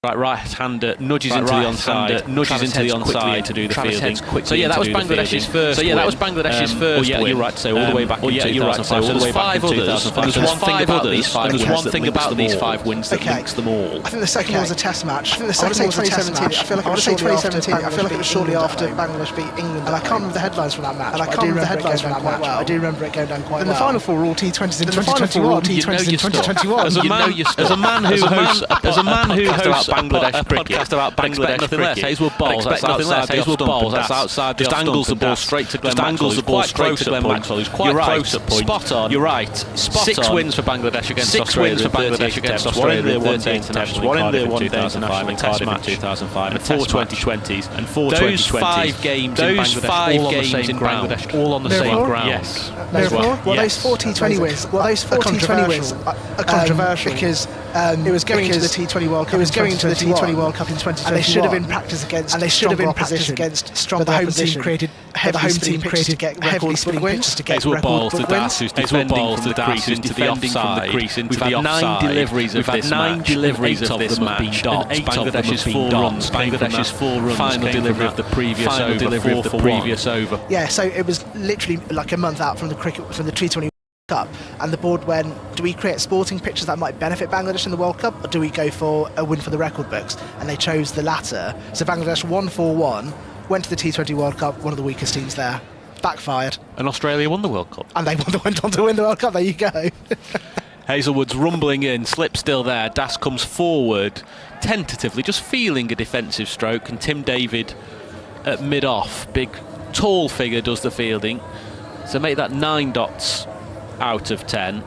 Right-hander nudges into the onside, nudges into the onside to do the fielding. So yeah, that was Bangladesh's first. So yeah, that was Bangladesh's first. Yeah, you're right. So all the way back in 2005. So there's 5 others. And there's one thing about these 5 wins. There's one thing about these 5 wins that links them all. I think the second one was a test match. I think the second one was a test match. I feel like it was shortly after Bangladesh beat England. And I can't remember the headlines from that match. And I can't remember the headlines from that match. I do remember it going down quite well. And the final 4 were all T20s in 2021. As a man who hosts Bangladesh podcast about Bangladesh cricket. Hazlewood bowls. That's outside. Just angles the ball straight to Glenn Maxwell. Who's quite close at point. Spot on. You're right. 6 wins for Bangladesh against Australia. 6 wins for Bangladesh against Australia. 1 in their 1 international. 1 in their 1 international and Test match 2005 and 4 2020s and 4 2020s. Those 5 games in Bangladesh all on the same ground. Yes. Well, those 4 T20 wins. Well, those 4 T20 wins are controversial because it was going into the T20 World Cup. It was going into the T20 World Cup in 2021, and they should have been practice against. And they should have been practice against strong opposition. The home team created heavily spinning pitches to get record balls to Das, who's defending from the crease into the offside. We've had 9 deliveries of this match. 8 of this match. Bangladesh's 4 runs. Bangladesh's 4 runs. Final delivery of the previous over. Yeah, so it was literally like a month out from the T20 Cup, and the board went, do we create sporting pitches that might benefit Bangladesh in the World Cup, or do we go for a win for the record books? And they chose the latter. So Bangladesh won 4-1, went to the T20 World Cup, one of the weakest teams there, backfired. And Australia won the World Cup. And they went on to win the World Cup, there you go. Hazlewood's rumbling in, slip still there, Das comes forward, tentatively, just feeling a defensive stroke, and Tim David at mid-off, big tall figure does the fielding. So make that 9 dots out of 10.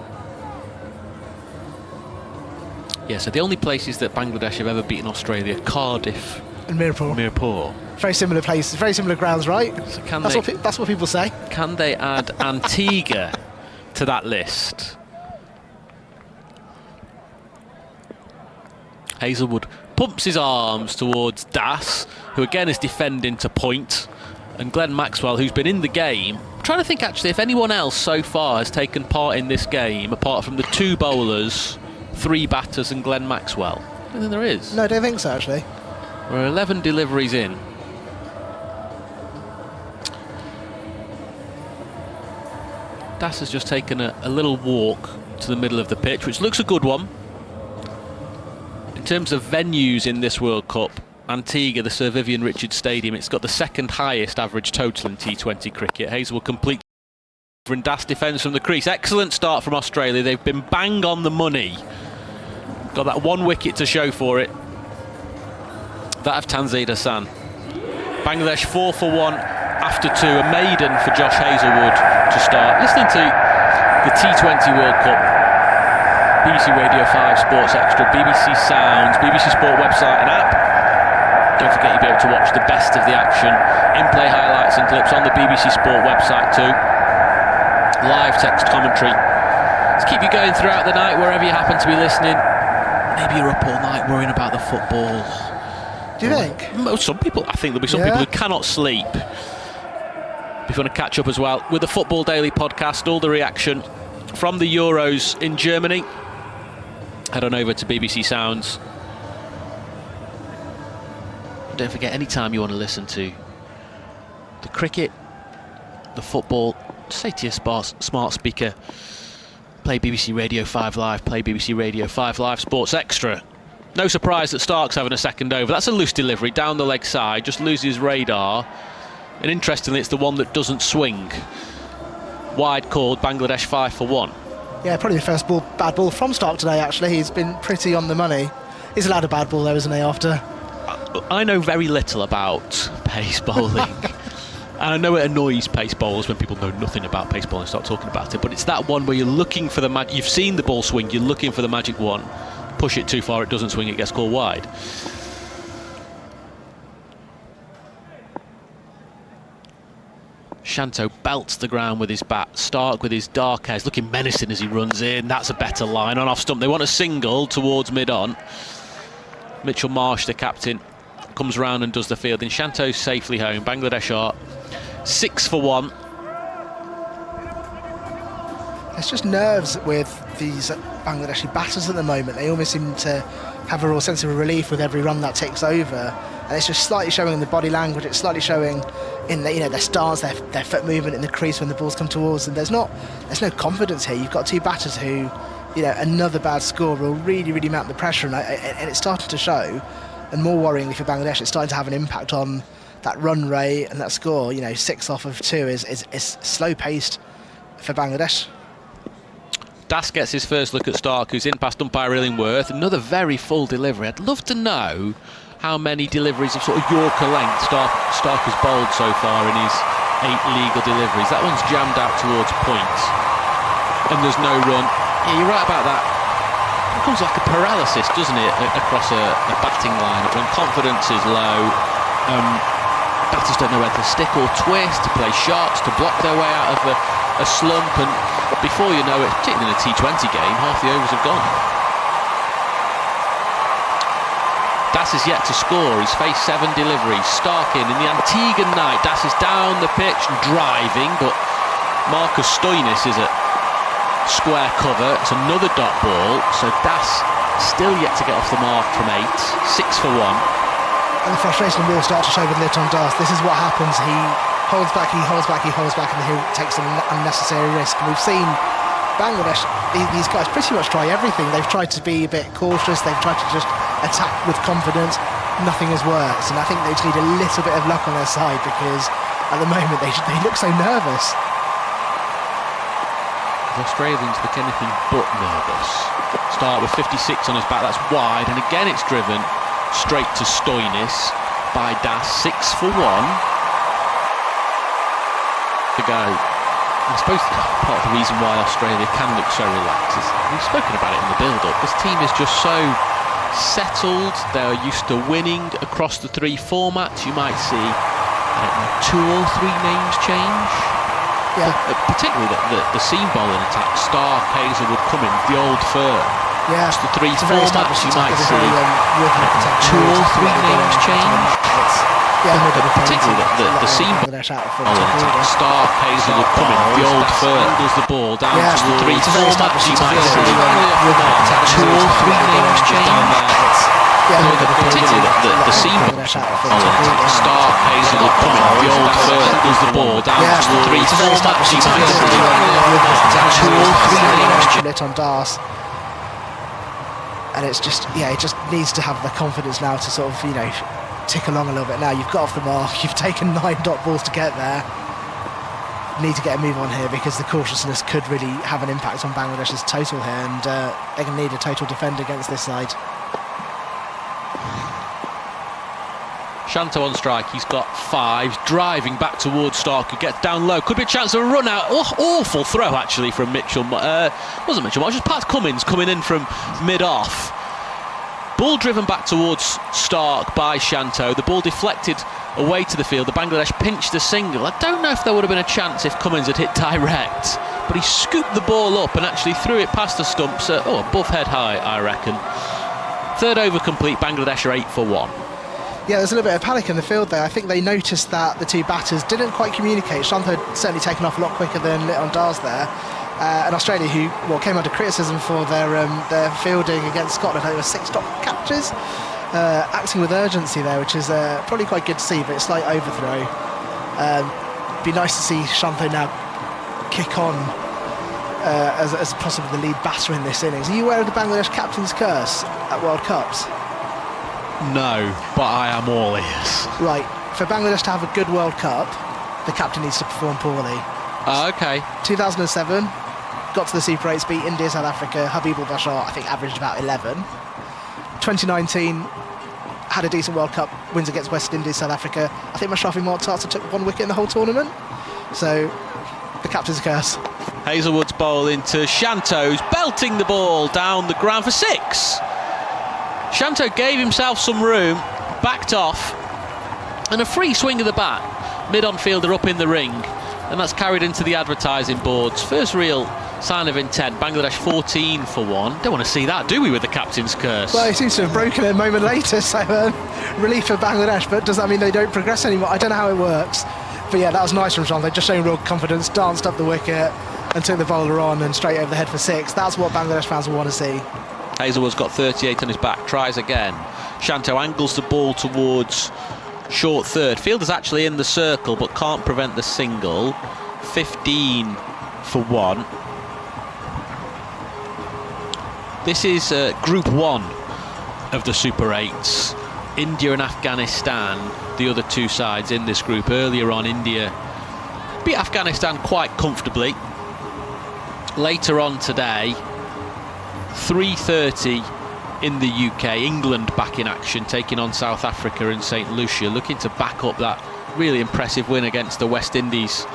Yeah, so the only places that Bangladesh have ever beaten Australia: Cardiff and Mirpur. Very similar places, very similar grounds, right? So that's what people say. Can they add Antigua to that list? Hazlewood pumps his arms towards Das, who again is defending to point, and Glenn Maxwell, who's been in the game. I'm trying to think actually if anyone else so far has taken part in this game apart from the 2 bowlers, 3 batters and Glenn Maxwell. I don't think there is. No, I don't think so actually. We're 11 deliveries in. Das has just taken a little walk to the middle of the pitch, which looks a good one. In terms of venues in this World Cup, Antigua, the Sir Vivian Richards Stadium, it's got the 2nd highest average total in T20 cricket. Hazlewood complete and Das defends from the crease. Excellent start from Australia. They've been bang on the money. Got that 1 wicket to show for it. That of Tanzid Hasan. Bangladesh 4 for 1 after 2. A maiden for Josh Hazlewood to start. Listening to the T20 World Cup. BBC Radio 5 Sports Extra, BBC Sounds, BBC Sport website and app. Don't forget you'll be able to watch the best of the action, in-play highlights and clips on the BBC Sport website too. Live text commentary. Let's keep you going throughout the night wherever you happen to be listening. Maybe you're up all night worrying about the football. Do you think? Some people, I think there'll be some people who cannot sleep. If you want to catch up as well with the Football Daily podcast, all the reaction from the Euros in Germany, head on over to BBC Sounds. Don't forget, anytime you want to listen to the cricket, the football, say to your smart speaker, play BBC Radio 5 Live, play BBC Radio 5 Live Sports Extra. No surprise that Starc's having a second over. That's a loose delivery down the leg side, just loses radar. And interestingly, it's the one that doesn't swing. Wide called, Bangladesh 5 for 1. Yeah, probably the first bad ball from Starc today, actually. He's been pretty on the money. He's allowed a bad ball though, isn't he, after? I know very little about pace bowling. And I know it annoys pace bowlers when people know nothing about pace bowling and start talking about it, but it's that one where you're looking for the magic. You've seen the ball swing, you're looking for the magic one. Push it too far, it doesn't swing, it gets called wide. Shanto belts the ground with his bat. Starc with his dark hairs looking menacing as he runs in. That's a better line on off stump. They want a single towards mid-on. Mitchell Marsh, the captain, comes round and does the fielding. Shanto's safely home. Bangladesh are 6 for 1. It's just nerves with these Bangladeshi batters at the moment. They almost seem to have a real sense of relief with every run that takes over. And it's just slightly showing in the body language, it's slightly showing in the, their stance, their foot movement in the crease when the balls come towards them. There's no confidence here. You've got two batters who, another bad score will really mount the pressure, and it's starting to show. And more worryingly for Bangladesh, it's starting to have an impact on that run rate and that score. 6 off of 2 is slow paced for Bangladesh. Das gets his first look at Starc, who's in past umpire Illingworth. Another very full delivery. I'd love to know how many deliveries of sort of Yorker length Starc has bowled so far in his 8 legal deliveries. That one's jammed out towards point, and there's no run. Yeah, you're right about that. It becomes like a paralysis, doesn't it, across a batting line when confidence is low. Batters don't know whether to stick or twist, to play shots, to block their way out of a slump, and before you know it, particularly in a T20 game, half the overs have gone. Das is yet to score. He's faced 7 deliveries. Starc in the Antigua night. Das is down the pitch and driving, but Marcus Stoinis is at square cover. It's another dot ball, so Das still yet to get off the mark from 8. 6 for 1. And the frustration will start to show with Litton Das. This is what happens. He holds back, and then he takes an unnecessary risk. And we've seen Bangladesh, these guys pretty much try everything. They've tried to be a bit cautious. They've tried to just attack with confidence. Nothing has worked, and I think they just need a little bit of luck on their side, because at the moment they look so nervous. The Australians look anything but nervous. Start with 56 on his back. That's wide, and again it's driven straight to Stoinis by Das. 6 for 1 to go. I suppose part of the reason why Australia can look so relaxed is we've spoken about it in the build-up. This team is just so settled. They're used to winning across the 3 formats. You might see, I don't know, 2 or 3 names change. Yeah. Particularly the seam bowling attack. Starc, Hazlewood, Cummins, the old firm. Yeah. Just the 3 It's a very formats. established You might attack. see 2 or 3 names change. Particularly the seam bowling attack. Starc, Hazlewood, Cummins, the old firm. Does the ball down to the 3 formats. You might see 2 or 3 names change. Particularly the seam bowling attack. Starc, Hazlewood, Cummins, the old firm. Does the ball down to the 3 formats. You might see 2 or 3 names change. Litton Das. And it's just, it just needs to have the confidence now to sort of, tick along a little bit. Now you've got off the mark, you've taken 9 dot balls to get there. Need to get a move on here, because the cautiousness could really have an impact on Bangladesh's total here, and they're going to need a total defender against this side. Shanto on strike, he's got 5, driving back towards Starc, who gets down low. Could be a chance of a run out. Awful throw actually from Mitchell. Wasn't Mitchell Marsh, just Pat Cummins coming in from mid-off. Ball driven back towards Starc by Shanto. The ball deflected away to the field. The Bangladesh pinched a single. I don't know if there would have been a chance if Cummins had hit direct, but he scooped the ball up and actually threw it past the stumps. Above head high, I reckon. 3rd over complete. Bangladesh are 8 for 1. Yeah, there's a little bit of panic in the field there. I think they noticed that the 2 batters didn't quite communicate. Shanto had certainly taken off a lot quicker than Litton Das there. And Australia, who came under criticism for their fielding against Scotland. I think it was 6 dot catches, acting with urgency there, which is probably quite good to see, but it's slight overthrow. Be nice to see Shanto now kick on as possibly the lead batter in this innings. Are you aware of the Bangladesh captain's curse at World Cups? No, but I am all ears. Right, for Bangladesh to have a good World Cup, the captain needs to perform poorly. Okay. 2007, got to the Super 8s, beat India, South Africa. Habibul Bashar, I think, averaged about 11. 2019, had a decent World Cup, wins against West Indies, South Africa. I think Mashrafi Mortaza took 1 wicket in the whole tournament. So, the captain's curse. Hazlewood's bowl into Shanto's, belting the ball down the ground for 6. Shanto gave himself some room, backed off, and a free swing of the bat. Mid-on fielder up in the ring, and that's carried into the advertising boards. First real sign of intent. Bangladesh 14 for 1. Don't want to see that, do we, with the captain's curse? Well, he seems to have broken it a moment later, so relief for Bangladesh, but does that mean they don't progress anymore? I don't know how it works. But yeah, that was nice from Shanto, just showing real confidence, danced up the wicket and took the bowler on and straight over the head for 6. That's what Bangladesh fans will want to see. Hazlewood's got 38 on his back, tries again. Shanto angles the ball towards short third. Fielder's actually in the circle but can't prevent the single. 15 for 1. This is Group 1 of the Super 8s. India and Afghanistan, the other two sides in this group. Earlier on, India beat Afghanistan quite comfortably. Later on today, 3:30 in the UK, England back in action, taking on South Africa in St Lucia, looking to back up that really impressive win against the West Indies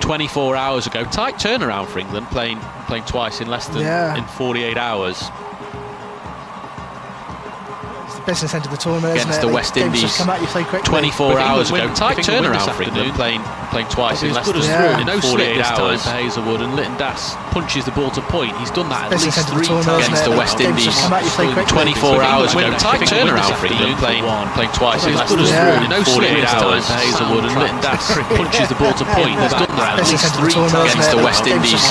24 hours ago. Tight turnaround for England, playing twice in less than in 48 hours. Business end of the tournament against the West Indies come at you so quickly. 24 hours ago. Tight turnaround for England, playing twice in less than 48 hours for Hazlewood, and Litton punches the ball to point. He's done that at least 3 times against the West Indies 24 hours ago. Tight turnaround for England, playing twice in less than 48 hours for Hazlewood, and Litton punches the ball to point. He's done that at least 3 times against the West Indies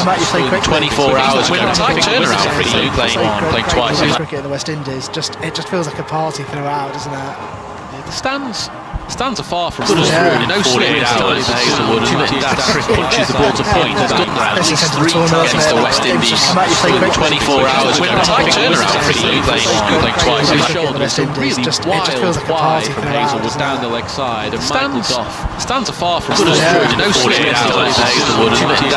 24 hours ago. Tight turnaround for England, playing twice in cricket in the West Indies. It just feels like a party throughout, doesn't it? The stands are far from good as through. No 48 hours. Hazlewood and Litton punches the ball to point. Has done that at least 3 times against the West Indies 24 hours ago. Tight turnaround for England, playing twice in shoulder. It's a really wide from Hazlewood down the leg side, and stands are far from good as through. No 48 hours. Hazlewood and Litton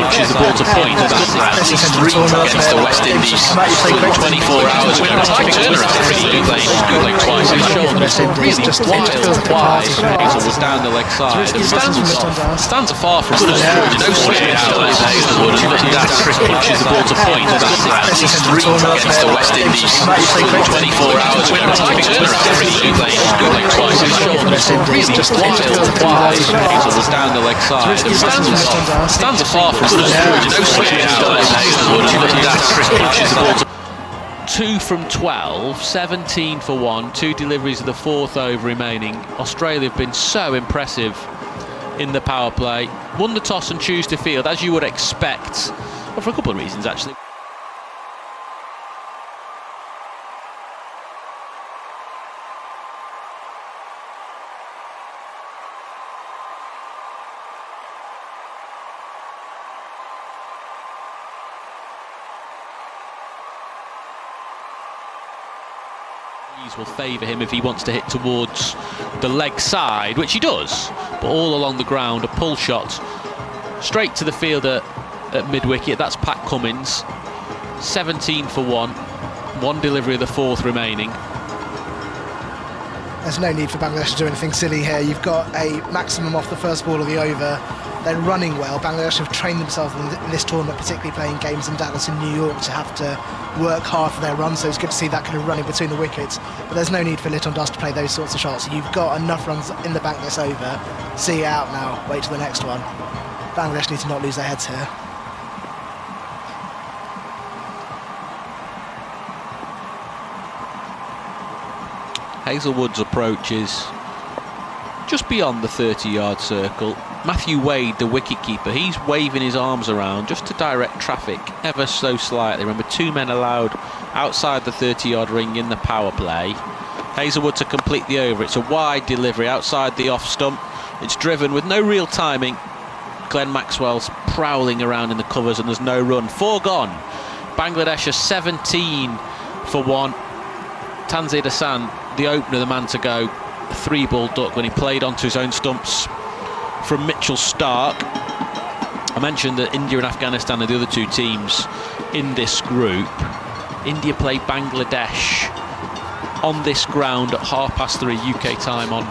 punches the ball to point. Has done that at least 3 times against the West Indies 24 hours ago. Tight turnaround for England, playing twice in shoulder. It's a really wide Hazlewood down the leg side. Stands are far from good as through. No 48 hours. Hazlewood and Litton punches the ball to point. Has done that at least 3 times against the West Indies 24 hours ago. Tight turnaround for England, playing twice in shoulder. It's a really wide Hazlewood down the leg side. Stands are far from good as through. No 48 hours. Hazlewood and Litton punches the ball to 2 from 12, 17 for 1, 2 deliveries of the 4th over remaining. Australia have been so impressive in the power play. Won the toss and choose to field, as you would expect, well, for a couple of reasons actually. Will favour him if he wants to hit towards the leg side, which he does, but all along the ground, a pull shot straight to the fielder at mid-wicket. That's Pat Cummins. 17 for 1 delivery of the 4th remaining. There's no need for Bangladesh to do anything silly here. You've got a maximum off the first ball of the over. They're running well. Bangladesh have trained themselves in this tournament, particularly playing games in Dallas and New York, to have to work hard for their run, so it's good to see that kind of running between the wickets. But there's no need for Litton to play those sorts of shots. You've got enough runs in the bank this over. See it out now, wait till the next one. Bangladesh need to not lose their heads here. Hazlewood's approach is just beyond the 30-yard circle. Matthew Wade, the wicketkeeper, he's waving his arms around just to direct traffic ever so slightly. Remember, 2 men allowed outside the 30-yard ring in the power play. Hazlewood to complete the over. It's a wide delivery outside the off stump. It's driven with no real timing. Glenn Maxwell's prowling around in the covers and there's no run. 4 gone. Bangladesh are 17 for 1. Tanzid Hasan, the opener, the man to go. A 3-ball duck when he played onto his own stumps from Mitchell Starc. I mentioned that India and Afghanistan are the other 2 teams in this group. India play Bangladesh on this ground at 3:30 UK time on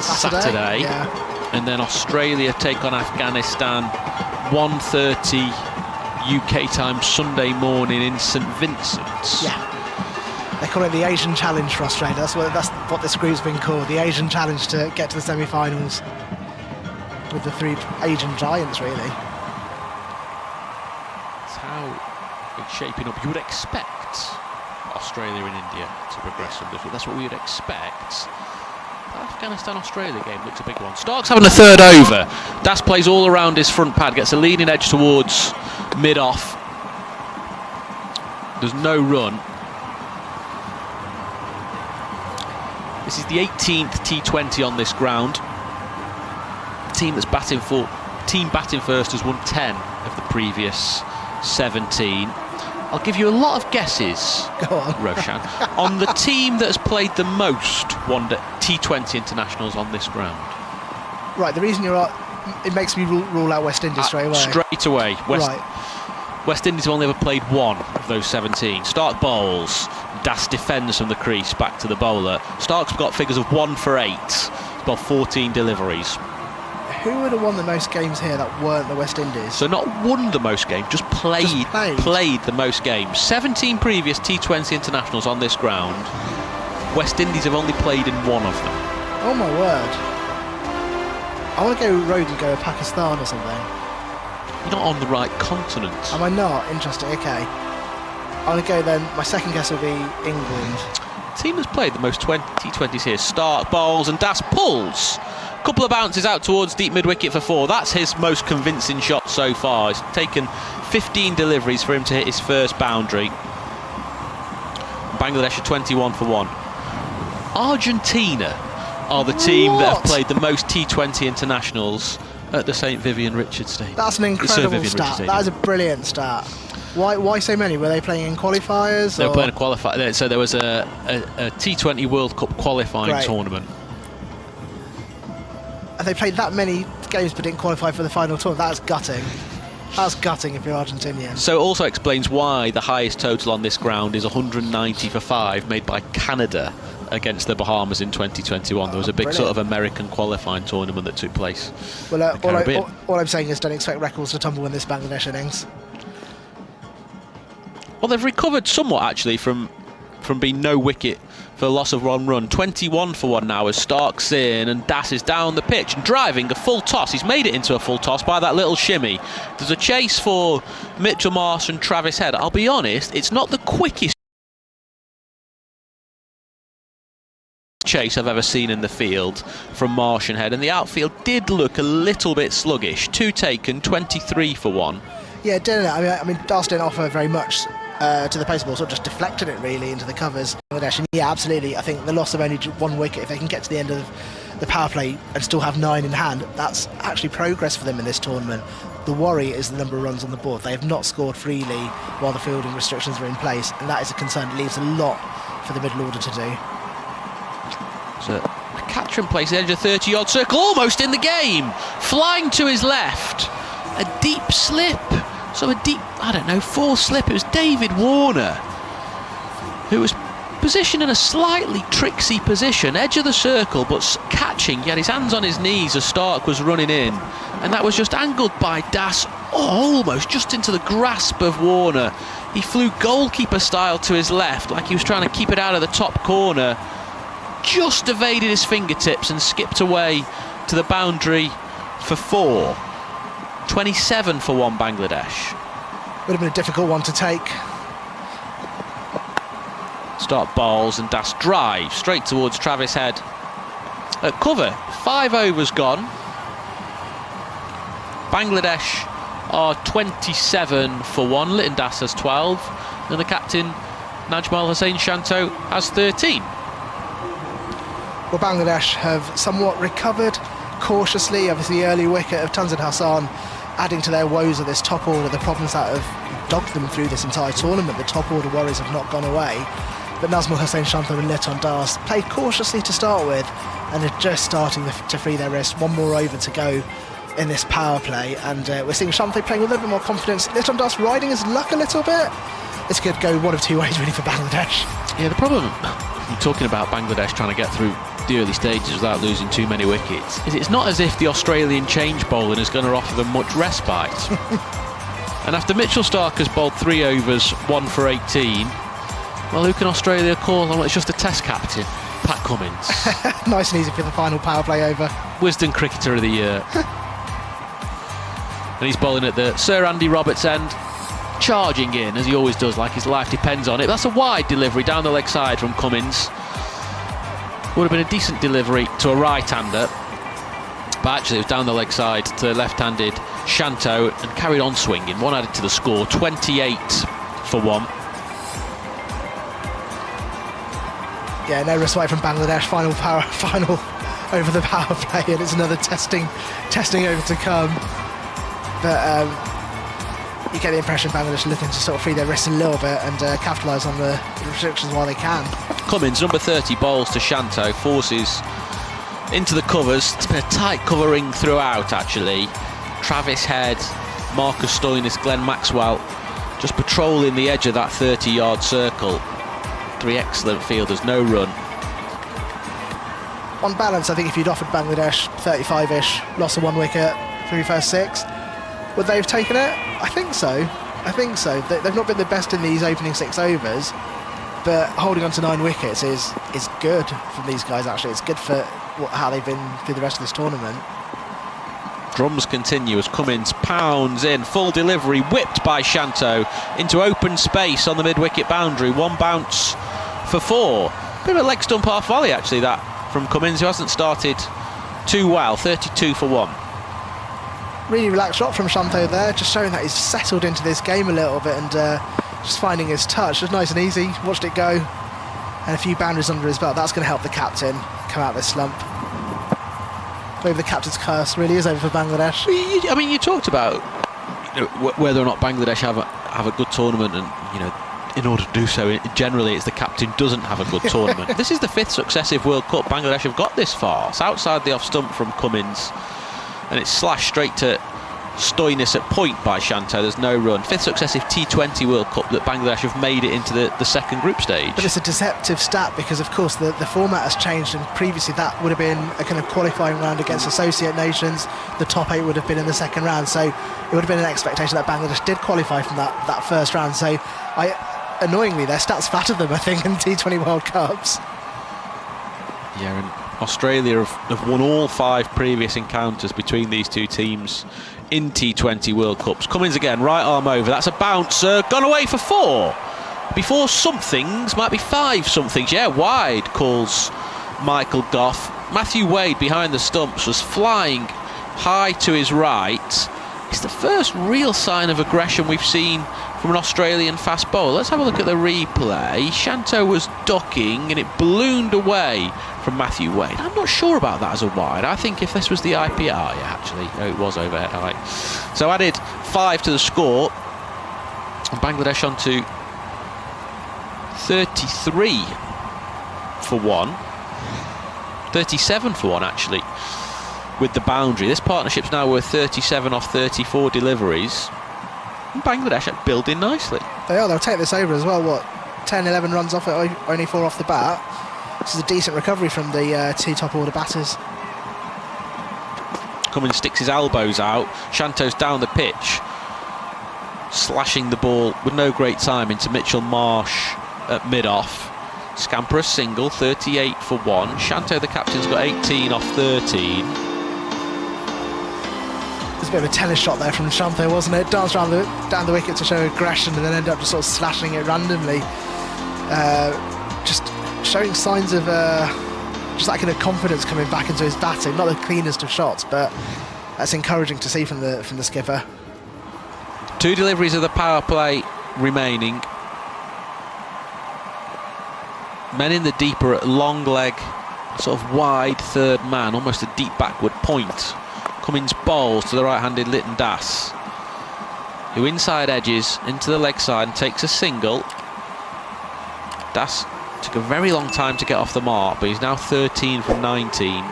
Saturday. And then Australia take on Afghanistan 1:30 UK time Sunday morning in St Vincent's. They call it the Asian Challenge for Australia. That's what this group's been called, the Asian Challenge, to get to the semi-finals with the 3 Asian giants, really. That's how it's shaping up. You would expect Australia and India to progress from this. That's what we would expect. The Afghanistan-Australia game looks a big one. Starc's having a 3rd over. Das plays all around his front pad, gets a leading edge towards mid-off. There's no run. This is the 18th T20 on this ground. The team batting first has won 10 of the previous 17. I'll give you a lot of guesses, Go on. Roshan, on the team that has played the most T20 internationals on this ground. Right, the reason it makes me rule out West Indies straight away. Straight away. West Indies have only ever played one of those 17. Starc bowls, Das defends from the crease back to the bowler. Starc's got figures of 1 for 8, about 14 deliveries. Who would have won the most games here that weren't the West Indies? So not won the most games, just played the most games. 17 previous T20 internationals on this ground. West Indies have only played in one of them. Oh my word. I want to go rogue and go Pakistan or something. You're not on the right continent. Am I not? Interesting, okay. I'm going to go then, my second guess will be England. The team that's played the most T20s here. Starc bowls and Das pulls. Couple of bounces out towards deep mid-wicket for 4. That's his most convincing shot so far. It's taken 15 deliveries for him to hit his first boundary. Bangladesh are 21 for 1. Argentina are the team that have played the most T20 internationals at the St Vivian Richard Stadium. That's an incredible stat. That is a brilliant stat. Why so many? Were they playing in qualifiers? They were playing a qualifier. So there was a T20 World Cup qualifying tournament. And they played that many games but didn't qualify for the final tournament. That's gutting. That's gutting if you're Argentinian. So it also explains why the highest total on this ground is 190 for 5, made by Canada against the Bahamas in 2021. There was a big sort of American qualifying tournament that took place. Well, all I'm saying is don't expect records to tumble in this Bangladesh innings. Well, they've recovered somewhat actually from being no wicket for loss of 1 run. 21 for 1 now as Starc's in and Das is down the pitch and driving a full toss. He's made it into a full toss by that little shimmy. There's a chase for Mitchell Marsh and Travis Head. I'll be honest, it's not the quickest chase I've ever seen in the field from Marsh and Head, and the outfield did look a little bit sluggish. 2 taken, 23 for 1. Yeah, it didn't. I mean, Das didn't offer very much to the pace ball, sort of just deflected it really into the covers. And yeah, absolutely. I think the loss of only 1 wicket, if they can get to the end of the power play and still have 9 in hand, that's actually progress for them in this tournament. The worry is the number of runs on the board. They have not scored freely while the fielding restrictions are in place, and that is a concern. It leaves a lot for the middle order to do. So a catcher in place, the edge of the 30-yard circle, almost in the game. Flying to his left. A deep slip. So a deep, 4 slip. It was David Warner, who was positioned in a slightly tricksy position, edge of the circle, but catching. He had his hands on his knees as Starc was running in, and that was just angled by Das, almost just into the grasp of Warner. He flew goalkeeper style to his left, like he was trying to keep it out of the top corner. Just evaded his fingertips and skipped away to the boundary for 4. 27 for 1 Bangladesh. Would have been a difficult one to take. Starc bowls and Das drive straight towards Travis Head. At cover, 5 overs gone. Bangladesh are 27 for 1. Litton Das has 12. And the captain, Najmul Hossain Shanto, has 13. Well, Bangladesh have somewhat recovered cautiously. Obviously, the early wicket of Tanzid Hasan adding to their woes of this top order, the problems that have dogged them through this entire tournament. The top order worries have not gone away. But Najmul Hossain Shanto and Litton Das played cautiously to start with and are just starting to free their wrists. 1 more over to go in this power play, and we're seeing Shanto playing with a little bit more confidence. Litton Das riding his luck a little bit. This could go one of 2 ways really for Bangladesh. Yeah, the problem, you're talking about Bangladesh trying to get through the early stages without losing too many wickets, is it's not as if the Australian change bowling is going to offer them much respite. And after Mitchell Starc has bowled 3 overs, 1 for 18, well, who can Australia call? Well, it's just a test captain, Pat Cummins. Nice and easy for the final power play over. Wisden Cricketer of the Year. And he's bowling at the Sir Andy Roberts end, charging in, as he always does, like his life depends on it. That's a wide delivery down the leg side from Cummins. Would have been a decent delivery to a right-hander, but actually it was down the leg side to left-handed Shanto and carried on swinging. 1 added to the score, 28 for 1. Yeah, no respite from Bangladesh. Final over the power play, and it's another testing over to come. But you get the impression Bangladesh are looking to sort of free their wrists a little bit and capitalise on the restrictions while they can. Cummins, number 30, bowls to Shanto, forces into the covers. It's been a tight covering throughout, actually. Travis Head, Marcus Stoinis, Glenn Maxwell just patrolling the edge of that 30-yard circle. 3 excellent fielders, no run. On balance, I think if you'd offered Bangladesh 35-ish, loss of 1 wicket through first 6, would they have taken it? I think so. They've not been the best in these opening 6 overs, but holding on to 9 wickets is good from these guys, actually. It's good for how they've been through the rest of this tournament. Drums continue as Cummins pounds in, full delivery, whipped by Shanto into open space on the mid-wicket boundary. 1 bounce for 4. Bit of a leg stump half volley, actually, that from Cummins, who hasn't started too well. 32 for 1. Really relaxed shot from Shanto there, just showing that he's settled into this game a little bit and just finding his touch. Just nice and easy, watched it go, and a few boundaries under his belt. That's going to help the captain come out of this slump. Maybe the captain's curse really is over for Bangladesh. I mean, you talked about whether or not Bangladesh have a good tournament, and in order to do so, generally it's the captain doesn't have a good tournament. This is the 5th successive World Cup Bangladesh have got this far. It's outside the off stump from Cummins, and it's slashed straight to Stoinis at point by Shanto. There's no run. 5th successive T20 World Cup that Bangladesh have made it into the second group stage. But it's a deceptive stat because, of course, the format has changed, and previously that would have been a kind of qualifying round against associate nations. The top 8 would have been in the second round, so it would have been an expectation that Bangladesh did qualify from that first round. So, annoyingly, their stats flatter them, I think, in T20 World Cups. Yeah, and Australia have won all 5 previous encounters between these two teams in T20 World Cups. Cummins again, right arm over. That's a bouncer. Gone away for 4. Before somethings, might be 5 somethings. Yeah, wide, calls Michael Gough. Matthew Wade behind the stumps was flying high to his right. It's the first real sign of aggression we've seen from an Australian fast bowler. Let's have a look at the replay. Shanto was ducking and it ballooned away from Matthew Wade. I'm not sure about that as a wide. I think if this was the IPR, yeah, actually, no, it was overhead height. So added 5 to the score, and Bangladesh on to 33 for 1. 37 for 1, actually, with the boundary. This partnership's now worth 37 off 34 deliveries. And Bangladesh are building nicely. They'll take this over as well. What, 10, 11 runs off it, only 4 off the bat. This is a decent recovery from the 2 top order batters. Cummins sticks his elbows out. Shanto's down the pitch, slashing the ball with no great time into Mitchell Marsh at mid-off. Scamper a single, 38 for 1. Shanto, the captain's got 18 off 13. There's a bit of a tennis shot there from Shanto, wasn't it? Danced around down the wicket to show aggression and then ended up just sort of slashing it randomly. Just showing signs of just that kind of confidence coming back into his batting. Not the cleanest of shots, but that's encouraging to see from the skipper. 2 deliveries of the power play remaining. Men in the deeper at long leg, sort of wide third man, almost a deep backward point. Cummins bowls to the right-handed Litton Das, who inside edges into the leg side and takes a single. Das took a very long time to get off the mark, but he's now 13 from 19.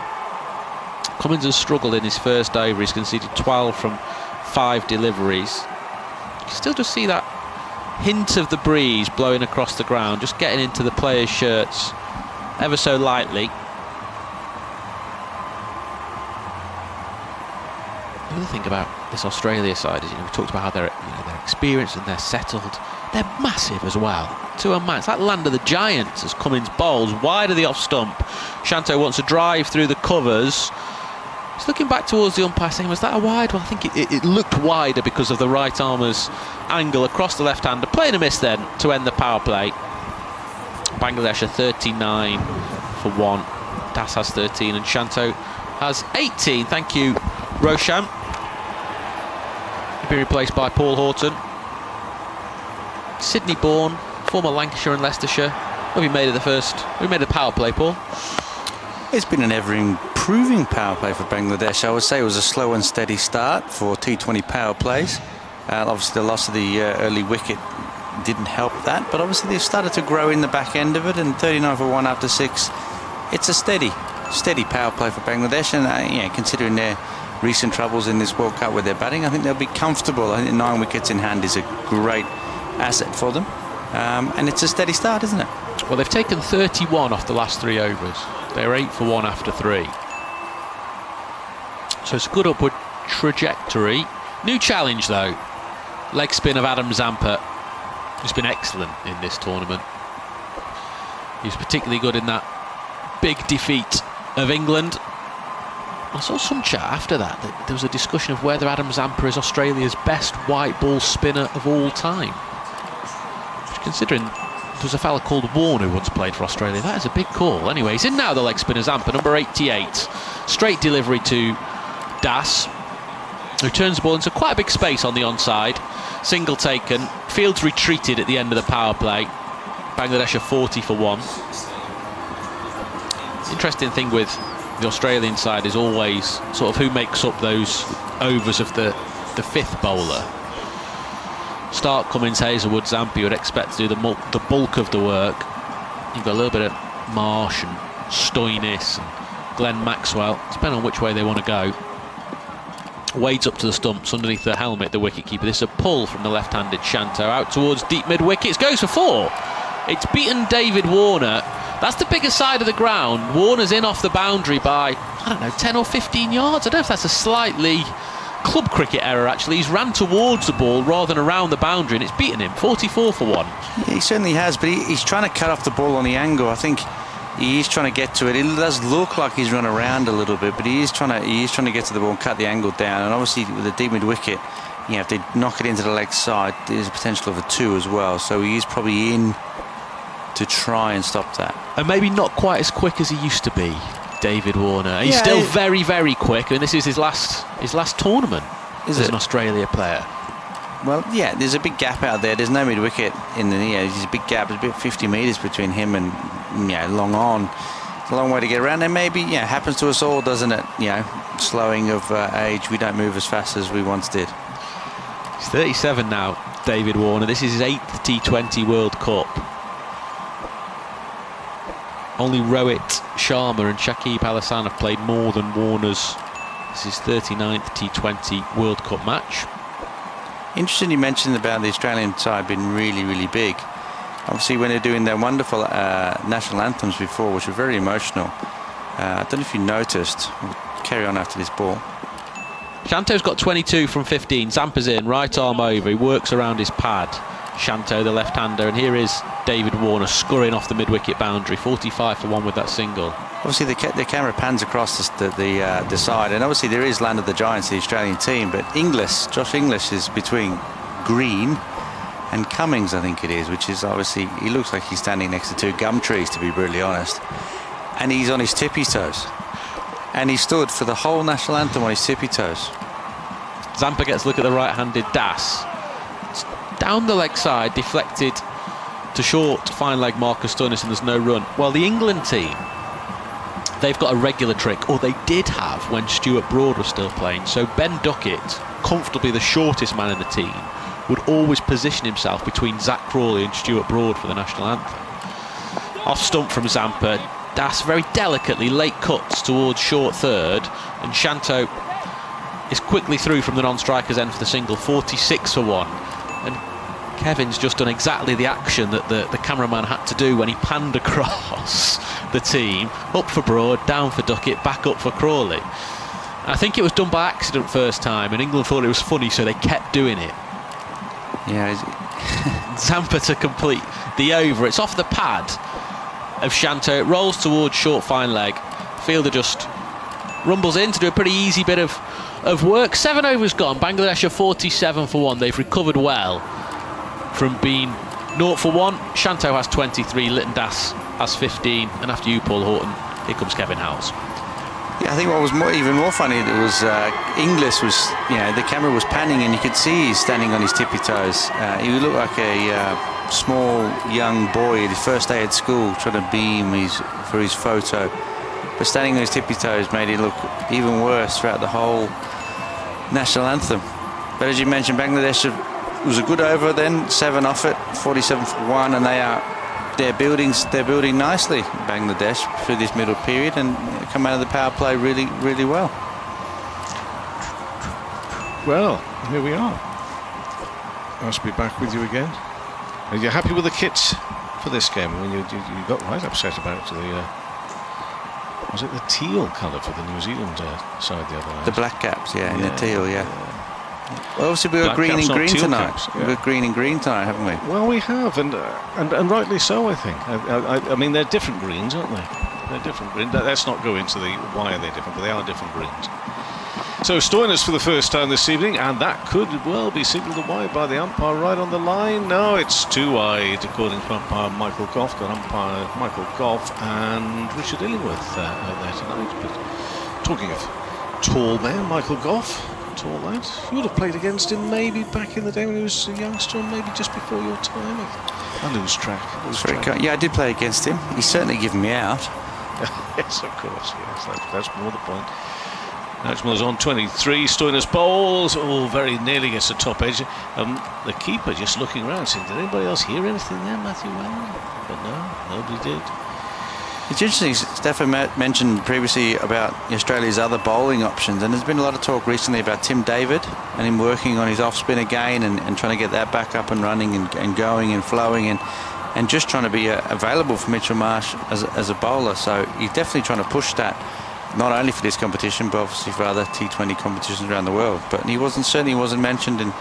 Cummins has struggled in his first over. He's conceded 12 from 5 deliveries. You can still just see that hint of the breeze blowing across the ground, just getting into the players' shirts ever so lightly. The other thing about this Australia side is, we talked about how they're experienced and they're settled. They're massive as well. To a man, it's like land of the giants as Cummins bowls wide of the off stump. Shanto wants to drive through the covers. He's looking back towards the umpire saying, was that a wide? Well, I think it looked wider because of the right armer's angle across the left hander. Playing a miss then to end the power play. Bangladesh are 39 for 1. Das has 13 and Shanto has 18. Thank you, Roshan. He'll be replaced by Paul Horton. Sydney born, former Lancashire and Leicestershire What have you made of the first? We made the power play, Paul. It's been an ever-improving power play for Bangladesh. I would say it was a slow and steady start for T20 power plays. Obviously, the loss of the early wicket didn't help that, but obviously they've started to grow in the back end of it, and 39 for 1 after 6. It's a steady power play for Bangladesh, and considering their recent troubles in this World Cup with their batting, I think they'll be comfortable. I think 9 wickets in hand is a great asset for them, and it's a steady start, isn't it? Well, they've taken 31 off the last 3 overs. They're 8 for 1 after 3. So it's a good upward trajectory. New challenge, though. Leg spin of Adam Zampa, who's been excellent in this tournament. He was particularly good in that big defeat of England. I saw some chat after that there was a discussion of whether Adam Zampa is Australia's best white ball spinner of all time. Considering there was a fella called Warner who once played for Australia, that is a big call. Anyway, he's in now, the leg spinner Zampa, number 88. Straight delivery to Das, who turns the ball into quite a big space on the onside. Single taken. Fields retreated at the end of the power play. Bangladesh are 40 for 1. Interesting thing with the Australian side is always sort of who makes up those overs of the fifth bowler. Starc, Cummins, Hazlewood, Zampa, you would expect to do the bulk of the work. You've got a little bit of Marsh and Stoinis and Glenn Maxwell, depending on which way they want to go. Wades up to the stumps underneath the helmet, the wicketkeeper. This is a pull from the left-handed Shanto out towards deep mid-wickets. Goes for 4. It's beaten David Warner. That's the bigger side of the ground. Warner's in off the boundary by, I don't know, 10 or 15 yards. I don't know if that's a slightly club cricket error, actually. He's ran towards the ball rather than around the boundary, and it's beaten him. 44 for 1. Yeah, he certainly has, but he's trying to cut off the ball on the angle. I think he is trying to get to it. It does look like he's run around a little bit, but he is trying to get to the ball and cut the angle down. And obviously with the deep mid wicket, if they knock it into the leg side, there's a potential of a 2 as well. So he is probably in to try and stop that. And maybe not quite as quick as he used to be, David Warner. He's still very, very quick. I mean, this is his last tournament as an Australia player. Well, yeah, there's a big gap out there. There's no mid wicket in the there's a big gap. There's about 50 metres between him and long on. It's a long way to get around. And maybe happens to us all, doesn't it? Slowing of age. We don't move as fast as we once did. He's 37 now, David Warner. This is his 8th T20 World Cup. Only Rohit Sharma and Shakib Hasan have played more than Warner's. This is 39th T20 World Cup match. Interesting you mentioned about the Australian side being really, really big. Obviously, when they're doing their wonderful national anthems before, which were very emotional. I don't know if you noticed. We'll carry on after this ball. Shanto's got 22 from 15. Zampa's in, right arm over. He works around his pad. Shanto, the left-hander, and here is David Warner scurrying off the mid-wicket boundary. 45 for 1 with that single. Obviously, the camera pans across the side, and obviously there is Land of the Giants, the Australian team, but Josh English is between Green and Cummins, I think it is, which is obviously, he looks like he's standing next to 2 gum trees, to be brutally honest, and he's on his tippy toes, and he stood for the whole national anthem on his tippy toes. Zampa gets a look at the right-handed Das. It's down the leg side, deflected to short fine leg Marcus Stoinis, and there's no run. Well, the England team, they've got a regular trick, or they did have when Stuart Broad was still playing. So Ben Duckett, comfortably the shortest man in the team, would always position himself between Zach Crawley and Stuart Broad for the national anthem. Off stump from Zampa, Das very delicately late cuts towards short third, and Shanto is quickly through from the non-striker's end for the single. 46 for 1. And Kevin's just done exactly the action that the cameraman had to do when he panned across the team. Up for Broad, down for Duckett, back up for Crawley. I think it was done by accident first time, and England thought it was funny, so they kept doing it. Yeah. Zampa to complete the over. It's off the pad of Shanto. It rolls towards short fine leg. Fielder just rumbles in to do a pretty easy bit of work. 7 overs gone. Bangladesh are 47 for 1. They've recovered well from being 0 for 1. Shanto has 23. Litton Das has 15. And after you, Paul Horton, here comes Kevin Howes. Yeah, I think what was even more funny was Inglis was, the camera was panning and you could see he's standing on his tippy toes. He looked like a small young boy, his first day at school, trying to beam for his photo. But standing on his tippy toes made it look even worse throughout the whole national anthem. But as you mentioned, Bangladesh was a good over then, 7 off it, 47 for 1, and they're building nicely, Bangladesh, through this middle period, and come out of the power play really, really well. Well, here we are. Nice to be back with you again. Are you happy with the kits for this game? I mean, you got right upset about was it the teal colour for the New Zealand side the other night? The black caps, yeah, and the teal, yeah. Well, obviously we were green and green tonight. We were green and green tonight, haven't we? Well, we have, and rightly so, I think. I mean, they're different greens, aren't they? They're different greens. Let's not go into the why are they different, but they are different greens. So Stoinis for the first time this evening, and that could well be signalled wide by the umpire right on the line. No, it's too wide, according to umpire Michael Gough. Got umpire Michael Gough and Rishad out there tonight. But talking of tall men, Michael Gough, tall lad. You would have played against him maybe back in the day when he was a youngster, maybe just before your time. I lose track. Yeah, I did play against him. He's certainly given me out. Yes, of course. Yes, that's more the point. Najmul is on 23. Stoinis bowls. Oh, very nearly gets the top edge. The keeper just looking around, saying, "Did anybody else hear anything there, Matthew Well?" But no, nobody did. It's interesting, Stefan mentioned previously about Australia's other bowling options, and there's been a lot of talk recently about Tim David and him working on his off-spin again and trying to get that back up and running and going and flowing and just trying to be available for Mitchell Marsh as a bowler. So he's definitely trying to push that, not only for this competition, but obviously for other T20 competitions around the world. But he certainly wasn't mentioned in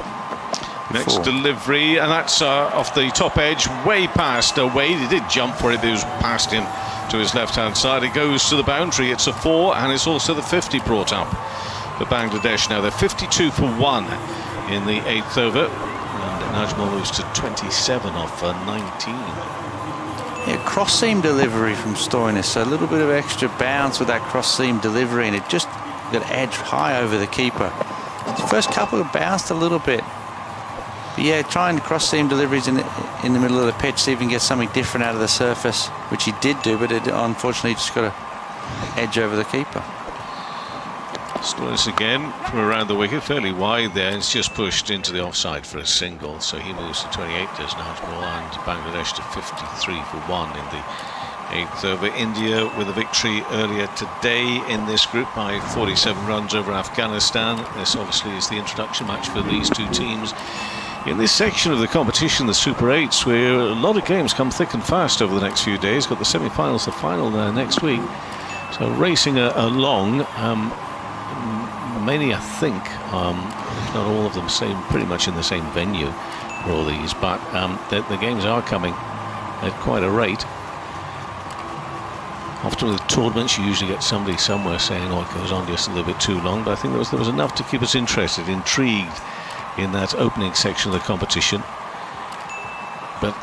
next delivery, and that's off the top edge, way past Wade. He did jump for it, but it was past him to his left-hand side. It goes to the boundary. It's a 4, and it's also the 50 brought up for Bangladesh. Now they're 52 for 1 in the 8th over, and Najmul moves to 27 off 19. Yeah, cross-seam delivery from Stoinis, so a little bit of extra bounce with that cross-seam delivery, and it just got edged high over the keeper. The first couple bounced a little bit. But yeah, trying cross-seam deliveries in the middle of the pitch, see if he can get something different out of the surface, which he did do, but it unfortunately just got an edge over the keeper. Stoinis again from around the wicket, fairly wide there. It's just pushed into the offside for a single, so he moves to 28, does Najmul, and Bangladesh to 53 for 1 in the 8th over. India with a victory earlier today in this group by 47 runs over Afghanistan. This obviously is the introduction match for these two teams in this section of the competition, the Super 8s, where a lot of games come thick and fast over the next few days. Got the semi-finals, the final next week. So racing along, many I think, if not all of them, pretty much in the same venue for all these, but the games are coming at quite a rate. Often with tournaments you usually get somebody somewhere saying, oh, it goes on just a little bit too long, but I think there was enough to keep us interested, intrigued in that opening section of the competition. But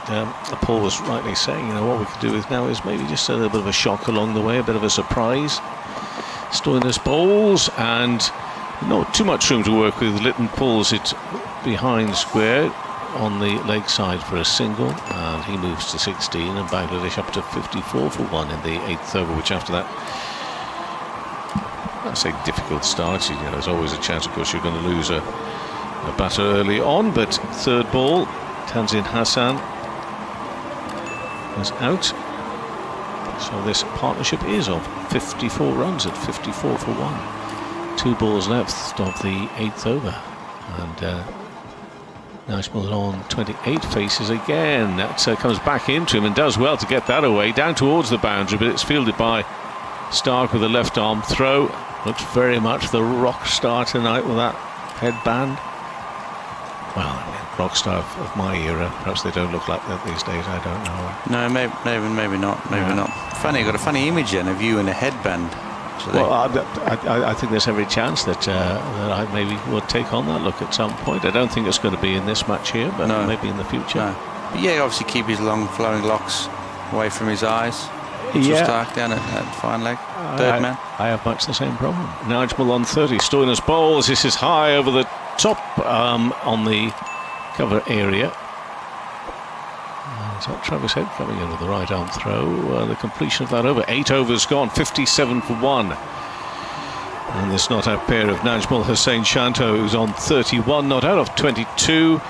Paul was rightly saying, what we could do with now is maybe just a little bit of a shock along the way, a bit of a surprise. Stoinis bowls, and not too much room to work with. Litton pulls it behind square on the leg side for a single, and he moves to 16, and Bangladesh up to 54 for 1 in the 8th over, which after that, I say difficult start. There's always a chance, of course, you're going to lose a batter early on, but third ball, Tanzid Hasan was out. So this partnership is of 54 runs at 54 for 1. 2 balls left of the 8th over, and Najmul on 28 faces again. That comes back into him and does well to get that away down towards the boundary, but it's fielded by Starc with a left arm throw. Looks very much the rock star tonight with that headband. Well, rock star of my era. Perhaps they don't look like that these days. I don't know. No, maybe not. Maybe not. Funny, I got a funny image then of you in a headband. Well, I think there's every chance that I maybe will take on that look at some point. I don't think it's going to be in this match here, but maybe in the future. No. But yeah, obviously keep his long flowing locks away from his eyes. Yeah. Starc down at fine leg. Third man. I have much the same problem. Najmul on 30. Stoinis bowls. This is high over the top on the cover area. Is that Travis Head coming in with the right arm throw? The completion of that over. 8 overs gone, 57 for 1. And this not out pair of Najmul Hossain Shanto, who's on 31 not out of 22.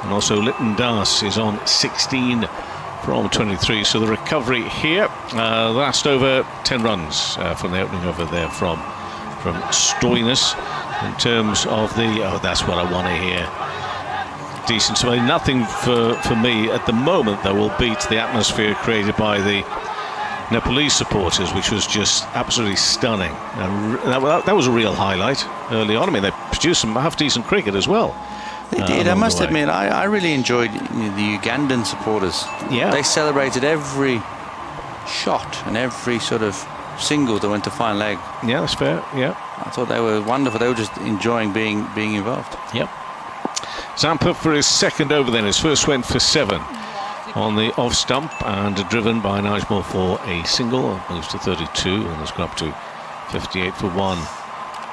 And also Litton is on 16 from 23. So the recovery here, last over 10 runs from the opening over there from Stoinis. In terms of the, that's what I want to hear. Decent. So nothing for me at the moment, though, will beat the atmosphere created by the Nepalese supporters, which was just absolutely stunning. And that was a real highlight early on. I mean, they produced some half-decent cricket as well. They did. I must admit, I really enjoyed the Ugandan supporters. Yeah. They celebrated every shot and every sort of single that went to fine leg. Yeah, that's fair. Yeah. I thought they were wonderful. They were just enjoying being involved. Yep. Zampa for his second over then. His first went for 7 on the off stump and driven by Najmul for a single. Moves to 32 and has gone up to 58 for 1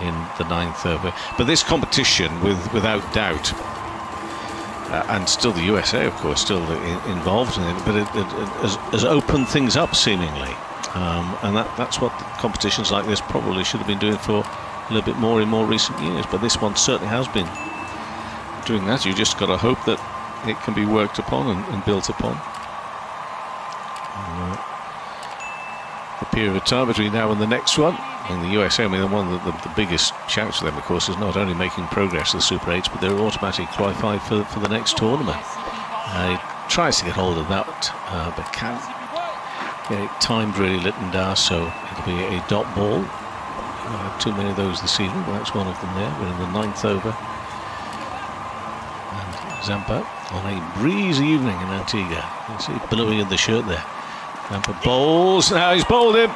in the 9th over. But this competition, without doubt, and still the USA, of course, still involved in it, but it has opened things up seemingly. And that's what competitions like this probably should have been doing for a little bit more in more recent years. But this one certainly has been doing that. You just got to hope that it can be worked upon and built upon. The period of time between now and the next one in the USA, I mean, the biggest shouts for them, of course, is not only making progress to the Super 8s, but they're automatically qualified for the next tournament. He tries to get hold of that, but can't get it timed really, Litton does, so it'll be a dot ball. Too many of those this evening, but that's one of them there. We're in the 9th over. Zampa on a breezy evening in Antigua. You can see blowing in the shirt there. Zampa bowls. Now he's bowled him.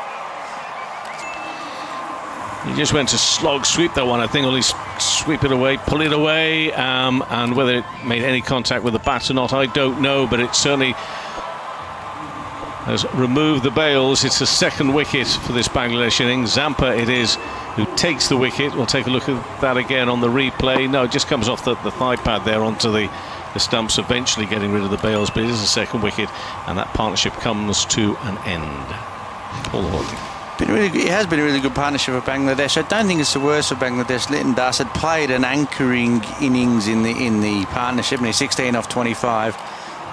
He just went to slog sweep that one. I think only sweep it away, pull it away, and whether it made any contact with the bat or not, I don't know. But it certainly has removed the bails. It's the second wicket for this Bangladesh innings. Zampa it is who takes the wicket. We'll take a look at that again on the replay. No, it just comes off the thigh pad there onto the stumps, eventually getting rid of the bails, but it is the second wicket, and that partnership comes to an end. Paul Horton. It has been a really good partnership for Bangladesh. I don't think it's the worst for Bangladesh. Litton had played an anchoring innings in the partnership, and he's 16 off 25.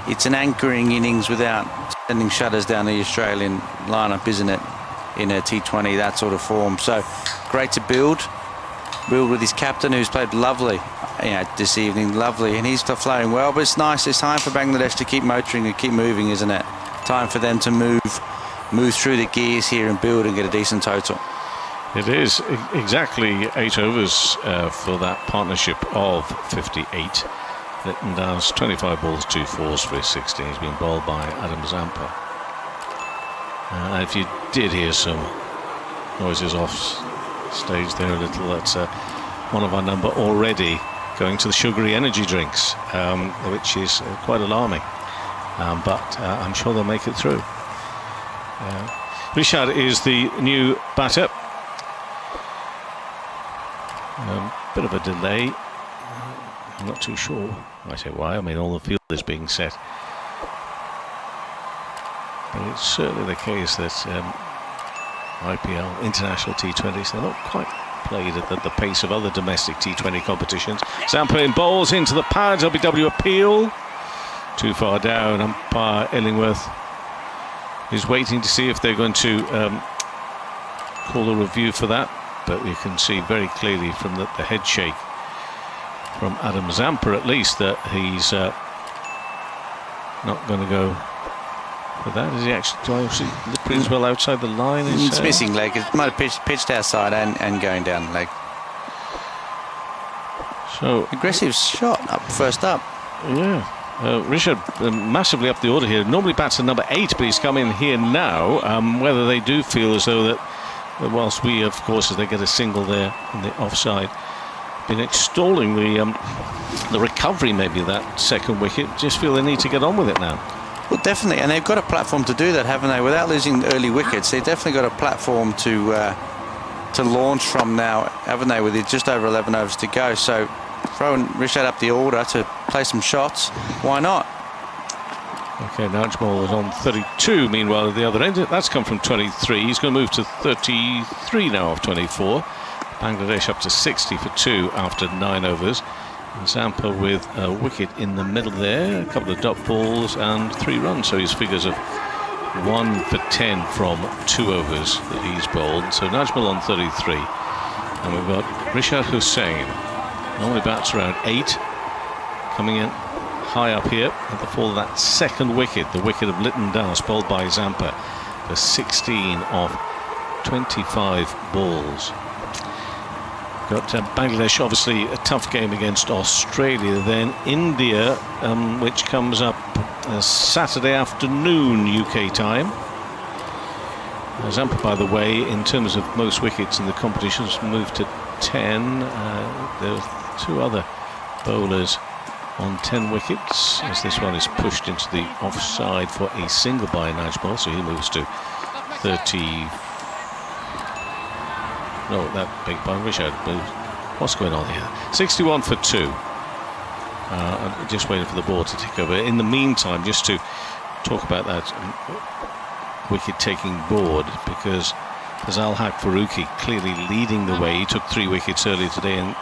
It's an anchoring innings without sending shutters down the Australian lineup, isn't it? In a T20, that sort of form. So great to build with his captain, who's played lovely, this evening, lovely, and he's flowing well. But it's nice. It's time for Bangladesh to keep motoring and keep moving, isn't it? Time for them to move through the gears here and build and get a decent total. It is exactly 8 overs for that partnership of 58. Litton does 25 balls, 2 fours for his 16. He's been bowled by Adam Zampa. If you did hear some noises off stage there a little, that's one of our number already going to the sugary energy drinks, which is quite alarming. But I'm sure they'll make it through. Rishad is the new batter. Bit of a delay. I'm not too sure. I say why. I mean, all the field is being set. But it's certainly the case that IPL, international T20s, they're not quite played at the pace of other domestic T20 competitions. Zampa in bowls into the pads. LBW appeal. Too far down. Umpire Illingworth is waiting to see if they're going to call a review for that. But you can see very clearly from the head shake from Adam Zampa, at least, that he's not going to go for that. Is he actually pretty well outside the line? It's missing leg. It might have pitched outside and going down the leg. So aggressive shot up first up. Yeah. Rishad massively up the order here. Normally bats at number 8, but he's come in here now. Whether they do feel as though that whilst we, of course, as they get a single there in the offside, been extolling the recovery, maybe that second wicket, just feel they need to get on with it now. Well, definitely, and they've got a platform to do that, haven't they? Without losing early wickets, they've definitely got a platform to launch from now, haven't they? With just over 11 overs to go, so throwing Rishad up the order to play some shots, why not? Okay, Najmul is on 32. Meanwhile, at the other end, that's come from 23. He's going to move to 33 now off 24. Bangladesh up to 60 for 2 after 9 overs. And Zampa with a wicket in the middle there, a couple of dot balls and 3 runs. So his figures of 1 for 10 from 2 overs that he's bowled. So Najmul on 33. And we've got Rishad Hossain. Normally bats around 8. Coming in high up here at the fall of that second wicket, the wicket of Litton bowled by Zampa for 16 of 25 balls. Got Bangladesh, obviously a tough game against Australia, then India, which comes up Saturday afternoon UK time. Zampa, by the way, in terms of most wickets in the competition, has moved to 10. There are 2 other bowlers on 10 wickets, as this one is pushed into the offside for a single by Najmul, so he moves to 30. No, that big by Rishad. What's going on here? 61 for 2. I'm just waiting for the ball to tick over. In the meantime, just to talk about that wicket-taking board, because there's Al-Haq Faruqi clearly leading the way. He took 3 wickets earlier today in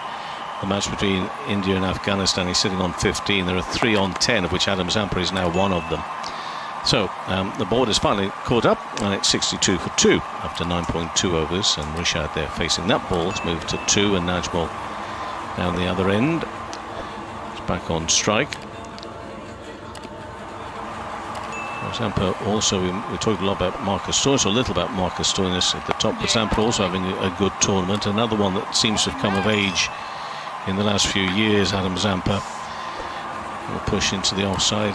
the match between India and Afghanistan. He's sitting on 15. There are 3 on 10, of which Adam Zampa is now one of them. So the board is finally caught up, and it's 62 for 2 after 9.2 overs. And Rishad there facing that ball has moved to 2, and Najmul down the other end. It's back on strike. Zampa also, we talked a lot about Marcus Stoinis, or a little about Marcus Stoinis at the top, but Zampa also having a good tournament. Another one that seems to have come of age in the last few years, Adam Zampa. Will push into the offside.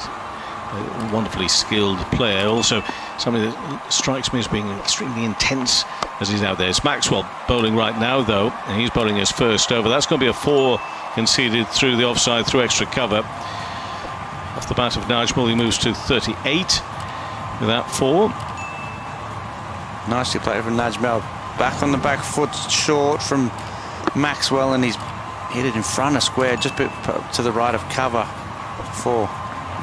A wonderfully skilled player. Also something that strikes me as being extremely intense as he's out there. It's Maxwell bowling right now, though, and he's bowling his first over. That's going to be a 4 conceded through the offside, through extra cover. Off the bat of Najmul, he moves to 38 with that 4. Nicely played from Najmul. Back on the back foot, short from Maxwell, and he's hit it in front of square, just a bit to the right of cover. 4.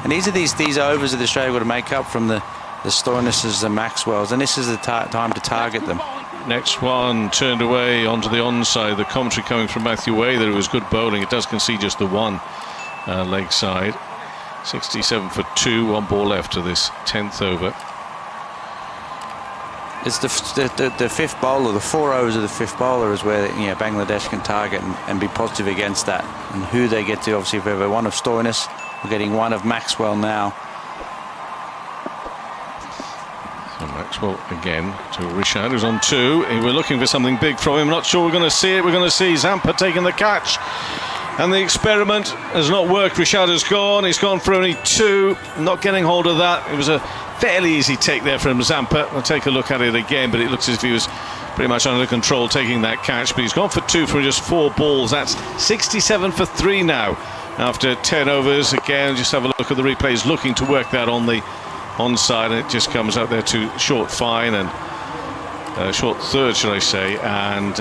And these are these overs that Australia got to make up from the Stoinises and Maxwells, and this is the time to target them. Next one turned away onto the onside. The commentary coming from Matthew Way that it was good bowling. It does concede just the 1 leg side. 67 for 2, 1 ball left to this 10th over. It's the 5th bowler, the 4 overs of the 5th bowler is where Bangladesh can target and be positive against that. And who they get to, obviously, if ever 1 of Stoinis, we're getting 1 of Maxwell now. So Maxwell again to Rishad, who's on 2. We're looking for something big from him. Not sure we're going to see it. We're going to see Zampa taking the catch. And the experiment has not worked. Rishad has gone. He's gone for only 2. Not getting hold of that. It was a fairly easy take there from Zampa. I'll take a look at it again, but it looks as if he was pretty much under control taking that catch. But he's gone for 2 from just 4 balls. That's 67 for 3 now after 10 overs. Again, just have a look at the replays, looking to work that on the onside, and it just comes out there to short fine and short third, should I say. And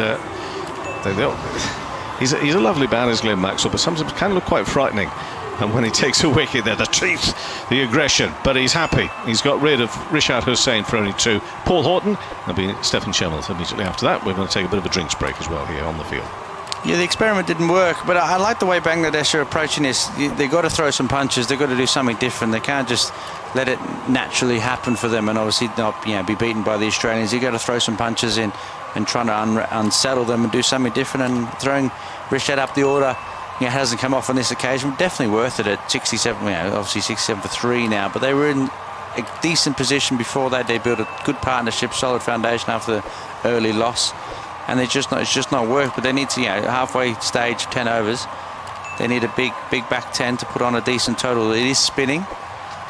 he's a lovely man, is Glenn Maxwell, but sometimes can look quite frightening. And when he takes a wicket there, the teeth, the aggression, but he's happy. He's got rid of Rishad Hossain for only 2. Paul Horton, there'll be Stephen Schemmels immediately after that. We're going to take a bit of a drinks break as well here on the field. Yeah, the experiment didn't work, but I like the way Bangladesh are approaching this. They've got to throw some punches. They've got to do something different. They can't just let it naturally happen for them and obviously not be beaten by the Australians. You've got to throw some punches in and trying to unsettle them and do something different. And throwing Rishad up the order, hasn't come off on this occasion. Definitely worth it at 67. Obviously 67 for 3 now, but they were in a decent position before that. They built a good partnership, solid foundation after the early loss, and it's just not worked. But they need to, halfway stage, 10 overs, they need a big back 10 to put on a decent total. It is spinning,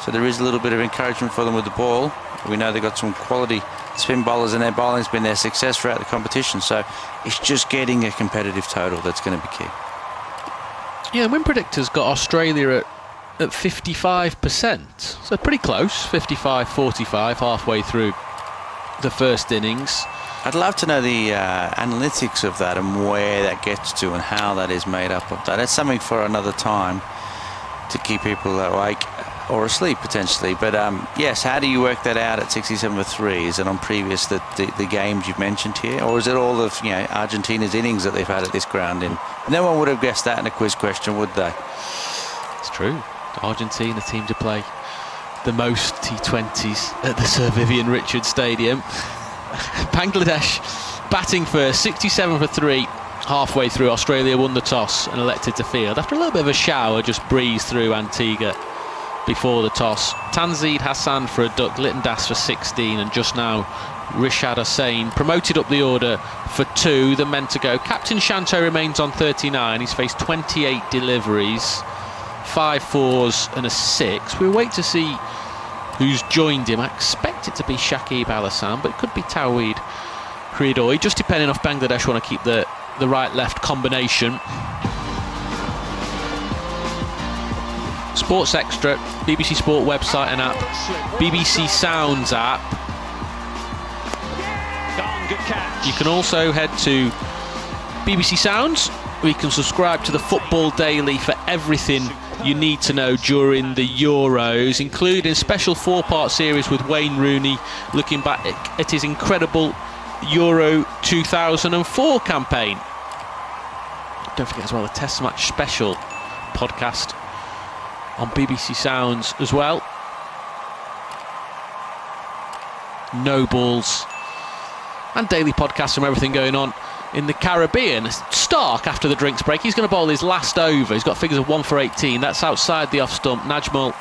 so there is a little bit of encouragement for them with the ball. We know they've got some quality spin bowlers, and their bowling's been their success throughout the competition. So it's just getting a competitive total that's going to be key. Yeah, Win Predictor's got Australia at 55%, so pretty close, 55-45, halfway through the first innings. I'd love to know the analytics of that and where that gets to and how that is made up of that. It's something for another time to keep people awake. or asleep potentially. But yes, how do you work that out at 67 for 3? Is it on previous the games you've mentioned here, or is it all of Argentina's innings that they've had at this ground? In no one would have guessed that in a quiz question, would they? It's true. Argentina team to play the most T20s at the Sir Vivian Richards Stadium. Bangladesh batting first, 67 for 3. Halfway through, Australia won the toss and elected to field. After a little bit of a shower, just breezed through Antigua before the toss. Tanzid Hasan for a duck, Litton for 16, and just now Rishad Hossain promoted up the order for 2. The men to go. Captain Shanto remains on 39. He's faced 28 deliveries, 5 fours and a 6. We'll wait to see who's joined him. I expect it to be Shakib Al-Hassan, but it could be Towhid Hridoy, just depending if Bangladesh want to keep the right-left combination. Sports Extra, BBC Sport website and app, BBC Sounds app. You can also head to BBC Sounds, where you can subscribe to the Football Daily for everything you need to know during the Euros, including a special 4-part series with Wayne Rooney, looking back at his incredible Euro 2004 campaign. Don't forget as well the Test Match special podcast on BBC Sounds as well. No balls and daily podcasts from everything going on in the Caribbean. Starc, after the drinks break, he's going to bowl his last over. He's got figures of 1 for 18. That's outside the off stump. Najmul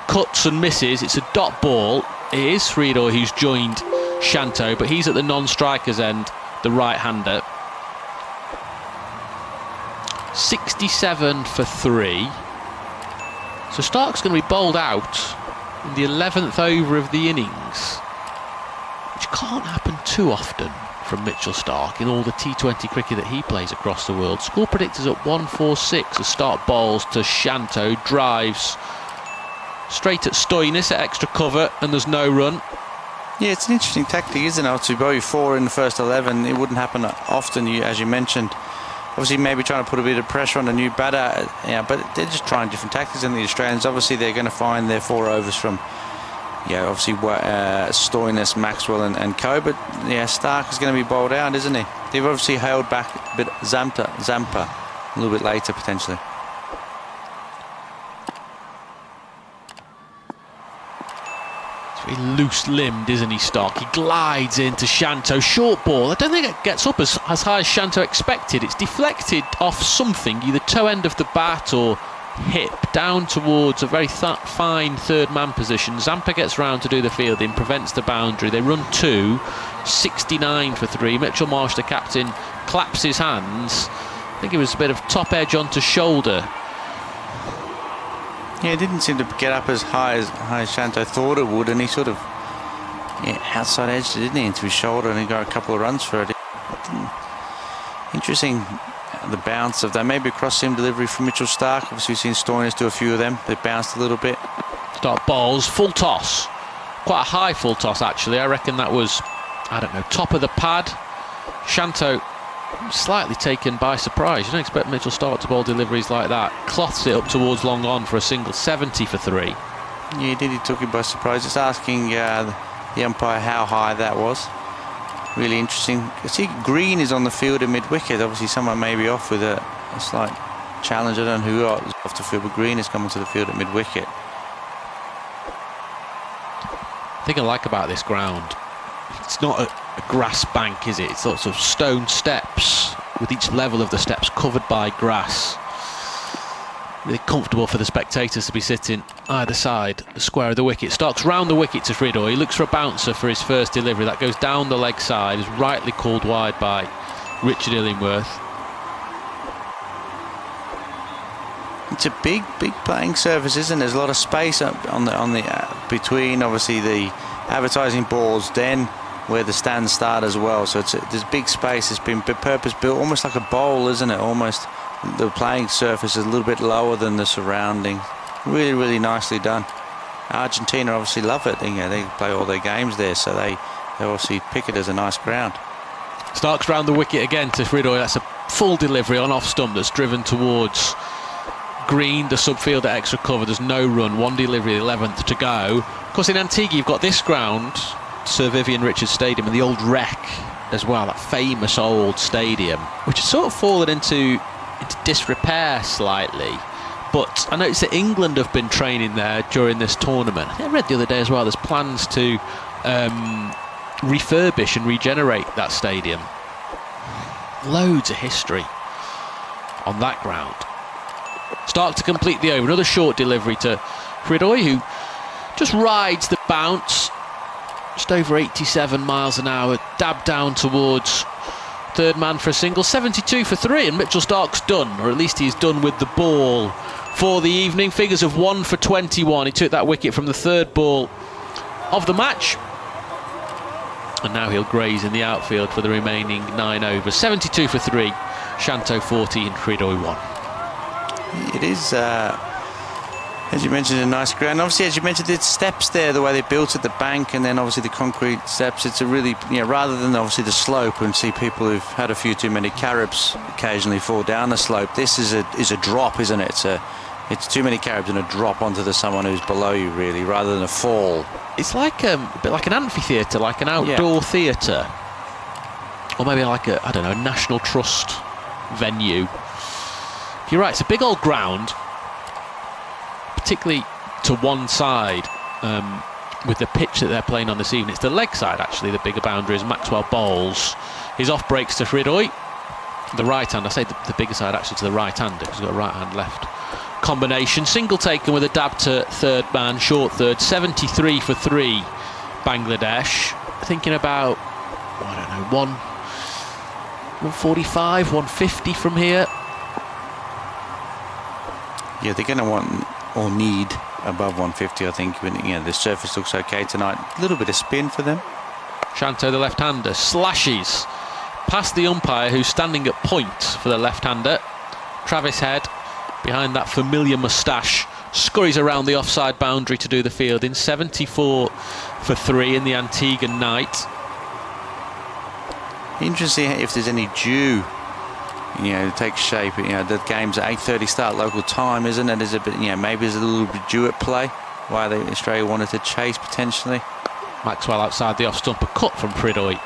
cuts and misses. It's a dot ball. It is Hridoy who's joined Shanto, but he's at the non-striker's end, the right-hander. 67 for 3. So Starc's going to be bowled out in the 11th over of the innings, which can't happen too often from Mitchell Starc in all the T20 cricket that he plays across the world. Score predictors at 146 as Starc bowls to Shanto, drives straight at Stoinis at extra cover, and there's no run. Yeah, it's an interesting tactic, isn't it? To bowl 4 in the first 11, it wouldn't happen often, as you mentioned. Obviously, maybe trying to put a bit of pressure on a new batter, but they're just trying different tactics. And the Australians, obviously, they're going to find their 4 overs from, obviously Stoinis, Maxwell, and Co. But Starc is going to be bowled out, isn't he? They've obviously held back a bit Zampa a little bit later potentially. Very loose-limbed, isn't he, Starc? He glides into Shanto. Short ball. I don't think it gets up as high as Shanto expected. It's deflected off something, either toe end of the bat or hip, down towards a very fine third-man position. Zampa gets round to do the fielding, prevents the boundary. They run 2, 69 for 3. Mitchell Marsh, the captain, claps his hands. I think it was a bit of top edge onto shoulder. Yeah, it didn't seem to get up as high as Shanto thought it would, and he sort of outside edged it, didn't he, into his shoulder, and he got a couple of runs for it. Interesting, the bounce of that. Maybe a cross-seam delivery from Mitchell Starc. Obviously, we've seen Stoinis do a few of them. They bounced a little bit. Starc bowls, full toss. Quite a high full toss, actually. I reckon that was, top of the pad. Shanto slightly taken by surprise. You don't expect Mitchell Starc to bowl deliveries like that. Cloths it up towards long on for a single, 70 for 3. Yeah, he did. He took him by surprise. Just asking the umpire how high that was. Really interesting. I see Green is on the field at mid-wicket. Obviously, someone may be off with a slight challenge. I don't know who is off the field, but Green is coming to the field at mid-wicket. The thing I like about this ground, it's not a grass bank, is it? It's lots of stone steps, with each level of the steps covered by grass. Really comfortable for the spectators to be sitting either side the square of the wicket. Starc's round the wicket to Hridoy. He looks for a bouncer for his first delivery. That goes down the leg side, is rightly called wide by Richard Illingworth. It's a big playing surface, isn't it? There's a lot of space on the between obviously the advertising boards, then where the stands start as well. So there's big space. It's been purpose built, almost like a bowl, isn't it? Almost the playing surface is a little bit lower than the surrounding. Really nicely done. Argentina obviously love it. They play all their games there, so they obviously pick it as a nice ground. Starc's round the wicket again to Hridoy. That's a full delivery on off stump that's driven towards green, the subfield at extra cover, there's no run, one delivery, 11th to go. Of course, in Antigua, you've got this ground, Sir Vivian Richards Stadium, and the old wreck as well, that famous old stadium, which has sort of fallen into disrepair slightly. But I noticed that England have been training there during this tournament. I read the other day as well, there's plans to refurbish and regenerate that stadium. Loads of history on that ground. Starc to complete the over. Another short delivery to Hridoy, who just rides the bounce. Just over 87 miles an hour. Dab down towards third man for a single. 72 for 3, and Mitchell Starc's done, or at least he's done with the ball for the evening. Figures of 1 for 21. He took that wicket from the third ball of the match. And now he'll graze in the outfield for the remaining 9 overs. 72 for 3. Shanto 14, Hridoy 1. It is, as you mentioned, a nice ground. Obviously, as you mentioned, the steps there, the way they built it, the bank, and then obviously the concrete steps. It's a really, rather than obviously the slope and see people who've had a few too many caribs occasionally fall down the slope. This is a drop, isn't it? It's too many caribs and a drop onto someone who's below you, really, rather than a fall. It's like a bit like an amphitheatre, like an outdoor theatre, or maybe like a National Trust venue. You're right, it's a big old ground, particularly to one side, with the pitch that they're playing on this evening. It's the leg side, actually, the bigger boundary, as Maxwell bowls. His off breaks to Hridoy, the right hand. I say the bigger side, actually, to the right hander, because he's got a right hand left combination. Single taken with a dab to third man, short third. 73 for 3, Bangladesh. Thinking about, 145, 150 from here. Yeah, they're going to want or need above 150, I think. The surface looks okay tonight. A little bit of spin for them. Shanto, the left-hander, slashes past the umpire, who's standing at point for the left-hander. Travis Head, behind that familiar moustache, scurries around the offside boundary to do the fielding. 74 for 3 in the Antigua night. Interesting if there's any dew, to take shape. The game's at 8:30 start local time, isn't it? There's a bit, maybe there's a little bit dew at play. Why Australia wanted to chase potentially. Maxwell outside the off stump, a cut from Hridoy.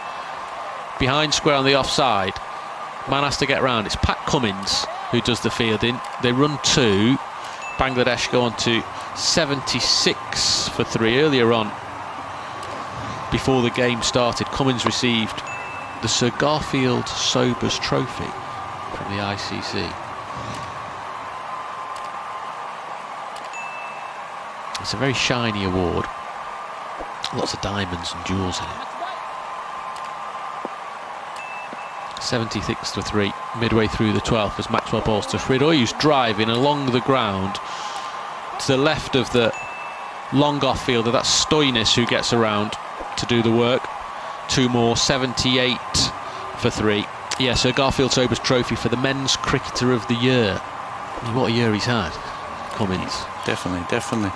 Behind square on the offside. Man has to get round. It's Pat Cummins who does the fielding. They run 2. Bangladesh go on to 76 for 3 earlier on. Before the game started, Cummins received the Sir Garfield Sobers Trophy from the ICC. It's a very shiny award. Lots of diamonds and jewels in it. 76 for 3, midway through the 12th, as Maxwell bowls to Hridoy, who's driving along the ground to the left of the long off fielder. That's Stoinis who gets around to do the work. 2 more, 78 for 3. Yeah, Sir Garfield Sobers Trophy for the Men's Cricketer of the Year. What a year he's had, Cummins. Definitely.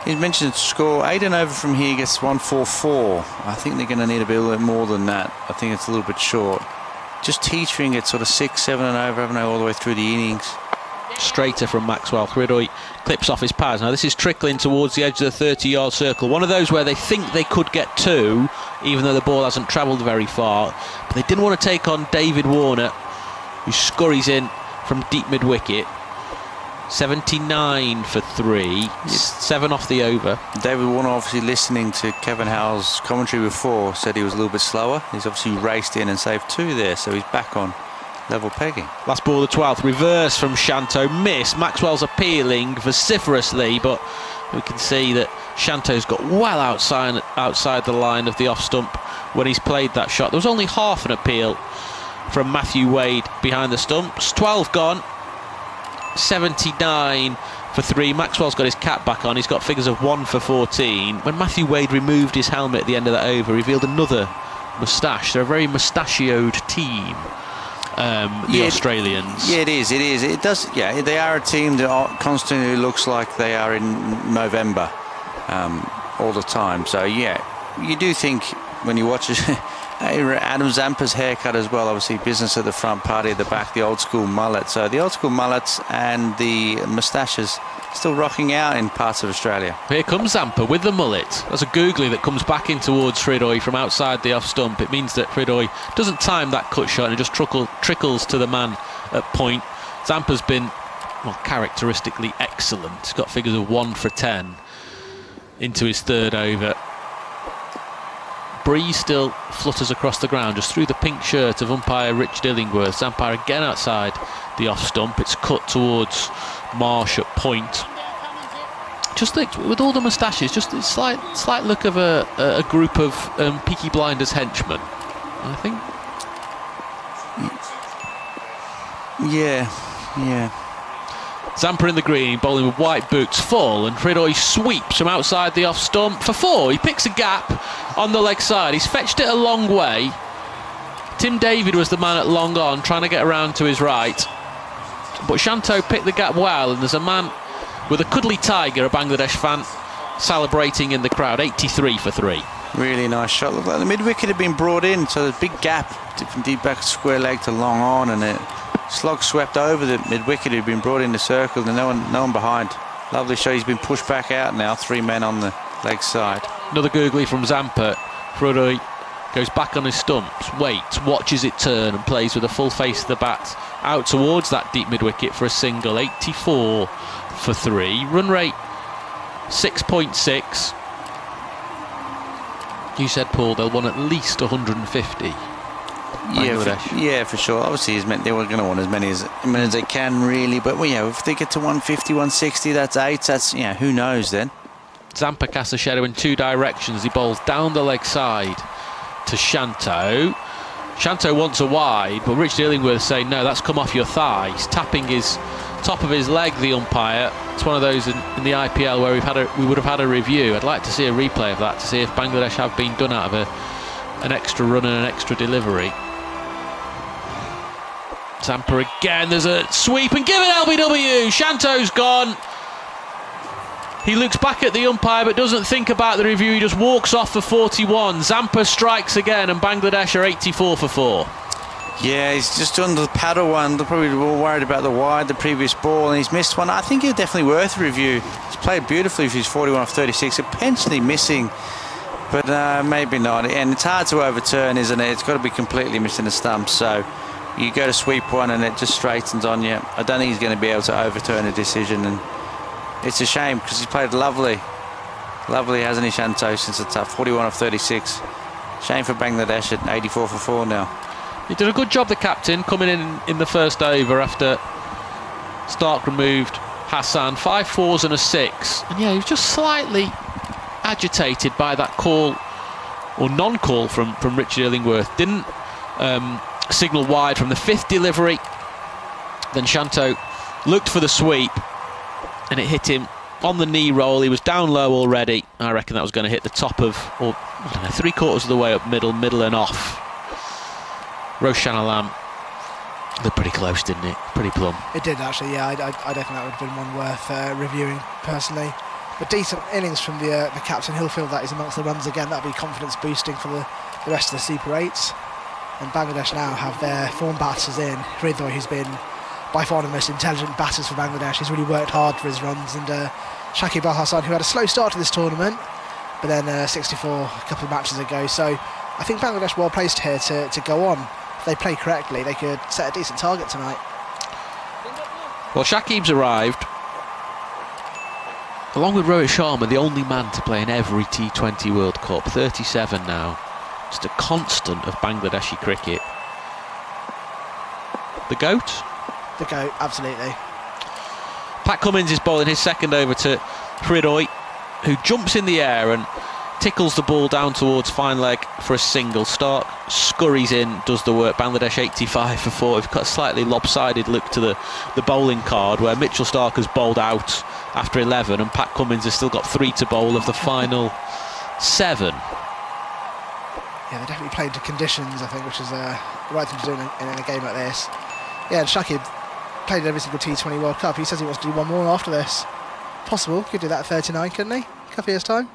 He mentioned score 8 and over from here gets 144. I think they're going to need a bit more than that. I think it's a little bit short. Just teetering at sort of 6, 7 and over, haven't they, all the way through the innings. Straighter from Maxwell. Hridoy clips off his pads. Now this is trickling towards the edge of the 30-yard circle. One of those where they think they could get 2, even though the ball hasn't travelled very far. But they didn't want to take on David Warner, who scurries in from deep mid-wicket. 79 for 3, 7 off the over. David Warner, obviously listening to Kevin Howell's commentary before, said he was a little bit slower. He's obviously raced in and saved 2 there, so he's back on level pegging. Last ball, the 12th, reverse from Shanto, miss. Maxwell's appealing vociferously, but we can see that Shanto's got well outside the line of the off stump when he's played that shot. There was only half an appeal from Matthew Wade behind the stumps. 12 gone. 79 for 3. Maxwell's got his cap back on. He's got figures of 1 for 14. When Matthew Wade removed his helmet at the end of that over, revealed another moustache. They're a very mustachioed team, the Australians. Yeah, it is. It does. Yeah, they are a team that constantly looks like they are in November all the time. So yeah, you do think when you watch it, Adam Zampa's haircut as well, obviously business at the front, party at the back, the old school mullet. So the old school mullets and the moustaches still rocking out in parts of Australia. Here comes Zampa with the mullet. That's a googly that comes back in towards Hridoy from outside the off stump. It means that Hridoy doesn't time that cut shot and it just trickles to the man at point. Zampa's been, well, characteristically excellent. He's got figures of 1 for 10 into his third over. Breeze still flutters across the ground just through the pink shirt of umpire Richard Illingworth. Zampa again outside the off stump. It's cut towards Marsh at point. Just think, with all the moustaches, just a slight look of a group of Peaky Blinders henchmen, I think. Yeah. Zampa in the green, bowling with white boots, full, and Hridoy sweeps from outside the off stump for 4. He picks a gap on the leg side. He's fetched it a long way. Tim David was the man at long on, trying to get around to his right. But Shanto picked the gap well, and there's a man with a cuddly tiger, a Bangladesh fan, celebrating in the crowd. 83 for 3. Really nice shot. Looked like the mid-wicket had been brought in, so there's a big gap from deep back square leg to long on, and it slog swept over the mid-wicket. He'd been brought in the circle, and no one behind. Lovely shot. He's been pushed back out now. 3 men on the leg side. Another googly from Zampa. Hridoy goes back on his stumps, waits, watches it turn, and plays with a full face of the bat out towards that deep mid-wicket for a single. 84 for 3. Run rate 6.6. You said, Paul, they'll want at least 150. Yeah, for sure. Obviously, they were going to want as many as they can, really. But well, yeah, if they get to 150, 160, that's 8. That's, who knows then. Zampa casts a shadow in 2 directions. He bowls down the leg side to Shanto. Shanto wants a wide, but Richard Illingworth saying no, that's come off your thigh. He's tapping his top of his leg, the umpire. It's one of those in the IPL where we would have had a review. I'd like to see a replay of that to see if Bangladesh have been done out of an extra run and an extra delivery. Zampa again, there's a sweep and give it LBW. Shanto's gone. He looks back at the umpire but doesn't think about the review. He just walks off for 41. Zampa strikes again and Bangladesh are 84 for 4. Yeah, he's just done the paddle one. They're probably more worried about the wide, the previous ball, and he's missed one. I think he's definitely worth a review. He's played beautifully if he's 41 off 36. Potentially missing, but maybe not. And it's hard to overturn, isn't it? It's got to be completely missing the stump. So you go to sweep one and it just straightens on you. I don't think he's going to be able to overturn a decision, and it's a shame because he's played lovely, hasn't he, Shanto, since the top 41 off 36. Shame for Bangladesh at 84 for 4 now. He did a good job, the captain, coming in the first over after Starc removed Hasan. 5 4s and a 6. And yeah, he was just slightly agitated by that call or non-call from Richard Illingworth. Didn't signal wide from the 5th delivery. Then Shanto looked for the sweep and it hit him on the knee roll. He was down low already. I reckon that was going to hit the top of, or I don't know, 3/4 of the way up middle and off. Roshan Alam looked pretty close, didn't it? Pretty plumb. It did, actually, yeah. I don't think that would have been one worth reviewing, personally. But decent innings from the captain. He'll feel that he's amongst the runs again. That'll be confidence boosting for the rest of the Super 8s. And Bangladesh now have their form batters in. Hridoy, who's been by far the most intelligent batters for Bangladesh. He's really worked hard for his runs. And Shakib Hasan, who had a slow start to this tournament, but then 64 a couple of matches ago. So I think Bangladesh well placed here to go on. If they play correctly, they could set a decent target tonight. Well, Shakib's arrived, along with Rohit Sharma, the only man to play in every T20 World Cup. 37 now. Just a constant of Bangladeshi cricket. The GOAT? The GOAT, absolutely. Pat Cummins is bowling his second over to Hridoy, who jumps in the air and tickles the ball down towards fine leg for a single. Starc scurries in, does the work. Bangladesh 85 for 4. We've got a slightly lopsided look to the bowling card, where Mitchell Starc has bowled out after 11 and Pat Cummins has still got 3 to bowl of the final 7. Yeah, they definitely played to conditions, I think, which is the right thing to do in a game like this. Yeah, and Shakib played every single T20 World Cup. He says he wants to do one more after this. Possible, could do that at 39, couldn't he? A couple of years' time.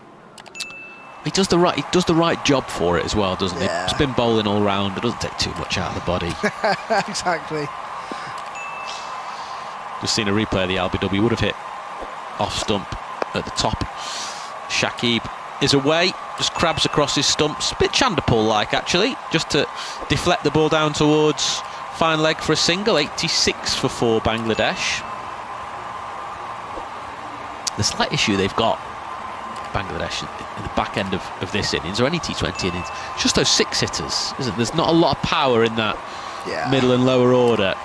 He does the right job for it as well, doesn't he? Yeah. Spin bowling all round. It doesn't take too much out of the body. Exactly. Just seen a replay of the LBW, would have hit off stump at the top. Shakib is away, just crabs across his stumps. A bit Chandapal-like, actually, just to deflect the ball down towards fine leg for a single. 86 for 4, Bangladesh. The slight issue they've got, Bangladesh, in the back end of this innings, or any T20 innings, it's just those 6 hitters, isn't there? There's not a lot of power in that middle and lower order.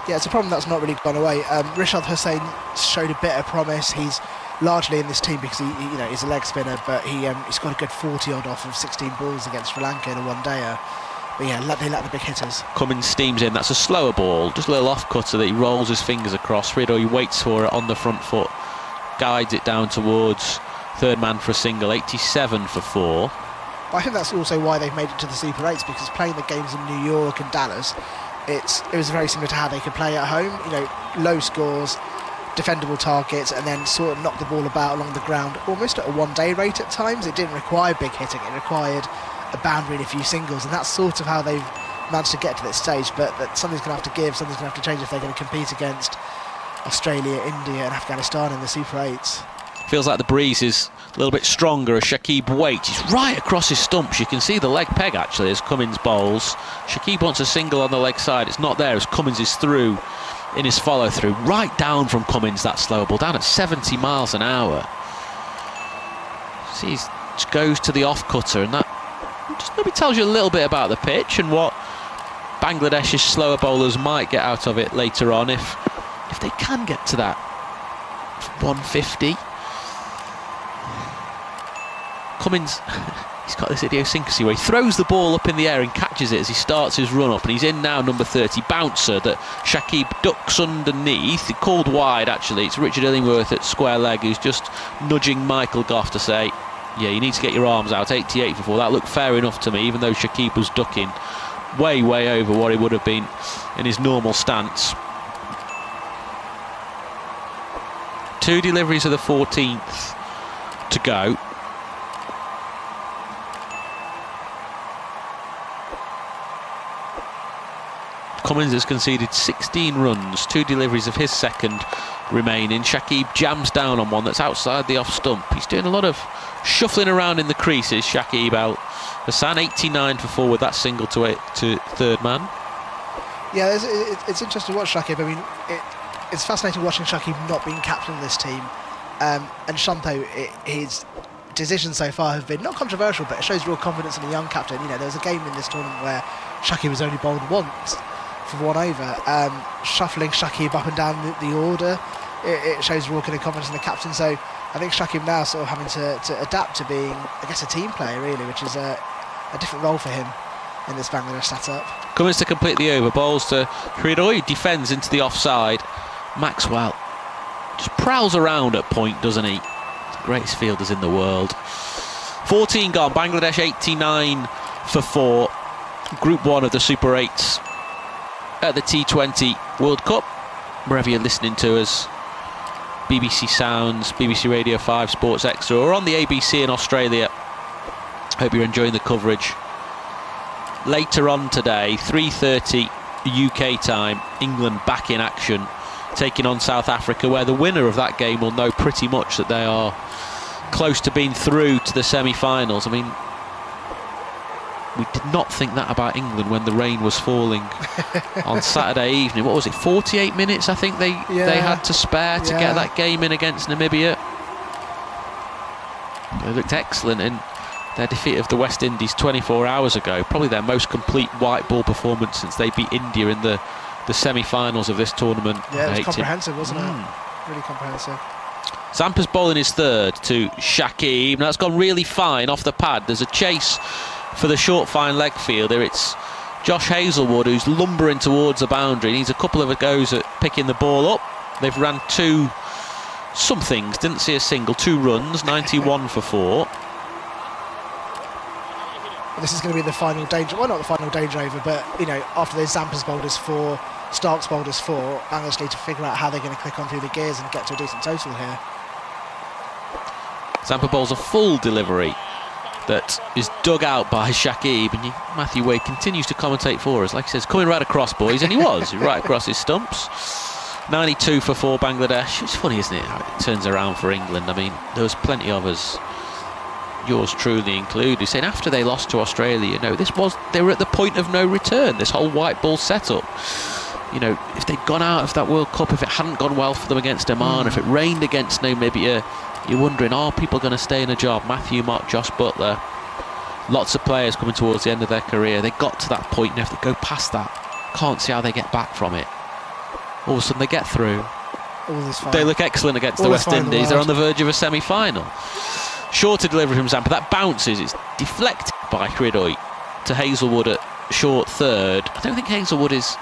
Yeah, it's a problem that's not really gone away. Rishad Hossain showed a bit of promise. He's largely in this team because he's a leg spinner, but he's got a good 40 odd off of 16 balls against Sri Lanka in a one-dayer. But yeah, they lack the big hitters. Cummins steams in. That's a slower ball, just a little off-cutter that he rolls his fingers across. Hridoy waits for it on the front foot, guides it down towards third man for a single. 87 for 4. But I think that's also why they've made it to the Super 8s, because playing the games in New York and Dallas, it was very similar to how they could play at home. Low scores, defendable targets, and then sort of knock the ball about along the ground almost at a one-day rate at times. It didn't require big hitting, it required a boundary and a few singles, and that's sort of how they've managed to get to this stage. But that something's going to have to give, something's going to have to change if they're going to compete against Australia, India and Afghanistan in the Super 8s. Feels like the breeze is a little bit stronger as Shakib waits. He's right across his stumps. You can see the leg peg actually as Cummins bowls. Shakib wants a single on the leg side. It's not there as Cummins is through in his follow through. Right down from Cummins, that slow ball, down at 70 miles an hour. See, he just goes to the off cutter, and that just maybe tells you a little bit about the pitch and what Bangladesh's slower bowlers might get out of it later on if they can get to that 150. Cummins, he's got this idiosyncrasy where he throws the ball up in the air and catches it as he starts his run up, and he's in now, number 30, bouncer that Shakib ducks underneath. He called wide actually. It's Richard Illingworth at square leg who's just nudging Michael Gough to say, yeah, you need to get your arms out. 88 for 4. That looked fair enough to me, even though Shakib was ducking way over what he would have been in his normal stance. 2 deliveries of the 14th to go. Cummins has conceded 16 runs, 2 deliveries of his second remaining. Shakib jams down on one that's outside the off stump. He's doing a lot of shuffling around in the creases, Shakib out. Hasan 89 for 4 with that single to third man. Yeah, it's interesting to watch Shakib. I mean, it's fascinating watching Shakib not being captain of this team. And Shanto, his decisions so far have been not controversial, but it shows real confidence in a young captain. There was a game in this tournament where Shakib was only bowled once for 1 over. Shuffling Shakib up and down the order, it shows real kind of confidence in the captain. So I think Shakib now sort of having to adapt to being, I guess, a team player really, which is a different role for him in this Bangladesh setup. Cummins to complete the over, bowls to Hridoy, defends into the offside. Maxwell just prowls around at point, doesn't he? The greatest fielders in the world. 14 gone, Bangladesh 89 for 4. Group 1 of the Super 8s at the T20 World Cup. Wherever you're listening to us, BBC Sounds, BBC Radio 5, Sports Extra, or on the ABC in Australia. Hope you're enjoying the coverage. Later on today, 3:30 UK time, England back in action, taking on South Africa, where the winner of that game will know pretty much that they are close to being through to the semi-finals. I mean, we did not think that about England when the rain was falling on Saturday evening. What was it, 48 minutes I think they had to spare to get that game in against Namibia. They looked excellent in their defeat of the West Indies 24 hours ago. Probably their most complete white ball performance since they beat India in the semi-finals of this tournament. Yeah, it was comprehensive, wasn't it? Really comprehensive. Zampa's bowling his third to Shakib. Now that's gone really fine off the pad. There's a chase for the short fine leg fielder. It's Josh Hazlewood who's lumbering towards the boundary. Needs a couple of goes at picking the ball up. They've ran 2 somethings, didn't see a single, 2 runs, 91 for 4. This is going to be the final danger, well not the final danger over, but after those Zampa's bowled us 4, Starc's bowled us 4, Bangladesh need to figure out how they're going to click on through the gears and get to a decent total here. Zampa bowls a full delivery that is dug out by Shakib, and Matthew Wade continues to commentate for us. Like he says, coming right across, boys, and he was right across his stumps. 92 for 4 Bangladesh. It's funny, isn't it, how it turns around for England. I mean, there was plenty of us, yours truly included, saying after they lost to Australia, you know, they were at the point of no return, this whole white ball setup. You know, if they'd gone out of that World Cup, if it hadn't gone well for them against Oman, if it rained against Namibia, you're wondering, are people going to stay in a job? Matthew Mott, Josh Butler, lots of players coming towards the end of their career. They got to that point, and if they go past that, can't see how they get back from it. All of a sudden they get through. They look excellent against the West Indies. They're on the verge of a semi-final. Shorter delivery from Zampa. That bounces. It's deflected by Hridoy to Hazlewood at short third. I don't think Hazlewood is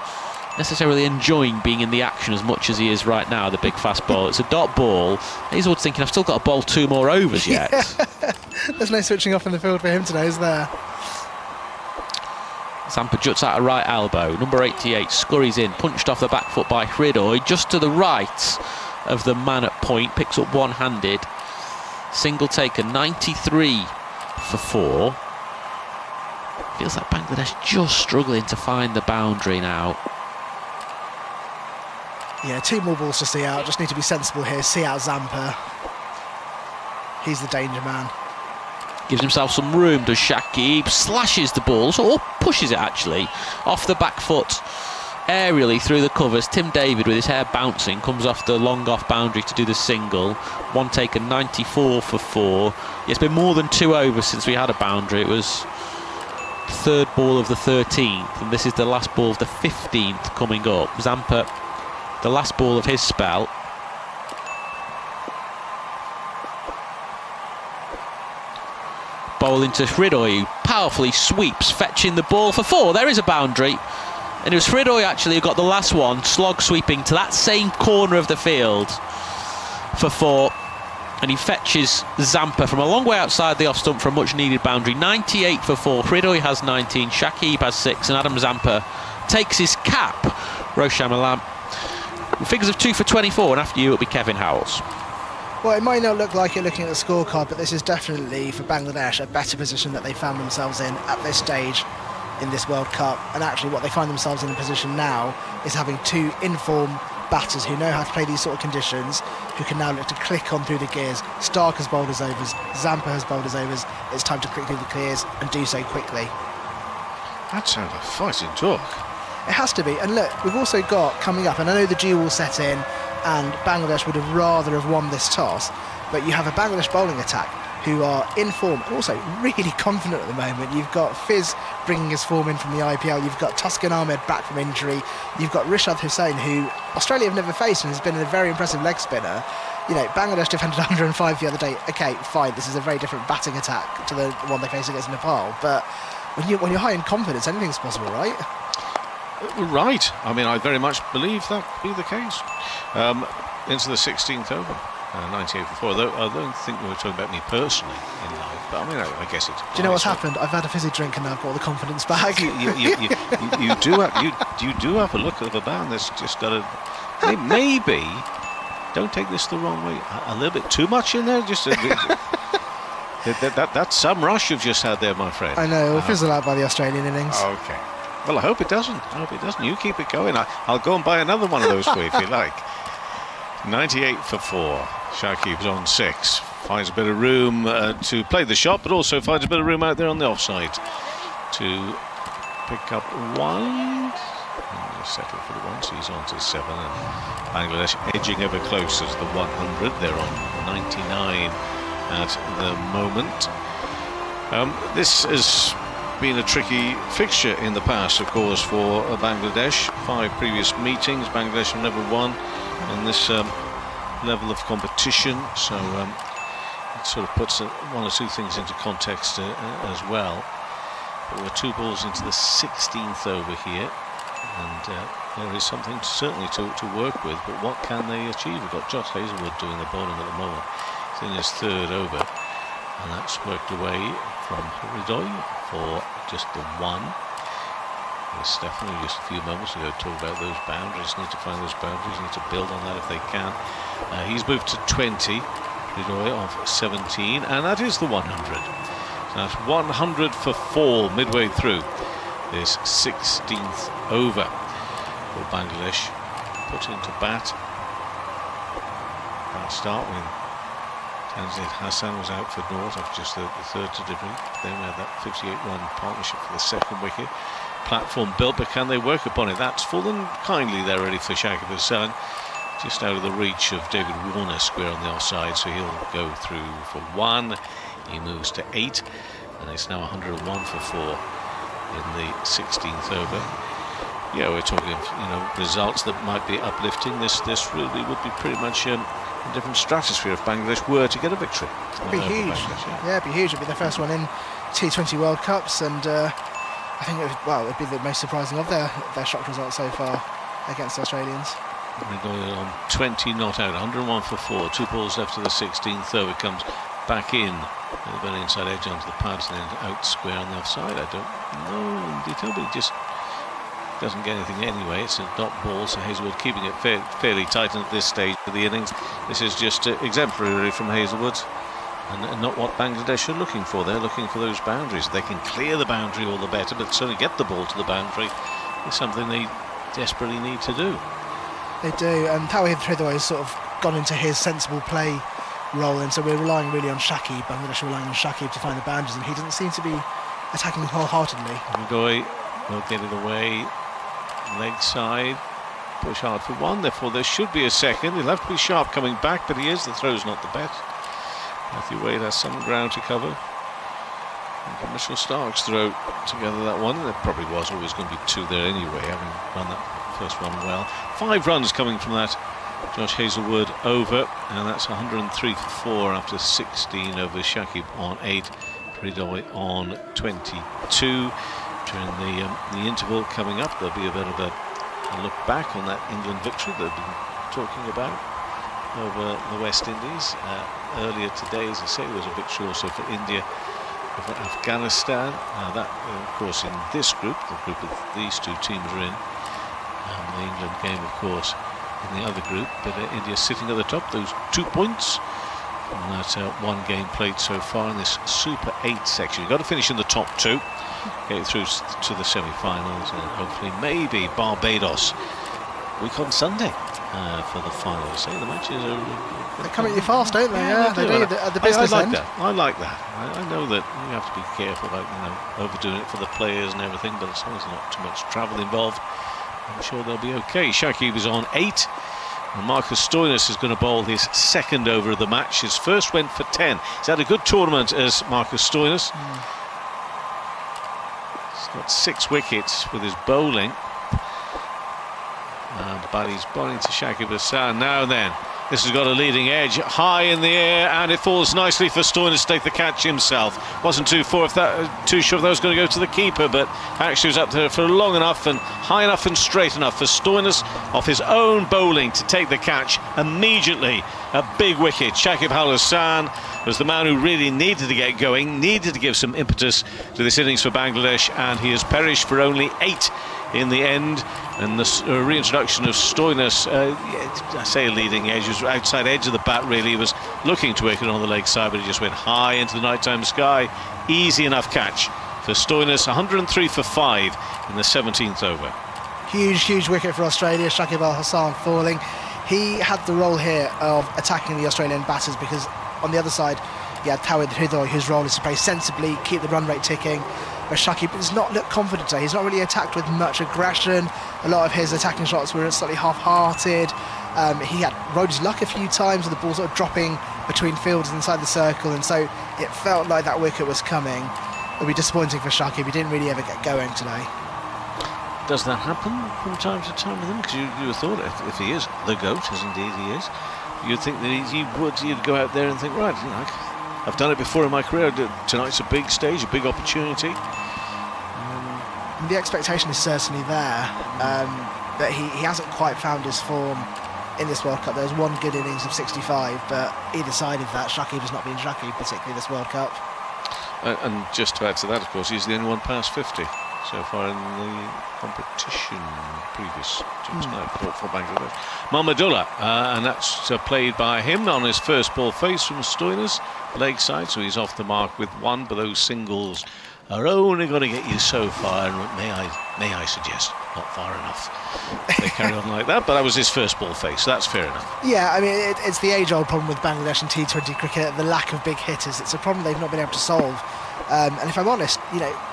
necessarily enjoying being in the action as much as he is right now, the big fast ball. It's a dot ball. Hazlewood's thinking, I've still got to bowl 2 more overs yet. There's no switching off in the field for him today, is there? Zampa juts out a right elbow. Number 88 scurries in, punched off the back foot by Hridoy, just to the right of the man at point, picks up one-handed. Single taken, 93 for 4. Feels like Bangladesh just struggling to find the boundary now. Yeah, 2 more balls to see out. Just need to be sensible here. See out Zampa. He's the danger man. Gives himself some room, does Shakib. Slashes the ball, or pushes it actually, off the back foot aerially through the covers. Tim David, with his hair bouncing, comes off the long off boundary to do the single. One taken, 94 for 4. It's been more than 2 overs since we had a boundary. It was the 3rd ball of the 13th, and this is the last ball of the 15th coming up. Zampa, the last ball of his spell. Bowling to Hridoy, who powerfully sweeps, fetching the ball for 4. There is a boundary, and it was Hridoy actually who got the last one, slog sweeping to that same corner of the field for 4, and he fetches Zampa from a long way outside the off stump for a much needed boundary. 98 for 4. Hridoy has 19, Shakib has 6, and Adam Zampa takes his cap. Roshan Malam, figures of 2 for 24, and after you it'll be Kevin Howells. Well, it might not look like it looking at the scorecard, but this is definitely, for Bangladesh, a better position that they found themselves in at this stage in this World Cup. And actually what they find themselves in a position now is having 2 informed batters who know how to play these sort of conditions, who can now look to click on through the gears. Starc has bowled his overs, Zampa has bowled his overs. It's time to click through the clears and do so quickly. That sounds like fighting talk. It has to be. And look, we've also got coming up, and I know the dew will set in, and Bangladesh would have rather have won this toss, but you have a Bangladesh bowling attack who are in form and also really confident at the moment. You've got Fizz bringing his form in from the IPL, you've got Taskin Ahmed back from injury, you've got Rishad Hossain, who Australia have never faced and has been a very impressive leg spinner. You know, Bangladesh defended 105 the other day. Okay, fine, this is a very different batting attack to the one they faced against Nepal, but when you're high in confidence, anything's possible, right? Right. I mean, I very much believe that to be the case. Into the 16th over, 98 for 4. Though I don't think we were talking about me personally in life, but I mean, I guess it's. Do you know what's happened? I've had a fizzy drink and now I've got all the confidence back. You do have a look of a band that's just got a maybe. Don't take this the wrong way. A little bit too much in there. Just that's some rush you've just had there, my friend. I know. We'll fizzle out by the Australian innings. Okay. Well, I hope it doesn't. I hope it doesn't. You keep it going. I'll go and buy another one of those for you if you like. 98 for 4. Shakib's on 6. Finds a bit of room to play the shot, but also finds a bit of room out there on the offside to pick up 1. And settle for the 1, so he's on to 7. And Bangladesh edging ever closer to the 100. They're on 99 at the moment. This is been a tricky fixture in the past, of course, for Bangladesh. 5 previous meetings, Bangladesh have never won on this level of competition, so it sort of puts 1 or 2 things into context as well. But we're 2 balls into the 16th over here, and there is something certainly to work with, but what can they achieve? We've got Josh Hazlewood doing the bowling at the moment. He's in his 3rd over, and that's worked away from Hridoy for just the 1. Stephanie just a few moments ago talked about those boundaries. Need to find those boundaries, need to build on that if they can. He's moved to 20, Hridoy of 17, and that is the 100. That's 100 for 4 midway through this 16th over for Bangladesh. Put into bat. Bad start when Tanzid Hasan was out for North after just the third delivery. Then we had that 58-run partnership for the second wicket. Platform built, but can they work upon it? That's fallen kindly there ready for Shakib Hossain. Just out of the reach of David Warner, square on the offside, so he'll go through for 1. He moves to 8, and it's now 101 for 4 in the 16th over. Yeah, we're talking of results that might be uplifting. This really would be pretty much a different stratosphere if Bangladesh were to get a victory. It'd be huge. Yeah, it'd be huge. It'd be their first one in T20 World Cups, and I think it'd be the most surprising of their shock results so far against the Australians. Hridoy on 20 not out, 101 for 4. 2 balls left to the 16th over. Comes back in with a very inside edge onto the pads and then out square on the offside. I don't know in detail, but he just doesn't get anything anyway. It's a dot ball, so Hazlewood keeping it fairly tight at this stage of the innings. This is just exemplary from Hazlewood, and not what Bangladesh are looking for. They're looking for those boundaries. They can clear the boundary all the better, but certainly get the ball to the boundary is something they desperately need to do. They do, and Towhid Hridoy has sort of gone into his sensible play role, and so we're relying really on Shakib. Bangladesh are relying on Shakib to find the boundaries, and he doesn't seem to be attacking wholeheartedly. Hridoy will get it away. Leg side, push hard for 1, therefore there should be a second. He'll have to be sharp coming back, but he is. The throw's not the best. Matthew Wade has some ground to cover. And Mitchell Starc's throw together that one. There probably was always going to be 2 there anyway, having run that first one well. 5 runs coming from that Josh Hazlewood over, and that's 103 for 4 after 16 over. Shakib on 8, Hridoy on 22. During the interval coming up, there'll be a bit of a look back on that England victory they've been talking about over the West Indies. Earlier today, as I say, there was a victory also for India over Afghanistan. That, of course, in this group, the group that these 2 teams are in, the England game, of course, in the other group, but India sitting at the top, those 2 points. And that's 1 game played so far in this Super 8 section. You've got to finish in the top 2. Get through to the semi-finals, and hopefully maybe Barbados week on Sunday for the finals. So the matches are... They come at you fast, don't they? Yeah, they do. At the business I like end. that. I like that. I know that you have to be careful about overdoing it for the players and everything, but as long as there's not too much travel involved, I'm sure they'll be okay. Shakib is on 8. And Marcus Stoinis is going to bowl his second over of the match. His first went for 10. He's had a good tournament as Marcus Stoinis. Got 6 wickets with his bowling, but he's bowling to Shakib Hossain. Now then, this has got a leading edge high in the air, and it falls nicely for Stoinis to take the catch himself. Wasn't too sure if that was going to go to the keeper, but actually was up there for long enough and high enough and straight enough for Stoinis off his own bowling to take the catch immediately. A big wicket. Shakib Hossain was the man who really needed to get going, needed to give some impetus to this innings for Bangladesh, and he has perished for only 8 in the end. And the reintroduction of Stoinis, I say leading edge, was outside edge of the bat really. He was looking to wicket on the leg side, but he just went high into the nighttime sky. Easy enough catch for Stoinis. 103 for 5 in the 17th over. Huge wicket for Australia. Shakib Hossain falling. He had the role here of attacking the Australian batters, because on the other side, you had Towhid Hridoy, whose role is to play sensibly, keep the run rate ticking. But Shakib does not look confident today. He's not really attacked with much aggression. A lot of his attacking shots were slightly half-hearted. He had rode his luck a few times with the ball sort of dropping between fielders inside the circle, and so it felt like that wicket was coming. It'll be disappointing for Shakib. He didn't really ever get going today. Does that happen from time to time with him? Because you would have thought if he is the GOAT, as indeed he is, you'd think that he'd go out there and think, right, I've done it before in my career. Tonight's a big stage, a big opportunity. The expectation is certainly there, but he hasn't quite found his form in this World Cup. There was 1 good innings of 65, but either side of that, Shakib has not been Shakib, particularly this World Cup. And just to add to that, of course, he's the only one past 50. so far in the competition. Previous for Bangladesh. Mahmudullah, and that's played by him on his first ball face from Stoinis, leg side, so he's off the mark with one, but those singles are only going to get you so far, and may I suggest, not far enough. They carry on like that, but that was his first ball face, so that's fair enough. Yeah, I mean, it's the age-old problem with Bangladesh and T20 cricket, the lack of big hitters. It's a problem they've not been able to solve. And if I'm honest,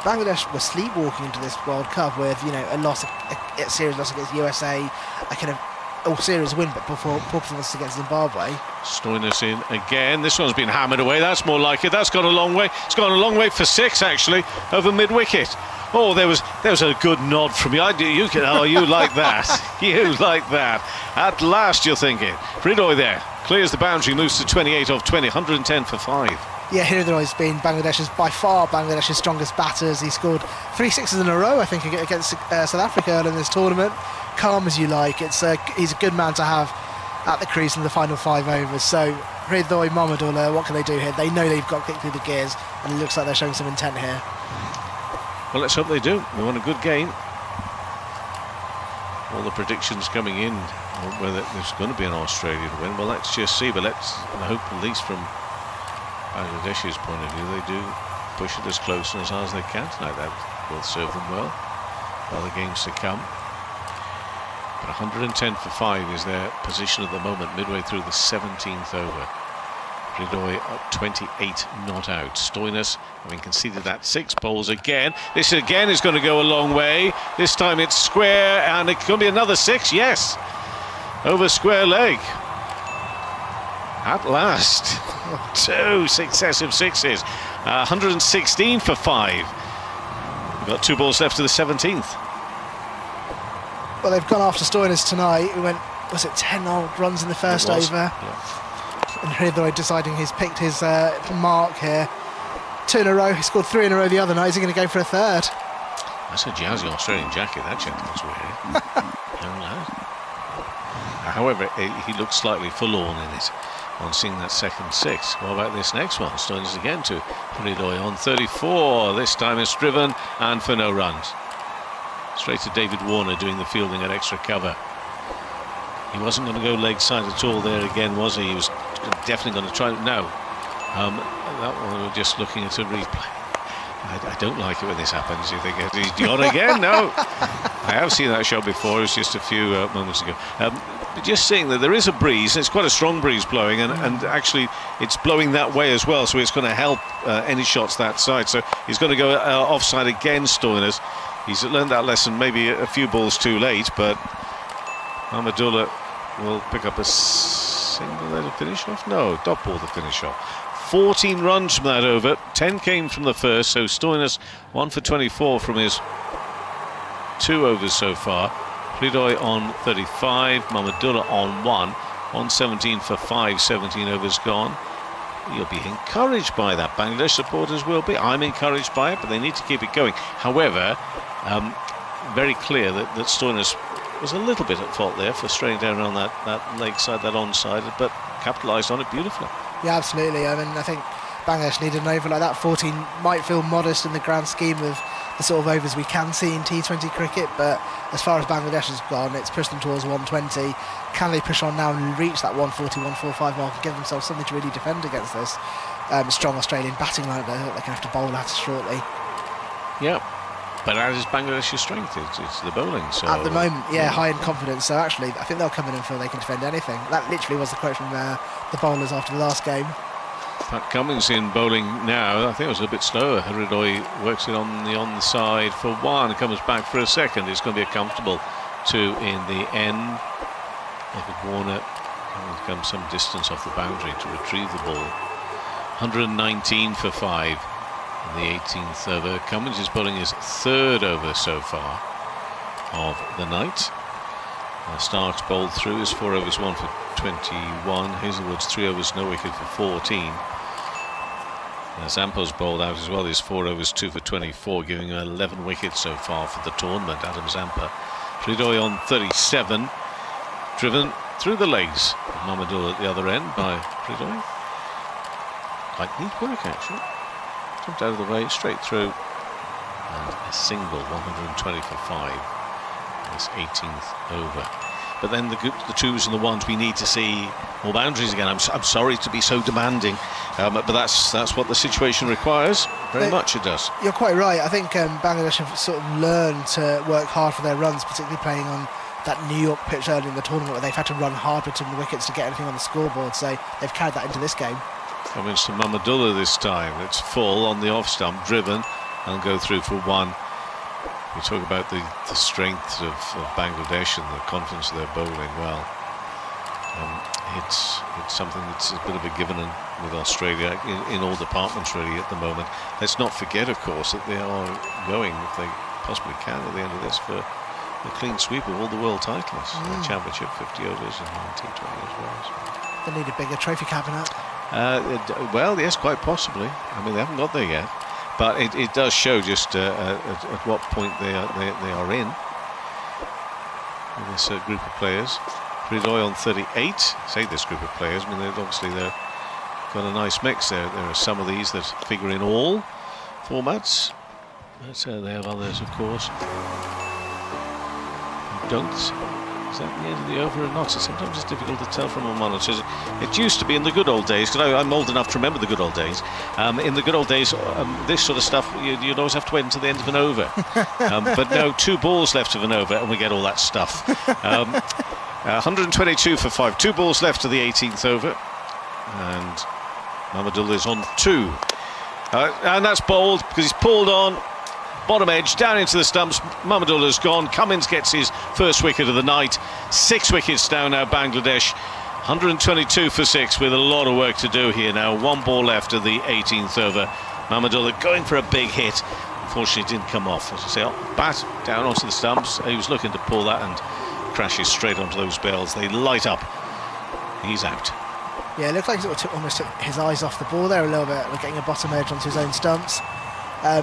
Bangladesh were sleepwalking into this World Cup with, a series loss against USA, a kind of all-series win, but poor performance against Zimbabwe. Stoinis in again. This one's been hammered away. That's more like it. That's gone a long way. It's gone a long way for 6, actually, over mid-wicket. Oh, there was a good nod from you. You like that. You like that. At last, you're thinking. Hridoy there. Clears the boundary, moves to 28 off 20, 110 for 5. Yeah, Hridoy's been by far Bangladesh's strongest batters. He scored 3 sixes in a row, I think, against South Africa earlier in this tournament. Calm as you like. He's a good man to have at the crease in the final 5 overs. So Hridoy, Mahmudullah, what can they do here? They know they've got to kick through the gears, and it looks like they're showing some intent here. Well, let's hope they do. We want a good game. All the predictions coming in, whether there's going to be an Australian win, well, let's just see. But let's hope, at least from Bangladesh's point of view, they do push it as close and as hard as they can tonight. That will serve them well for other games to come. But 110 for 5 is their position at the moment, midway through the 17th over. Hridoy up 28 not out. Stoinis, having conceded that 6 bowls again. This again is going to go a long way. This time it's square, and it could be another 6. Yes, over square leg. At last, 2 successive 6s. 116 for 5. We've got 2 balls left to the 17th. Well, they've gone after Stoinis tonight. We went, was it 10 odd runs in the first over? Yeah. And Hridoy deciding he's picked his mark here. 2 in a row. He scored 3 in a row the other night. Is he going to go for a 3rd? That's a jazzy Australian jacket that gentleman's wearing. Young lad. However, he looks slightly forlorn in it on seeing that second 6. What about this next one? Stoinis again to Hridoy on 34. This time it's driven and for no runs. Straight to David Warner doing the fielding at extra cover. He wasn't going to go leg side at all there again, was he? He was definitely going to try. No. That one, we're just looking at a replay. I don't like it when this happens. You think he's gone again? No. I have seen that shot before. It was just a few moments ago. But just seeing that there is a breeze. It's quite a strong breeze blowing, and actually it's blowing that way as well. So it's going to help any shots that side. So he's going to go offside again, Stoinis. He's learned that lesson maybe a few balls too late, but Mahmudullah will pick up a single there to finish off. No, dot ball to finish off. 14 runs from that over. 10 came from the first, so Stoinis 1 for 24 from his 2 overs so far. Hridoy on 35, Mahmudullah on 1. 117 for 5, 17 overs gone. You'll be encouraged by that. Bangladesh supporters will be. I'm encouraged by it, but they need to keep it going. However, very clear that Stoinis was a little bit at fault there for straying down on that leg side, that onside, but capitalised on it beautifully. Yeah, absolutely. I mean, I think Bangladesh needed an over like that. 14 might feel modest in the grand scheme of the sort of overs we can see in T20 cricket, but as far as Bangladesh has gone, it's pushed them towards 120. Can they push on now and reach that 140, 145 mark and give themselves something to really defend against this strong Australian batting line that they can have to bowl at shortly? Yeah. But that is Bangladesh's strength, it's the bowling. So at the moment, yeah, high in confidence. So actually, I think they'll come in and feel they can defend anything. That literally was the quote from the bowlers after the last game. Pat Cummins in bowling now. I think it was a bit slower. Hridoy works it on the side for 1, comes back for a second. It's going to be a comfortable 2 in the end. David Warner having to come some distance off the boundary to retrieve the ball. 119 for 5. In the 18th over. Cummins is bowling his 3rd over so far of the night. Starc's bowled through his 4 overs, 1 for 21. Hazlewood's 3 overs, no wicket for 14. Zampa's bowled out as well, his 4 overs, 2 for 24, giving him 11 wickets so far for the tournament. Adam Zampa. Hridoy on 37, driven through the legs. Mahmudullah at the other end by Hridoy. Quite neat work, actually. Jumped out of the way, straight through. and a single, 120 for 5, this 18th over. But then the twos and the ones, we need to see more boundaries again. I'm sorry to be so demanding, but that's what the situation requires. Very much it does. You're quite right. I think Bangladesh have sort of learned to work hard for their runs, particularly playing on that New York pitch early in the tournament where they've had to run hard between the wickets to get anything on the scoreboard. So they've carried that into this game. Cummins to Mahmudullah this time. It's full on the off stump, driven, and go through for 1. We talk about the strength of Bangladesh and the confidence of their bowling. Well, it's something that's a bit of a given with Australia in all departments really at the moment. Let's not forget, of course, that they are going, if they possibly can, at the end of this for a clean sweep of all the world titles. The championship, 50 overs, and T20 as well. So. They need a bigger trophy cabinet. Well, yes, quite possibly. I mean, they haven't got there yet. But it does show just at what point they are in with this group of players. Hridoy on 38. Say this group of players. I mean, they've got a nice mix there. There are some of these that figure in all formats. But they have others, of course, who don't. Is that the end of the over or not? So sometimes it's difficult to tell from a monitor. It used to be in the good old days, because I'm old enough to remember the good old days. In the good old days, this sort of stuff, you'd always have to wait until the end of an over. But no, 2 balls left of an over, and we get all that stuff. 122 for 5, 2 balls left of the 18th over. And Mahmudullah is on 2. And that's bowled, because he's pulled on. Bottom edge, down into the stumps. Mahmudullah's gone. Cummins gets his first wicket of the night. 6 wickets down now, Bangladesh. 122 for 6 with a lot of work to do here now. 1 ball left of the 18th over. Mahmudullah going for a big hit. Unfortunately, it didn't come off. As I say, bat down onto the stumps. He was looking to pull that and crashes straight onto those bells. They light up. He's out. Yeah, it looked like he almost took his eyes off the ball there a little bit, getting a bottom edge onto his own stumps.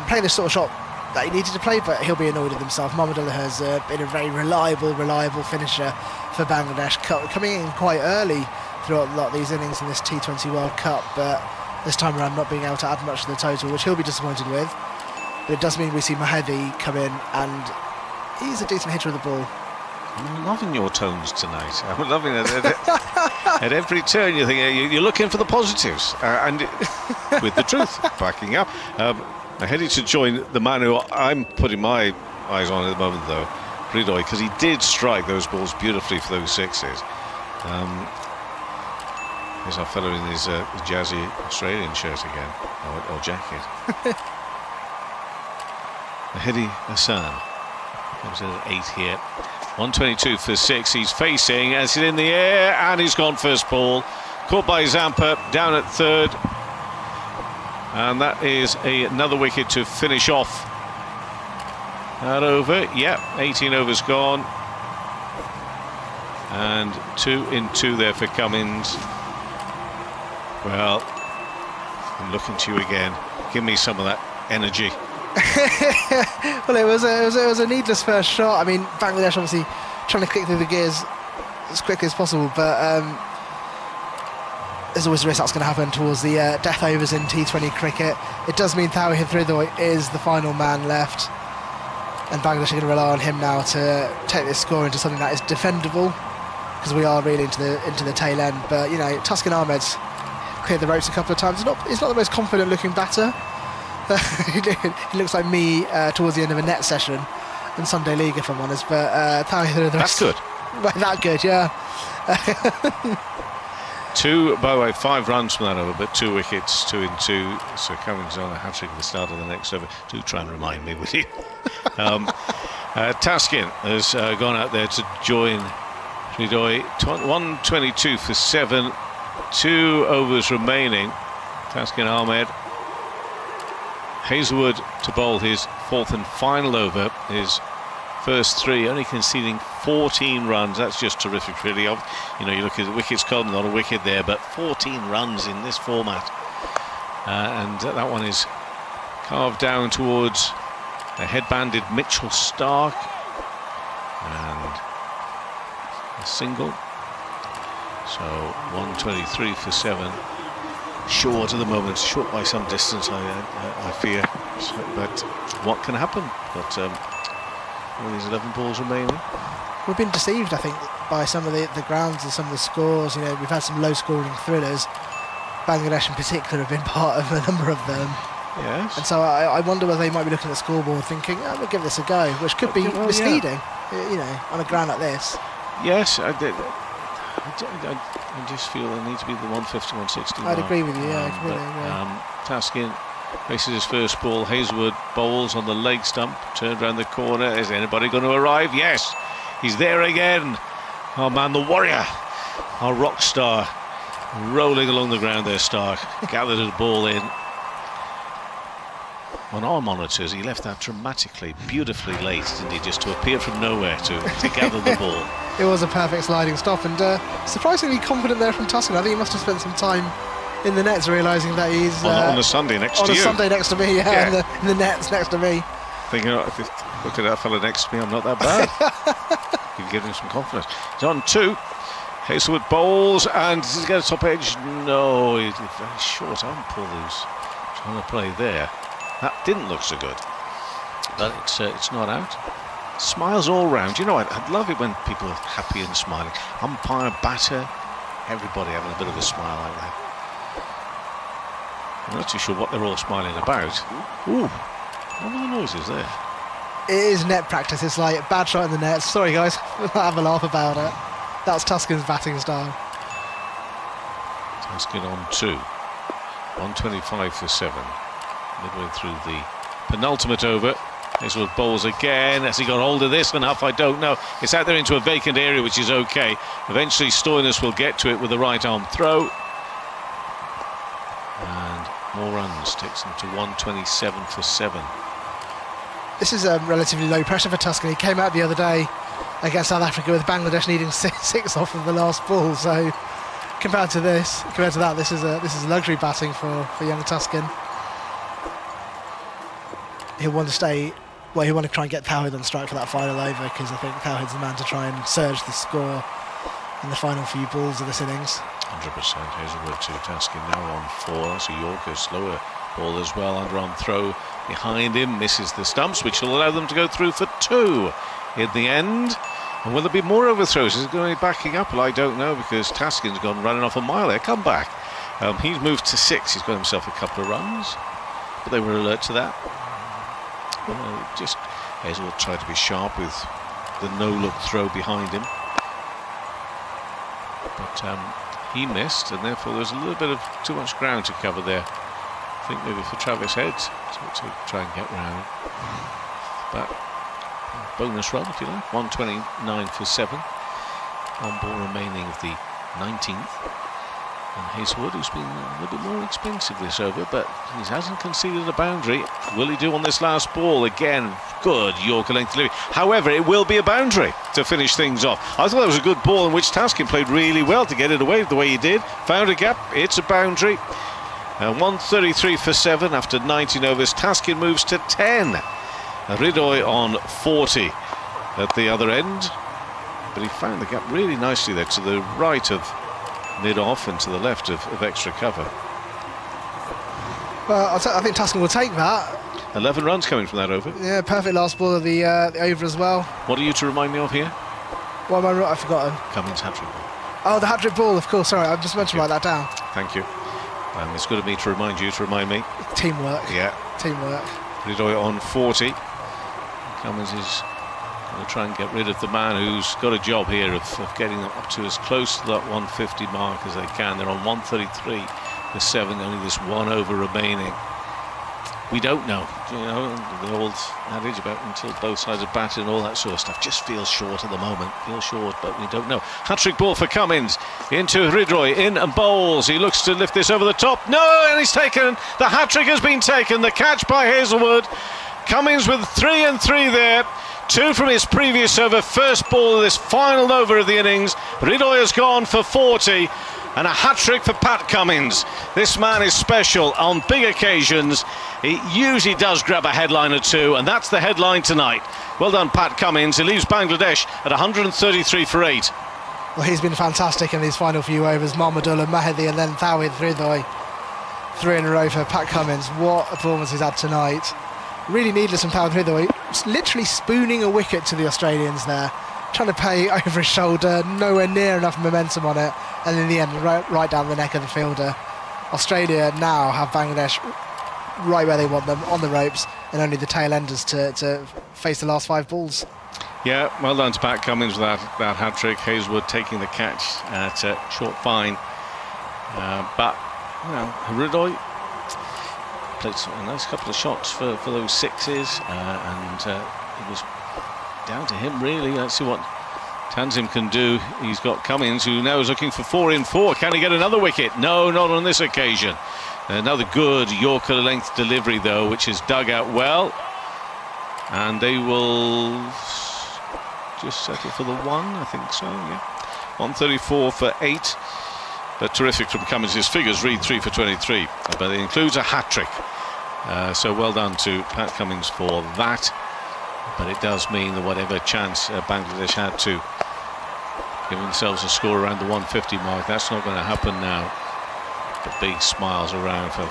Playing this sort of shot that he needed to play, but he'll be annoyed with himself. Mahmudullah has been a very reliable finisher for Bangladesh, coming in quite early throughout a lot of these innings in this T20 World Cup, but this time around not being able to add much to the total, which he'll be disappointed with. But it does mean we see Mahedi come in, and he's a decent hitter of the ball. I'm loving your tones tonight. I'm loving it. At every turn you think you're looking for the positives, and with the truth backing up. I'm heading to join the man who I'm putting my eyes on at the moment, though, Hridoy, because he did strike those balls beautifully for those 6s. There's our fellow in his jazzy Australian shirt again, or jacket. Mahdi Hasan comes in at 8 here. 122 for 6. He's facing as he's in the air, and he's gone first ball. Caught by Zampa down at 3rd. And that is another wicket to finish off that over. Yep, 18 overs gone. And 2 in 2 there for Cummins. Well, I'm looking to you again. Give me some of that energy. Well, it was a needless first shot. I mean, Bangladesh obviously trying to click through the gears as quickly as possible, but there's always a risk that's going to happen towards the death overs in T20 cricket. It does mean Towhid Hridoy is the final man left, and Bangladesh are going to rely on him now to take this score into something that is defendable, because we are really into the tail end. But you know, Taskin Ahmed's cleared the ropes a couple of times. He's not the most confident looking batter. He looks like me towards the end of a net session in Sunday League, if I'm honest. But Towhid, that's good. Well, that good, yeah. 2, by the way, 5 runs from that over, but 2 wickets, 2 in 2. So Cummins on a hat-trick at the start of the next over. Do try and remind me, will you? Taskin has gone out there to join Hridoy. 122 for 7. 2 overs remaining. Taskin Ahmed. Hazlewood to bowl his 4th and final over. His first 3, only conceding 14 runs. That's just terrific, really. You know, you look at the wickets column, not a wicket there, but 14 runs in this format. And that one is carved down towards a headbanded Mitchell Starc. And a single. So 123 for 7. Short at the moment, short by some distance, I fear. But what can happen? But all these 11 balls remaining. We've been deceived, I think, by some of the grounds and some of the scores. You know, we've had some low-scoring thrillers. Bangladesh in particular have been part of a number of them. Yes. And so I wonder whether they might be looking at the scoreboard thinking, oh, we'll give this a go, which could be misleading, you know, on a ground like this. Yes, I just feel there needs to be the 150, 160 I'd mark. agree with you, yeah, I completely agree. Taskin faces his first ball. Hazlewood bowls on the leg stump, turned around the corner. Is anybody going to arrive? Yes, he's there again. Oh man, the warrior, our rock star, rolling along the ground there. Starc gathered his ball in. On our monitors, he left that dramatically, beautifully late, didn't he? Just to appear from nowhere to gather the ball. It was a perfect sliding stop, and surprisingly confident there from Taskin. I think he must have spent some time in the nets, realising that he's on a Sunday next to you. On a Sunday next to me, yeah. In the nets next to me. Thinking, look at that fella next to me, I'm not that bad. You've given him some confidence. He's on 2. Hazlewood bowls, and does he get a top edge? No, he's very short arm pull who's trying to play there. That didn't look so good, but it's not out. Smiles all round. You know, I'd love it when people are happy and smiling. Umpire, batter, everybody having a bit of a smile like that. I'm not too sure what they're all smiling about. Ooh, what were the noises there? It is net practice. It's like bad shot in the net. Sorry guys, have a laugh about it. That's Taskin's batting style. Taskin on 2. 125 for 7. Midway through the penultimate over. Hazlewood bowls again. Has he got hold of this enough? I don't know. It's out there into a vacant area, which is okay. Eventually Stoinis will get to it with a right arm throw. And more runs. Takes them to 127 for 7. This is relatively low pressure for Taskin. He came out the other day against South Africa with Bangladesh needing 6 off of the last ball. So compared to that, this is luxury batting for young Taskin. He'll want to stay. Well, he'll want to try and get Towhid on strike for that final over, because I think Towhid's the man to try and surge the score in the final few balls of this innings. 100%. Hazlewood to Taskin now on 4. That's a Yorker, slower ball as well. Underarm throw behind him, misses the stumps, which will allow them to go through for 2 in the end. And will there be more overthrows? Is it going to be backing up? Well, I don't know, because Taskin's gone running off a mile there. Come back. He's moved to 6. He's got himself a couple of runs, but they were alert to that. Just Hazlewood tried to be sharp with the no-look throw behind him, but he missed, and therefore there's a little bit of too much ground to cover there. I think maybe for Travis Head to try and get round. But bonus run, if you like. 129 for 7. On ball remaining of the 19th. And Hazlewood, who's been a little bit more expensive this over, but he hasn't conceded a boundary. Will he do on this last ball? Again, good Yorker length delivery. However, it will be a boundary to finish things off. I thought that was a good ball in which Taskin played really well to get it away the way he did. Found a gap, it's a boundary. And 133 for 7 after 19 overs. Taskin moves to 10. Hridoy on 40 at the other end. But he found the gap really nicely there to the right of mid-off and to the left of extra cover. Well, I think Taskin will take that. 11 runs coming from that over. Yeah, perfect last ball of the over as well. What are you to remind me of here? What am I? I've forgotten. Cummins hat-trick ball. Oh, the hat-trick ball, of course. Sorry, I just meant to write that down. Thank you. It's good of me to remind you to remind me. Teamwork. Yeah. Teamwork. Hridoy on 40. Cummins is going to try and get rid of the man who's got a job here of getting them up to as close to that 150 mark as they can. They're on 133 for 7, only this 1 over remaining. We don't know, you know, the old adage about until both sides are batted and all that sort of stuff. Just feels short at the moment, feels short, but we don't know. Hat-trick ball for Cummins, into Hridoy, in and bowls. He looks to lift this over the top. No, and he's taken, the hat-trick has been taken, the catch by Hazlewood. Cummins with 3 and 3 there. 2 from his previous over, first ball of this final over of the innings. Hridoy has gone for 40, and a hat-trick for Pat Cummins. This man is special on big occasions. He usually does grab a headline or two, and that's the headline tonight. Well done, Pat Cummins. He leaves Bangladesh at 133 for 8. Well, he's been fantastic in these final few overs. Mahmudullah, Mahdi, and then Towhid, Hridoy. 3 in a row for Pat Cummins. What a performance he's had tonight. Really needless from Hridoy, literally spooning a wicket to the Australians there, trying to play over his shoulder, nowhere near enough momentum on it, and in the end, right down the neck of the fielder. Australia now have Bangladesh right where they want them, on the ropes, and only the tail enders to face the last 5 balls. Yeah, well done to Pat Cummins with that hat-trick. Hazlewood taking the catch at short fine. But, you know, Hridoy played a nice couple of shots for those 6s, and it was down to him, really. Let's see what Tanzim can do. He's got Cummins, who now is looking for 4 in 4. Can he get another wicket? No, not on this occasion. Another good Yorker length delivery, though, which is dug out well. And they will just settle for the 1, I think so, yeah. 134 for 8. But terrific from Cummins. His figures read 3 for 23. But it includes a hat-trick. So well done to Pat Cummins for that. But it does mean that whatever chance Bangladesh had to give themselves a score around the 150 mark, that's not going to happen now. The big smiles around for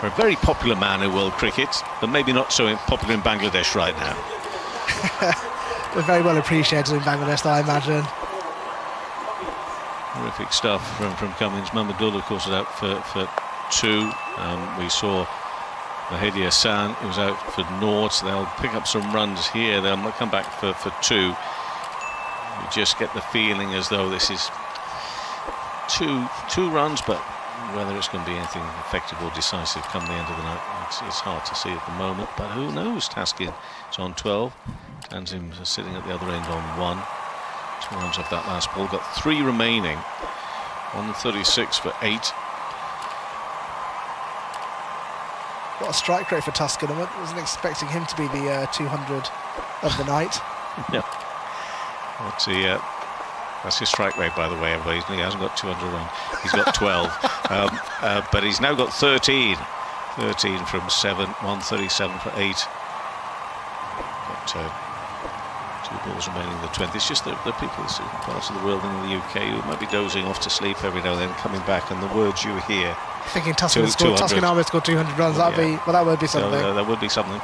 a very popular man in world cricket, but maybe not so popular in Bangladesh right now. We're very well appreciated in Bangladesh, though, I imagine. Terrific stuff from Cummins. Mahmudullah, of course, is out for 2. We saw Hasan, who was out for 0. So they'll pick up some runs here. They'll come back for 2. You just get the feeling as though this is two runs, but whether it's going to be anything effective or decisive come the end of the night, it's hard to see at the moment. But who knows? Taskin is on 12. Tanzim is sitting at the other end on 1. 2 runs off that last ball. Got 3 remaining. 136 for 8. What a strike rate for Taskin. I wasn't expecting him to be the 200 of the night. Yeah. That's his strike rate, by the way. He hasn't got 200 on. He's got 12. But he's now got 13. 13 from 7. 137 for 8. Got 2 balls remaining in the 20th. It's just the people in certain parts of the world in the UK who might be dozing off to sleep every now and then, coming back, and the words you hear. Thinking Taskin Ahmed scored 200 runs. That would be something. That would be something.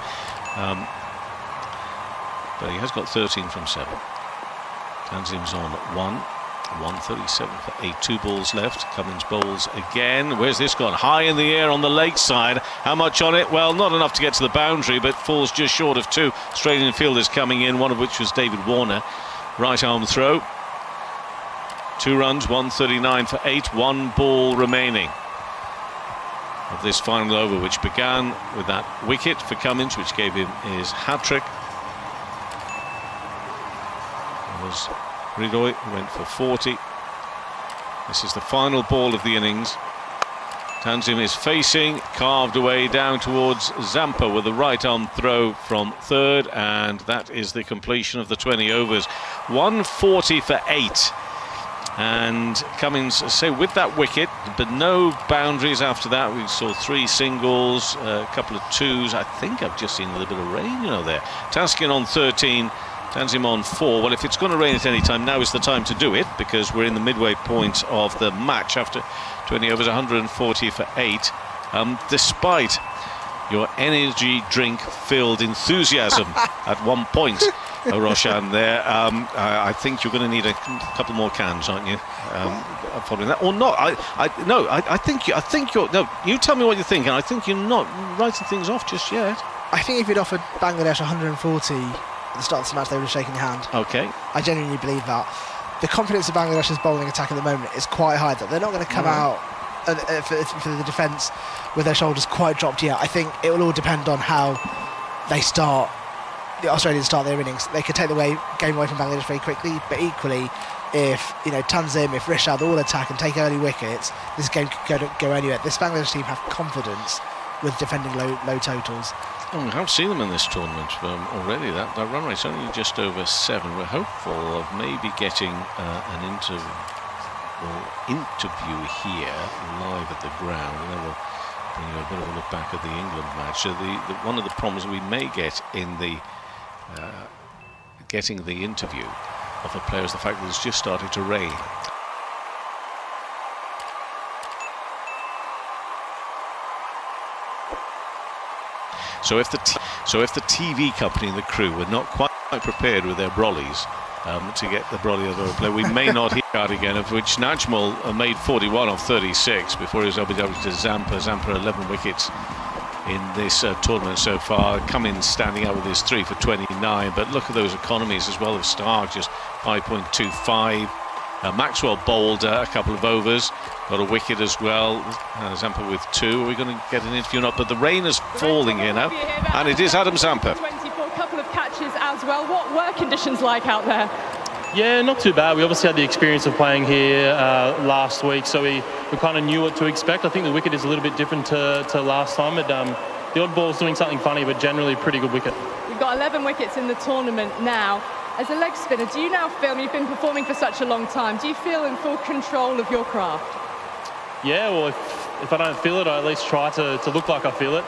But he has got 13 from 7. Tanzim's on 1. 137 for 8. 2 balls left. Cummins bowls again. Where's this gone? High in the air on the late side. How much on it? Well, not enough to get to the boundary, but falls just short of 2 Australian fielders coming in, one of which was David Warner. Right arm throw. 2 runs, 139 for 8. 1 ball remaining of this final over, which began with that wicket for Cummins, which gave him his hat-trick. It was Hridoy who went for 40. This is the final ball of the innings. Tanzim is facing, carved away down towards Zampa with a right arm throw from 3rd, and that is the completion of the 20 overs. 140 for 8. And Cummins, say, with that wicket, but no boundaries after that. We saw 3 singles, a couple of 2s. I think I've just seen a little bit of rain, there. Taskin on 13, Tanzim on 4. Well, if it's going to rain at any time, now is the time to do it, because we're in the midway point of the match after 20 overs, 140 for 8. Despite your energy drink-filled enthusiasm at one point, Roshan there, I think you're going to need a couple more cans, aren't you? Following that, or not? I think you're. No, you tell me what you think, and I think you're not writing things off just yet. I think if you'd offered Bangladesh 140 at the start of the match, they would have shaken your hand. Okay. I genuinely believe that. The confidence of Bangladesh's bowling attack at the moment is quite high, that they're not going to come out for the defence with their shoulders quite dropped yet. I think it will all depend on how they start. The Australians start their innings. They could take the game away from Bangladesh very quickly, but equally, if Tanzim, if Rishad all attack and take early wickets, this game could go anywhere. This Bangladesh team have confidence with defending low totals. Oh, we have seen them in this tournament already. That run rate's only just over 7. We're hopeful of maybe getting an interview here live at the ground, and then we'll bring you a bit of a look back at the England match. So one of the problems we may get in the getting the interview of the players, the fact that it's just started to rain. So if the TV company and the crew were not quite prepared with their brollies to get the brolly of the play, we may not hear out again, of which Najmul made 41 of 36 before he was able to Zampa. Zampa 11 wickets in this tournament so far. Cummins standing out with his 3 for 29, but look at those economies as well of Starc, just 5.25. Maxwell bowled a couple of overs, got a wicket as well. Zampa with 2. Are we going to get an interview or not? But the rain is falling here now, and it is Adam Zampa. 24, couple of catches as well. What were conditions like out there? Yeah, not too bad. We obviously had the experience of playing here last week, so we kind of knew what to expect. I think the wicket is a little bit different to last time. The odd ball's doing something funny, but generally pretty good wicket. You've got 11 wickets in the tournament now. As a leg spinner, do you now feel, you've been performing for such a long time, do you feel in full control of your craft? Yeah, well, if I don't feel it, I at least try to look like I feel it.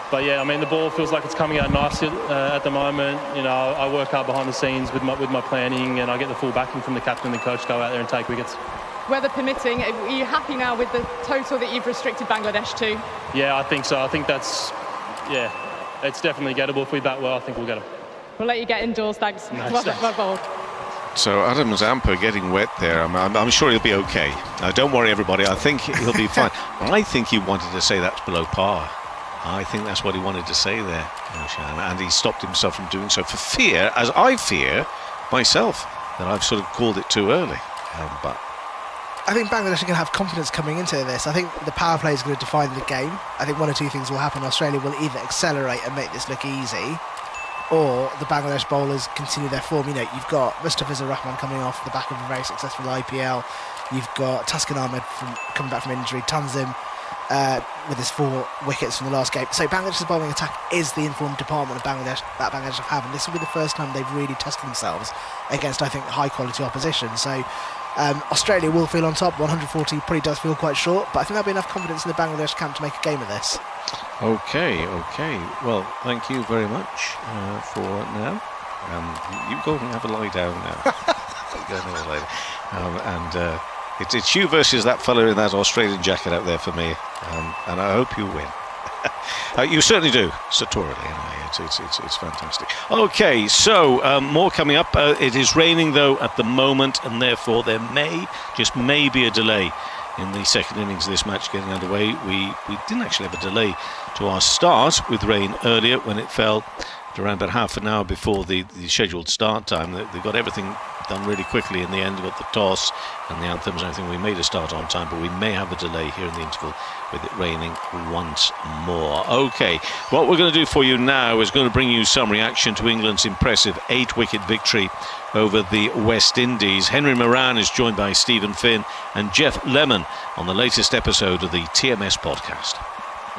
But yeah, I mean, the ball feels like it's coming out nicely at the moment. You know, I work hard behind the scenes with my planning, and I get the full backing from the captain and the coach to go out there and take wickets. Weather permitting, are you happy now with the total that you've restricted Bangladesh to? Yeah, I think so. I think that's, yeah, it's definitely gettable. If we bat well, I think we'll get them. We'll let you get indoors, thanks. Well bowled. So Adam Zampa getting wet there. I'm sure he'll be okay. Don't worry, everybody. I think he'll be fine. I think he wanted to say that's below par. I think that's what he wanted to say there, and he stopped himself from doing so for fear, as I fear myself, that I've sort of called it too early. But I think Bangladesh are going to have confidence coming into this. I think the power play is going to define the game. I think one or two things will happen. Australia will either accelerate and make this look easy, or the Bangladesh bowlers continue their form. You know, you've got Mustafizur Rahman coming off the back of a very successful IPL. You've got Taskin Ahmed coming back from injury. Tanzim with his 4 wickets from the last game. So Bangladesh's bowling attack is the informed department of Bangladesh that Bangladesh have, and this will be the first time they've really tested themselves against, I think, high quality opposition. So Australia will feel on top. 140 probably does feel quite short, but I think there'll be enough confidence in the Bangladesh camp to make a game of this. Okay. Well, thank you very much for now. You go and have a lie down now. Go and have a lie down. It's you versus that fella in that Australian jacket out there for me, and I hope you win. You certainly do, sartorially, anyway. It's fantastic. Okay, so more coming up. It is raining, though, at the moment, and therefore there just may be a delay in the second innings of this match getting underway. We didn't actually have a delay to our start with rain earlier when it fell at around about half an hour before the scheduled start time. They got everything done really quickly in the end. We got the toss and the anthems and everything. We made a start on time, but we may have a delay here in the interval with it raining once more. Okay, what we're going to do for you now is going to bring you some reaction to England's impressive 8-wicket victory over the West Indies. Henry Moran is joined by Stephen Finn and Jeff Lemon on the latest episode of the TMS podcast.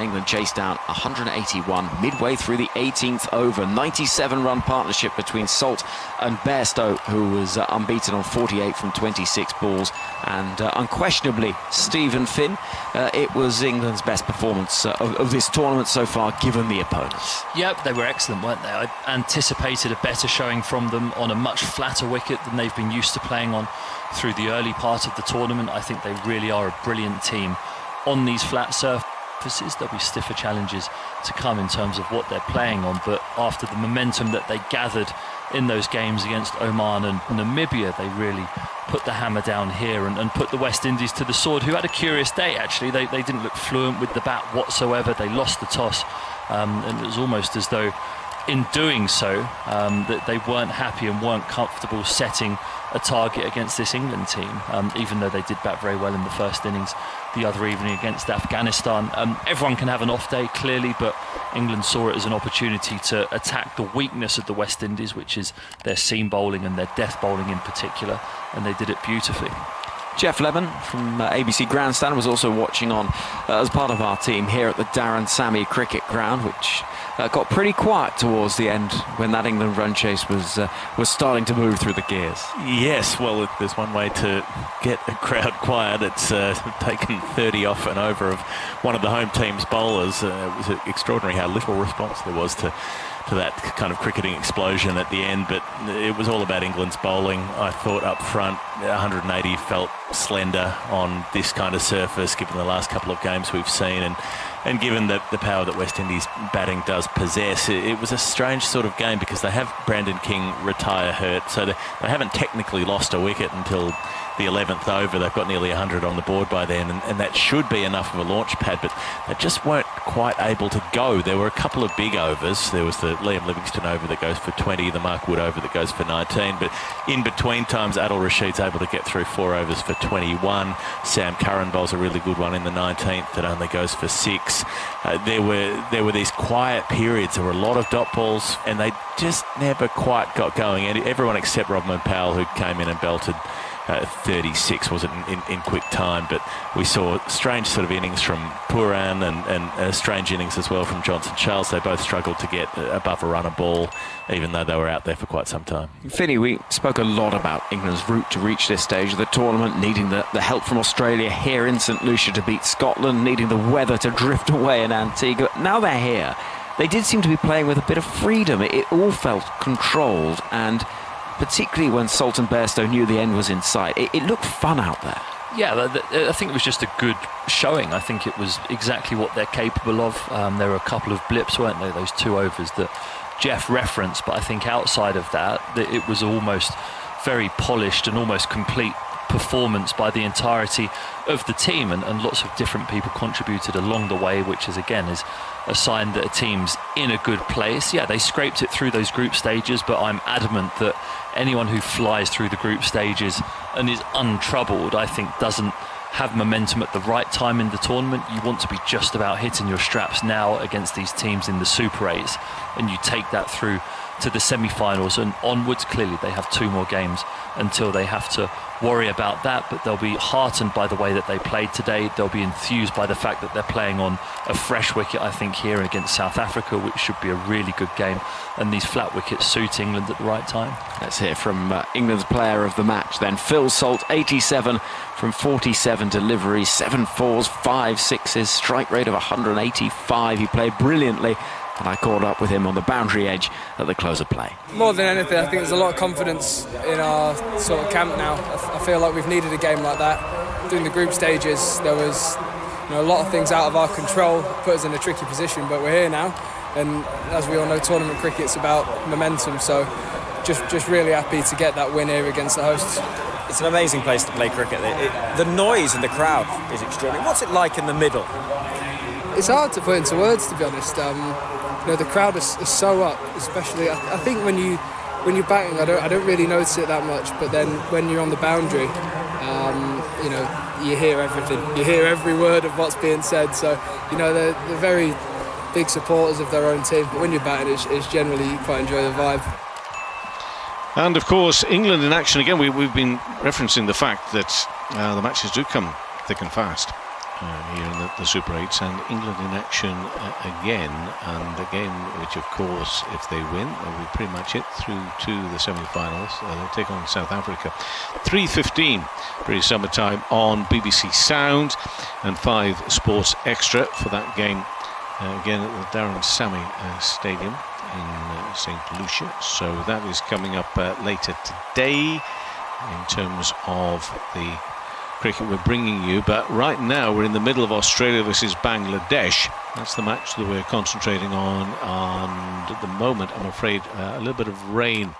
England chased down 181 midway through the 18th over. 97-run partnership between Salt and Bairstow, who was unbeaten on 48 from 26 balls. And unquestionably, Stephen Finn, it was England's best performance of this tournament so far, given the opponents. Yep, they were excellent, weren't they? I anticipated a better showing from them on a much flatter wicket than they've been used to playing on through the early part of the tournament. I think they really are a brilliant team on these flat surfaces. There'll be stiffer challenges to come in terms of what they're playing on, but after the momentum that they gathered in those games against Oman and Namibia, they really put the hammer down here and put the West Indies to the sword, who had a curious day actually. They didn't look fluent with the bat whatsoever. They lost the toss, and it was almost as though in doing so that they weren't happy and weren't comfortable setting a target against this England team, even though they did bat very well in the first innings the other evening against Afghanistan. Everyone can have an off day, clearly, but England saw it as an opportunity to attack the weakness of the West Indies, which is their seam bowling and their death bowling in particular, and they did it beautifully. Jeff Lemon from ABC Grandstand was also watching on as part of our team here at the Darren Sammy Cricket Ground, which got pretty quiet towards the end when that England run chase was starting to move through the gears. Yes, well, if there's one way to get a crowd quiet, it's taken 30 off and over of one of the home team's bowlers. It was extraordinary how little response there was to that kind of cricketing explosion at the end, but it was all about England's bowling. I thought up front 180 felt slender on this kind of surface given the last couple of games we've seen, and given the power that West Indies batting does possess, it was a strange sort of game because they have Brandon King retire hurt, so they haven't technically lost a wicket until the 11th over. They've got nearly 100 on the board by then, and that should be enough of a launch pad, but they just weren't quite able to go. There were a couple of big overs. There was the Liam Livingstone over that goes for 20, the Mark Wood over that goes for 19, but in between times Adil Rashid's able to get through 4 overs for 21. Sam Curran bowls a really good one in the 19th that only goes for 6. There were these quiet periods. There were a lot of dot balls, and they just never quite got going. And everyone except Rodman Powell, who came in and belted 36, was it, in quick time. But we saw strange sort of innings from Puran and strange innings as well from Johnson Charles. They both struggled to get above a run a ball, even though they were out there for quite some time. Finney, we spoke a lot about England's route to reach this stage of the tournament, needing the help from Australia here in St Lucia to beat Scotland, needing the weather to drift away in Antigua. Now they're here. They did seem to be playing with a bit of freedom. It all felt controlled, and particularly when Sultan Bairstow knew the end was in sight, it looked fun out there. Yeah, I think it was just a good showing. I think it was exactly what they're capable of. There were a couple of blips, weren't there, those 2 overs that Jeff referenced, but I think outside of that, it was almost very polished and almost complete performance by the entirety of the team, and lots of different people contributed along the way, which is again is a sign that a team's in a good place. Yeah, they scraped it through those group stages, but I'm adamant that anyone who flies through the group stages and is untroubled, I think, doesn't have momentum at the right time in the tournament. You want to be just about hitting your straps now against these teams in the Super 8s, and you take that through to the semi-finals and onwards. Clearly they have 2 more games until they have to worry about that, but they'll be heartened by the way that they played today. They'll be enthused by the fact that they're playing on a fresh wicket, I think, here against South Africa, which should be a really good game, and these flat wickets suit England at the right time. Let's hear from England's player of the match then. Phil Salt, 87 from 47 deliveries, 7 fours, 5 sixes, strike rate of 185. He played brilliantly, and I caught up with him on the boundary edge at the close of play. More than anything, I think there's a lot of confidence in our sort of camp now. I feel like we've needed a game like that. During the group stages, there was a lot of things out of our control, put us in a tricky position, but we're here now. And as we all know, tournament cricket's about momentum, so just really happy to get that win here against the hosts. It's an amazing place to play cricket. The noise in the crowd is extraordinary. What's it like in the middle? It's hard to put into words, to be honest. The crowd is so up, especially. I think when you're batting, I don't really notice it that much. But then when you're on the boundary, you hear everything. You hear every word of what's being said. So they're very big supporters of their own team. But when you're batting, it's generally you quite enjoy the vibe. And of course, England in action again. We've been referencing the fact that the matches do come thick and fast here in the Super 8s, and England in action again, and a game which, of course, if they win, will be pretty much it through to the semi-finals. They'll take on South Africa. 3:15 British summertime on BBC Sound, and 5 Sports Extra for that game again at the Darren Sammy Stadium in St Lucia. So that is coming up later today in terms of the cricket we're bringing you. But right now we're in the middle of Australia versus Bangladesh. That's the match that we're concentrating on, and at the moment I'm afraid a little bit of rain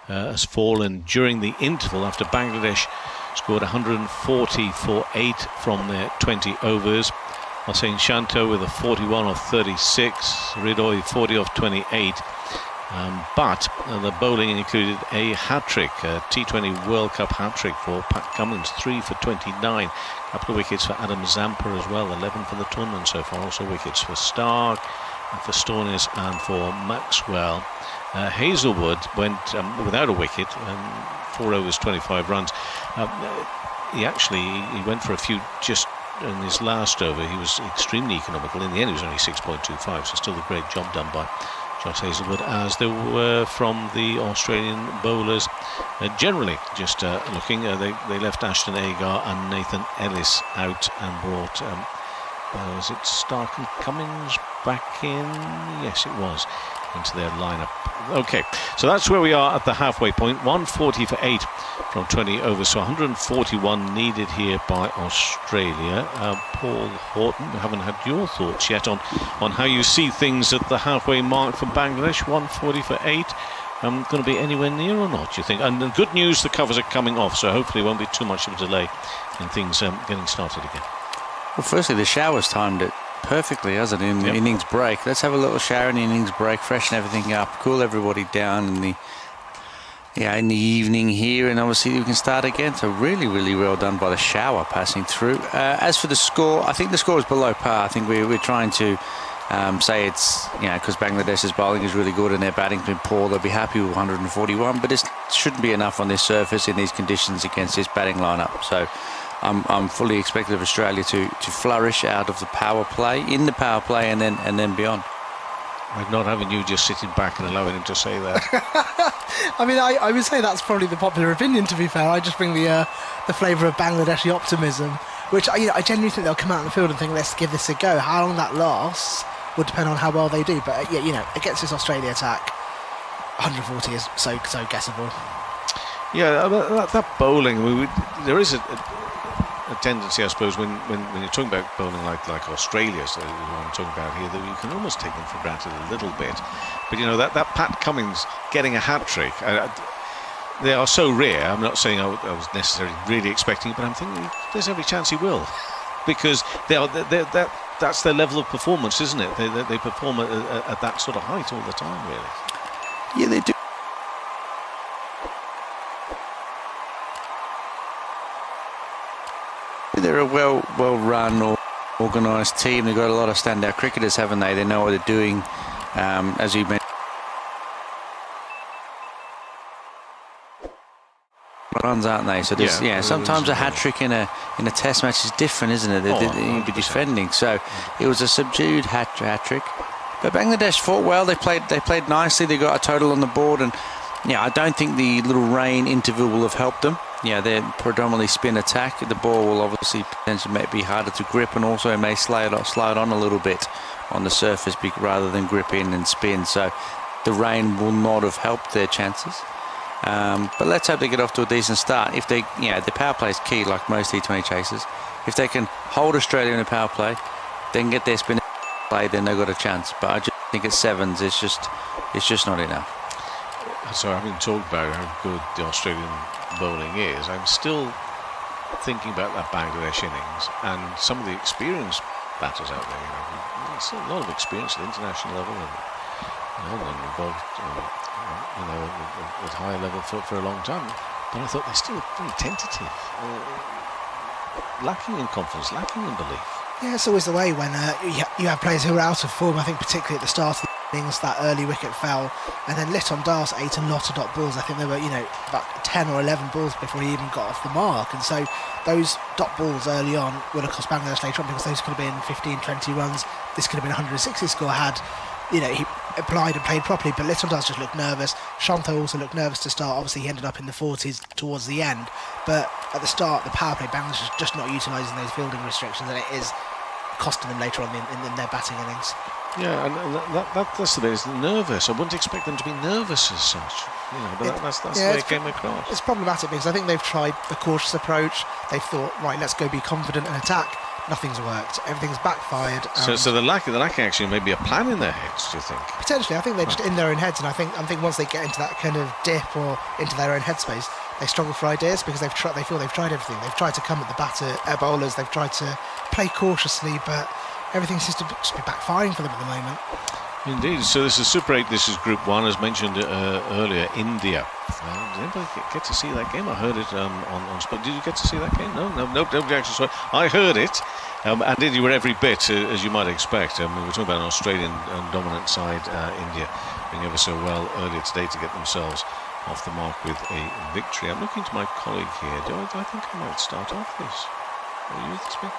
has fallen during the interval after Bangladesh scored 140 for 8 from their 20 overs. Hossain Shanto with a 41 off 36, Hridoy 40 off 28. But the bowling included a hat-trick, a T20 World Cup hat-trick for Pat Cummins, 3 for 29. A couple of wickets for Adam Zampa as well, 11 for the tournament so far. Also wickets for Starc, for Stoinis and for Maxwell. Hazlewood went without a wicket, 4 overs, 25 runs. He went for a few just in his last over. He was extremely economical. In the end, it was only 6.25, so still a great job done by Josh Hazlewood, as there were from the Australian bowlers. Generally, just looking, they left Ashton Agar and Nathan Ellis out and brought, was it Starc and Cummins back in? Yes, it was. into their lineup. Okay, so that's where we are at the halfway point. 140 for 8 from 20 overs, so 141 needed here by Australia. Paul Horton, we haven't had your thoughts yet on how you see things at the halfway mark for Bangladesh. 140 for 8. Going to be anywhere near or not, do you think? And the good news, the covers are coming off, so hopefully it won't be too much of a delay in things getting started again. Well, firstly, the showers timed it perfectly, hasn't it, in the innings break. Let's have a little shower in the innings break, freshen everything up, cool everybody down in the evening here, and obviously we can start again. So really, really well done by the shower passing through. As for the score, I think the score is below par. I think we're trying to say it's, because Bangladesh's bowling is really good and their batting's been poor, they'll be happy with 141, but it shouldn't be enough on this surface in these conditions against this batting lineup. So I'm fully expecting of Australia to flourish out of the power play, and then beyond. I'm not having you just sitting back and allowing him to say that. I mean, I would say that's probably the popular opinion, to be fair. I just bring the flavour of Bangladeshi optimism, which I genuinely think they'll come out in the field and think, let's give this a go. How long that lasts will depend on how well they do. But against this Australia attack, 140 is so guessable. Yeah, that bowling, I mean, there is a tendency, I suppose, when you're talking about bowling like Australia's, the one I'm talking about here, that you can almost take them for granted a little bit. But that Pat Cummins getting a hat-trick, they are so rare. I'm not saying I was necessarily really expecting it, but I'm thinking there's every chance he will, because that's their level of performance, isn't it? They perform at that sort of height all the time, really. Yeah, they do. They're a well-run or organised team. They've got a lot of standout cricketers, haven't they? They know what they're doing, as you mentioned. Runs, aren't they? So sometimes a hat trick in a test match is different, isn't it? You'd be defending. So it was a subdued hat trick. But Bangladesh fought well. They played nicely. They got a total on the board, and I don't think the little rain interval will have helped them. They're predominantly spin attack. The ball will obviously potentially be harder to grip, and also it may slide on a little bit on the surface rather than grip in and spin. So the rain will not have helped their chances. But let's hope they get off to a decent start. If they, the power play is key, like most T20 chasers. If they can hold Australia in the power play, then get their spin play, then they've got a chance. But I just think at sevens, it's just not enough. So having talked about how good the Australian bowling is, I'm still thinking about that Bangladesh innings and some of the experienced batters out there. There's a lot of experience at international level and involved at higher level for a long time. But I thought they're still very tentative, lacking in confidence, lacking in belief. Yeah, it's always the way when you have players who are out of form. I think particularly at the start of the innings, that early wicket fell, and then Litton ate a lot of dot balls. I think there were about 10 or 11 balls before he even got off the mark, and so those dot balls early on would have cost Bangladesh later on, because those could have been 15-20 runs. This could have been 160 score had he applied and played properly. But Litton just looked nervous. Shanto also looked nervous to start. Obviously he ended up in the 40s towards the end, but at the start the power play, Bangladesh is just not utilising those fielding restrictions, and it is costing them later on in their batting innings. Yeah, and that's the bit. It's nervous. I wouldn't expect them to be nervous as such, but that's the way it came across. It's problematic because I think they've tried the cautious approach. They've thought, right, let's go be confident and attack. Nothing's worked. Everything's backfired. So they're lacking actually maybe a plan in their heads, do you think? Potentially. I think they're just in their own heads, and I think once they get into that kind of dip or into their own headspace, they struggle for ideas because they feel they've tried everything. They've tried to come at the bowlers. They've tried to play cautiously, but everything seems to just be backfiring for them at the moment. Indeed. So this is Super 8. This is Group 1, as mentioned earlier. India. Did anybody get to see that game? I heard it on spot. Did you get to see that game? No, nobody actually saw it. I heard it, and indeed you were every bit as you might expect. We were talking about an Australian dominant side, India, doing ever so well earlier today to get themselves off the mark with a victory. I'm looking to my colleague here. I think I might start off this. Are you with me?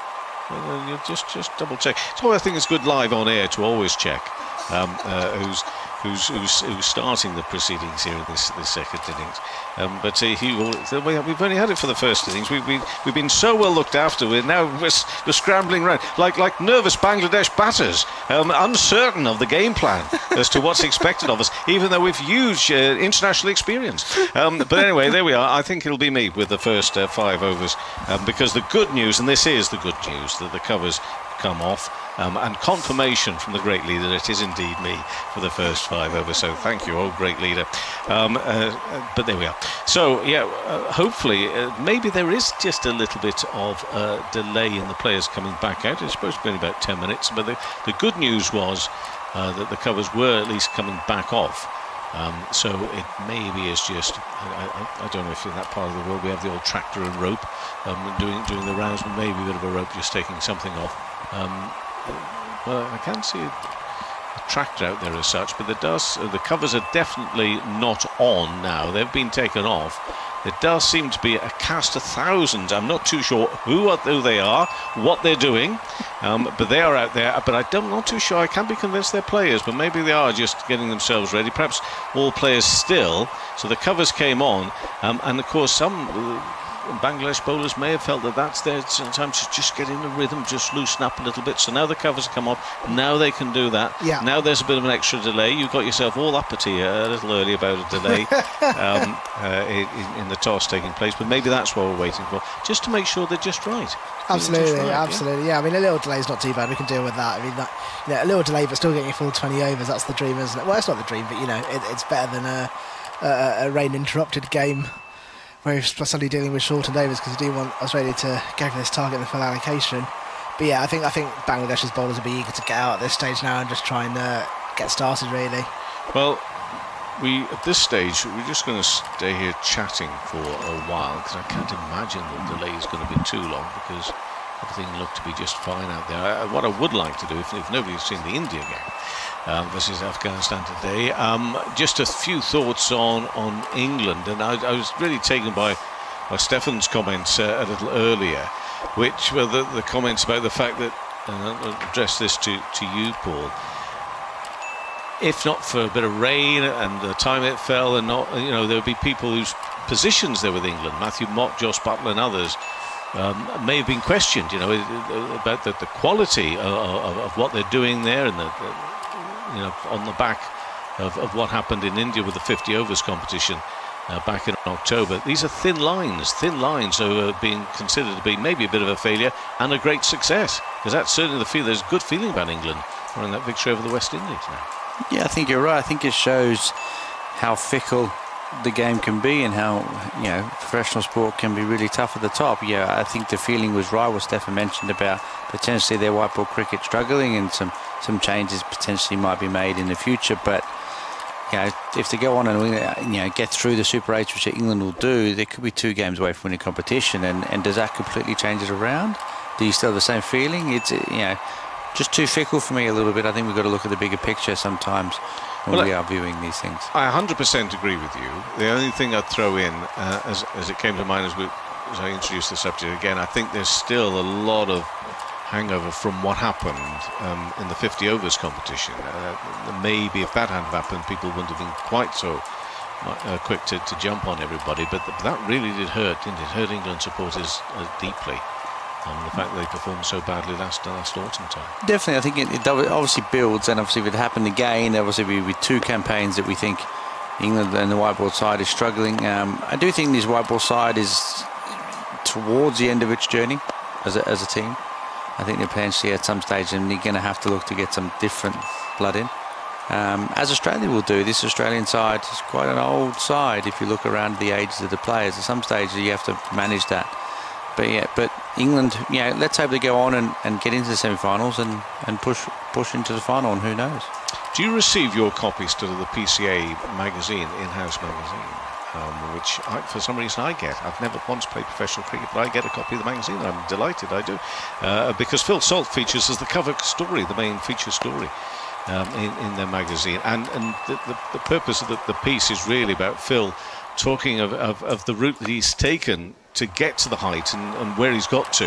You just double check. It's why I think it's good live on air to always check who's starting the proceedings here in this second innings. We've only had it for the first innings. We've been so well looked after. We're scrambling around like nervous Bangladesh batters, uncertain of the game plan as to what's expected of us, even though we've huge international experience. But anyway, there we are. I think it'll be me with the first 5 overs, because the good news, and this is the good news, that the covers come off, and confirmation from the great leader that it is indeed me for the first 5 overs. So thank you, old great leader. But there we are. So yeah, hopefully maybe there is just a little bit of delay in the players coming back out. It's supposed to be only about 10 minutes, but the good news was that the covers were at least coming back off. So it maybe is just, I don't know if in that part of the world we have the old tractor and rope doing the rounds, but maybe a bit of a rope just taking something off. Well, I can't see a tractor out there as such, but the covers are definitely not on now. They've been taken off. There does seem to be a cast of thousands. I'm not too sure who they are, what they're doing, but they are out there. But I'm not too sure. I can't be convinced they're players, but maybe they are just getting themselves ready. Perhaps all players still. So the covers came on, and of course some Bangladesh bowlers may have felt that that's their time to just get in a rhythm, just loosen up a little bit. So now the covers come off. Now they can do that. Yeah. Now there's a bit of an extra delay. You got yourself all uppity a little early about a delay in the toss taking place. But maybe that's what we're waiting for, just to make sure they're just right. Absolutely, right, absolutely. Yeah, I mean, a little delay is not too bad. We can deal with that. I mean, a little delay, but still getting your full 20 overs. That's the dream, isn't it? Well, it's not the dream, but it's better than a rain-interrupted game where you're suddenly dealing with shortened overs, because you do want Australia to go for this target in the full allocation. But yeah, I think Bangladesh's bowlers will be eager to get out at this stage now and just try and get started, really. Well, at this stage, we're just going to stay here chatting for a while, because I can't imagine the delay is going to be too long, because everything looked to be just fine out there. What I would like to do, if nobody's seen the India game versus Afghanistan today, just a few thoughts on England. And I was really taken by Stefan's comments a little earlier, which were the comments about the fact that, and I'll address this to you, Paul, if not for a bit of rain and the time it fell, and not, there would be people whose positions there with England, Matthew Mott, Joss Butler and others, may have been questioned, about the quality of what they're doing there, and on the back of what happened in India with the 50 overs competition back in October. These are thin lines are being considered to be maybe a bit of a failure and a great success, because that's certainly the feel. There's a good feeling about England following that victory over the West Indies now. Yeah, I think you're right. I think it shows how fickle the game can be, and how professional sport can be really tough at the top. Yeah, I think the feeling was right, what Stefan mentioned about potentially their white ball cricket struggling, and some changes potentially might be made in the future. But if they go on and get through the Super 8s, which England will do, they could be 2 games away from winning competition. And does that completely change it around? Do you still have the same feeling? It's just too fickle for me a little bit. I think we've got to look at the bigger picture sometimes when we are viewing these things. I 100% agree with you. The only thing I'd throw in, as it came to mind as I introduced the subject again, I think there's still a lot of hangover from what happened in the 50 overs competition. Maybe if that hadn't happened, people wouldn't have been quite so quick to jump on everybody. But that really did hurt, didn't it? It hurt England supporters deeply. The fact that they performed so badly last autumn time. Definitely, I think it obviously builds, and obviously if it happened again, obviously we with 2 campaigns that we think England and the white ball side is struggling. I do think this white ball side is towards the end of its journey as a team. I think they're potentially at some stage, and they're going to have to look to get some different blood in. As Australia will do, this Australian side is quite an old side if you look around the ages of the players. At some stage you have to manage that. But England, let's hope they go on and get into the semi-finals and push into the final, and who knows. Do you receive your copies still of the PCA magazine, in-house magazine, which for some reason I get? I've never once played professional cricket, but I get a copy of the magazine. I'm delighted I do, because Phil Salt features as the cover story, the main feature story in their magazine, and the purpose of the piece is really about Phil talking of the route that he's taken to get to the height and where he's got to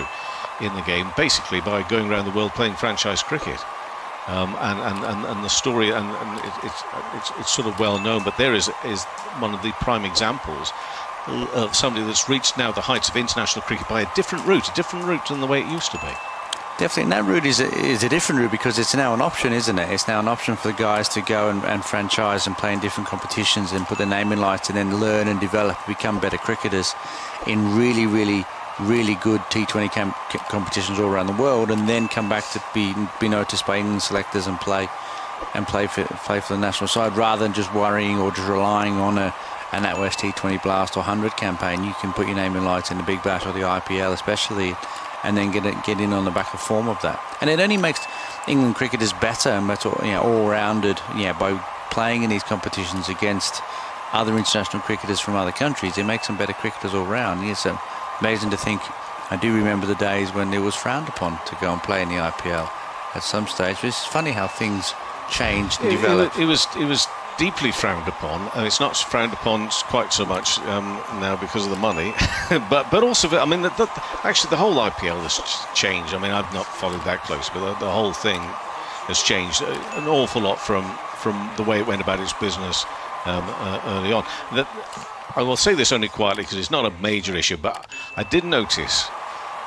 in the game, basically by going around the world playing franchise cricket. and the story, and it's sort of well known. But there is one of the prime examples of somebody that's reached now the heights of international cricket by a different route than the way it used to be. Definitely, and that route is a different route because it's now an option, isn't it? It's now an option for the guys to go and franchise and play in different competitions and put their name in lights and then learn and develop, become better cricketers in really, really, really good T20 competitions all around the world, and then come back to be noticed by England selectors and play for the national side, rather than just worrying or just relying on an AUS T20 Blast or 100 campaign. You can put your name in lights in the Big Bash or the IPL especially, and then get in on the back of form of that. And it only makes England cricketers better and better, all-rounded, by playing in these competitions against other international cricketers from other countries. It makes them better cricketers all round. It's amazing to think. I do remember the days when it was frowned upon to go and play in the IPL at some stage. It's funny how things changed and developed. It was deeply frowned upon, and it's not frowned upon quite so much now because of the money, but also, I mean, actually the whole IPL has changed. I mean, I've not followed that close, but the whole thing has changed an awful lot from the way it went about its business early on. I will say this only quietly because it's not a major issue, but I did notice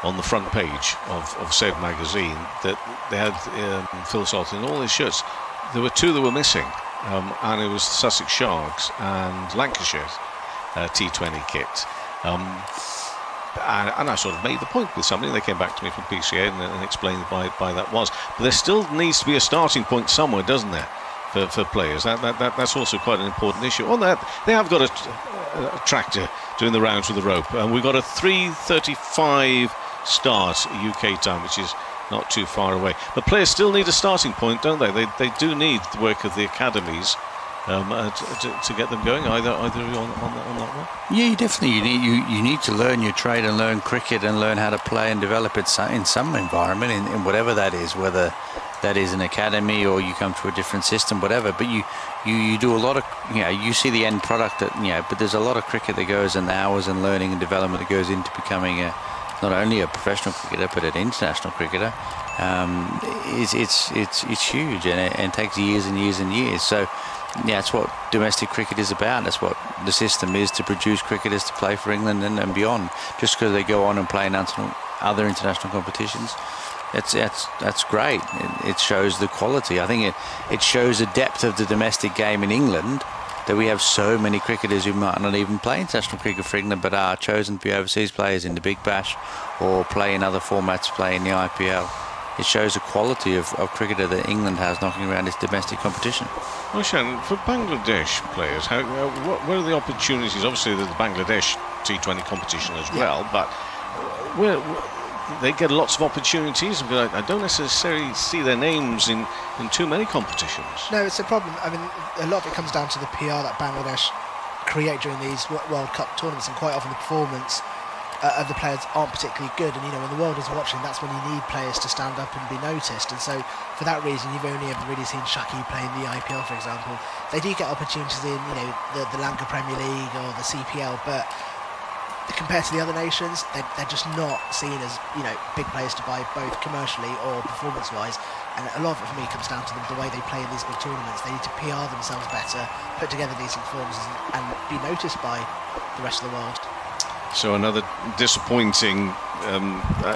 on the front page of said magazine that they had Phil Salt in all his shirts. There were two that were missing. And it was Sussex Sharks and Lancashire's T20 kit. And I sort of made the point with somebody. They came back to me from PCA and explained why that was. But there still needs to be a starting point somewhere, doesn't there, for players? That's also quite an important issue. On that, they have got a tractor doing the rounds with the rope. And we've got a 3:35 start UK time, which is not too far away. But players still need a starting point, don't they? They do need the work of the academies to get them going, either on that one. Yeah, you need to learn your trade and learn cricket and learn how to play and develop it in some environment, in whatever that is, whether that is an academy or you come to a different system, whatever. But you do a lot of, you see the end product but there's a lot of cricket that goes and hours and learning and development that goes into becoming not only a professional cricketer but an international cricketer. It's huge, and it takes years and years and years. So that's what domestic cricket is about. That's what the system is, to produce cricketers to play for England and beyond. Just because they go on and play in other international competitions, that's great. It shows the quality. I think it shows the depth of the domestic game in England, that we have so many cricketers who might not even play international cricket for England but are chosen to be overseas players in the Big Bash or play in other formats, play in the IPL. It shows the quality of cricketer that England has knocking around its domestic competition. Well, Shannon, for Bangladesh players, what are the opportunities? Obviously, there's the Bangladesh T20 competition as well, but where they get lots of opportunities. I don't necessarily see their names in too many competitions. No, it's a problem. I mean, a lot of it comes down to the PR that Bangladesh create during these World Cup tournaments, and quite often the performance of the players aren't particularly good. And when the world is watching, that's when you need players to stand up and be noticed. And so for that reason, you've only ever really seen Shakib play in the IPL, for example. They do get opportunities in the Lanka Premier League or the CPL, but compared to the other nations, they're just not seen as big players to buy, both commercially or performance-wise. And a lot of it for me comes down to the way they play in these big tournaments. They need to PR themselves better, put together decent forms, and be noticed by the rest of the world. So another disappointing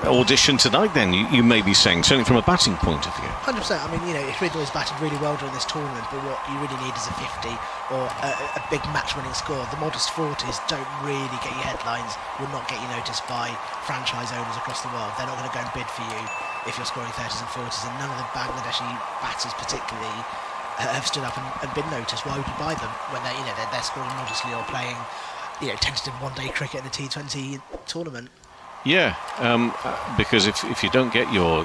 audition tonight then, you may be saying, certainly from a batting point of view. 100%. I mean, Hridoy's batted really well during this tournament, but what you really need is a 50 or a big match-winning score. The modest 40s don't really get you headlines, will not get you noticed by franchise owners across the world. They're not going to go and bid for you if you're scoring 30s and 40s, and none of the Bangladeshi batters particularly have stood up and been noticed. Why would you buy them when they're scoring modestly or playing tentative one-day cricket in a T20 tournament? Yeah, because if you don't get your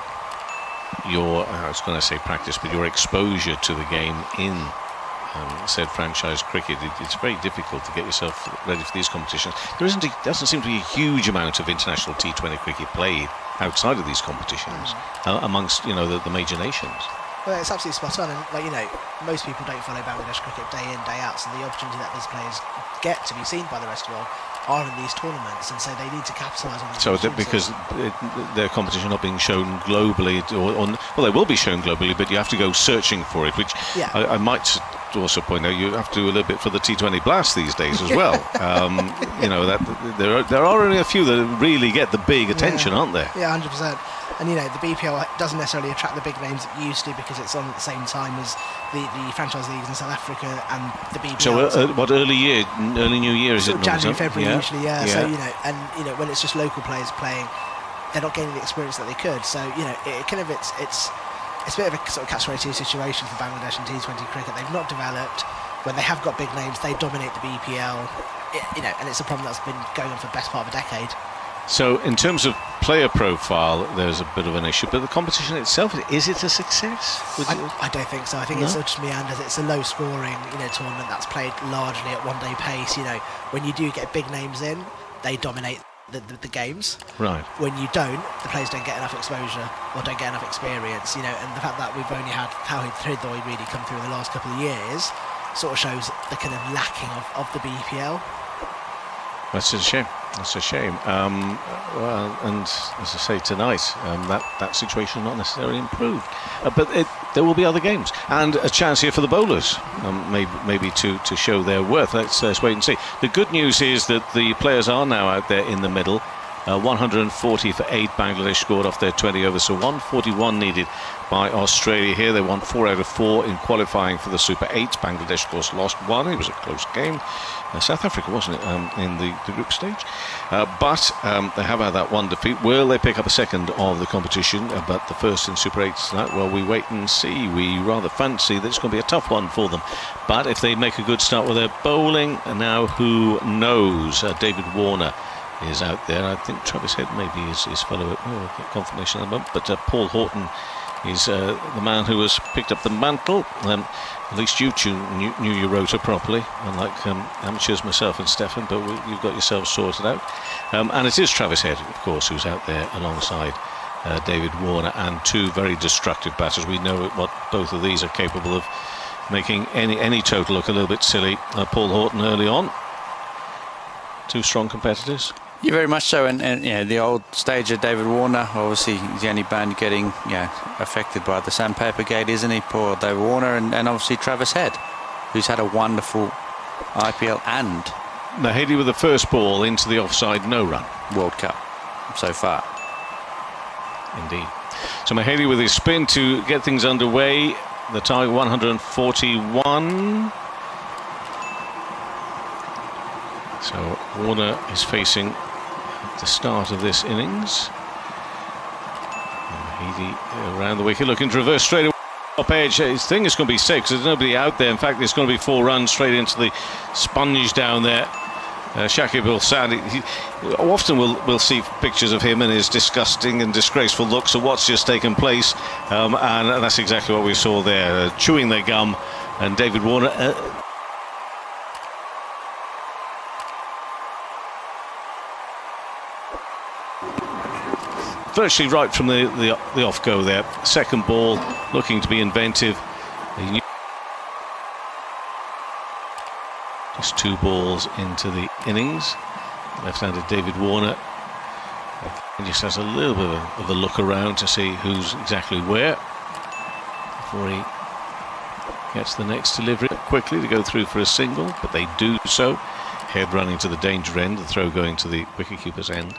I was going to say practice, but your exposure to the game in said franchise cricket, it's very difficult to get yourself ready for these competitions. Doesn't seem to be a huge amount of international T20 cricket played outside of these competitions amongst the major nations. Well, it's absolutely spot on, and most people don't follow Bangladesh cricket day in, day out, so the opportunity that these players get to be seen by the rest of the world are in these tournaments, and so they need to capitalise on these. So because their competition not being shown globally, well, they will be shown globally, but you have to go searching for it, which I might also point out you have to do a little bit for the T20 Blast these days as well. You know, that there are only a few that really get the big attention, aren't there? Yeah, 100%. And you know, the BPL doesn't necessarily attract the big names it used to, because it's on at the same time as the franchise leagues in South Africa and the BPL. So what early New Year is it? January, February usually, So you know, and you know, when it's just local players playing, they're not gaining the experience that they could. So you know, it's a bit of a sort of catch-22 situation for Bangladesh and T20 cricket. They've not developed. When they have got big names, they dominate the BPL. You know, and it's a problem that's been going on for the best part of a decade. So in terms of player profile, there's a bit of an issue, but the competition itself, is it a success? I don't think so. I think it's just meanders. It's a low-scoring, you know, tournament that's played largely at one-day pace. You know, when you do get big names in, they dominate the games. Right. When you don't, the players don't get enough exposure or don't get enough experience. You know, and the fact that we've only had Towhid Hridoy really come through in the last couple of years sort of shows the kind of lacking of the BPL. That's a shame. That's a shame. Well, and as I say, tonight that situation not necessarily improved, but there will be other games and a chance here for the bowlers, maybe to show their worth. Let's wait and see. The good news is that the players are now out there in the middle. 140 for 8 Bangladesh scored off their 20 overs, so 141 needed by Australia here. They won 4 out of 4 in qualifying for the Super 8. Bangladesh, of course, lost 1. It was a close game. South Africa, wasn't it, in the group stage? But they have had that one defeat. Will they pick up a second of the competition, but the first in Super 8 tonight? Well, we wait and see. We rather fancy that it's going to be a tough one for them. But if they make a good start with their bowling, now who knows? David Warner is out there. I think Travis Head maybe is his fellow. We'll get confirmation in a moment. But Paul Horton is the man who has picked up the mantle. At least you knew your rota properly, unlike amateurs, myself and Stefan, but you've got yourselves sorted out. And it is Travis Head, of course, who's out there alongside David Warner and 2 very destructive batters. We know what both of these are capable of, making any total look a little bit silly. Paul Horton early on. 2 strong competitors. Yeah, very much so, and you know, the old stager David Warner, obviously he's the only band getting affected by the sandpaper gate, isn't he? Poor David Warner, and obviously Travis Head, who's had a wonderful IPL and Mahidi with the first ball into the offside no-run World Cup so far. Indeed. So Mahidi with his spin to get things underway. The target 141. So Warner is facing the start of this innings. Mahidi around the wicket, looking to reverse straight away. Top edge. His thing is going to be 6. There's nobody out there. In fact, there's going to be 4 runs straight into the sponge down there. Shakib will sound. Often we'll see pictures of him and his disgusting and disgraceful looks of what's just taken place, and that's exactly what we saw there, chewing their gum. And David Warner. Virtually right from the off go there. Second ball, looking to be inventive. Just 2 balls into the innings. Left-handed David Warner just has a little bit of a look around to see who's exactly where before he gets the next delivery quickly to go through for a single, but they do so. Head running to the danger end, the throw going to the wicketkeeper's end.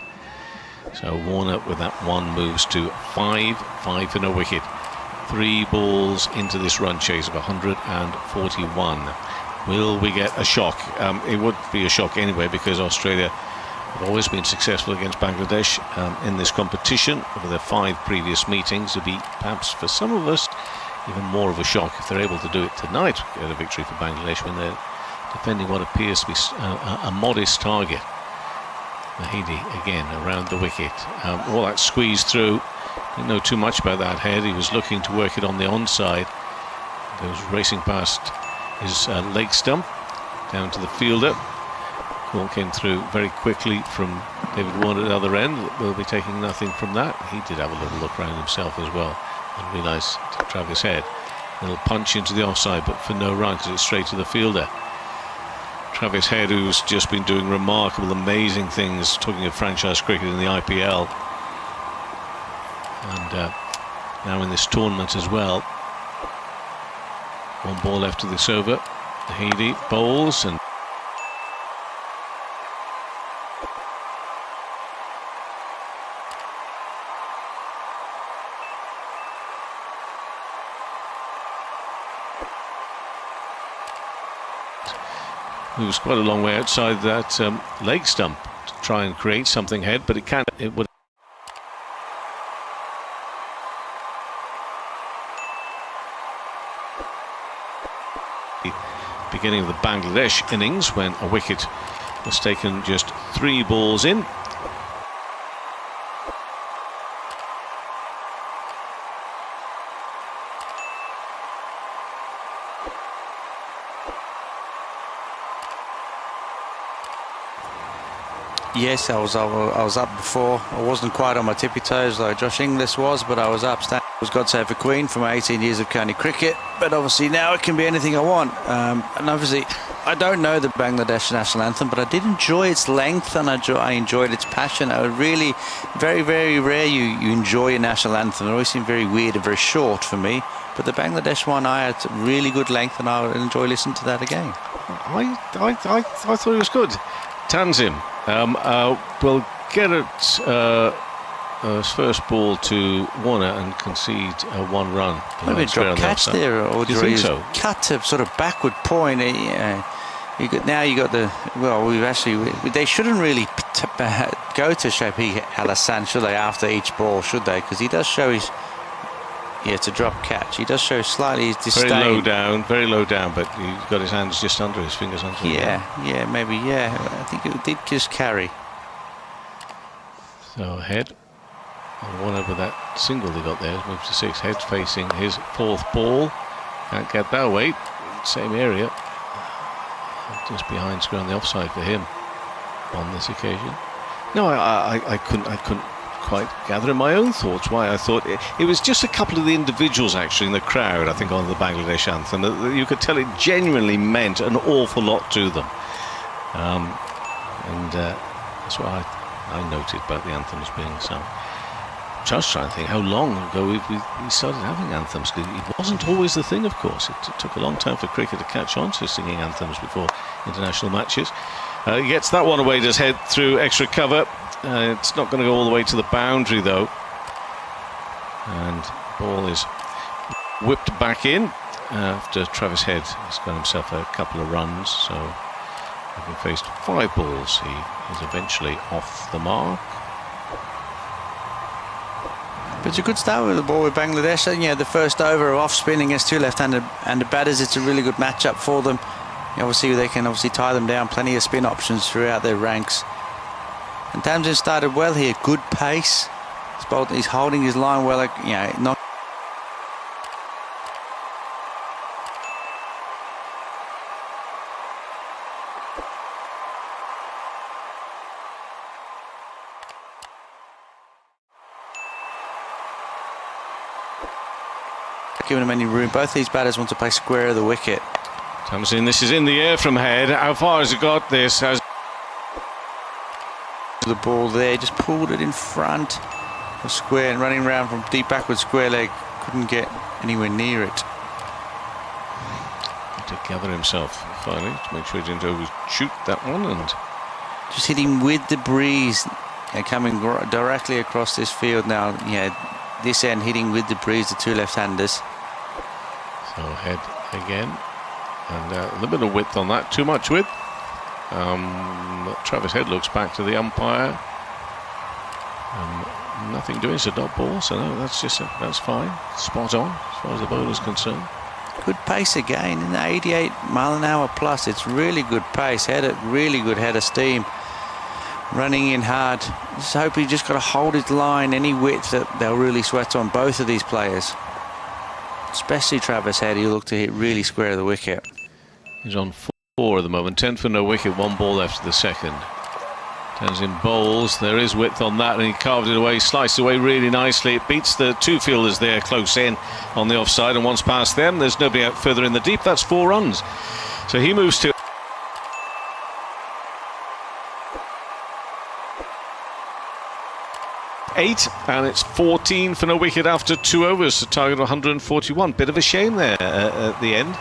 So Warner with that 1 moves to 5 in a wicket. 3 balls into this run chase of 141. Will we get a shock? It would be a shock anyway, because Australia have always been successful against Bangladesh in this competition over their 5 previous meetings. It'd be perhaps for some of us even more of a shock if they're able to do it tonight, get a victory for Bangladesh when they're defending what appears to be a modest target. Mahidi again around the wicket. All that squeeze through. Didn't know too much about that head. He was looking to work it on the onside. Goes racing past his leg stump down to the fielder. Ball came through very quickly from David Warner at the other end. We'll be taking nothing from that. He did have a little look around himself as well and realised Travis Head. A little punch into the offside, but for no run because it's straight to the fielder. Travis Head, who's just been doing remarkable, amazing things, talking of franchise cricket in the IPL. And now in this tournament as well. One ball left of this over. Heady bowls and he was quite a long way outside that leg stump to try and create something, Head, but it would. Beginning of the Bangladesh innings, when a wicket was taken just 3 balls in. Yes, I was up before. I wasn't quite on my tippy toes like Josh Inglis was, but I was up. It was God Save the Queen from 18 years of county cricket, but obviously now it can be anything I want. And obviously I don't know the Bangladesh national anthem, but I did enjoy its length, and I enjoyed its passion. I really, very, very rare you enjoy a national anthem. It always seemed very weird and very short for me. But the Bangladesh one, I had really good length, and I would enjoy listening to that again. I thought it was good. Tanzim will get it his first ball to Warner and concede 1 run. Maybe a drop catch there, or do you think so? Cut to sort of backward point. You got the, well, they shouldn't really go to Shakib Hasan, should they, after each ball, should they? Because he does show his, it's a drop catch. He does show slightly his disdain. Very low down, but he got his hands just under, his fingers under. Maybe. I think it did just carry. So Head, and 1 over that single they got there, moves to 6. Head facing his 4th ball. Can't get that away. Same area. Just behind square on the offside for him on this occasion. No, I couldn't quite gather in my own thoughts why I thought it was just a couple of the individuals actually in the crowd, I think, on the Bangladesh anthem, that you could tell it genuinely meant an awful lot to them. That's what I noted about the anthems being some. I was trying to think how long ago we started having anthems. It wasn't always the thing, of course. It took a long time for cricket to catch on to singing anthems before international matches. He gets that one away, does Head through extra cover. It's not going to go all the way to the boundary though. And ball is whipped back in after Travis Head has got himself a couple of runs. So having faced 5 balls, he is eventually off the mark. But it's a good start with the ball with Bangladesh. The first over of off spin against 2 left-handed batters. It's a really good matchup for them. Obviously, they can tie them down. Plenty of spin options throughout their ranks. And Tanzid started well here. Good pace. He's holding his line well. Not. Giving him any room. Both these batters want to play square of the wicket. Comes in. This is in the air from Head. How far has it got this? The ball there, just pulled it in front of square and running around from deep backward square leg. Couldn't get anywhere near it. To gather himself finally to make sure he didn't overshoot that one, and just hitting with the breeze and coming directly across this field now. This end hitting with the breeze, the 2 left-handers. So Head again, and a little bit of width on that, too much width. Travis Head looks back to the umpire. Nothing doing, it's a dot ball, so no, that's fine, spot on as far as the bowler's concerned. Good pace again in the 88 mile/an-hour plus. It's really good pace. Had a really good head of steam. Running in hard. Just hope he just got to hold his line. Any width that they'll really sweat on, both of these players. Especially Travis Head, he'll look to hit really square of the wicket. He's on 4 at the moment, 10 for no wicket, 1 ball after the second. Tanzim bowls, there is width on that, and he carved it away, sliced away really nicely. It beats the 2 fielders there close in on the offside, and once past them, there's nobody out further in the deep. That's 4 runs. So he moves to 8, and it's 14 for no wicket after 2 overs, a target of 141. Bit of a shame there at the end.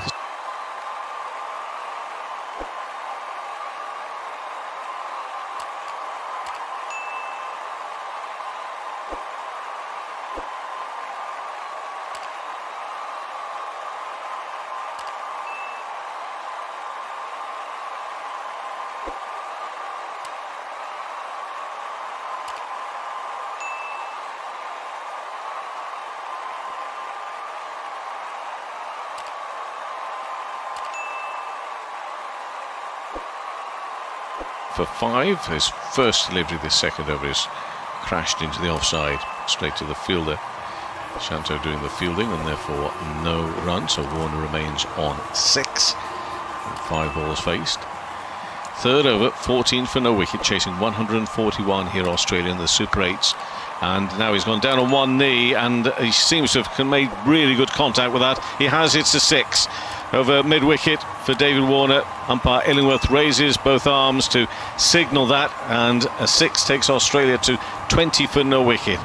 For 5, his first delivery this second over is crashed into the offside, straight to the fielder. Shanto doing the fielding, and therefore no run, so Warner remains on 6. 5 balls faced. Third over, 14 for no wicket, chasing 141 here, Australia in the Super 8s. And now he's gone down on one knee, and he seems to have made really good contact with that. He has, it's a 6 over mid-wicket for David Warner. Umpire Illingworth raises both arms to signal that, and a 6 takes Australia to 20 for no wicket.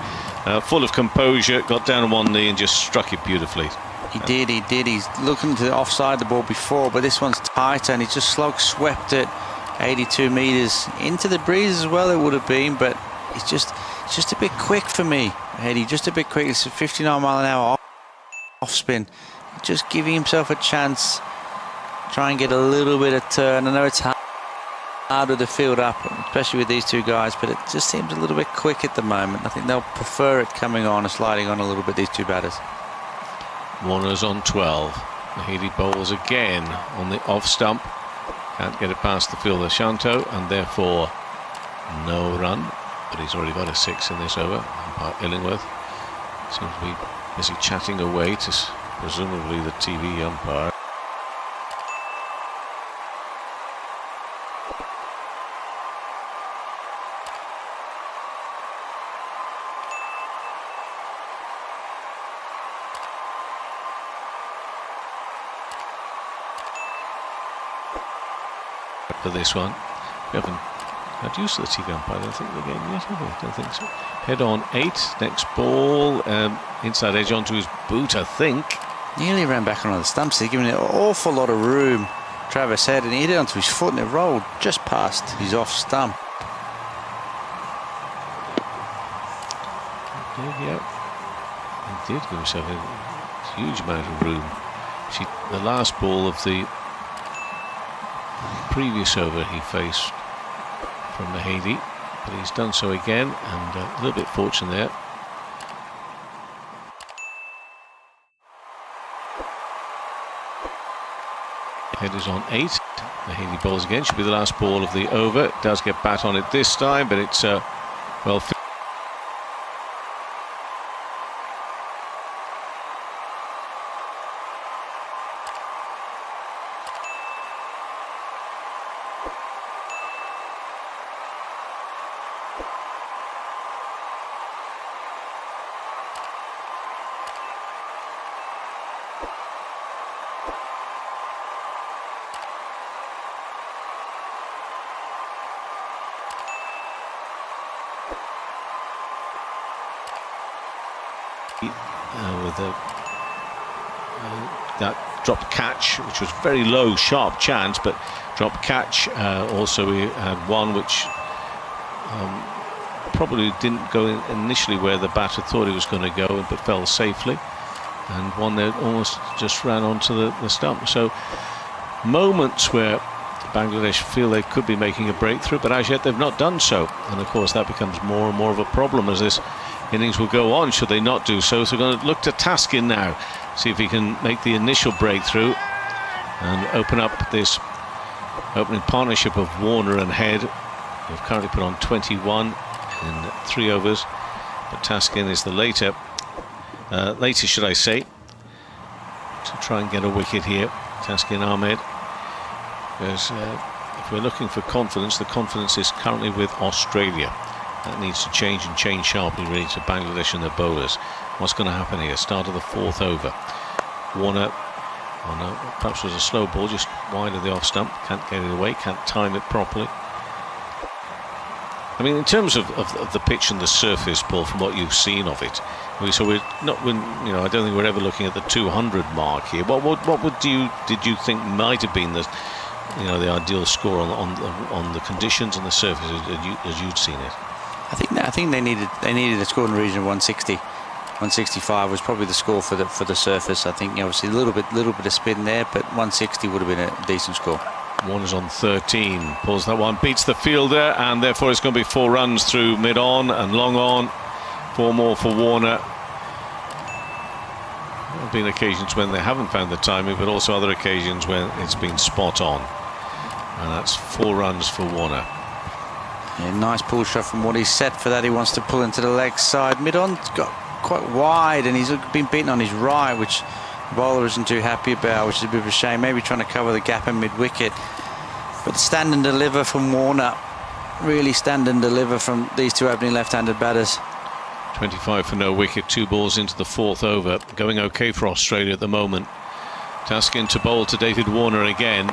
Full of composure, got down on one knee and just struck it beautifully. He did. He's looking to the offside the ball before, but this one's tighter, and he just swept it 82 metres into the breeze as well. It would have been, but it's just a bit quick for me, Eddie. Just a bit quick. It's a 59 mile an hour off spin. Just giving himself a chance, try and get a little bit of turn. I know it's harder to field up, especially with these two guys, but it just seems a little bit quick at the moment. I think they'll prefer it coming on and sliding on a little bit, these two batters. Warner's on 12. Healy bowls again on the off stump. Can't get it past the fielder Shanto, and therefore no run. But he's already got a 6 in this over. Umpire Illingworth seems to be busy chatting away to presumably the TV umpire. For this one, we haven't had use of the TV umpire, I don't think, the game yet, have we? I don't think so. Head on 8, next ball, inside edge onto his boot, I think. Nearly ran back onto the stumps. He's giving it an awful lot of room, Travis Head, and he hit it onto his foot, and it rolled just past his off stump. He did give himself a huge amount of room. The last ball of the previous over he faced from the Haiti, but he's done so again, and a little bit fortunate there. Head is on 8. The Haiti bowls again. Should be the last ball of the over. It does get bat on it this time, but it's well. With that dropped catch, which was very low, sharp chance, but dropped catch. Also, we had one which probably didn't go initially where the batter thought it was going to go, but fell safely, and one that almost just ran onto the stump. So moments where Bangladesh feel they could be making a breakthrough, but as yet they've not done so, and of course that becomes more and more of a problem as this innings will go on, should they not do so. So we're going to look to Taskin now, see if he can make the initial breakthrough and open up this opening partnership of Warner and Head. They've currently put on 21 in 3 overs, but Taskin is the latest should I say, to try and get a wicket here. Taskin Ahmed, because if we're looking for confidence, the confidence is currently with Australia. That needs to change, and change sharply really, to Bangladesh and their bowlers. What's going to happen here? Start of the 4th over. Warner, perhaps was a slow ball just wide of the off stump. Can't get it away, can't time it properly. I mean, in terms of the pitch and the surface, Paul, from what you've seen of it, so we're not, you know, I don't think we're ever looking at the 200 mark here. What did you think might have been the, you know, the ideal score on the conditions and the surface as you'd seen it? I think they needed a score in the region of 160. 165 was probably the score for the surface. I think, you know, obviously a little bit of spin there, but 160 would have been a decent score. Warner's on 13, pulls that one, beats the fielder, and therefore it's going to be 4 runs through mid-on and long on. 4 more for Warner. There have been occasions when they haven't found the timing, but also other occasions when it's been spot on. And that's 4 runs for Warner. Yeah, nice pull shot from what he's set for that. He wants to pull into the leg side. Mid-on's got quite wide, and he's been beaten on his right, which the bowler isn't too happy about, which is a bit of a shame. Maybe trying to cover the gap in mid-wicket. But stand and deliver from Warner. Really stand and deliver from these 2 opening left-handed batters. 25 for no wicket, 2 balls into the 4th over. Going okay for Australia at the moment. Taskin to bowl to David Warner again.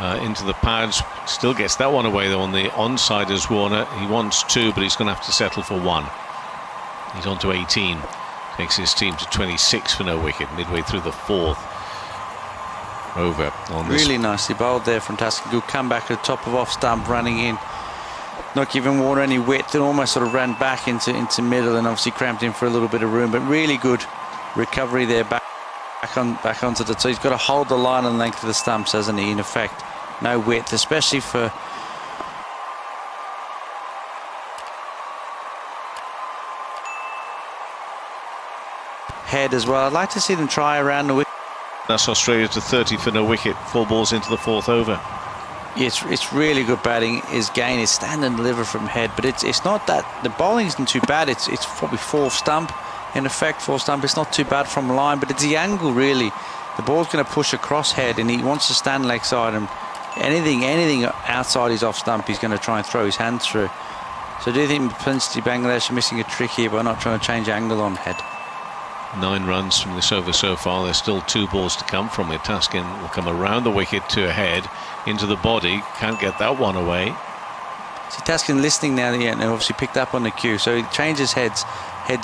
Into the pads. Still gets that one away though on the onside as Warner. He wants 2, but he's going to have to settle for 1. He's on to 18. Takes his team to 26 for no wicket, midway through the 4th over. On this. Really nicely bowled there from Taskin. Good come back at the top of off stump, running in, not giving Warner any width, and almost sort of ran back into middle, and obviously cramped in for a little bit of room. But really good recovery there, back onto the. So he's got to hold the line and length of the stumps, hasn't he? In effect, no width, especially for. Head as well. I'd like to see them try around the wicket. That's Australia to 30 for no wicket. 4 balls into the 4th over. Yeah, it's really good batting. His gain is stand and deliver from head, but it's not that the bowling isn't too bad. It's probably 4th stump in effect. 4th stump. It's not too bad from line, but it's the angle really. The ball's going to push across head, and he wants to stand leg side, and anything outside his off stump, he's going to try and throw his hands through. So do you think potentially Bangladesh are missing a trick here by not trying to change angle on head? 9 runs from this over so far. There's still 2 balls to come from it. Taskin will come around the wicket to a head, into the body. Can't get that one away. See, Taskin listening now, and obviously picked up on the cue. So he changes head's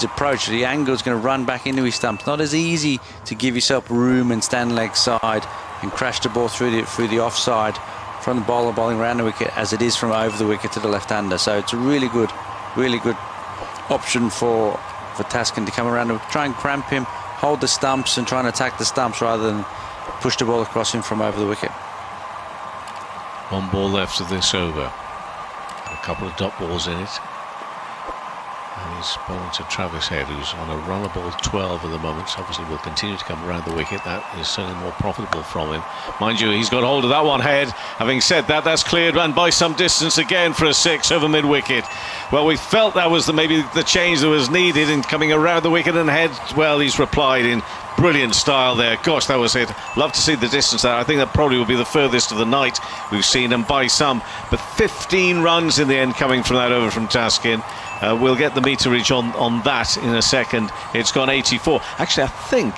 approach. The angle is going to run back into his stumps. Not as easy to give yourself room and stand leg side and crash the ball through the offside from the bowler bowling around the wicket as it is from over the wicket to the left-hander. So it's a really good option for Taskin to come around and try and cramp him, hold the stumps and try and attack the stumps rather than push the ball across him from over the wicket. 1 ball left of this over. A couple of dot balls in it. And he's bowling to Travis Head, who's on a runnable 12 at the moment. So obviously will continue to come around the wicket. That is certainly more profitable from him. Mind you, he's got hold of that one, Head. Having said that, that's cleared and by some distance again for a 6 over mid-wicket. Well, we felt that was maybe the change that was needed in coming around the wicket, and Head, well, he's replied in brilliant style there. Gosh, that was it. Love to see the distance there. I think that probably will be the furthest of the night we've seen, and by some. But 15 runs in the end coming from that over from Taskin. We'll get the meterage on that in a second. It's gone 84. Actually, I think...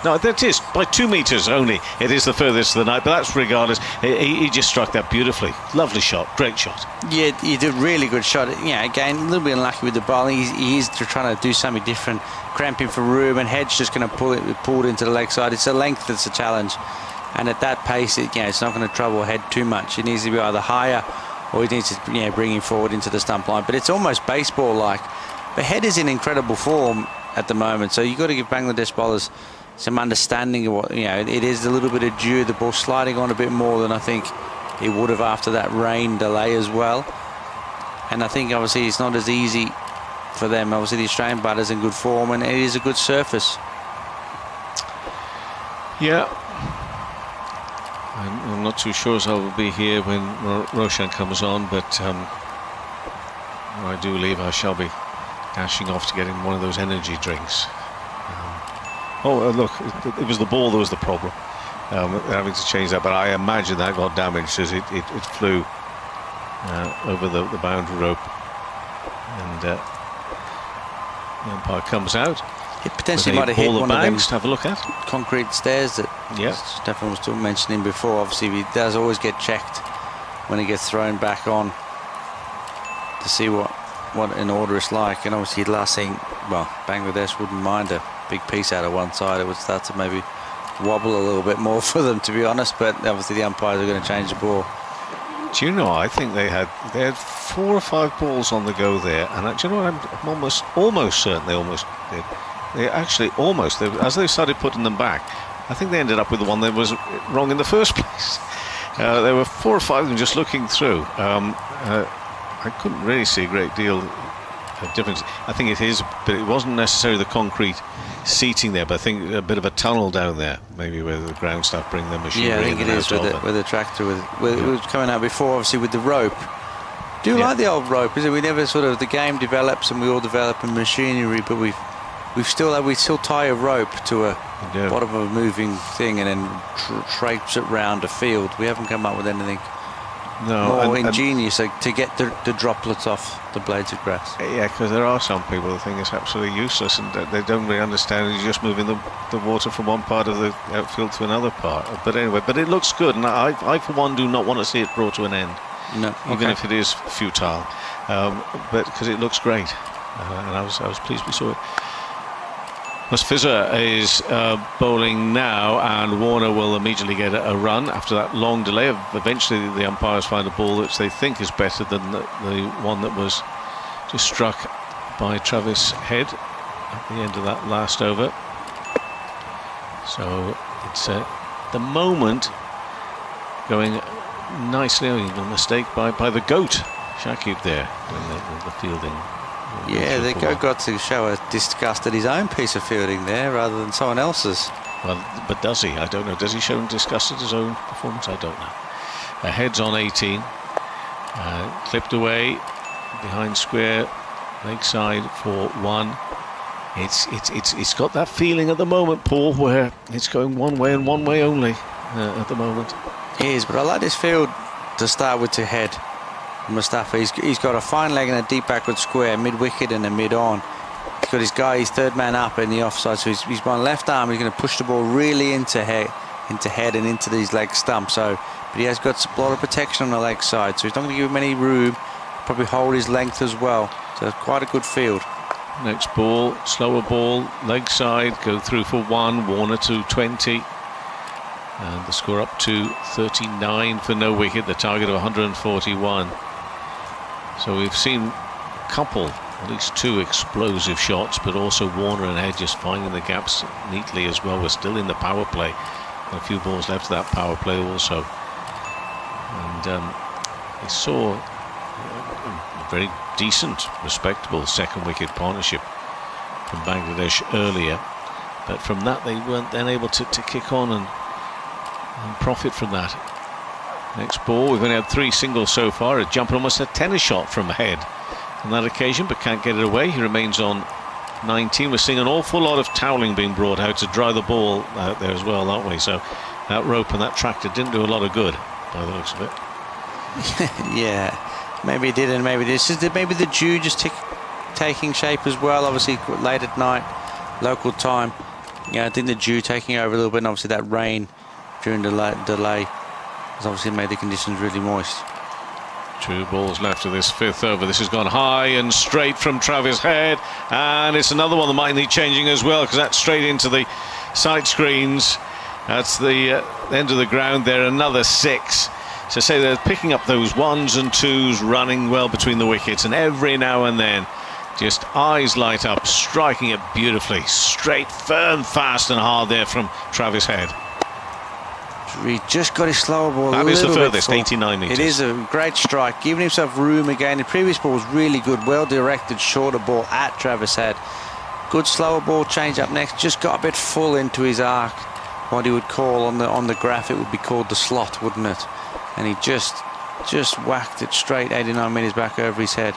No, that is by 2 meters only. It is the furthest of the night, but that's regardless. He just struck that beautifully. Lovely shot, great shot. Yeah, he did a really good shot. Yeah, again, a little bit unlucky with the bowling. He's trying to do something different, cramping for room, and Head's just going to pull it into the leg side. It's a length that's a challenge, and at that pace, it's not going to trouble Head too much. It needs to be either higher, or he needs to bring him forward into the stump line. But it's almost baseball-like. But Head is in incredible form at the moment, so you've got to give Bangladesh bowlers some understanding of what, it is a little bit of dew, the ball sliding on a bit more than I think it would have after that rain delay as well. And I think obviously it's not as easy for them. Obviously the Australian batter's in good form, and it is a good surface. Yeah. I'm not too sure as I will be here when Roshan comes on, but when I do leave, I shall be dashing off to get him one of those energy drinks. Look, it was the ball that was the problem. Having to change that, but I imagine that got damaged as it flew over the boundary rope, and the umpire comes out. It potentially might have hit one of them to have a look at. Concrete stairs that Stefan was still mentioning before. Obviously, he does always get checked when he gets thrown back on. to see what an order is like. And obviously last thing, well, Bangladesh wouldn't mind a big piece out of one side. It would start to maybe wobble a little bit more for them, to be honest, but obviously the umpires are going to change the ball. Do you know, I think they had 4 or 5 balls on the go there, and do you know what, I'm almost certain they almost did. They actually almost, as they started putting them back, I think they ended up with the one that was wrong in the first place. There were 4 or 5 of them just looking through. I couldn't really see a great deal of difference. I think it is, but it wasn't necessarily the concrete seating there, but I think a bit of a tunnel down there, maybe where the ground staff bring their machinery. Yeah, I think it is with the tractor, it was coming out before, obviously with the rope. Do you like the old rope? Is it? We never sort of, the game develops and we all develop in machinery, but we still tie a rope to a bottom of a moving thing and then traipse it round a field. We haven't come up with anything more ingenious to get the droplets off the blades of grass. Yeah, because there are some people who think it's absolutely useless and they don't really understand you're just moving the water from one part of the outfield to another part. But anyway, but it looks good, and I for one do not want to see it brought to an end. No, even if it is futile, but because it looks great, and I was pleased we saw it. Mustafizur is bowling now, and Warner will immediately get a run after that long delay. Eventually the umpires find a ball which they think is better than the one that was just struck by Travis Head at the end of that last over. So it's the moment going nicely. A mistake by the GOAT Shakib there in the fielding. Yeah, the GOAT got to show a disgust at his own piece of fielding there rather than someone else's. Well, but does he? I don't know. Does he show disgust at his own performance? I don't know. Heads on 18, clipped away behind square, leg side for 1. It's got that feeling at the moment, Paul, where it's going one way and one way only at the moment. It is, but I like this field to start with to head. Mustafa, he's got a fine leg and a deep backward square, mid-wicket and a mid-on. He's got his guy, he's third man up in the offside, so he's on left arm. He's going to push the ball really into head and into these leg stumps. So, but he has got a lot of protection on the leg side, so he's not going to give him any room. Probably hold his length as well. So it's quite a good field. Next ball, slower ball, leg side, go through for 1. Warner to 20. And the score up to 39 for no wicket, the target of 141. So we've seen a couple, at least 2 explosive shots, but also Warner and Head just finding the gaps neatly as well. We're still in the power play. A few balls left of that power play also. And they saw a very decent, respectable second wicket partnership from Bangladesh earlier. But from that they weren't then able to kick on and profit from that. Next ball, we've only had 3 singles so far. A jump, almost a tennis shot from Head on that occasion, but can't get it away. He remains on 19. We're seeing an awful lot of toweling being brought out to dry the ball out there as well, aren't we? So that rope and that tractor didn't do a lot of good by the looks of it. Yeah, maybe it did and maybe it did. Maybe the dew just taking shape as well, obviously late at night, local time. Yeah, I think the dew taking over a little bit, and obviously that rain during the delay has obviously made the conditions really moist. 2 balls left of this 5th over. This has gone high and straight from Travis Head, and it's another one that might need changing as well, because that's straight into the side screens. That's the end of the ground there. Another 6. So say they're picking up those 1s and 2s, running well between the wickets, and every now and then just eyes light up, striking it beautifully, straight, firm, fast and hard there from Travis Head. He just got his slower ball. That is the furthest, 89 metres. It is a great strike, giving himself room again. The previous ball was really good, well directed, shorter ball at Travis Head. Good slower ball change up next, just got a bit full into his arc. What he would call on the graph, it would be called the slot, wouldn't it? And he just whacked it straight 89 metres back over his head.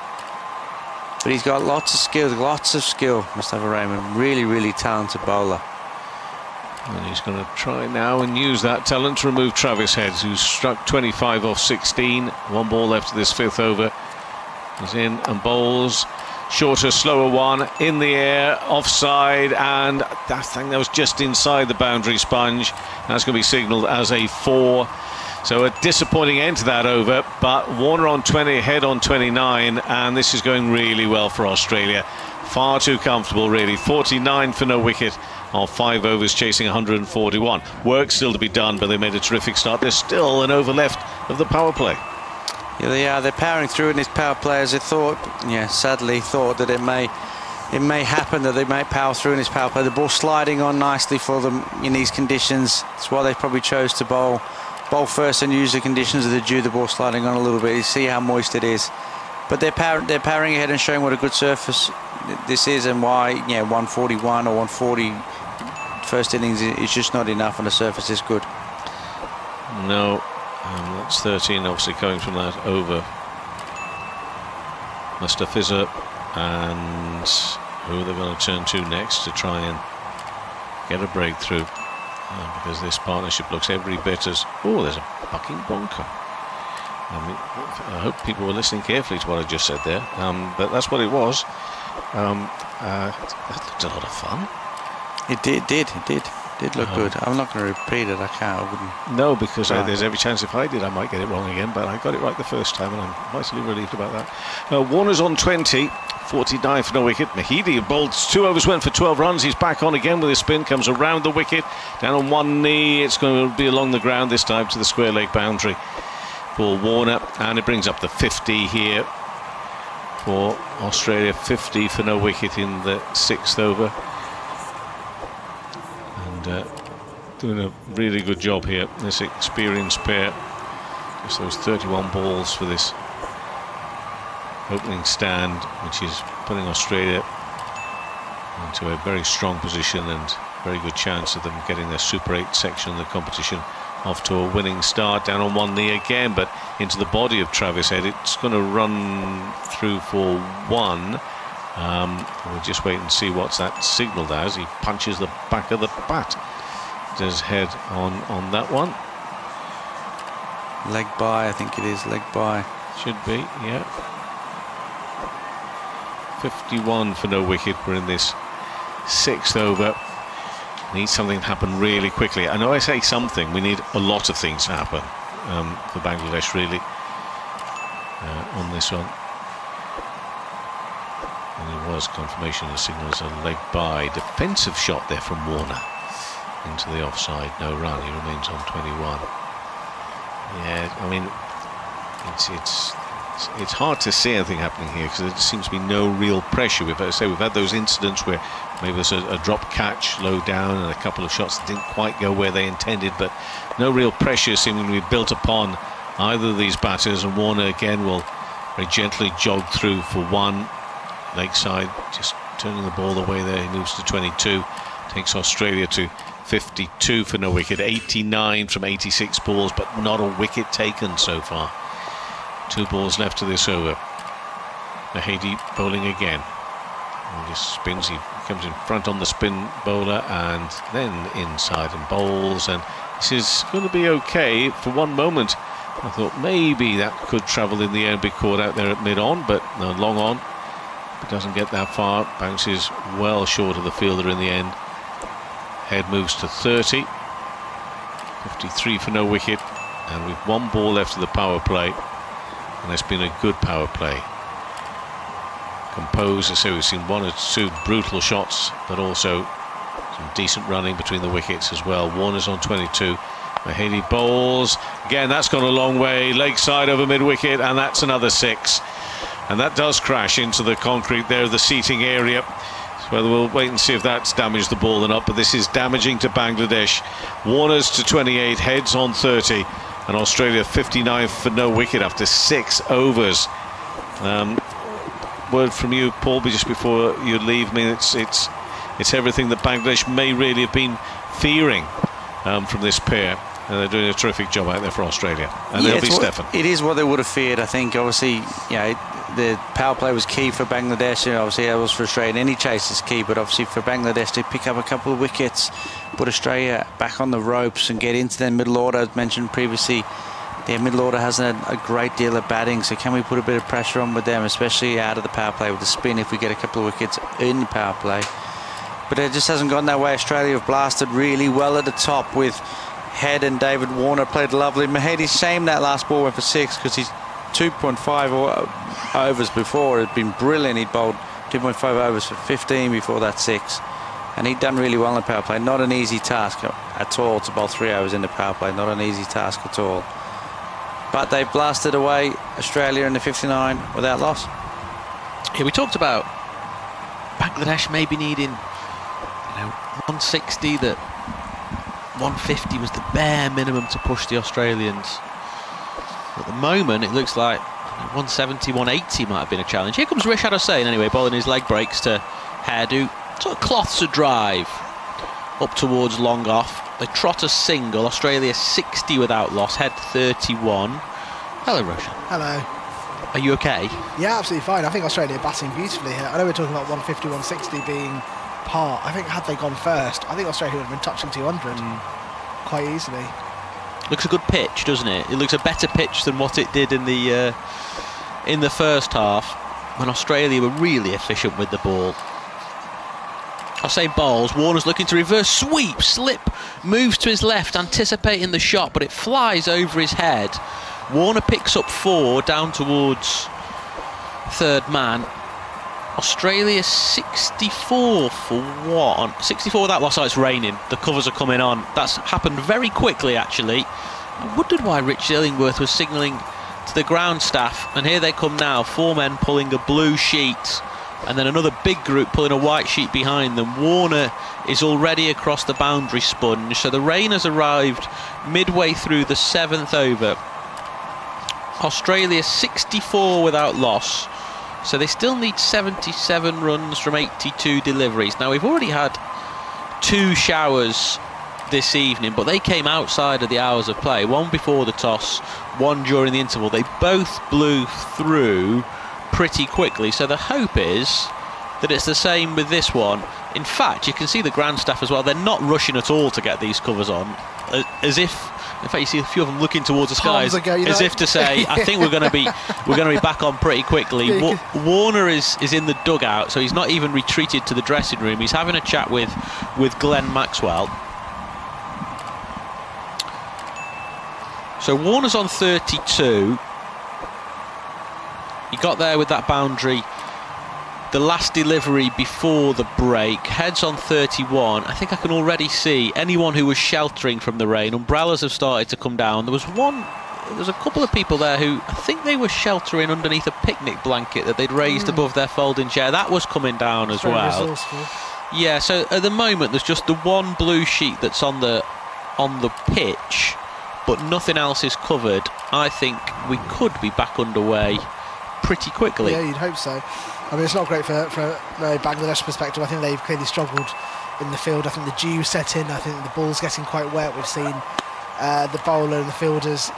But he's got lots of skill, Mustafa Rahman. Really, really talented bowler. And he's going to try now and use that talent to remove Travis Head, who's struck 25 off 16. 1 ball left of this 5th over. He's in and bowls. Shorter, slower one in the air, offside, and that thing that was just inside the boundary sponge. That's going to be signalled as a 4. So a disappointing end to that over, but Warner on 20, Head on 29, and this is going really well for Australia. Far too comfortable, really. 49 for no wicket on 5 overs, chasing 141. Work still to be done, but they made a terrific start. There's still an over left of the power play. Yeah, they are. They're powering through in this power play, as they thought. Yeah, sadly thought that it may happen that they may power through in this power play. The ball sliding on nicely for them in these conditions. That's why they probably chose to bowl first and use the conditions that are due. The ball sliding on a little bit. You see how moist it is. But they're powering ahead and showing what a good surface this is, and why 141 or 140 first innings is just not enough on a surface this good. No, that's 13 obviously coming from that over. Mustafizur, and who they're going to turn to next to try and get a breakthrough, because this partnership looks every bit as... Oh, there's a fucking bonker. I hope people were listening carefully to what I just said there, but that's what it was. That looked a lot of fun. It did look good. I'm not going to repeat it. I wouldn't. No, because there's every chance if I did I might get it wrong again, but I got it right the first time, and I'm mightily relieved about that. Warner's on 20, 49 for no wicket. Mahidi bowled 2 overs, went for 12 runs. He's back on again with his spin, comes around the wicket, down on one knee. It's going to be along the ground this time to the square leg boundary for Warner, and it brings up the 50 here for Australia. 50 for no wicket in the 6th over, and doing a really good job here, this experienced pair. Just those 31 balls for this opening stand, which is putting Australia into a very strong position and very good chance of them getting their Super 8 section of the competition off to a winning start. Down on one knee again, but into the body of Travis Head. It's going to run through for 1. We'll just wait and see what's that signalled as. He punches the back of the bat. Does Head on that one. Leg by, I think it is. Leg by. Should be, yeah. 51 for no wicket. We're in this 6th over. Need something to happen really quickly. I know I say something, we need a lot of things to happen for Bangladesh, really, on this one. And there was confirmation of the signal as a leg by. Defensive shot there from Warner into the offside. No run. He remains on 21. Yeah, I mean, it's hard to see anything happening here because there seems to be no real pressure. We've had those incidents where maybe there's a drop catch low down and a couple of shots that didn't quite go where they intended, but no real pressure seeming to be built upon either of these batters. And Warner again will very gently jog through for 1. Lakeside just turning the ball away there. He moves to 22, takes Australia to 52 for no wicket. 89 from 86 balls, but not a wicket taken so far. 2 balls left to this over. Mahidi bowling again. He just spins. He comes in front on the spin bowler and then inside and bowls. And this is going to be okay. For one moment, I thought maybe that could travel in the air and be caught out there at mid-on, but no, long on. It doesn't get that far. Bounces well short of the fielder in the end. Head moves to 30. 53 for no wicket. And with 1 ball left of the power play. And it's been a good power play. Composed, as I say, we've seen 1 or 2 brutal shots, but also some decent running between the wickets as well. Warner's on 22. Mahidi bowls. Again, that's gone a long way. Leg side over mid-wicket, and that's another 6. And that does crash into the concrete there, the seating area. So we'll wait and see if that's damaged the ball or not, but this is damaging to Bangladesh. Warner's to 28, Head's on 30. And Australia 59 for no wicket after 6 overs. Word from you, Paul, just before you leave me. It's everything that Bangladesh may really have been fearing from this pair. And they're doing a terrific job out there for Australia. And they'll be Stefan. It is what they would have feared, I think. Obviously, the power play was key for Bangladesh. Obviously, that was frustrating. Any chase is key, but obviously for Bangladesh to pick up a couple of wickets, put Australia back on the ropes and get into their middle order. As mentioned previously, their middle order has a great deal of batting, so can we put a bit of pressure on with them, especially out of the power play with the spin if we get a couple of wickets in the power play. But it just hasn't gone that way. Australia have blasted really well at the top with Head and David Warner played lovely. Mahdi's shame that last ball went for 6 because his 2.5 overs before had been brilliant. He'd bowled 2.5 overs for 15 before that 6. And he'd done really well in the power play. Not an easy task at all to bowl 3 overs in the power play. Not an easy task at all. But they blasted away Australia in the 59 without loss. Yeah, we talked about Bangladesh maybe needing 160, that 150 was the bare minimum to push the Australians. At the moment, it looks like 170, 180 might have been a challenge. Here comes Rishad Hossain anyway, bowling his leg breaks to Hairdo. Sort of cloths a drive up towards long off. They trot a single. Australia 60 without loss. Head 31. Hello, Rishad. Hello. Are you okay? Yeah, absolutely fine. I think Australia are batting beautifully here. I know we're talking about 150, 160 being par. I think had they gone first, I think Australia would have been touching 200 quite easily. Looks a good pitch, doesn't it? It looks a better pitch than what it did in the first half, when Australia were really efficient with the ball. Hossain bowls. Warner's looking to reverse sweep, slip, moves to his left, anticipating the shot, but it flies over his head. Warner picks up 4 down towards third man. Australia 64 for 1. 64 without loss. Oh, it's raining. The covers are coming on. That's happened very quickly, actually. I wondered why Rich Illingworth was signalling to the ground staff, and here they come now. 4 men pulling a blue sheet, and then another big group pulling a white sheet behind them. Warner is already across the boundary sponge, so the rain has arrived midway through the 7th over. Australia 64 without loss, so they still need 77 runs from 82 deliveries. Now, we've already had 2 showers this evening, but they came outside of the hours of play. One before the toss, one during the interval. They both blew through pretty quickly, so the hope is that it's the same with this one. In fact, you can see the ground staff as well. They're not rushing at all to get these covers on, as if, in fact, you see a few of them looking towards the skies, as if to say, I think we're going to be back on pretty quickly. Warner is in the dugout, so he's not even retreated to the dressing room. He's having a chat with Glenn Maxwell. So Warner's on 32. He got there with that boundary, the last delivery before the break. Head's on 31. I think I can already see anyone who was sheltering from the rain. Umbrellas have started to come down. There was a couple of people there who I think they were sheltering underneath a picnic blanket that they'd raised above their folding chair. That was coming down as well. Resourceful. Yeah, so at the moment there's just the one blue sheet that's on the pitch, but nothing else is covered. I think we could be back underway pretty quickly. Yeah, you'd hope so. I mean, it's not great for Bangladesh perspective. I think they've clearly struggled in the field. I think the dew set in. I think the ball's getting quite wet. We've seen the bowler and the fielders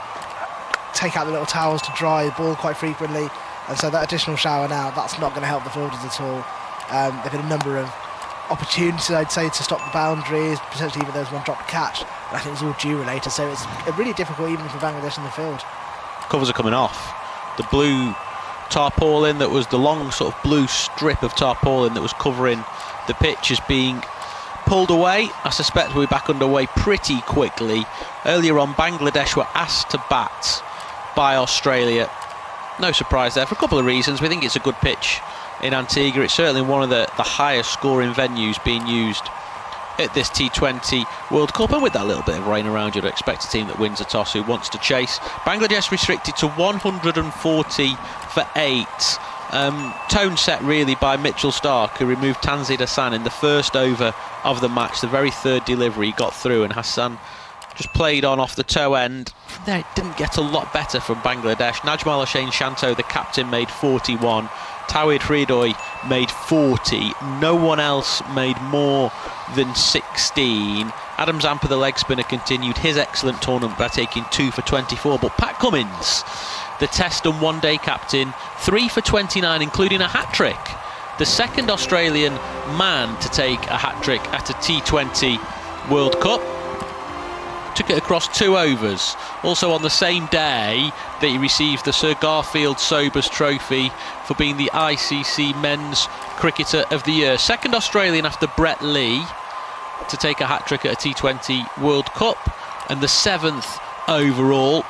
take out the little towels to dry the ball quite frequently, and so that additional shower now, that's not going to help the fielders at all. There've been a number of opportunities, I'd say, to stop the boundaries, potentially even there was one dropped catch, but I think it's all dew related, so it's really difficult even for Bangladesh in the field. Covers are coming off. The blue tarpaulin that was the long sort of blue strip of tarpaulin that was covering the pitch is being pulled away. I suspect we'll be back underway pretty quickly. Earlier on, Bangladesh were asked to bat by Australia. No surprise there for a couple of reasons. We think it's a good pitch in Antigua. It's certainly one of the highest scoring venues being used at this T20 World Cup, and with that little bit of rain around, you'd expect a team that wins a toss who wants to chase. Bangladesh restricted to 140 for 8. Tone set really by Mitchell Starc, who removed Tanzid Hasan in the first over of the match. The very third delivery he got through, and Hasan just played on off the toe end. From there it didn't get a lot better from Bangladesh. Najmul Shanto, the captain, made 41. Towhid Hridoy made 40. No one else made more than 16. Adam Zampa, the leg spinner, continued his excellent tournament by taking 2 for 24. But Pat Cummins, the Test and One Day captain, 3 for 29, including a hat-trick. The second Australian man to take a hat-trick at a T20 World Cup. Took it across 2 overs. Also on the same day that he received the Sir Garfield Sobers Trophy for being the ICC Men's Cricketer of the Year. Second Australian after Brett Lee to take a hat-trick at a T20 World Cup. and the 7th overall.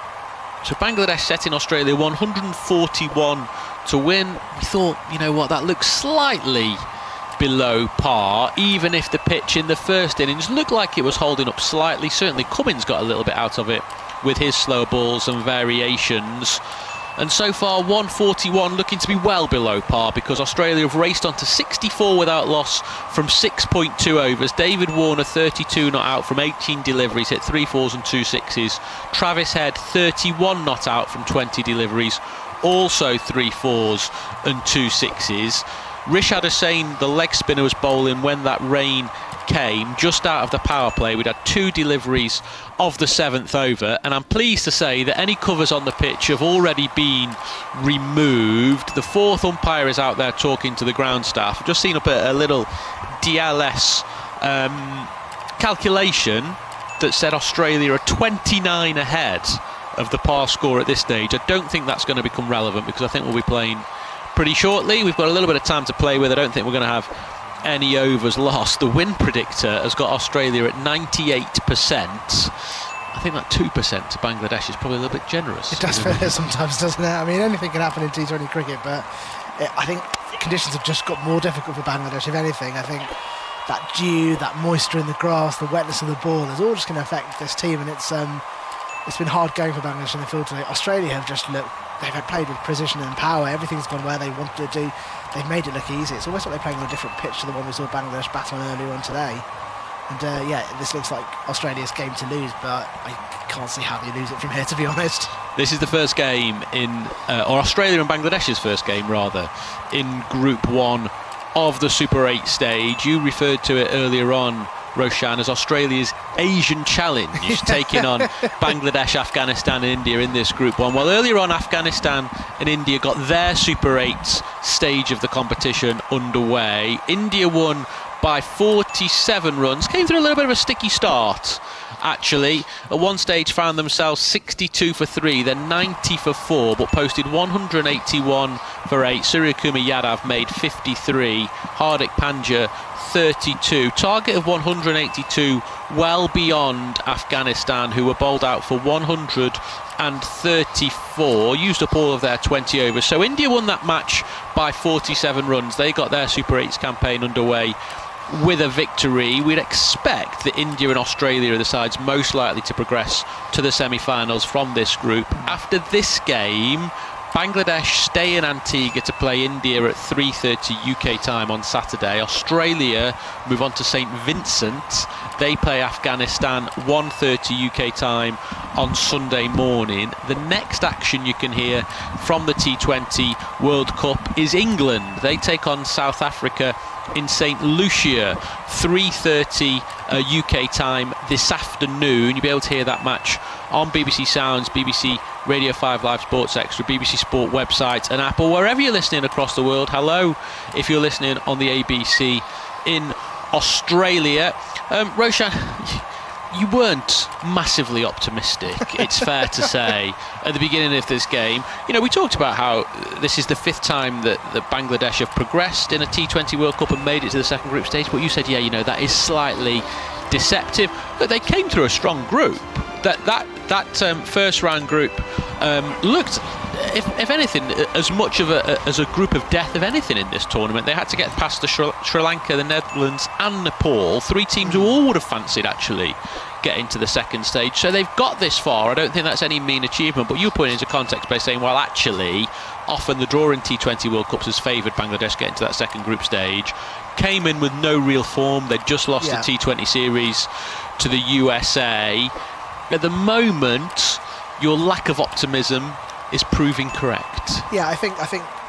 So Bangladesh setting Australia 141 to win. We thought, you know what, that looks slightly below par, even if the pitch in the first innings looked like it was holding up slightly. Certainly Cummins got a little bit out of it with his slow balls and variations. And so far 141 looking to be well below par, because Australia have raced on to 64 without loss from 6.2 overs. David Warner 32 not out from 18 deliveries, hit 3 4s and 2 6s. Travis Head 31 not out from 20 deliveries, also 3 4s and 2 6s. Rishad Hossain, the leg spinner, was bowling when that rain came, just out of the power play. We'd had 2 deliveries of the 7th over, and I'm pleased to say that any covers on the pitch have already been removed. The 4th umpire is out there talking to the ground staff. I've just seen up a little DLS calculation that said Australia are 29 ahead of the par score at this stage. I don't think that's going to become relevant, because I think we'll be playing pretty shortly. We've got a little bit of time to play with. I don't think we're going to have any overs lost. The win predictor has got Australia at 98%. I think that 2% to Bangladesh is probably a little bit generous. It does feel it sometimes, doesn't it? I mean, anything can happen in T20 cricket, but I think conditions have just got more difficult for Bangladesh. If anything, I think that dew, that moisture in the grass, the wetness of the ball is all just going to affect this team, and it's been hard going for Bangladesh in the field today. Australia have just looked, they've had played with precision and power. Everything's gone where they wanted to do. They've made it look easy. It's almost like they're playing on a different pitch to the one we saw Bangladesh bat on earlier on today. And yeah, this looks like Australia's game to lose, but I can't see how they lose it from here, to be honest. This is the first game in, or Australia and Bangladesh's first game rather, in Group 1 of the Super 8 stage. You referred to it earlier on, Roshan, as Australia's Asian Challenge, taking on Bangladesh, Afghanistan and India in this Group 1. Well, earlier on, Afghanistan and India got their Super 8 stage of the competition underway. India won by 47 runs, came through a little bit of a sticky start, actually. At one stage found themselves 62 for 3, then 90 for 4, but posted 181 for 8. Suryakumar Yadav made 53, Hardik Pandya 32. Target of 182, well beyond Afghanistan, who were bowled out for 134, used up all of their 20 overs. So India won that match by 47 runs. They got their Super 8s campaign underway with a victory. We'd expect that India and Australia are the sides most likely to progress to the semi-finals from this group. After this game, Bangladesh stay in Antigua to play India at 3:30 UK time on Saturday. Australia move on to St Vincent. They play Afghanistan 1:30 UK time on Sunday morning. The next action you can hear from the T20 World Cup is England. They take on South Africa in St Lucia, 3:30 UK time this afternoon. You'll be able to hear that match on BBC Sounds, BBC Radio 5 Live Sports Extra, BBC Sport website and Apple, wherever you're listening across the world. Hello if you're listening on the ABC in Australia. Roshan, you weren't massively optimistic, it's fair to say, at the beginning of this game. You know, we talked about how this is the 5th time that Bangladesh have progressed in a T20 World Cup and made it to the second group stage, but you said, yeah, you know, that is slightly deceptive. But they came through a strong group. That first round group looked, if anything, as much of as a group of death of anything in this tournament. They had to get past the Sri Lanka, the Netherlands and Nepal, 3 teams who all would have fancied actually getting to the second stage. So they've got this far. I don't think that's any mean achievement, but you put it into context by saying, well, actually, often the draw in T20 World Cups has favoured Bangladesh getting to that second group stage. Came in with no real form. They'd just lost the T20 series to the USA. At the moment, your lack of optimism is proving correct. Yeah, I think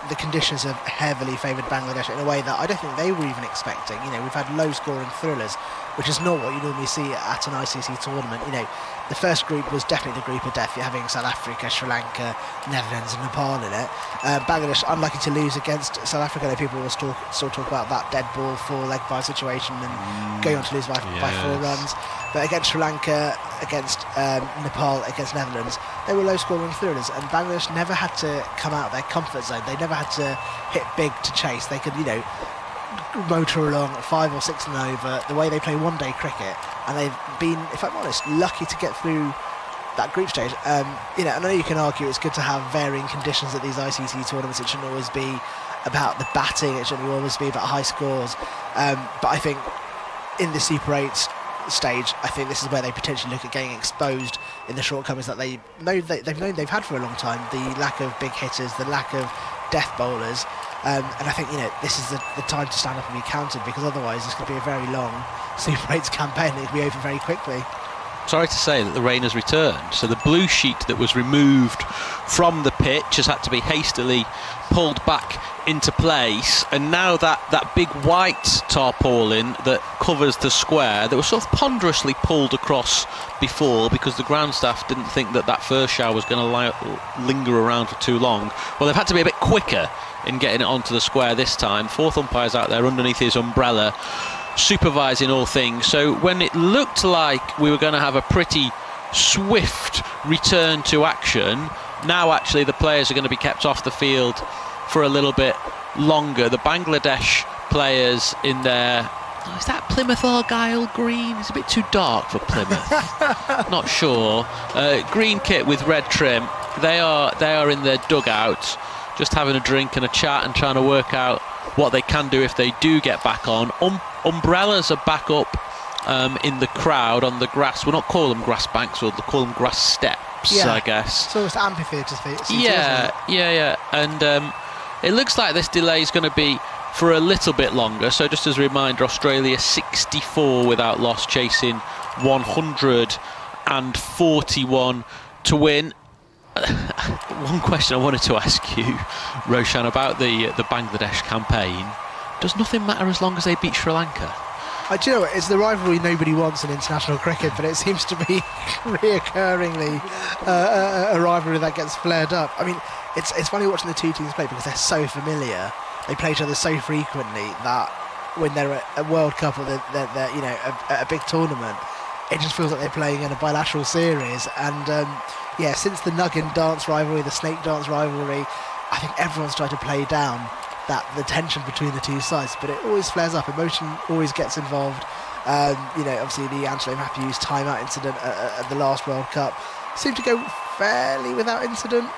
the conditions have heavily favoured Bangladesh in a way that I don't think they were even expecting. You know, we've had low-scoring thrillers, which is not what you normally see at an ICC tournament. You know, the first group was definitely the group of death. You're having South Africa, Sri Lanka, Netherlands and Nepal in it. Bangladesh unlucky to lose against South Africa. Though people will still talk about that dead ball 4-leg bye situation and going on to lose by 4 runs. But against Sri Lanka, against Nepal, against Netherlands, they were low-scoring thrillers, and Bangladesh never had to come out of their comfort zone. They never had to hit big to chase. They could, you know, motor along at 5 or 6 and over, the way they play one-day cricket, and they've been, if I'm honest, lucky to get through that group stage. You know, I know you can argue it's good to have varying conditions at these ICC tournaments. It shouldn't always be about the batting, it shouldn't always be about high scores, but I think in the Super 8 stage, I think this is where they potentially look at getting exposed in the shortcomings that they've known they've had for a long time, the lack of big hitters, the lack of death bowlers, and I think, you know, this is the time to stand up and be counted, because otherwise this could be a very long Super 8s campaign. It could be over very quickly. Sorry to say that the rain has returned, so the blue sheet that was removed from the pitch has had to be hastily pulled back into place, and now that big white tarpaulin that covers the square that was sort of ponderously pulled across before because the ground staff didn't think that first shower was going to linger around for too long, well, they've had to be a bit quicker in getting it onto the square this time. Fourth umpire's out there underneath his umbrella supervising all things, so when it looked like we were going to have a pretty swift return to action, now actually the players are going to be kept off the field for a little bit longer. The Bangladesh players in there, is that Plymouth Argyle green? It's a bit too dark for Plymouth. Not sure. Green kit with red trim. They are in their dugout, just having a drink and a chat and trying to work out what they can do if they do get back on. Umbrellas are back up in the crowd on the grass. We'll not call them grass banks, we'll call them grass steps, I guess. So it's amphitheatre seats. Yeah. And it looks like this delay is going to be for a little bit longer. So just as a reminder, Australia 64 without loss, chasing 141 to win. One question I wanted to ask you, Roshan, about the Bangladesh campaign. Does nothing matter as long as they beat Sri Lanka? Do you know what? It's the rivalry nobody wants in international cricket, but it seems to be reoccurringly a rivalry that gets flared up. I mean, it's funny watching the two teams play because they're so familiar. They play each other so frequently that when they're at a World Cup or they're you know, a big tournament, it just feels like they're playing in a bilateral series. And yeah, since the Nuggin dance rivalry, the snake dance rivalry, I think everyone's tried to play down the tension between the two sides, but it always flares up. Emotion always gets involved. You know, obviously the Angelo Matthews timeout incident at the last World Cup seemed to go fairly without incident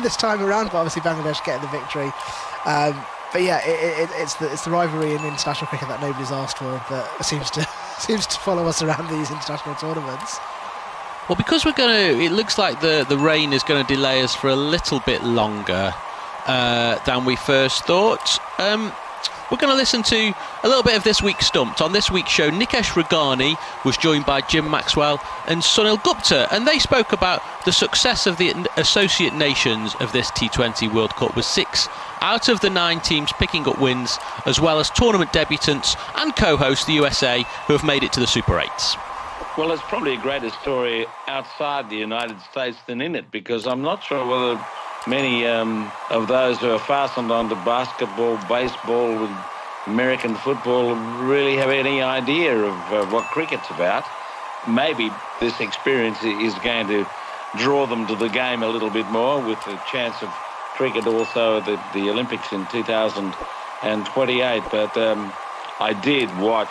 this time around, but obviously Bangladesh getting the victory. But yeah, it's the rivalry in international cricket that nobody's asked for, but seems to follow us around these international tournaments. Well, because it looks like the rain is going to delay us for a little bit longer than we first thought. We're going to listen to a little bit of this week's Stumped. On this week's show, Nikesh Ragani was joined by Jim Maxwell and Sunil Gupta, and they spoke about the success of the associate nations of this T20 World Cup, with 6 out of the 9 teams picking up wins, as well as tournament debutants and co-hosts the USA who have made it to the Super 8s. Well, it's probably a greater story outside the United States than in it, because I'm not sure whether many of those who are fastened onto basketball, baseball, and American football really have any idea of what cricket's about. Maybe this experience is going to draw them to the game a little bit more, with the chance of cricket also at the Olympics in 2028. But I did watch,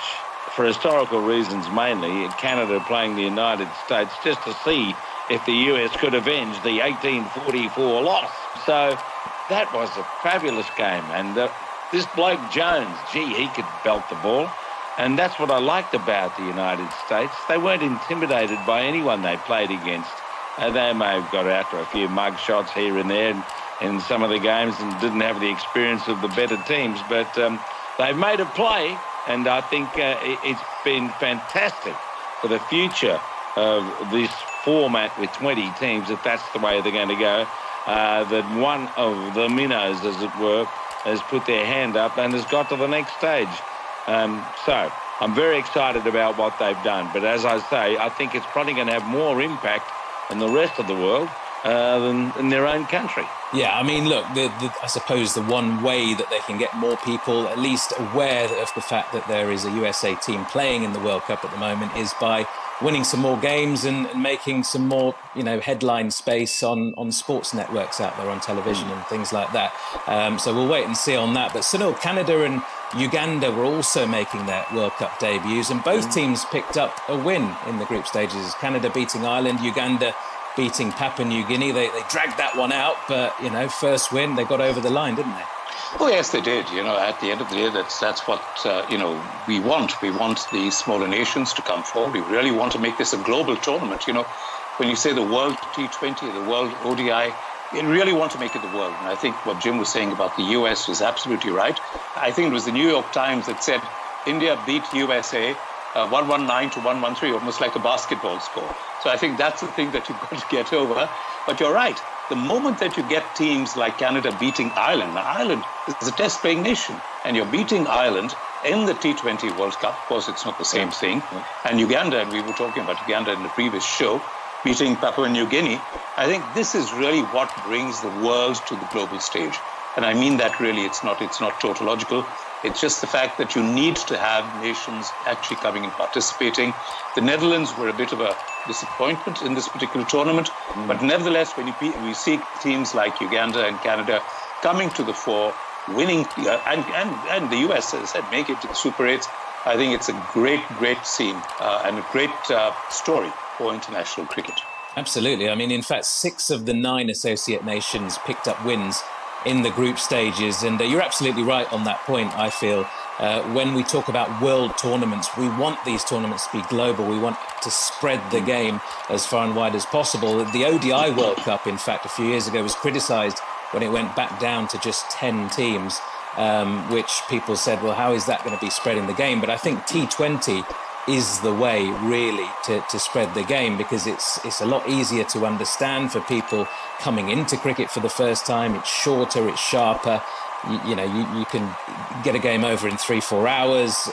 for historical reasons mainly, Canada playing the United States, just to see if the US could avenge the 1844 loss. So that was a fabulous game. And this bloke Jones, gee, he could belt the ball. And that's what I liked about the United States. They weren't intimidated by anyone they played against. They may have got after a few mug shots here and there in some of the games and didn't have the experience of the better teams. But they've made a play, and I think it's been fantastic for the future of this format with 20 teams, if that's the way they're going to go, that one of the minnows, as it were, has put their hand up and has got to the next stage. So I'm very excited about what they've done. But as I say, I think it's probably going to have more impact in the rest of the world than in their own country. Yeah, I mean, look, I suppose the one way that they can get more people at least aware of the fact that there is a USA team playing in the World Cup at the moment is by winning some more games and making some more, headline space on sports networks out there on television and things like that. So we'll wait and see on that. But Sunil, Canada and Uganda were also making their World Cup debuts, and both teams picked up a win in the group stages. Canada beating Ireland, Uganda beating Papua New Guinea. They dragged that one out, but, first win, they got over the line, didn't they? Oh, yes, they did. At the end of the day, that's what, we want. We want the smaller nations to come forward. We really want to make this a global tournament. When you say the World T20, the World ODI, you really want to make it the world. And I think what Jim was saying about the US was absolutely right. I think it was the New York Times that said India beat USA 119 to 113, almost like a basketball score. So I think that's the thing that you've got to get over. But you're right. The moment that you get teams like Canada beating Ireland, now Ireland is a test-playing nation, and you're beating Ireland in the T20 World Cup. Of course, it's not the same thing. And Uganda, and we were talking about Uganda in the previous show, beating Papua New Guinea. I think this is really what brings the world to the global stage. And I mean that really, it's not tautological. It's just the fact that you need to have nations actually coming and participating. The Netherlands were a bit of a disappointment in this particular tournament. But nevertheless, when we see teams like Uganda and Canada coming to the fore, winning, and the US, as I said, make it to the Super 8s, I think it's a great, great scene and a great story for international cricket. Absolutely. I mean, in fact, 6 of the 9 associate nations picked up wins in the group stages. And you're absolutely right on that point, I feel. When we talk about world tournaments, we want these tournaments to be global. We want to spread the game as far and wide as possible. The ODI World Cup, in fact, a few years ago was criticised when it went back down to just 10 teams, which people said, well, how is that going to be spreading the game? But I think T20 is the way really to spread the game, because it's a lot easier to understand for people coming into cricket for the first time. It's shorter, it's sharper. You can get a game over in 3-4 hours.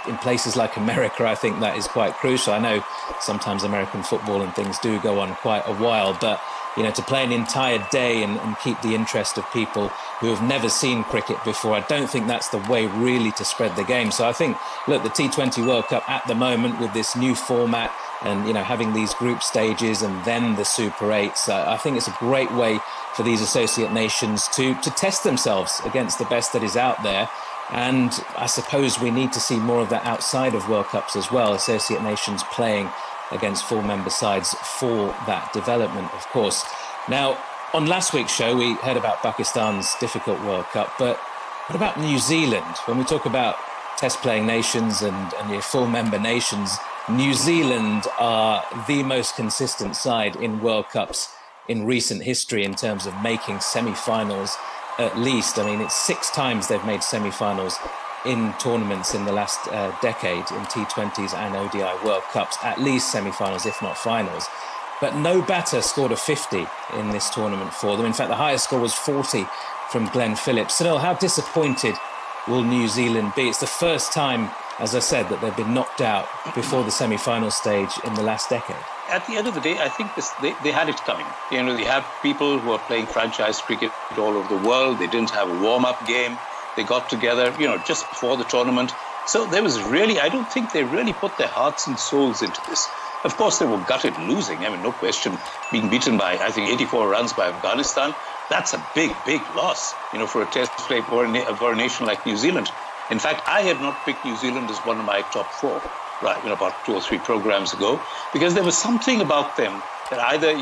In places like America, I think that is quite crucial. I know sometimes American football and things do go on quite a while, but to play an entire day and keep the interest of people who have never seen cricket before, I don't think that's the way really to spread the game. So I think, look, the T20 World Cup at the moment with this new format and, having these group stages and then the Super 8s, I think it's a great way for these associate nations to test themselves against the best that is out there. And I suppose we need to see more of that outside of World Cups as well, associate nations playing against full member sides for that development, of course. Now, on last week's show, we heard about Pakistan's difficult World Cup, but what about New Zealand? When we talk about test-playing nations and your full member nations, New Zealand are the most consistent side in World Cups in recent history in terms of making semi-finals at least. I mean, it's 6 times they've made semi-finals in tournaments in the last decade, in T20s and ODI World Cups, at least semi-finals, if not finals. But no batter scored a 50 in this tournament for them. In fact, the highest score was 40 from Glenn Phillips. Sunil, how disappointed will New Zealand be? It's the first time, as I said, that they've been knocked out before the semi-final stage in the last decade. At the end of the day, I think they had it coming. They have people who are playing franchise cricket all over the world. They didn't have a warm-up game. They got together, just before the tournament. So there was really, I don't think they really put their hearts and souls into this. Of course, they were gutted losing. I mean, no question, being beaten by, I think, 84 runs by Afghanistan. That's a big, big loss, for a test play for a nation like New Zealand. In fact, I had not picked New Zealand as one of my top 4, right, about 2 or 3 programs ago, because there was something about them that either,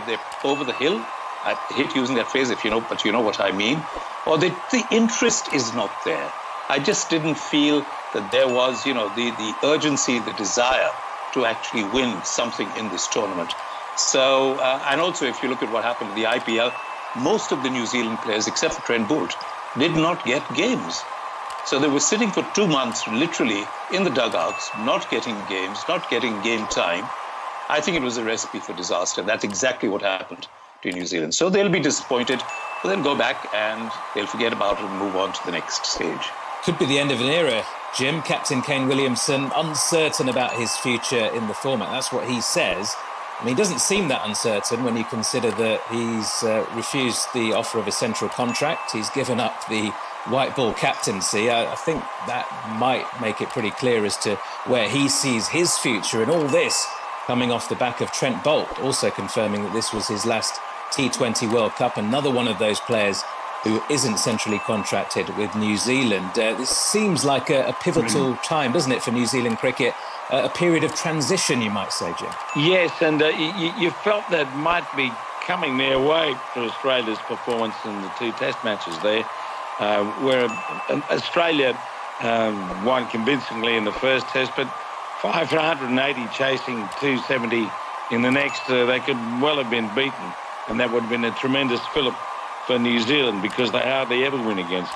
they're over the hill. I hate using that phrase, but you know what I mean. Or the interest is not there. I just didn't feel that there was, the urgency, the desire to actually win something in this tournament. So, and also if you look at what happened in the IPL, most of the New Zealand players, except for Trent Boult, did not get games. So they were sitting for 2 months, literally, in the dugouts, not getting games, not getting game time. I think it was a recipe for disaster. That's exactly what happened to New Zealand. So they'll be disappointed, but they'll go back and they'll forget about it and move on to the next stage. Could be the end of an era, Jim. Captain Kane Williamson, uncertain about his future in the format. That's what he says. I mean, he doesn't seem that uncertain when you consider that he's refused the offer of a central contract. He's given up the white ball captaincy. I think that might make it pretty clear as to where he sees his future, and all this coming off the back of Trent Boult, also confirming that this was his last T20 World Cup. Another one of those players who isn't centrally contracted with New Zealand. This seems like a pivotal time, doesn't it, for New Zealand cricket? A period of transition, you might say, Jim. Yes, and you felt that might be coming their way for Australia's performance in the 2 Test matches there, where Australia won convincingly in the first Test, but 5 for 180 chasing 270 in the next, they could well have been beaten, and that would have been a tremendous fillip for New Zealand because they hardly ever win against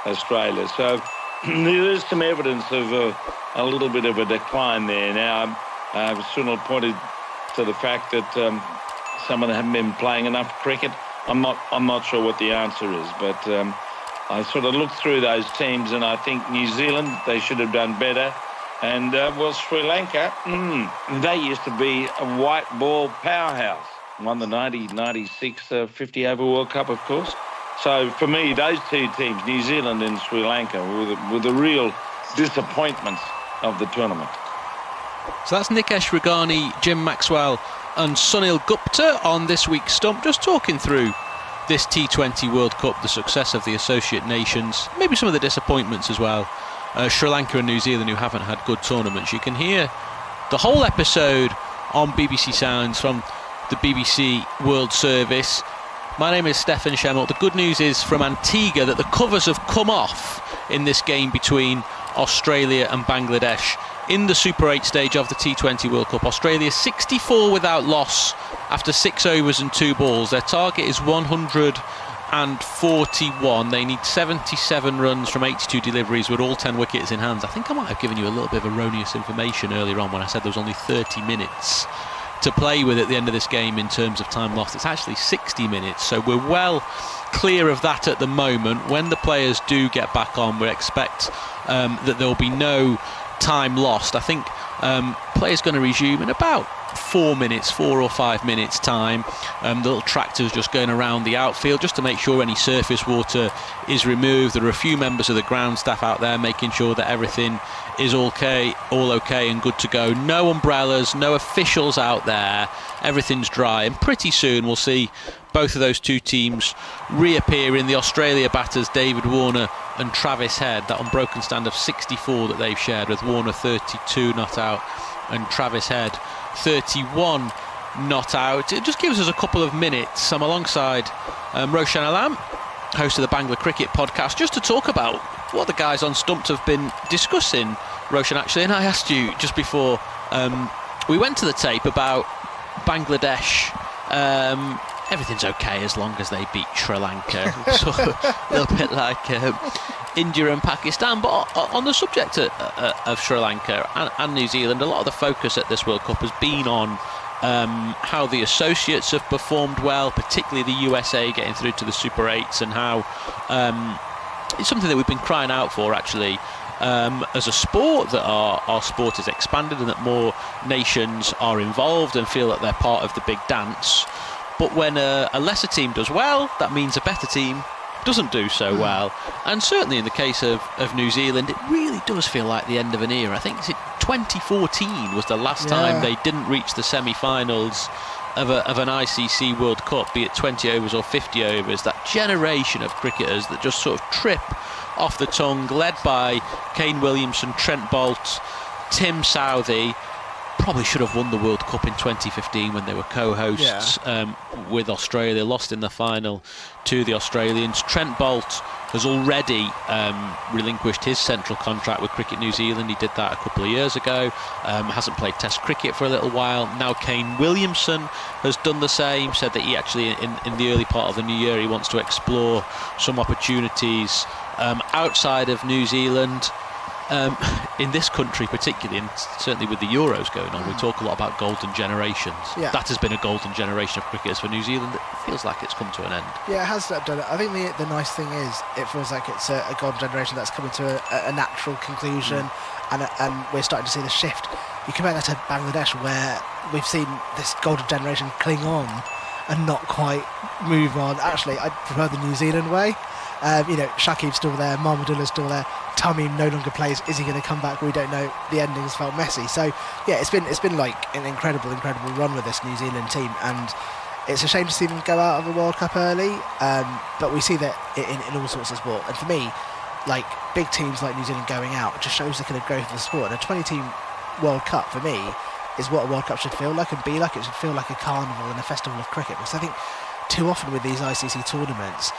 Australia. So there is some evidence of a little bit of a decline there. Now, Sunil pointed to the fact that some of them haven't been playing enough cricket. I'm not sure what the answer is, but I sort of looked through those teams, and I think New Zealand, they should have done better. And, well, Sri Lanka, they used to be a white ball powerhouse. Won the 96 50-over World Cup, of course. So, for me, those 2 teams, New Zealand and Sri Lanka, were the real disappointments of the tournament. So that's Nikesh Regani, Jim Maxwell and Sunil Gupta on this week's Stump, just talking through this T20 World Cup, the success of the associate nations, maybe some of the disappointments as well. Sri Lanka and New Zealand, who haven't had good tournaments. You can hear the whole episode on BBC Sounds from the BBC World Service. My name is Stefan Schemmel. The good news is from Antigua that the covers have come off in this game between Australia and Bangladesh in the Super 8 stage of the T20 World Cup. Australia 64 without loss after 6 overs and 2 balls. Their target is 141. They need 77 runs from 82 deliveries with all 10 wickets in hands. I think I might have given you a little bit of erroneous information earlier on when I said there was only 30 minutes to play with at the end of this game in terms of time lost. It's actually 60 minutes, so we're well clear of that at the moment. When the players do get back on, we expect that there will be no time lost. I think players going to resume in about 4 or 5 minutes time. The little tractors just going around the outfield just to make sure any surface water is removed. There are a few members of the ground staff out there making sure that everything is all okay and good to go. No umbrellas, no officials out there. Everything's dry, and pretty soon we'll see both of those 2 teams reappear in the Australia batters, David Warner and Travis Head. That unbroken stand of 64 that they've shared, with Warner 32 not out and Travis Head 31 not out. It just gives us a couple of minutes. I'm alongside Roshan Alam, host of the Bangla Cricket Podcast, just to talk about what the guys on Stumped have been discussing, Roshan, actually. And I asked you just before we went to the tape about Bangladesh. Everything's okay as long as they beat Sri Lanka. So a little bit like India and Pakistan. But on the subject of Sri Lanka and New Zealand, a lot of the focus at this World Cup has been on how the associates have performed well, particularly the USA getting through to the Super 8s, and how it's something that we've been crying out for, actually, as a sport, that our sport is expanded and that more nations are involved and feel that they're part of the big dance. But when a lesser team does well, that means a better team doesn't do so well. And certainly in the case of New Zealand, it really does feel like the end of an era. I think 2014 was the last time they didn't reach the semi-finals of an ICC World Cup, be it 20 overs or 50 overs. That generation of cricketers that just sort of trip off the tongue, led by Kane Williamson, Trent Boult, Tim Southey. Probably should have won the World Cup in 2015 when they were co-hosts with Australia, lost in the final to the Australians. Trent Boult has already relinquished his central contract with Cricket New Zealand. He did that a couple of years ago. Hasn't played Test cricket for a little while. Now Kane Williamson has done the same, said that he actually in the early part of the new year he wants to explore some opportunities outside of New Zealand. In this country particularly, and certainly with the Euros going on, we talk a lot about golden generations. That has been a golden generation of cricketers for New Zealand. It feels like it's come to an end. Yeah, it has done it. I think the nice thing is it feels like it's a golden generation that's coming to a natural conclusion, and we're starting to see the shift. You compare that to Bangladesh, where we've seen this golden generation cling on and not quite move on. Actually, I prefer the New Zealand way. Shakib's still there, Mahmudullah's still there, Tamim no longer plays. Is he going to come back? We don't know. The endings felt messy. So yeah, it's been like an incredible run with this New Zealand team, and it's a shame to see them go out of the World Cup early, but we see that in all sorts of sport. And for me, like big teams like New Zealand going out just shows the kind of growth of the sport. And a 20-team World Cup for me is what a World Cup should feel like and be like. It should feel like a carnival and a festival of cricket, because I think too often with these ICC tournaments,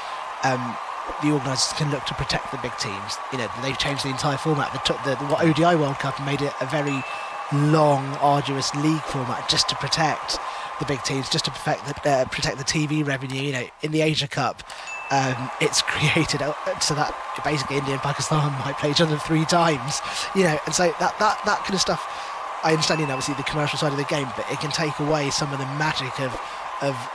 the organisers can look to protect the big teams. You know, they've changed the entire format. The ODI World Cup made it a very long, arduous league format just to protect the big teams, just to protect the TV revenue. You know, in the Asia Cup, it's created so that basically India and Pakistan might play each other 3 times. You know, and so that kind of stuff. I understand, you know, obviously the commercial side of the game, but it can take away some of the magic of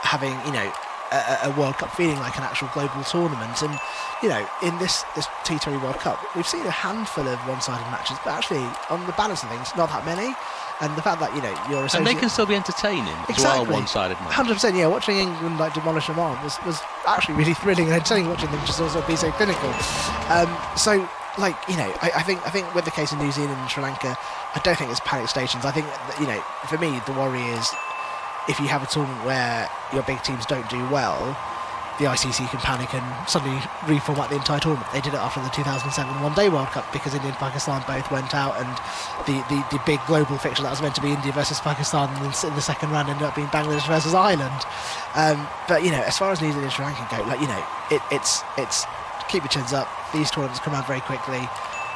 having, you know, a World Cup feeling like an actual global tournament. And you know, in this T20 World Cup, we've seen a handful of one-sided matches, but actually on the balance of things, not that many. And the fact that, you know, you're and they can still be entertaining as well, one-sided matches. 100%, yeah. Watching England like demolish Oman was actually really thrilling and entertaining. Watching them just also be so clinical. So, like, you know, I think with the case of New Zealand and Sri Lanka, I don't think it's panic stations. I think that, you know, for me, the worry is if you have a tournament where your big teams don't do well, the ICC can panic and suddenly reformat the entire tournament. They did it after the 2007 One-Day World Cup because India and Pakistan both went out, and the big global fixture that was meant to be India versus Pakistan in the second round ended up being Bangladesh versus Ireland. But you know, as far as New Zealand and Sri Lanka go, like, you know, it's keep your chins up. These tournaments come around very quickly.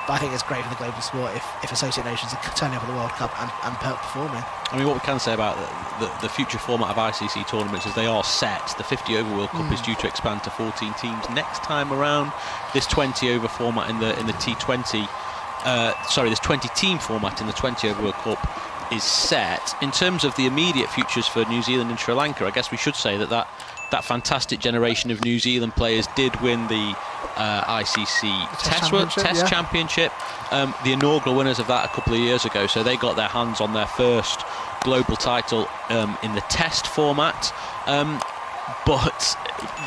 But I think it's great for the global sport if associate nations are turning up at the World Cup and performing. I mean, what we can say about the future format of ICC tournaments is they are set. The 50-over World Cup is due to expand to 14 teams next time around. This 20-over format in the T20, this 20-team format in the 20-over World Cup is set. In terms of the immediate futures for New Zealand and Sri Lanka, I guess we should say that fantastic generation of New Zealand players did win the ICC Test Championship, the inaugural winners of that a couple of years ago, so they got their hands on their first global title in the Test format. But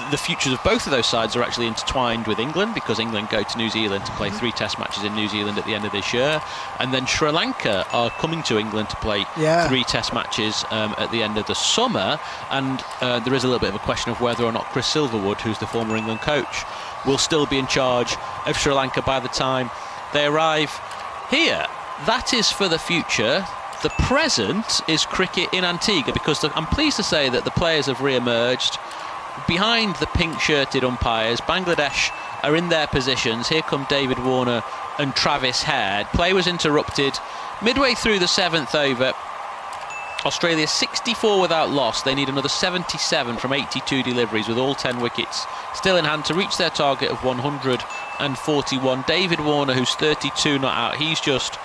the futures of both of those sides are actually intertwined with England, because England go to New Zealand to play 3 Test matches in New Zealand at the end of this year, and then Sri Lanka are coming to England to play 3 Test matches at the end of the summer. And there is a little bit of a question of whether or not Chris Silverwood, who's the former England coach, will still be in charge of Sri Lanka by the time they arrive here. That is for the future. The present is cricket in Antigua, because I'm pleased to say that the players have re-emerged behind the pink-shirted umpires. Bangladesh are in their positions. Here come David Warner and Travis Head. Play was interrupted midway through the 7th over. Australia 64 without loss. They need another 77 from 82 deliveries, with all 10 wickets still in hand to reach their target of 141. David Warner, who's 32 not out, he's just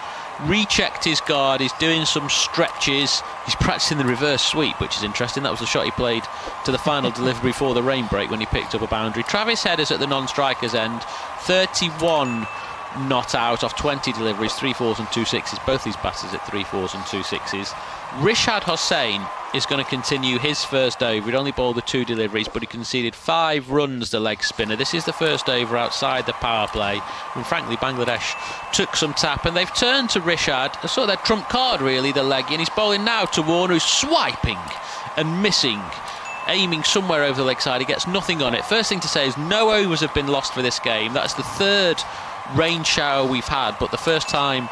rechecked his guard. He's doing some stretches. He's practicing the reverse sweep, which is interesting. That was the shot he played to the final delivery before the rain break when he picked up a boundary. Travis Head is at the non-striker's end, 31 not out off 20 deliveries, 3 4s and 2 6s. Both these batters at 3 4s and 2 6s. Rishad Hossain is going to continue his first over. He'd only bowled the 2 deliveries, but he conceded 5 runs, the leg spinner. This is the first over outside the power play, and frankly Bangladesh took some tap, and they've turned to Rishad, sort of their trump card really, the leggy, and he's bowling now to Warner, who's swiping and missing, aiming somewhere over the leg side. He gets nothing on it. First thing to say is no overs have been lost for this game. That's the 3rd rain shower we've had, but the first time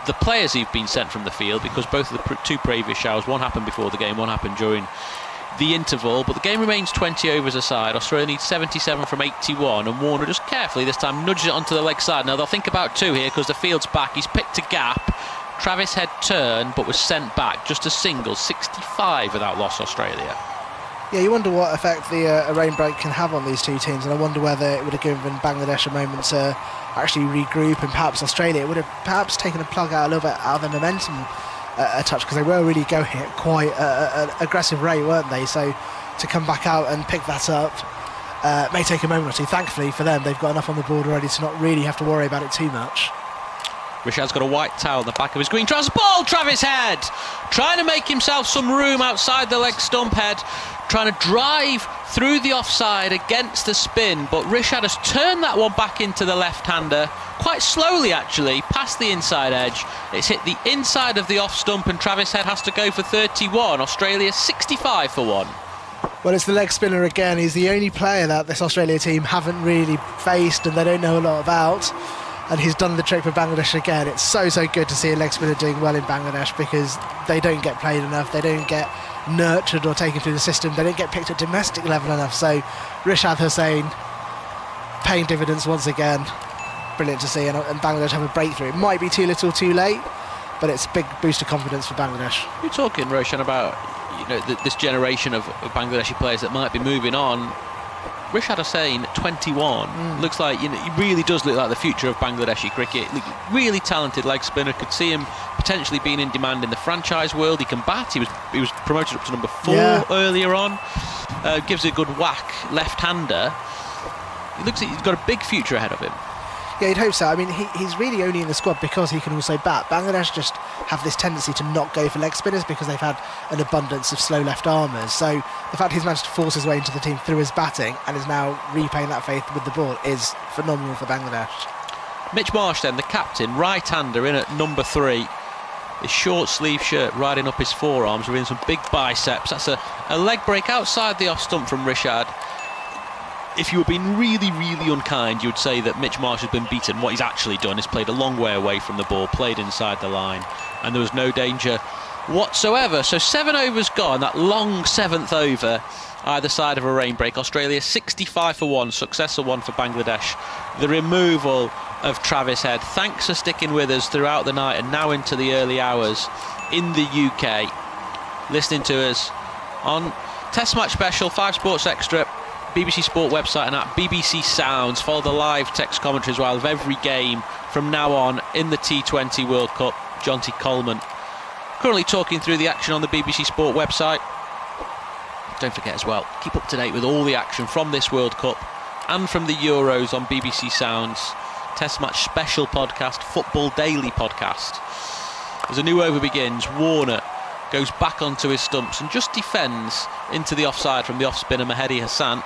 the players have been sent from the field, because both of the 2 previous showers, one happened before the game, one happened during the interval. But the game remains 20 overs aside. Australia needs 77 from 81, and Warner just carefully this time nudges it onto the leg side. Now they'll think about 2 here because the field's back. He's picked a gap. Travis Head turned but was sent back. Just a single, 65 without loss, Australia. Yeah, you wonder what effect a rain break can have on these 2 teams, and I wonder whether it would have given Bangladesh a moment to actually regroup, and perhaps Australia would have perhaps taken a plug out a little bit out of their momentum a touch, because they were really going at quite an aggressive rate, weren't they? So to come back out and pick that up may take a moment or 2. Thankfully for them, they've got enough on the board already to not really have to worry about it too much. Rishad's got a white towel in the back of his green trousers. Ball, Travis Head! Trying to make himself some room outside the leg stump. Head trying to drive through the offside against the spin, but Rishad has turned that one back into the left-hander, quite slowly actually, past the inside edge. It's hit the inside of the off stump, and Travis Head has to go for 31. Australia 65 for 1. Well, it's the leg spinner again. He's the only player that this Australia team haven't really faced and they don't know a lot about. And he's done the trick for Bangladesh again. It's so good to see a leg spinner doing well in Bangladesh because they don't get played enough. They don't get nurtured or taken through the system. They don't get picked at domestic level enough. So Rishad Hossain paying dividends once again. Brilliant to see. And Bangladesh have a breakthrough. It might be too little too late, but it's a big boost of confidence for Bangladesh. You're talking, Roshan, about this generation of Bangladeshi players that might be moving on. Rishad Hossain, 21, looks like he really does look like the future of Bangladeshi cricket. Really talented leg spinner. Could see him potentially being in demand in the franchise world. He can bat. He was promoted up to number 4 earlier on. Gives a good whack, left-hander. He looks like he's got a big future ahead of him. Yeah, you'd hope so. I mean, he's really only in the squad because he can also bat. Bangladesh just have this tendency to not go for leg spinners because they've had an abundance of slow left armers. So the fact he's managed to force his way into the team through his batting and is now repaying that faith with the ball is phenomenal for Bangladesh. Mitch Marsh then, the captain, right-hander in at number 3. His short sleeve shirt riding up his forearms, revealing some big biceps. That's a leg break outside the off stump from Rishad. If you were being really unkind, you would say that Mitch Marsh has been beaten. What he's actually done is played a long way away from the ball, played inside the line, and there was no danger whatsoever. So 7 overs gone, that long 7th over either side of a rain break. Australia 65 for 1, successful one for Bangladesh. The removal of Travis Head. Thanks for sticking with us throughout the night and now into the early hours in the UK. Listening to us on Test Match Special, 5 Sports Extra, BBC Sport website and app, BBC Sounds. Follow the live text commentary as well of every game from now on in the T20 World Cup. John T. Coleman currently talking through the action on the BBC Sport website. Don't forget as well, keep up to date with all the action from this World Cup and from the Euros on BBC Sounds. Test Match Special podcast, Football Daily podcast. As a new over begins, Warner goes back onto his stumps and just defends into the offside from the off-spinner Mahedi Hasan.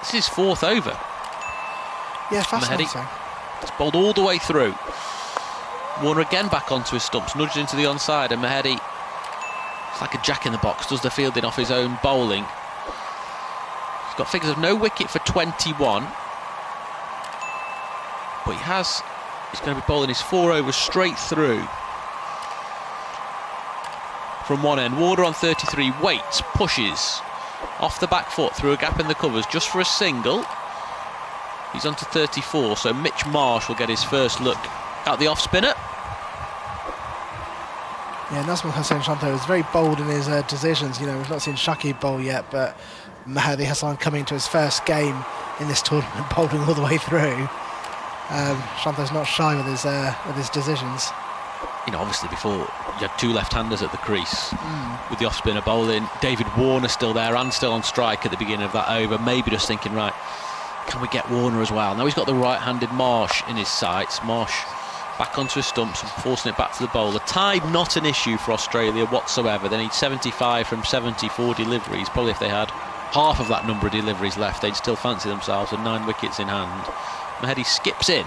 This is his 4th over. Yeah, fascinating. It's bowled all the way through. Warner again back onto his stumps, nudged into the onside, and Mahedi, it's like a jack-in-the-box, does the fielding off his own bowling. He's got figures of no wicket for 21. But he's going to be bowling his 4 overs straight through. From one end, Warner on 33, waits, pushes off the back foot through a gap in the covers just for a single. He's on to 34, so Mitch Marsh will get his first look at the off-spinner. Yeah, Najmul Hossain Shanto is very bold in his decisions. We've not seen Shakib bowl yet, but Mahedi Hasan coming to his first game in this tournament, bowling all the way through. Shanto's not shy with his decisions. Obviously before you had 2 left-handers at the crease with the off-spinner bowling. David Warner still there and still on strike at the beginning of that over. Maybe just thinking, right, can we get Warner as well? Now he's got the right-handed Marsh in his sights. Marsh back onto his stumps and forcing it back to the bowler. Tide not an issue for Australia whatsoever. They need 75 from 74 deliveries. Probably if they had half of that number of deliveries left, they'd still fancy themselves with 9 wickets in hand. Mahedi skips in,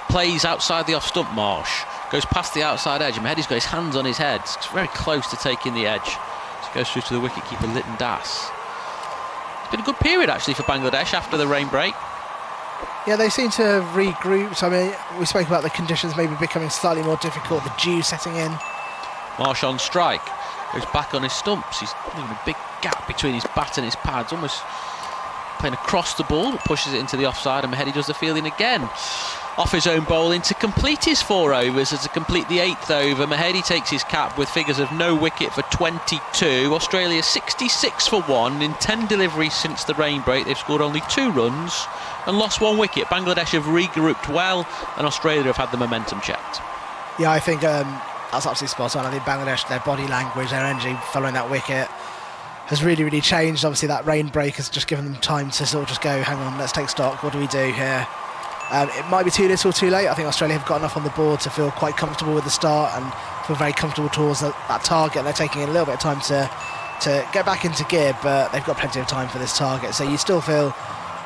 plays outside the off-stump Marsh, goes past the outside edge, and Mahedi's got his hands on his head. It's very close to taking the edge. So goes through to the wicketkeeper Litton. It's been a good period actually for Bangladesh after the rain break. Yeah, they seem to have regrouped. I mean, we spoke about the conditions maybe becoming slightly more difficult, the dew setting in. Marsh on strike, goes back on his stumps. He's leaving a big gap between his bat and his pads, almost playing across the ball, but pushes it into the offside, and Mahedi does the fielding again. Off his own bowling to complete his 4 overs, as to complete the 8th over, Mahedi takes his cap with figures of no wicket for 22. Australia 66 for 1 in 10 deliveries since the rain break. They've scored only 2 runs and lost 1 wicket. Bangladesh have regrouped well, and Australia have had the momentum checked. Yeah, I think that's absolutely spot on. I think Bangladesh, their body language, their energy following that wicket has really changed. Obviously that rain break has just given them time to sort of just go, hang on, let's take stock, what do we do here? It might be too little too late. I think Australia have got enough on the board to feel quite comfortable with the start and feel very comfortable towards that target. They're taking a little bit of time to get back into gear, but they've got plenty of time for this target. So you still feel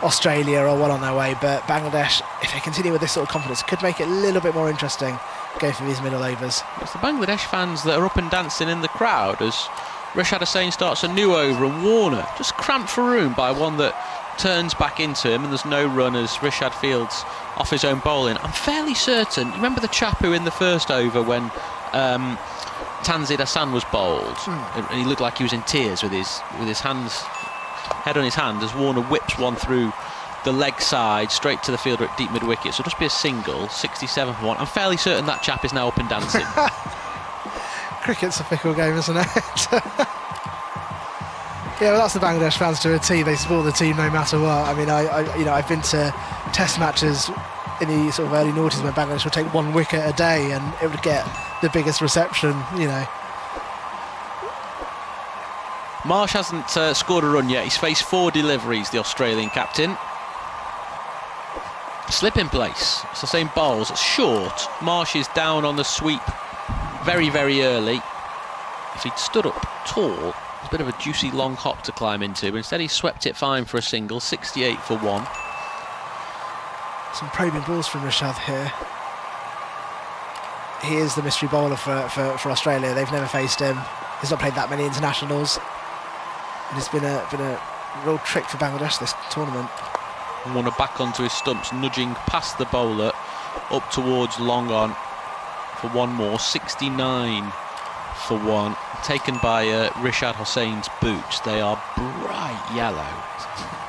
Australia are well on their way, but Bangladesh, if they continue with this sort of confidence, could make it a little bit more interesting going for these middle overs. It's the Bangladesh fans that are up and dancing in the crowd as Rishad Hossain starts a new over, and Warner just cramped for room by one that turns back into him, and there's no run as Rishad fields off his own bowling. I'm fairly certain, remember the chap who in the first over when Tanzid Hasan was bowled, and he looked like he was in tears with his head on his hand as Warner whips one through the leg side straight to the fielder at deep mid wicket. So just be a single, 67 for 1. I'm fairly certain that chap is now up and dancing. Cricket's a fickle game, isn't it? Yeah, well, that's the Bangladesh fans to a T. They support the team no matter what. I mean, I've been to test matches in the sort of early noughties where Bangladesh would take 1 wicket a day and it would get the biggest reception, you know. Marsh hasn't scored a run yet. He's faced 4 deliveries, the Australian captain. Slip in place. It's the same bowls. It's short. Marsh is down on the sweep very, very early. If he'd stood up tall, it's a bit of a juicy long hop to climb into, but instead he swept it fine for a single, 68 for 1. Some probing balls from Rishad here. He is the mystery bowler for Australia. They've never faced him. He's not played that many internationals. And it's been a real trick for Bangladesh this tournament. Warner back onto his stumps, nudging past the bowler up towards long on for one more, 69 for 1, taken by Rishad Hossain's boots. They are bright yellow,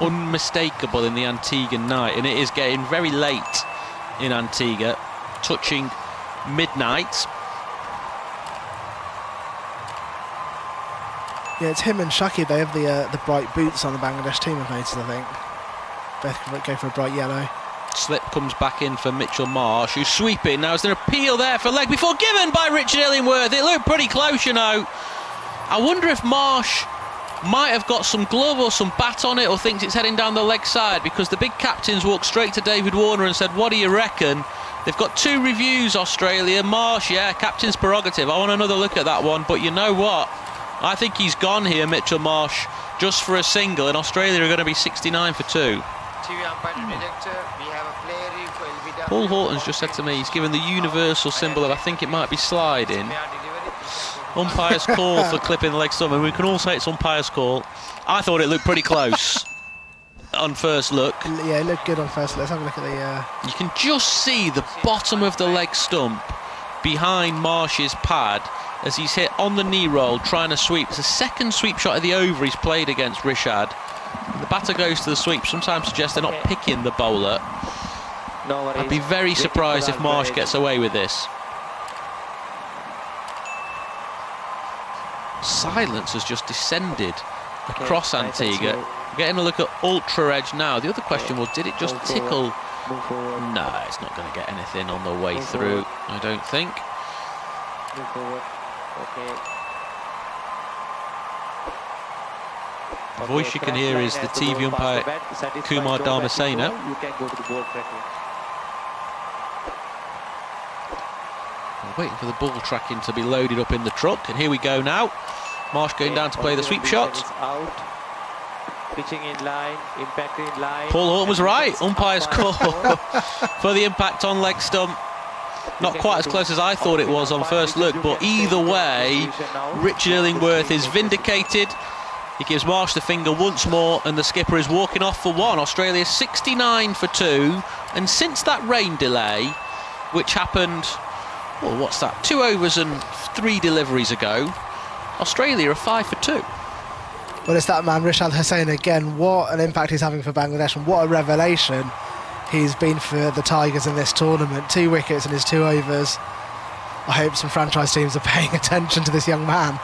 unmistakable in the Antigua night, and it is getting very late in Antigua, touching midnight. Yeah, it's him and Shakib. They have the bright boots on the Bangladesh team, I've noticed, I think. Both go for a bright yellow. Slip comes back in for Mitchell Marsh, who's sweeping. Now, is there an appeal there for leg before given by Richard Illingworth? It looked pretty close, you know. I wonder if Marsh might have got some glove or some bat on it, or thinks it's heading down the leg side, because the big captains walked straight to David Warner and said, what do you reckon? They've got 2 reviews, Australia. Marsh, yeah, captain's prerogative. I want another look at that one, but you know what? I think he's gone here, Mitchell Marsh, just for a single, and Australia are going to be 69 for 2. Paul Horton's just said to me he's given the universal symbol of, I think it might be sliding. Umpire's call for clipping the leg stump, and we can all say it's umpire's call. I thought it looked pretty close on first look. Yeah, it looked good on first look. Let's have a look at the... You can just see the bottom of the leg stump behind Marsh's pad as he's hit on the knee roll trying to sweep. It's the second sweep shot of the over he's played against Rishad. The batter goes to the sweep, sometimes suggests they're not picking the bowler. I'd be very surprised if Marsh gets away with this. Silence has just descended across Antigua. Getting a look at ultra edge now. The other question was, did it just tickle? No, it's not going to get anything on the way through, I don't think. The voice you can hear is the TV umpire Kumar Dharmasena. We're waiting for the ball tracking to be loaded up in the truck, and here we go now. Marsh going down to play the sweep shot. Pitching in line, impact in line. Paul Horton was right. Umpire's call for the impact on leg stump. Not quite as close as I thought it was on first look, but either way, Richard Illingworth is vindicated. He gives Marsh the finger once more, and the skipper is walking off for 1. Australia 69 for 2, and since that rain delay, which happened, well, what's that, 2 overs and 3 deliveries ago, Australia are 5 for 2. Well, it's that man, Rishad Hossain, again. What an impact he's having for Bangladesh, and what a revelation he's been for the Tigers in this tournament. 2 wickets in his 2 overs. I hope some franchise teams are paying attention to this young man.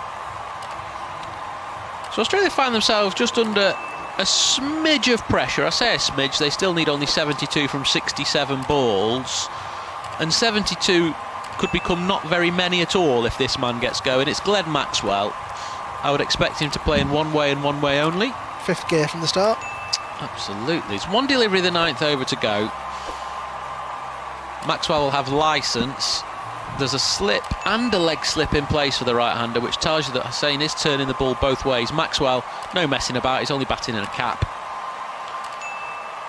So Australia find themselves just under a smidge of pressure. I say a smidge, they still need only 72 from 67 balls. And 72 could become not very many at all if this man gets going. It's Glenn Maxwell. I would expect him to play in one way and one way only. 5th gear from the start. Absolutely. It's 1 delivery the 9th over to go. Maxwell will have licence. There's a slip and a leg slip in place for the right-hander, which tells you that Hossain is turning the ball both ways. Maxwell, no messing about, he's only batting in a cap.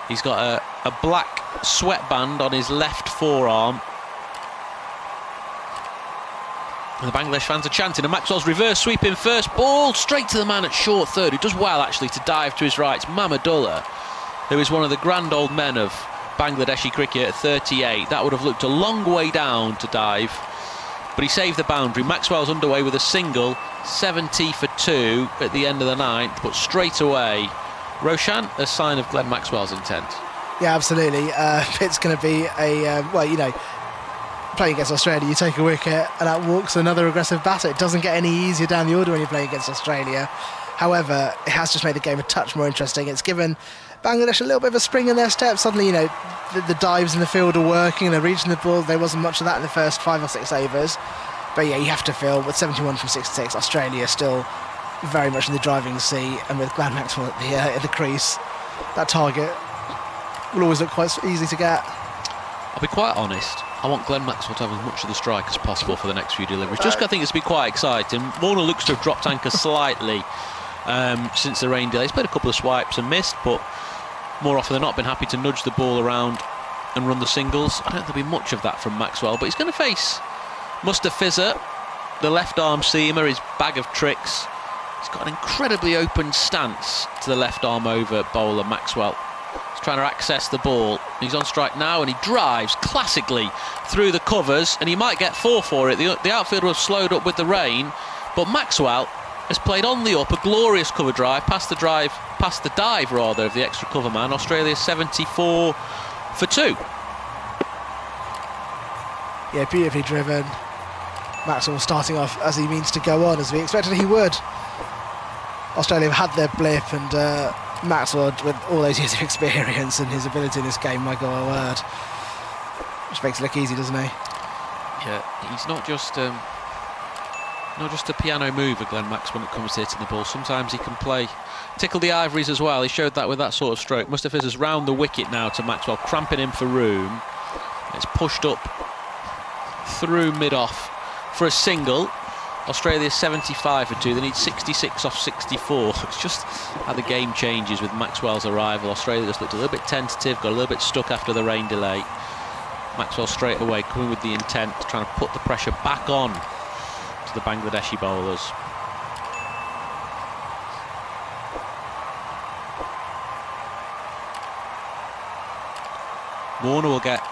He's got a black sweatband on his left forearm. And the Bangladesh fans are chanting, and Maxwell's reverse sweeping first ball straight to the man at short third, who does well actually to dive to his right. It's Mahmudullah, who is one of the grand old men of Bangladeshi cricket at 38. That would have looked a long way down to dive, but he saved the boundary. Maxwell's underway with a single, 70 for 2 at the end of the ninth, but straight away, Roshan, a sign of Glenn Maxwell's intent. Yeah, absolutely. It's going to be a, playing against Australia, you take a wicket and that walks another aggressive batter. It doesn't get any easier down the order when you're playing against Australia. However, it has just made the game a touch more interesting. It's given Bangladesh a little bit of a spring in their step. Suddenly, the dives in the field are working and they're reaching the ball. There wasn't much of that in the first 5 or 6 overs. But yeah, you have to feel with 71 from 66, Australia is still very much in the driving seat, and with Glenn Maxwell at the crease, that target will always look quite easy to get. I'll be quite honest, I want Glenn Maxwell to have as much of the strike as possible for the next few deliveries. Just I think it's been quite exciting. Warner looks to have dropped anchor slightly since the rain delay. He's played a couple of swipes and missed, but more often than not been happy to nudge the ball around and run the singles. I don't think there'll be much of that from Maxwell, but he's going to face Mustafizur, the left arm seamer, his bag of tricks. He's got an incredibly open stance to the left arm over bowler Maxwell. He's trying to access the ball. He's on strike now and he drives classically through the covers, and he might get 4 for it. The outfielder have slowed up with the rain, but Maxwell has played on the up, a glorious cover drive, past the dive of the extra cover man. Australia 74 for 2. Yeah, beautifully driven. Maxwell starting off as he means to go on, as we expected he would. Australia have had their blip, and Maxwell, with all those years of experience and his ability in this game, my God, my word, which makes it look easy, doesn't he? Yeah, he's not just a piano mover, Glenn Max, when it comes to hitting the ball. Sometimes he can tickle the ivories as well. He showed that with that sort of stroke. Mustafizur's round the wicket now to Maxwell, cramping him for room. It's pushed up through mid-off for a single. Australia 75 for 2. They need 66 off 64. It's just how the game changes with Maxwell's arrival. Australia just looked a little bit tentative, got a little bit stuck after the rain delay. Maxwell straight away coming with the intent, trying to put the pressure back on to the Bangladeshi bowlers. Warner will get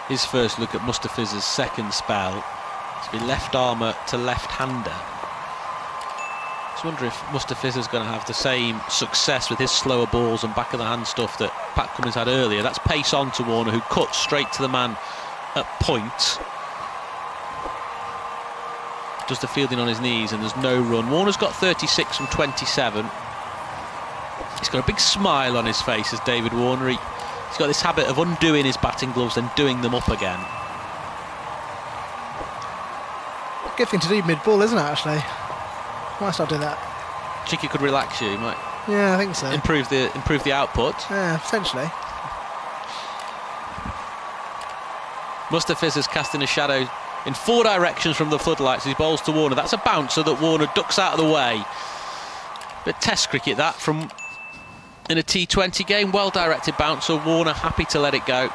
his first look at Mustafizur's second spell. It's been left armour to left-hander. I just wonder if Mustafizur's going to have the same success with his slower balls and back-of-the-hand stuff that Pat Cummins had earlier. That's pace on to Warner, who cuts straight to the man at point. Does the fielding on his knees, and there's no run. Warner's got 36 from 27. He's got a big smile on his face as David Warner. He's got this habit of undoing his batting gloves and doing them up again. Good thing to do mid-ball, isn't it, actually? Might start doing that. Chicky could relax you, might. Yeah, I think so. Improve the output. Yeah, potentially. Mustafizur's casting a shadow in 4 directions from the floodlights. He bowls to Warner. That's a bouncer that Warner ducks out of the way. But Test cricket, that from in a T20 game. Well-directed bouncer. Warner happy to let it go.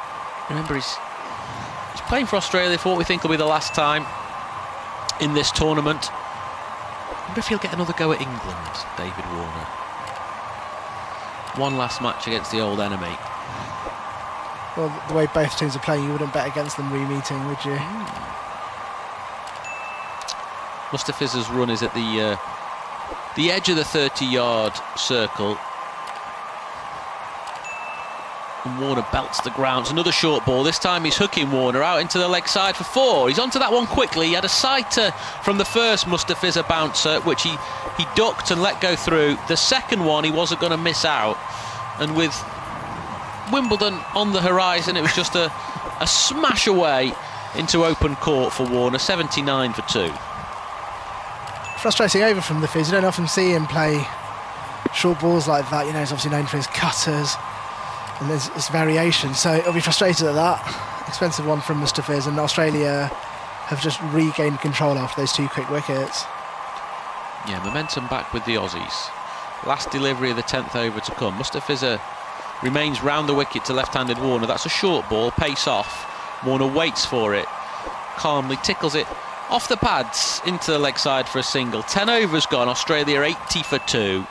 Remember, he's playing for Australia for what we think will be the last time in this tournament. I wonder if he'll get another go at England, David Warner. One last match against the old enemy. Well, the way both teams are playing, you wouldn't bet against them re-meeting, would you? Mustafizur's run is at the edge of the 30-yard circle. And Warner belts the ground. It's another short ball. This time he's hooking Warner out into the leg side for 4. He's onto that one quickly. He had a sighter from the first Mustafizur bouncer, which he ducked and let go through. The second one he wasn't going to miss out. And with Wimbledon on the horizon, it was just a smash away into open court for Warner. 79 for 2. Frustrating over from the Fizz. You don't often see him play short balls like that. You know, he's obviously known for his cutters, and there's variation, so it'll be frustrated at that. Expensive one from Mustafizur, and Australia have just regained control after those 2 quick wickets. Yeah, momentum back with the Aussies. Last delivery of the 10th over to come. Mustafizur remains round the wicket to left-handed Warner. That's a short ball, pace off. Warner waits for it. calmly tickles it off the pads into the leg side for a single. 10 overs gone. Australia 80 for 2.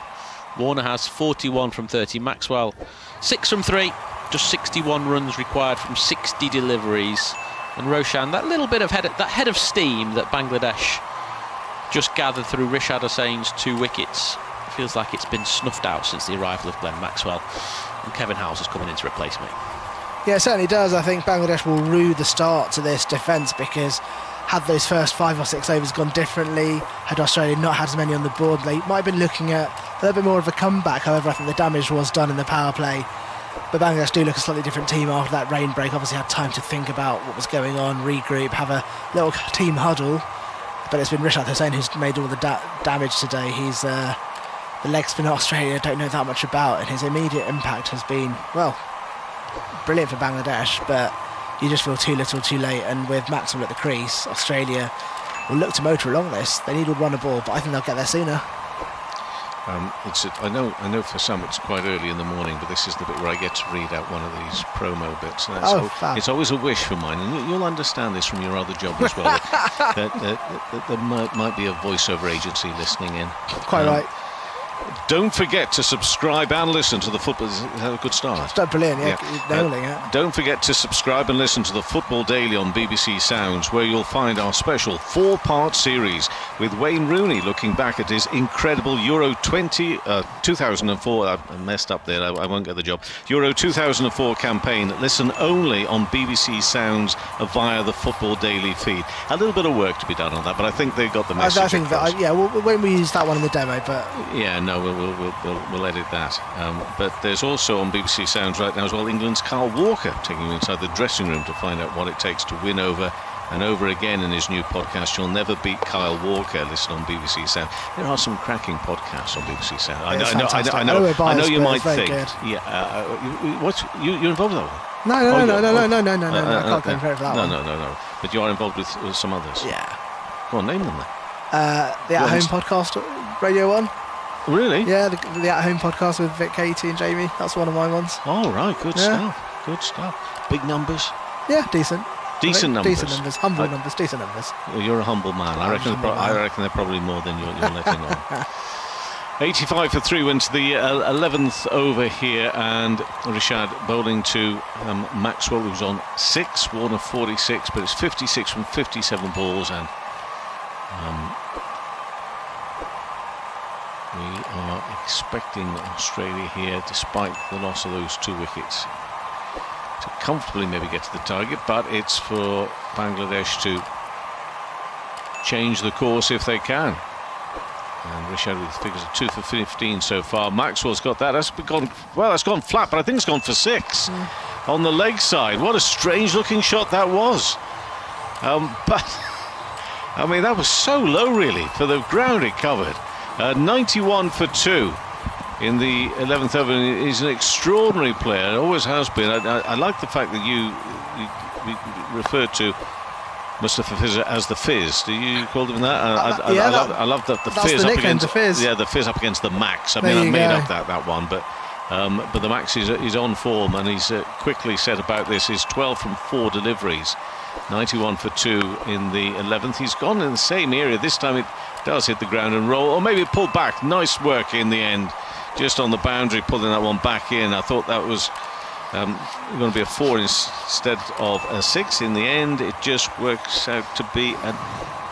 Warner has 41 from 30. Maxwell 6 from 3. Just 61 runs required from 60 deliveries. And Roshan, that little bit of head of steam that Bangladesh just gathered through Rishad Hossain's 2 wickets, feels like it's been snuffed out since the arrival of Glenn Maxwell, and Kevin Howes is coming in to replace me. Yeah, it certainly does. I think Bangladesh will rue the start to this defence, because had those first 5 or 6 overs gone differently, had Australia not had as many on the board, they might have been looking at a little bit more of a comeback. However, I think the damage was done in the power play. But Bangladesh do look a slightly different team after that rain break. Obviously had time to think about what was going on, regroup, have a little team huddle. But it's been Rishad Hossain who's made all the damage today. He's the leg spinner Australia don't know that much about, and his immediate impact has been, well, brilliant for Bangladesh, but you just feel too little too late. And with Maxwell at the crease, Australia will look to motor along this. They need to run a ball, but I think they'll get there sooner. I know for some it's quite early in the morning, but this is the bit where I get to read out one of these promo bits. It's always a wish for mine, and you'll understand this from your other job as well. that there might be a voiceover agency listening in. Quite right. Don't forget to subscribe and listen to the football. Is that a good start? That's brilliant, yeah. Nailing it. Don't forget to subscribe and listen to the Football Daily on BBC Sounds, where you'll find our special 4-part series with Wayne Rooney looking back at his incredible Euro 2004. I messed up there. I won't get the job. Euro 2004 campaign. Listen only on BBC Sounds via the Football Daily feed. A little bit of work to be done on that, but I think they got the message. I think that, when we use that one in the demo, but yeah. No, we'll edit that. But there's also on BBC Sounds right now as well England's Kyle Walker taking you inside the dressing room to find out what it takes to win over and over again in his new podcast, You'll Never Beat Kyle Walker. Listen on BBC Sound. There are some cracking podcasts on BBC Sound. I know you might think. Yeah, you're involved with that one? No. I can't claim credit for that one. No. But you are involved with some others. Yeah. Go on, name them then. The At Home podcast, Radio 1. Really? Yeah, the At Home podcast with Vic, Katie and Jamie. That's one of my ones. Oh, right. Good stuff. Big numbers? Yeah, decent. Decent numbers. Humble numbers, decent numbers. Well, you're a humble man. I reckon they're probably more than you're letting on. 85 for 3 went to the 11th over here, and Rishad bowling to Maxwell, who's on 6, Warner 46, but it's 56 from 57 balls, and we are expecting Australia here, despite the loss of those 2 wickets, to comfortably maybe get to the target, but it's for Bangladesh to change the course if they can. And Rishad with figures of 2 for 15 so far. Maxwell's got that. That's gone flat, but I think it's gone for 6 on the leg side. What a strange looking shot that was. But I mean, that was so low really for the ground it covered. 91 for 2 in the 11th over. He's an extraordinary player, always has been. I like the fact that you referred to Mustafizur as the Fizz. Do you call him that? I love the Fizz up against the Fizz. Yeah, the Fizz up against the Max. I mean, I made up that one, but the Max is on form, and he's quickly set about this. He's 12 from 4 deliveries, 91 for 2 in the 11th. He's gone in the same area. This time it does hit the ground and roll, or maybe pull back. Nice work in the end, just on the boundary, pulling that one back in. I thought that was going to be a 4 instead of a 6. In the end, it just works out to be a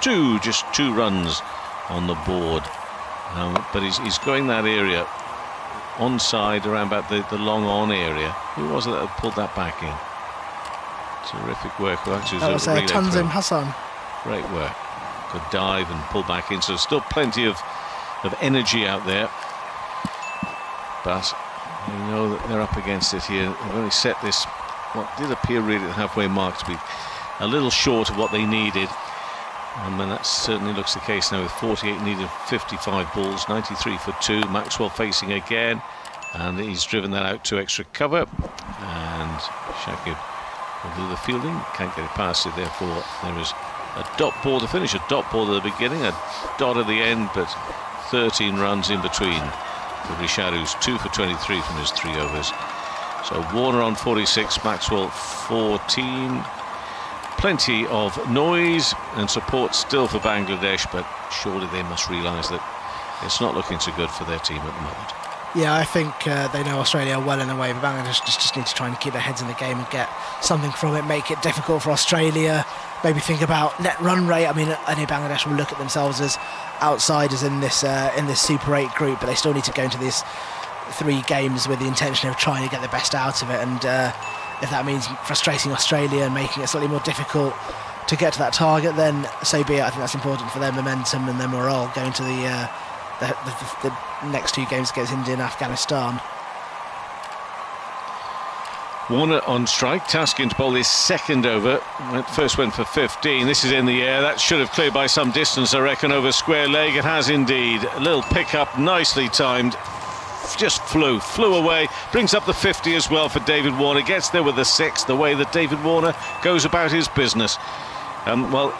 2, just 2 runs on the board. But he's going that area onside around about the long on area. Who was it that pulled that back in? Terrific work. That was Tanzim Hasan. Great work. Good dive and pull back in. So there's still plenty of energy out there, but you know that they're up against it here. They've only set this, what did appear really at the halfway mark, to be a little short of what they needed. And that certainly looks the case now, with 48 needed, 55 balls, 93 for 2. Maxwell facing again, and he's driven that out to extra cover. And Shakib will do the fielding, can't get it past it, therefore there is a dot ball to finish, a dot ball at the beginning, a dot at the end, but 13 runs in between for Rishad, who's 2 for 23 from his 3 overs. So Warner on 46, Maxwell 14, plenty of noise and support still for Bangladesh, but surely they must realise that it's not looking so good for their team at the moment. Yeah, I think they know Australia well in a way, but Bangladesh just need to try and keep their heads in the game and get something from it, make it difficult for Australia. Maybe think about net run rate. I mean, I know Bangladesh will look at themselves as outsiders in this Super 8 group, but they still need to go into these 3 games with the intention of trying to get the best out of it. And if that means frustrating Australia and making it slightly more difficult to get to that target, then so be it. I think that's important for their momentum and their morale going to the next 2 games against India and Afghanistan. Warner on strike. Taskin to bowl his second over. First went for 15. This is in the air. That should have cleared by some distance, I reckon, over square leg. It has indeed. A little pick-up, nicely timed. Just flew away. Brings up the 50 as well for David Warner. Gets there with the 6, the way that David Warner goes about his business. Well,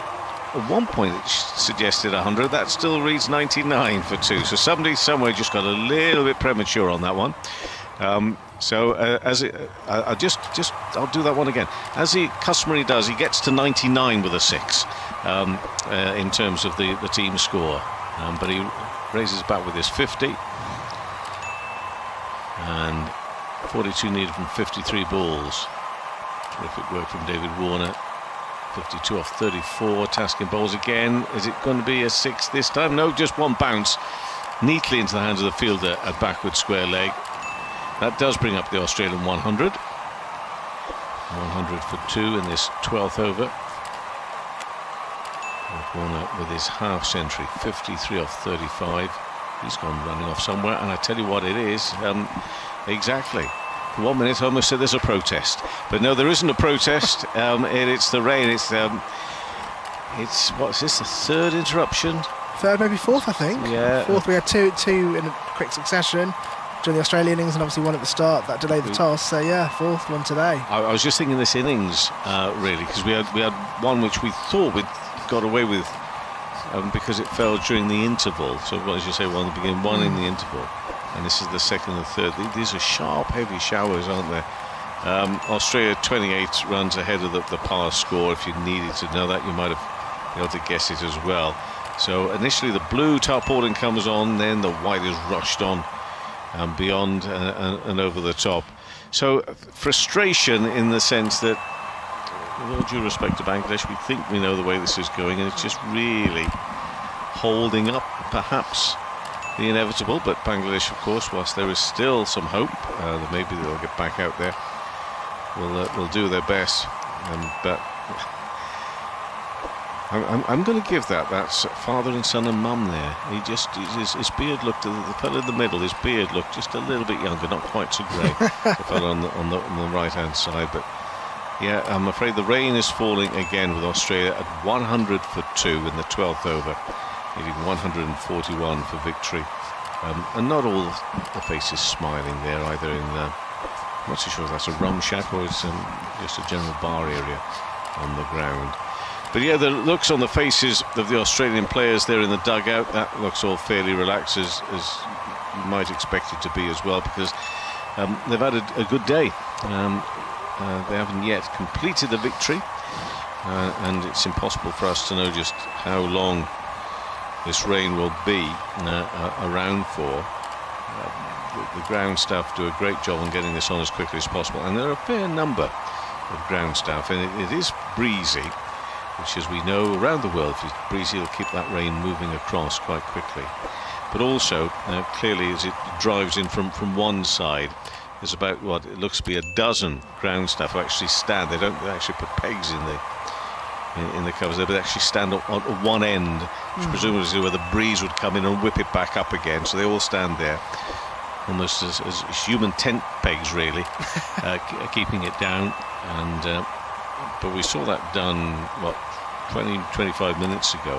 at one point it suggested 100. That still reads 99 for 2. So somebody somewhere just got a little bit premature on that one. I'll do that one again. As he customarily does, he gets to 99 with a 6 in terms of the team score. But he raises back with his 50. And 42 needed from 53 balls. Terrific work from David Warner. 52 off 34. Taskin bowls again. Is it going to be a 6 this time? No, just one bounce neatly into the hands of the fielder at backward square leg. That does bring up the Australian 100. 100 for 2 in this 12th over. Warner with his half century. 53 off 35. He's gone running off somewhere, and I tell you what it is. Exactly. For 1 minute, I almost said there's a protest, but no, there isn't a protest. It's the rain. It's what's this? The 3rd interruption? 3rd, maybe 4th, I think. Yeah. 4th. We had two in a quick succession during the Australian innings, and obviously one at the start that delayed the toss. So yeah, 4th one today. I was just thinking this innings really, because we had one which we thought we'd got away with. Because it fell during the interval. So, as you say, one at the beginning, one in the interval. And this is the 2nd and 3rd. These are sharp, heavy showers, aren't they? Australia 28 runs ahead of the par score. If you needed to know that, you might have been able to guess it as well. So, initially the blue tarpaulin comes on, then the white is rushed on beyond and over the top. So, frustration in the sense that, with all due respect to Bangladesh, we think we know the way this is going, and it's just really holding up perhaps the inevitable. But Bangladesh, of course, whilst there is still some hope that maybe they'll get back out there, will do their best. But I'm going to give that's father and son and mum there. His beard looked, the fellow in the middle, his beard looked just a little bit younger, not quite so grey. The fellow on the right hand side, but. Yeah, I'm afraid the rain is falling again with Australia at 100 for 2 in the 12th over, needing 141 for victory. And not all the faces smiling there either. I'm not so sure if that's a rum shack or it's just a general bar area on the ground. But yeah, the looks on the faces of the Australian players there in the dugout, that looks all fairly relaxed, as you might expect it to be as well, because they've had a good day. They haven't yet completed the victory, and it's impossible for us to know just how long this rain will be around for. The ground staff do a great job on getting this on as quickly as possible, and there are a fair number of ground staff, and it is breezy, which, as we know, around the world, if it's breezy, it'll keep that rain moving across quite quickly. But also, clearly, as it drives in from one side, there's about what it looks to be a dozen ground staff who actually stand. They don't actually put pegs in the covers there, but they actually stand at one end, which presumably is where the breeze would come in and whip it back up again. So they all stand there, almost as human tent pegs, really, keeping it down. And but we saw that done 20-25 minutes ago,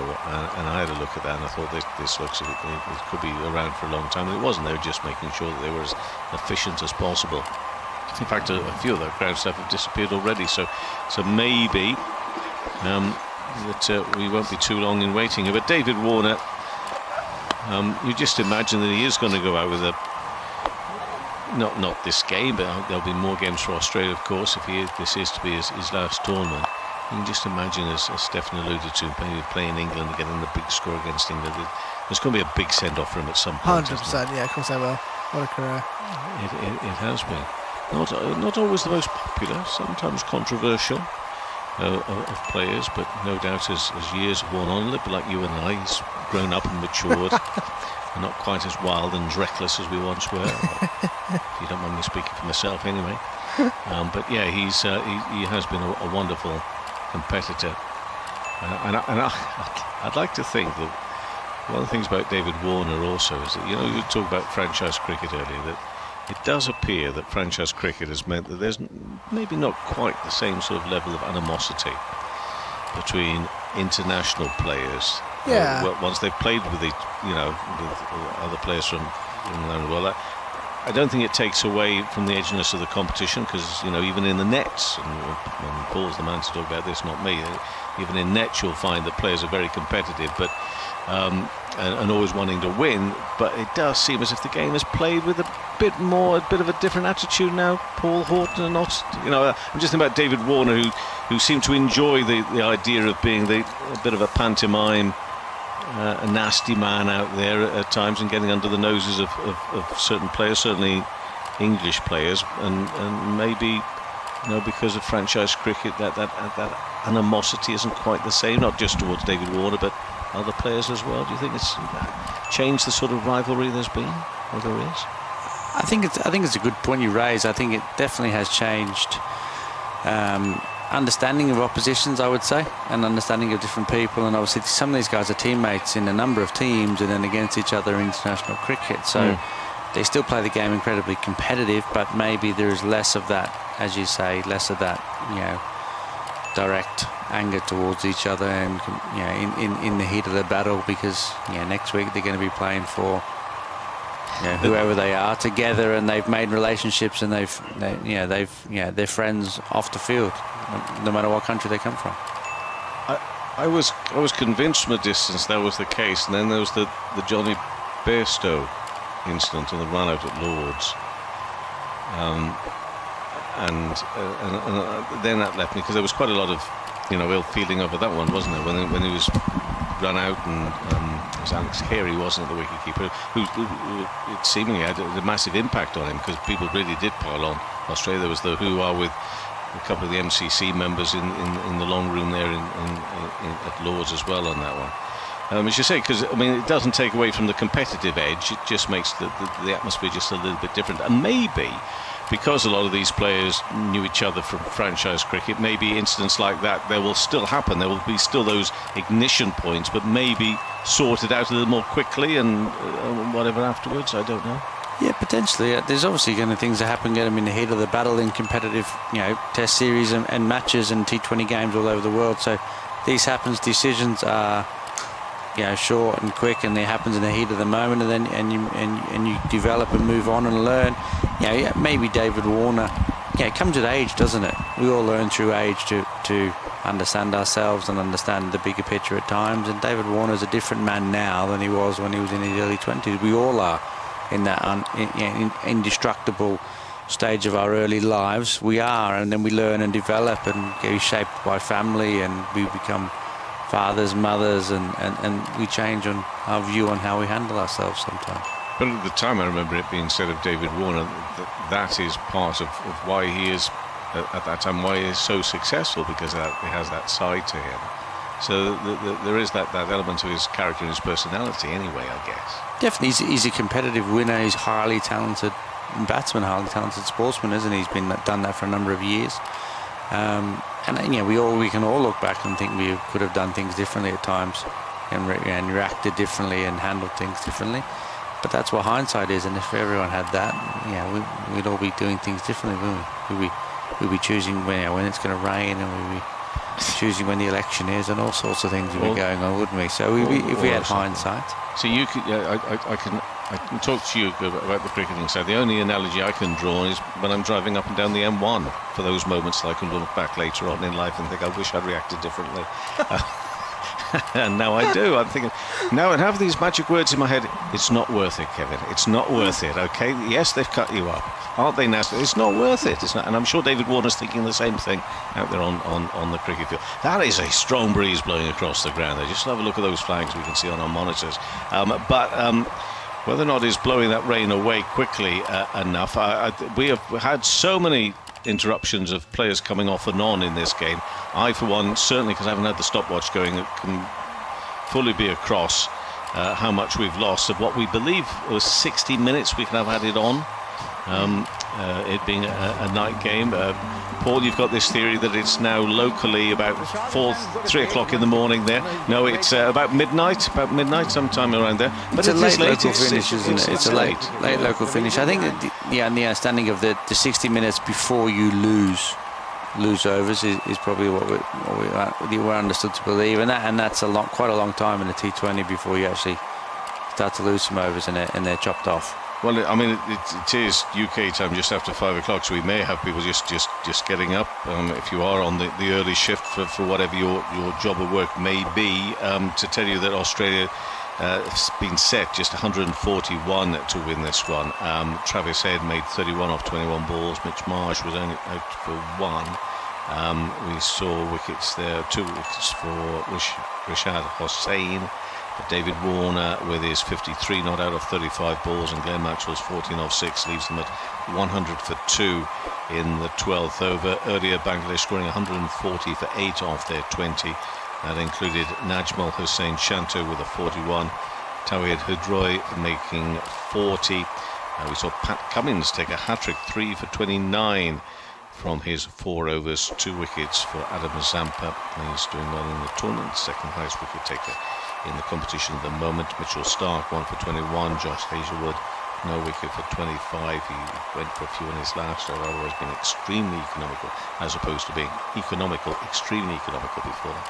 and I had a look at that, and I thought this looks it could be around for a long time, and it wasn't. They were just making sure that they were as efficient as possible. In fact, a few of the ground staff have disappeared already, so maybe that we won't be too long in waiting. But David Warner, you just imagine that he is going to go out with not this game, but there'll be more games for Australia, of course, if this is to be his last tournament. You can just imagine, as Stefan alluded to, maybe playing England and getting the big score against England. There's going to be a big send-off for him at some point. 100%, yeah, of course they will. What a career. It has been. Not always the most popular, sometimes controversial of players, but no doubt as years have worn on, a little bit like you and I, he's grown up and matured. And not quite as wild and reckless as we once were. If you don't mind me speaking for myself anyway. But yeah, he has been a wonderful competitor. And I'd like to think that one of the things about David Warner also is that, you talk about franchise cricket earlier, that it does appear that franchise cricket has meant that there's maybe not quite the same sort of level of animosity between international players. Once they've played with with other players from around the world. I don't think it takes away from the edginess of the competition, because even in the nets, and Paul's the man to talk about this, not me, even in nets you'll find that players are very competitive, but and always wanting to win. But it does seem as if the game is played with a bit of a different attitude now. Paul Horton and not, I'm just thinking about David Warner, who seemed to enjoy the idea of being a bit of a pantomime, a nasty man out there at times, and getting under the noses of certain players, certainly English players, and maybe because of franchise cricket that animosity isn't quite the same, not just towards David Warner but other players as well. Do you think it's changed the sort of rivalry there's been, or there is? I think it's a good point you raise. I think it definitely has changed understanding of oppositions, I would say, and understanding of different people. And obviously some of these guys are teammates in a number of teams and then against each other in international cricket, so they still play the game incredibly competitive, but maybe there is less of that, as you say, less of that direct anger towards each other, and in the heat of the battle, because next week they're going to be playing for whoever they are together, and they've made relationships, and they're friends off the field, no matter what country they come from. I was convinced from a distance that was the case, and then there was the Johnny Bairstow incident on the run out at Lords, and then that left me, because there was quite a lot of ill feeling over that one, wasn't there, when he was run out, and it was Alex Carey, wasn't it, the wicketkeeper, who it seemingly had a massive impact on him, because people really did pile on Australia. There was the hoo-ha with a couple of the MCC members in the long room there at Lords as well on that one. As you say, because it doesn't take away from the competitive edge, it just makes the atmosphere just a little bit different. And maybe because a lot of these players knew each other from franchise cricket, maybe incidents like that, there will still happen. There will be still those ignition points, but maybe sorted out a little more quickly and whatever afterwards. I don't know. Yeah, potentially. There's obviously going to things that happen, get them in the heat of the battle in competitive, test series and matches and T20 games all over the world. So these happens. Decisions are, short and quick, and it happens in the heat of the moment, and then and you develop and move on and learn. Maybe David Warner. It comes with age, doesn't it? We all learn through age to understand ourselves and understand the bigger picture at times. And David Warner's a different man now than he was when he was in his early 20s. We all are in that indestructible stage of our early lives. We are, and then we learn and develop and get shaped by family, and we become fathers, mothers, and we change on our view on how we handle ourselves sometimes. But at the time, I remember it being said of David Warner that is part of why he is, at that time, why he is so successful, because he has that side to him. So there is that element to his character and his personality anyway, I guess. Definitely, he's a competitive winner. He's highly talented batsman, highly talented sportsman, isn't he? He's done that for a number of years. And we can all look back and think we could have done things differently at times, and reacted differently and handled things differently. But that's what hindsight is, and if everyone had that, we'd all be doing things differently, wouldn't we? We'd be choosing when it's going to rain, and we'd be choosing when the election is, and all sorts of things would be going on, wouldn't we? So if we had hindsight. So you could, I can talk to you about the cricketing side. The only analogy I can draw is when I'm driving up and down the M1, for those moments I can look back later on in life and think, I wish I'd reacted differently. And now I do. I'm thinking, now I have these magic words in my head. It's not worth it, Kevin. It's not worth it, okay? Yes, they've cut you up. Aren't they nasty? It's not worth it. It's not, and I'm sure David Warner's thinking the same thing out there on the cricket field. That is a strong breeze blowing across the ground there. Just have a look at those flags we can see on our monitors. Whether or not it's blowing that rain away quickly enough, we have had so many interruptions of players coming off and on in this game. I, for one, certainly, because I haven't had the stopwatch going, can fully be across how much we've lost of what we believe was 60 minutes we can have had it on. It being a night game. Paul, you've got this theory that it's now locally about 3 o'clock in the morning there. No, it's about midnight, sometime around there. But it's a late local finish, isn't it? It's a late local finish. I think that the understanding of the 60 minutes before you lose overs is probably what we're understood to believe, and that's quite a long time in a T20 before you actually start to lose some overs and they're chopped off. Well, I mean, it is UK time just after 5 o'clock, so we may have people just getting up. If you are on the early shift for whatever your job or work may be, to tell you that Australia has been set just 141 to win this one. Travis Head made 31 off 21 balls. Mitch Marsh was only out for 1. We saw wickets there, 2 wickets for Rishad Hossain. David Warner with his 53 not out of 35 balls, and Glenn Maxwell's 14 off 6 leaves them at 100 for 2 in the 12th over. Earlier, Bangladesh scoring 140 for 8 off their 20. That included Najmul, Hossain, Shanto with a 41. Towhid, Hridoy making 40. We saw Pat Cummins take a hat-trick, 3 for 29 from his 4 overs, 2 wickets for Adam Zampa. He's doing well in the tournament, second highest wicket taker in the competition at the moment. Mitchell Starc 1 for 21. Josh Hazlewood no wicket for 25. He went for a few in his last, or otherwise been extremely economical, as opposed to being extremely economical before that.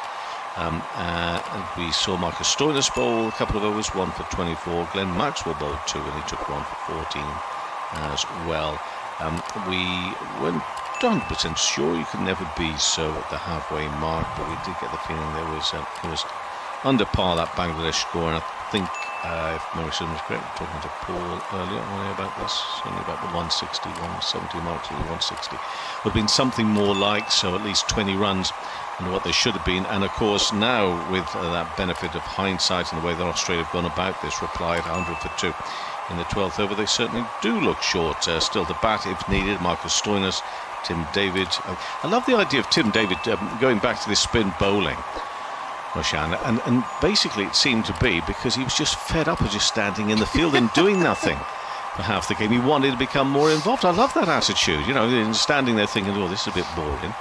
And we saw Marcus Stoinis bowl a couple of overs, 1 for 24. Glenn Maxwell bowled 2 and he took 1 for 14 as well. We weren't 100% sure, you could never be so at the halfway mark, but we did get the feeling it was under par, that Bangladesh score. And I think, if memory serves correct, talking to Paul earlier on about this, only about the 160, 170 mark to the 160 would have been something more like, so at least 20 runs under what they should have been. And of course now, with that benefit of hindsight and the way that Australia have gone about this reply at 100 for 2 in the 12th over, they certainly do look short still to bat if needed. Marcus Stoinis, Tim David. I love the idea of Tim David going back to this spin bowling, Roshan, and basically it seemed to be because he was just fed up of just standing in the field and doing nothing for half the game. He wanted to become more involved. I love that attitude, standing there thinking, oh, this is a bit boring.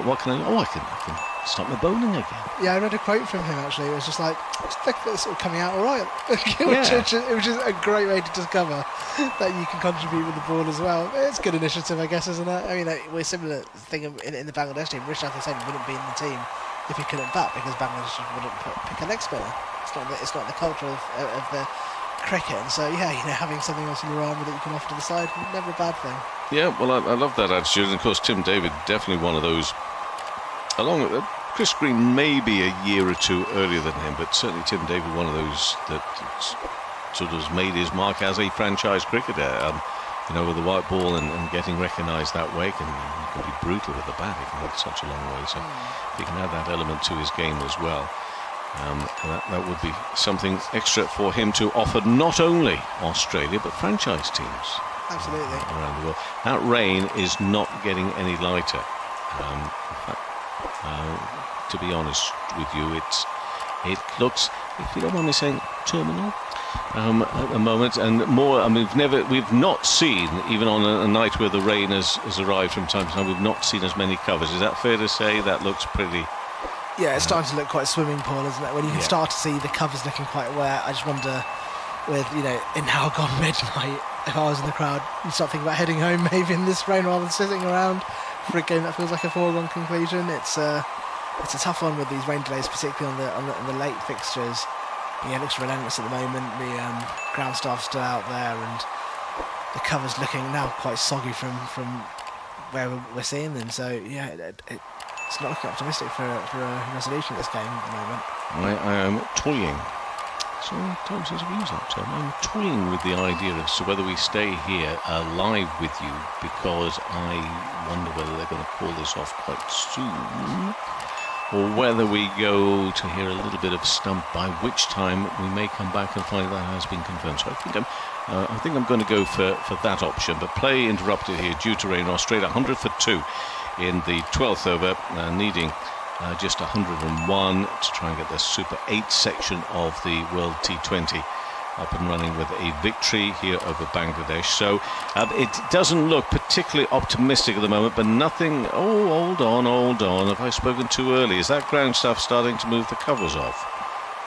What can I do? Oh, I can stop my bowling again. Yeah, I read a quote from him actually. It was just like, it's sort of coming out all right. It was just a great way to discover that you can contribute with the ball as well. It's good initiative, I guess, isn't it? I mean, we're similar thing in the Bangladesh team. Rishad Hossain wouldn't be in the team if he couldn't bat, because Bangladesh wouldn't pick a leg spinner. It's not the culture of the cricket, and so having something else in your armour that you can offer to the side, never a bad thing. Yeah, well, I love that attitude, and of course Tim David definitely one of those, along with Chris Green maybe a year or two earlier than him, but certainly Tim David one of those that sort of has made his mark as a franchise cricketer, with the white ball and getting recognised that way. Can be brutal with the bat, he can hit such a long way, so he can add that element to his game as well. That would be something extra for him to offer not only Australia but franchise teams. Absolutely. Around the world. That rain is not getting any lighter. In fact, to be honest with you, it looks, if you don't mind me saying, terminal at the moment, and more. I mean, we've not seen, even on a night where the rain has arrived from time to time, we've not seen as many covers. Is that fair to say? That looks pretty. Yeah, it's starting to look quite swimming pool, isn't it? When you can start to see the covers looking quite wet. I just wonder, with in now gone midnight, if I was in the crowd, you'd start thinking about heading home maybe in this rain rather than sitting around for a game that feels like a foregone conclusion. It's a tough one with these rain delays, particularly on the late fixtures. Yeah, it looks relentless at the moment. The ground staff's still out there, and the cover's looking now quite soggy from where we're seeing them. So yeah, it's not looking optimistic for a resolution of this game at the moment. I am toying. Sometimes I've used that term. I'm toying with the idea as to whether we stay here live with you, because I wonder whether they're going to call this off quite soon, or whether we go to hear a little bit of stump, by which time we may come back and find that has been confirmed. So I think I'm going to go for that option. But play interrupted here due to rain. Australia 100 for 2 in the 12th over, needing just 101 to try and get the Super 8 section of the World T20 up and running with a victory here over Bangladesh. So it doesn't look particularly optimistic at the moment, but nothing. Oh, hold on. Have I spoken too early? Is that ground staff starting to move the covers off?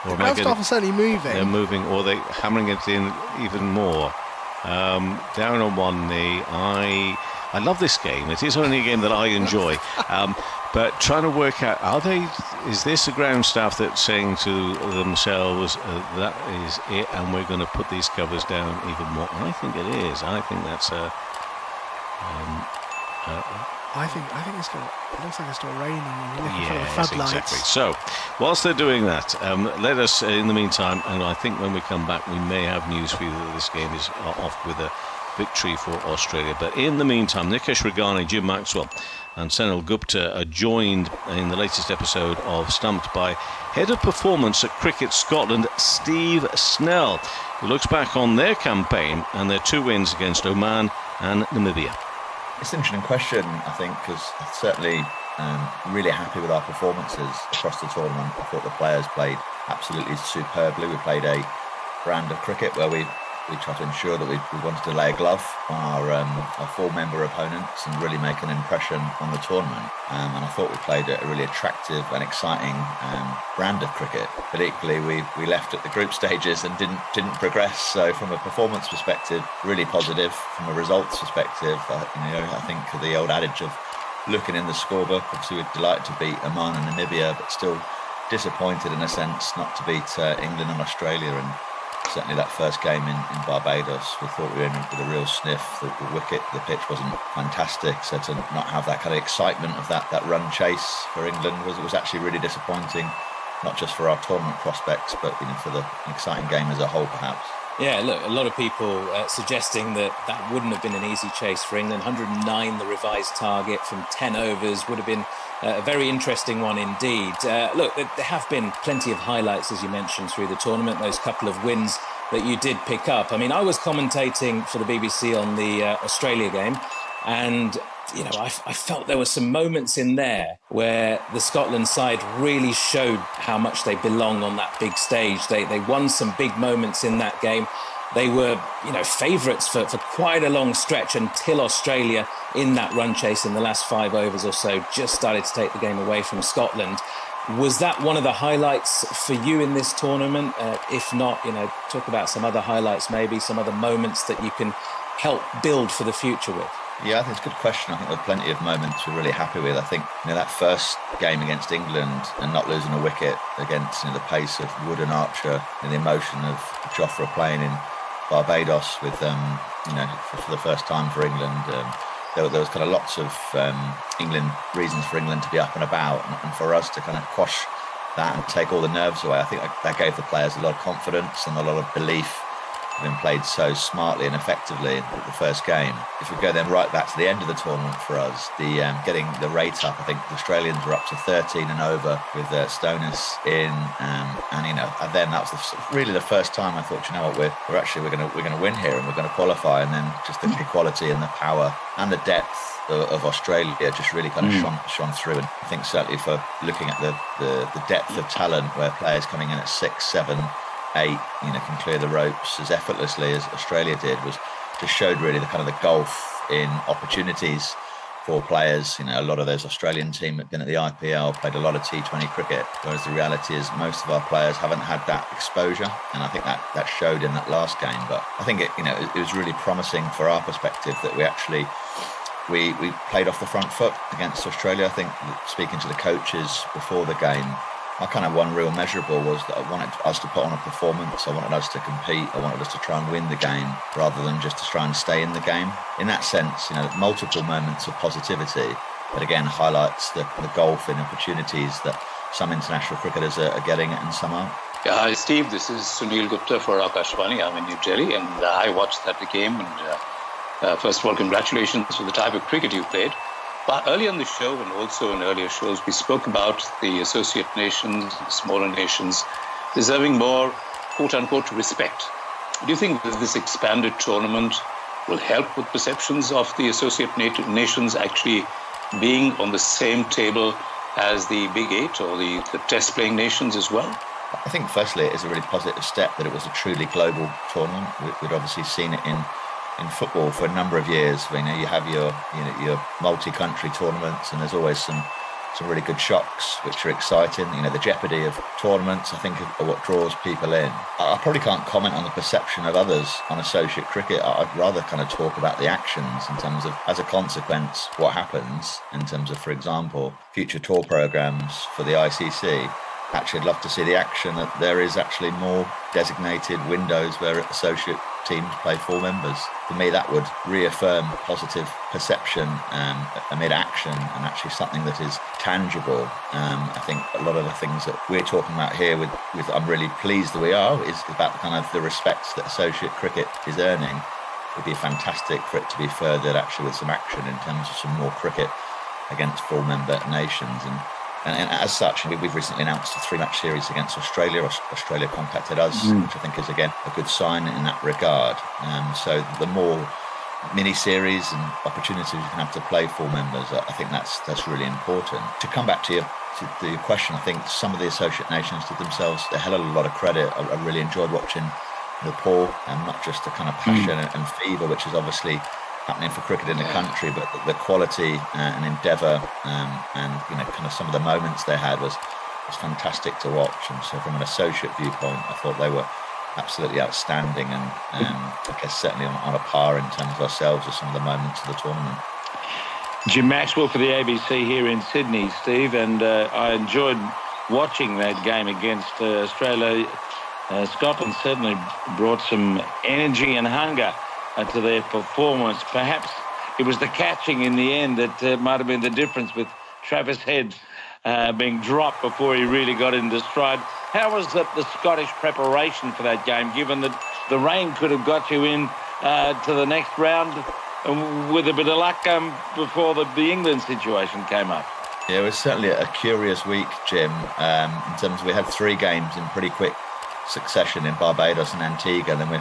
Or the ground staff are certainly moving. They're moving, or they're hammering it in even more. Down on one knee. I love this game. It is only a game that I enjoy. But trying to work out, is this a ground staff that's saying to themselves, that is it, and we're going to put these covers down even more? I think it is. I think that's I think it looks like it's still raining. You're looking for the floodlights. Exactly. So, whilst they're doing that, let us, in the meantime, and I think when we come back, we may have news for you that this game is off with a victory for Australia. But in the meantime, Nikesh Regani, Jim Maxwell and Senil Gupta are joined in the latest episode of Stumped by Head of Performance at Cricket Scotland, Steve Snell, who looks back on their campaign and their 2 wins against Oman and Namibia. It's an interesting question, I think, because certainly really happy with our performances across the tournament. I thought the players played absolutely superbly. We played a brand of cricket where we tried to ensure that we wanted to lay a glove on our 4-member opponents and really make an impression on the tournament. And I thought we played a really attractive and exciting brand of cricket. But equally, we left at the group stages and didn't progress. So from a performance perspective, really positive. From a results perspective, I think the old adage of looking in the scorebook, obviously we're delighted to beat Oman and Namibia, but still disappointed in a sense not to beat England and Australia. And certainly that first game in Barbados, we thought we were in with a real sniff. The wicket, the pitch wasn't fantastic, so to not have that kind of excitement of that run chase for England was actually really disappointing, not just for our tournament prospects, but for the exciting game as a whole, perhaps. Yeah, look, a lot of people suggesting that wouldn't have been an easy chase for England. 109, the revised target from 10 overs, would have been a very interesting one indeed. Look, there have been plenty of highlights, as you mentioned, through the tournament, those couple of wins that you did pick up. I mean, I was commentating for the BBC on the Australia game, and I felt there were some moments in there where the Scotland side really showed how much they belong on that big stage. They won some big moments in that game. They were, favourites for quite a long stretch until Australia, in that run chase in the last 5 overs or so, just started to take the game away from Scotland. Was that one of the highlights for you in this tournament? If not, talk about some other highlights, maybe some other moments that you can help build for the future with. Yeah, I think it's a good question. I think there are plenty of moments we're really happy with. I think that first game against England and not losing a wicket against the pace of Wood and Archer and the emotion of Jofra playing in Barbados with for the first time for England. There was kind of lots of reasons for England to be up and about, and for us to kind of quash that and take all the nerves away. I think that gave the players a lot of confidence and a lot of belief. Been played so smartly and effectively in the first game. If we go then right back to the end of the tournament for us, getting the rate up, I think the Australians were up to 13 and over with Stoinis in, and then that was really the first time I thought, we're going to win here and we're going to qualify. And then just the quality and the power and the depth of Australia just really kind of shone through. And I think certainly for looking at the depth of talent, where players coming in at 6, 7, 8, can clear the ropes as effortlessly as Australia did, just showed really the kind of the gulf in opportunities for players. A lot of those Australian team have been at the IPL, played a lot of T20 cricket, whereas the reality is most of our players haven't had that exposure, and I think that showed in that last game. But I think it was really promising for our perspective that we played off the front foot against Australia. I think speaking to the coaches before the game, my kind of one real measurable was that I wanted us to put on a performance. I wanted us to compete. I wanted us to try and win the game rather than just to try and stay in the game. In that sense, multiple moments of positivity, but again highlights the gulf in opportunities that some international cricketers are getting it and some aren't. Yeah, hi Steve, this is Sunil Gupta for Akashvani. I'm in New Delhi and I watched that game. And first of all, congratulations for the type of cricket you played. But earlier in the show and also in earlier shows, we spoke about the associate nations, smaller nations, deserving more quote-unquote respect. Do you think that this expanded tournament will help with perceptions of the associate nations actually being on the same table as the Big Eight or the test-playing nations as well? I think firstly it is a really positive step that it was a truly global tournament. We'd obviously seen it in football for a number of years. You have your multi-country tournaments, and there's always some really good shocks which are exciting. The jeopardy of tournaments, I think, are what draws people in. I probably can't comment on the perception of others on associate cricket. I'd rather kind of talk about the actions in terms of, as a consequence, what happens in terms of, for example, future tour programmes for the ICC. Actually, I'd love to see the action that there is actually more designated windows where associate teams play 4 members. For me, that would reaffirm positive perception amid action and actually something that is tangible. I think a lot of the things that we're talking about here with I'm really pleased that we are, is about kind of the respect that associate cricket is earning. It would be fantastic for it to be furthered actually with some action in terms of some more cricket against 4-member nations. And as such, we've recently announced a 3-match series against Australia. Australia contacted us, which I think is, again, a good sign in that regard. So the more mini-series and opportunities you can have to play 4 members, I think that's really important. To come back to your question, I think some of the associate nations did themselves a hell of a lot of credit. I really enjoyed watching Nepal, and not just the kind of passion and fever, which is obviously happening for cricket in the country, but the quality and endeavour and kind of some of the moments they had was fantastic to watch. And so from an associate viewpoint, I thought they were absolutely outstanding, and I guess certainly on a par in terms of ourselves with some of the moments of the tournament. Jim Maxwell for the ABC here in Sydney, Steve, and I enjoyed watching that game against Australia. Scotland certainly brought some energy and hunger to their performance. Perhaps it was the catching in the end that might have been the difference, with Travis Head being dropped before he really got into stride. How was the Scottish preparation for that game, given that the rain could have got you in to the next round with a bit of luck before the England situation came up? Yeah, it was certainly a curious week, Jim, in terms of we had 3 games in pretty quick succession in Barbados and Antigua, and then we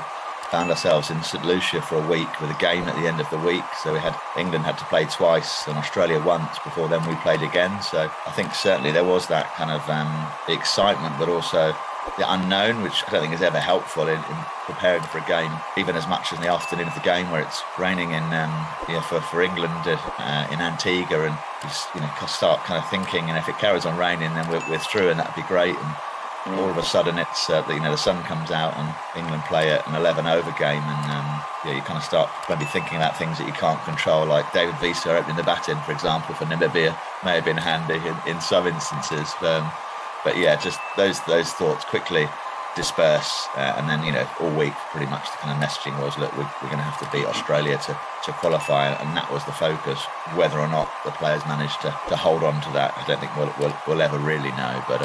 found ourselves in St Lucia for a week with a game at the end of the week. So England had to play twice and Australia once before then we played again. So I think certainly there was that kind of excitement, but also the unknown, which I don't think is ever helpful in preparing for a game, even as much as in the afternoon of the game where it's raining for England in Antigua, and you start kind of thinking, and if it carries on raining, then we're through, and that'd be great. And all of a sudden it's the sun comes out and England play an 11 over game, and you kind of start maybe thinking about things that you can't control, like David Visa opening the bat in, for example, for Namibia may have been handy in some instances, but yeah, just those thoughts quickly disperse, and then all week pretty much the kind of messaging was, look, we're going to have to beat Australia to qualify, and that was the focus. Whether or not the players managed to hold on to that, I don't think we'll ever really know, but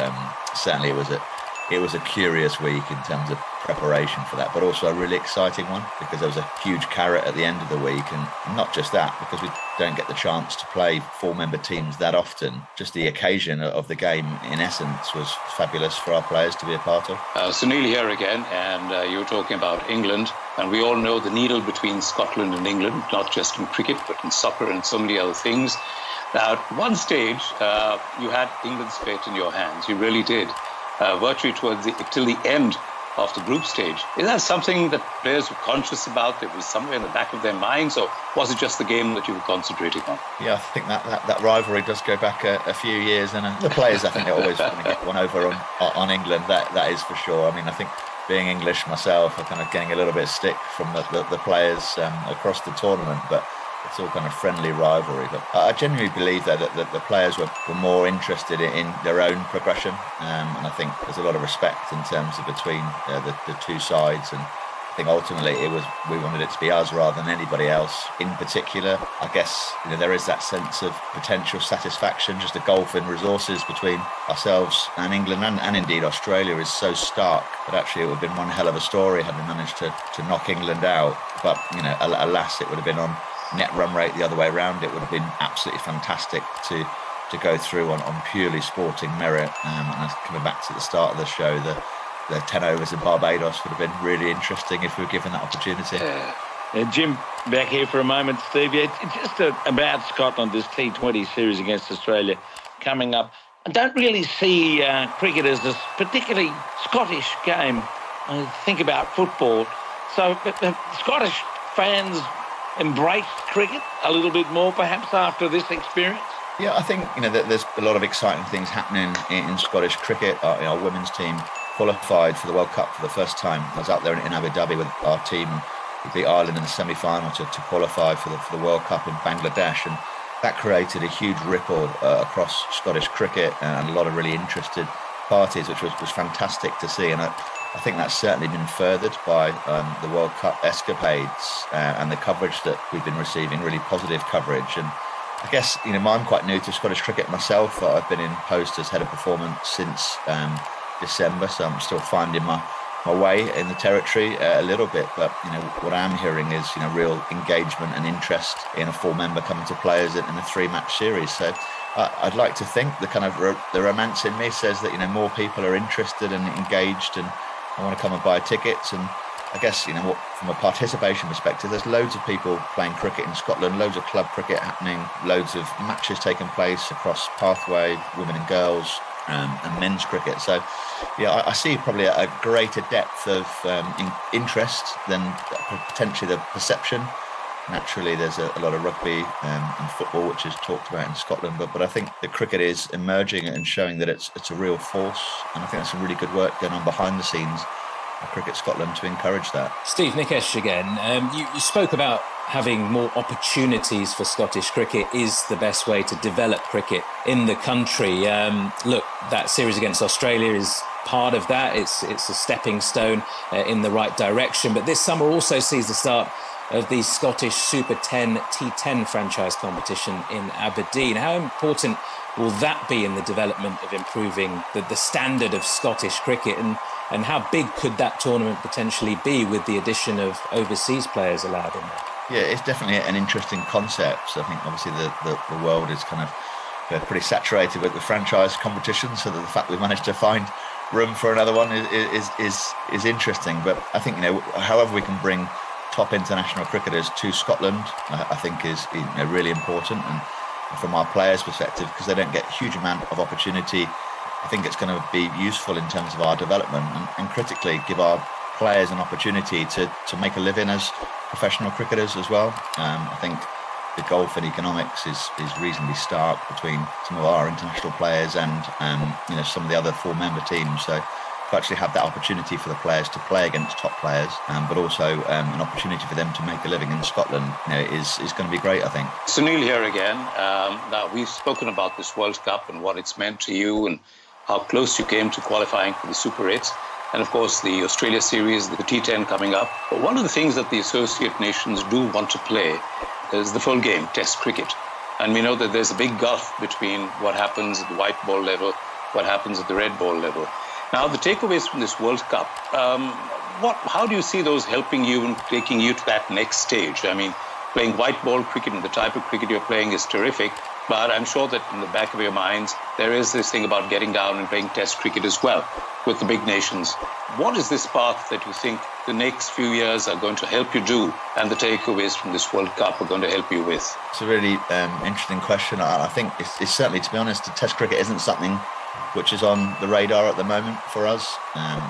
certainly it was a curious week in terms of preparation for that, but also a really exciting one, because there was a huge carrot at the end of the week, and not just that, because we don't get the chance to play 4-member teams that often. Just the occasion of the game, in essence, was fabulous for our players to be a part of. Sunil here again, and you were talking about England, and we all know the needle between Scotland and England, not just in cricket, but in soccer and so many other things. Now, at one stage, you had England's fate in your hands. You really did. Virtually till the end of the group stage. Is that something that players were conscious about? It was somewhere in the back of their minds, or was it just the game that you were concentrating on? Yeah, I think that rivalry does go back a few years, and the players, I think, they always want to get one over on England. That is for sure. I mean, I think being English myself, I'm kind of getting a little bit of stick from the players across the tournament, but it's all kind of friendly rivalry. But I genuinely believe that the players were more interested in their own progression, and I think there's a lot of respect in terms of between the two sides, and think ultimately we wanted it to be us rather than anybody else in particular. I guess there is that sense of potential satisfaction. Just the gulf in resources between ourselves and England and indeed Australia is so stark that actually it would have been one hell of a story had we managed to knock England out. But alas, it would have been on net run rate the other way around. It would have been absolutely fantastic to go through on purely sporting merit. And coming back to the start of the show, the 10 overs in Barbados would have been really interesting if we were given that opportunity. Jim, back here for a moment. Steve, it's just about Scotland, this T20 series against Australia coming up. I don't really see cricket as this particularly Scottish game. I think about football. So Scottish fans embrace cricket a little bit more perhaps after this experience? Yeah, I think that there's a lot of exciting things happening in Scottish cricket. Our women's team qualified for the World Cup for the first time. I was out there in Abu Dhabi with our team. We beat Ireland in the semi-final to qualify for the World Cup in Bangladesh, and that created a huge ripple across Scottish cricket and a lot of really interested parties, which was fantastic to see. And I think that's certainly been furthered by the World Cup escapades and the coverage that we've been receiving, really positive coverage. And I guess, I'm quite new to Scottish cricket myself. I've been in post as head of performance since December, so I'm still finding my way in the territory a little bit. But, what I am hearing is, real engagement and interest in a full member coming to players in a 3-match series. So I'd like to think the romance in me says that, more people are interested and engaged and I want to come and buy tickets. And I guess, from a participation perspective, there's loads of people playing cricket in Scotland, loads of club cricket happening, loads of matches taking place across pathway, women and girls, and men's cricket. So, I see probably a greater depth of interest than potentially the perception. Naturally, there's a lot of rugby and football, which is talked about in Scotland, but I think the cricket is emerging and showing that it's a real force. And I think there's some really good work going on behind the scenes at Cricket Scotland to encourage that. Steve, Nikesh again. You spoke about having more opportunities for Scottish cricket is the best way to develop cricket in the country. Look, that series against Australia is part of that. It's a stepping stone in the right direction. But this summer also sees the start of the Scottish Super 10 T10 franchise competition in Aberdeen. How important will that be in the development of improving the standard of Scottish cricket, and how big could that tournament potentially be with the addition of overseas players allowed in there? Yeah, it's definitely an interesting concept. So I think obviously the world is kind of pretty saturated with the franchise competition, so that the fact we managed to find room for another one is interesting. But I think however we can bring top international cricketers to Scotland, I think is really important, and from our players' perspective, because they don't get a huge amount of opportunity. I think it's going to be useful in terms of our development and critically give our players an opportunity to make a living as professional cricketers as well. I think the gulf in economics is reasonably stark between some of our international players and some of the other 4-member teams. So to actually have that opportunity for the players to play against top players, but also an opportunity for them to make a living in Scotland, is going to be great, I think. Sunil here again. Now, we've spoken about this World Cup and what it's meant to you and how close you came to qualifying for the Super 8. And of course, the Australia series, the T10 coming up. But one of the things that the associate nations do want to play is the full game, Test cricket. And we know that there's a big gulf between what happens at the white ball level, what happens at the red ball level. Now, the takeaways from this World Cup, how do you see those helping you and taking you to that next stage? I mean, playing white ball cricket and the type of cricket you're playing is terrific, but I'm sure that in the back of your minds, there is this thing about getting down and playing Test cricket as well with the big nations. What is this path that you think the next few years are going to help you do, and the takeaways from this World Cup are going to help you with? It's a really interesting question. I think it's certainly, to be honest, the Test cricket isn't something which is on the radar at the moment for us, and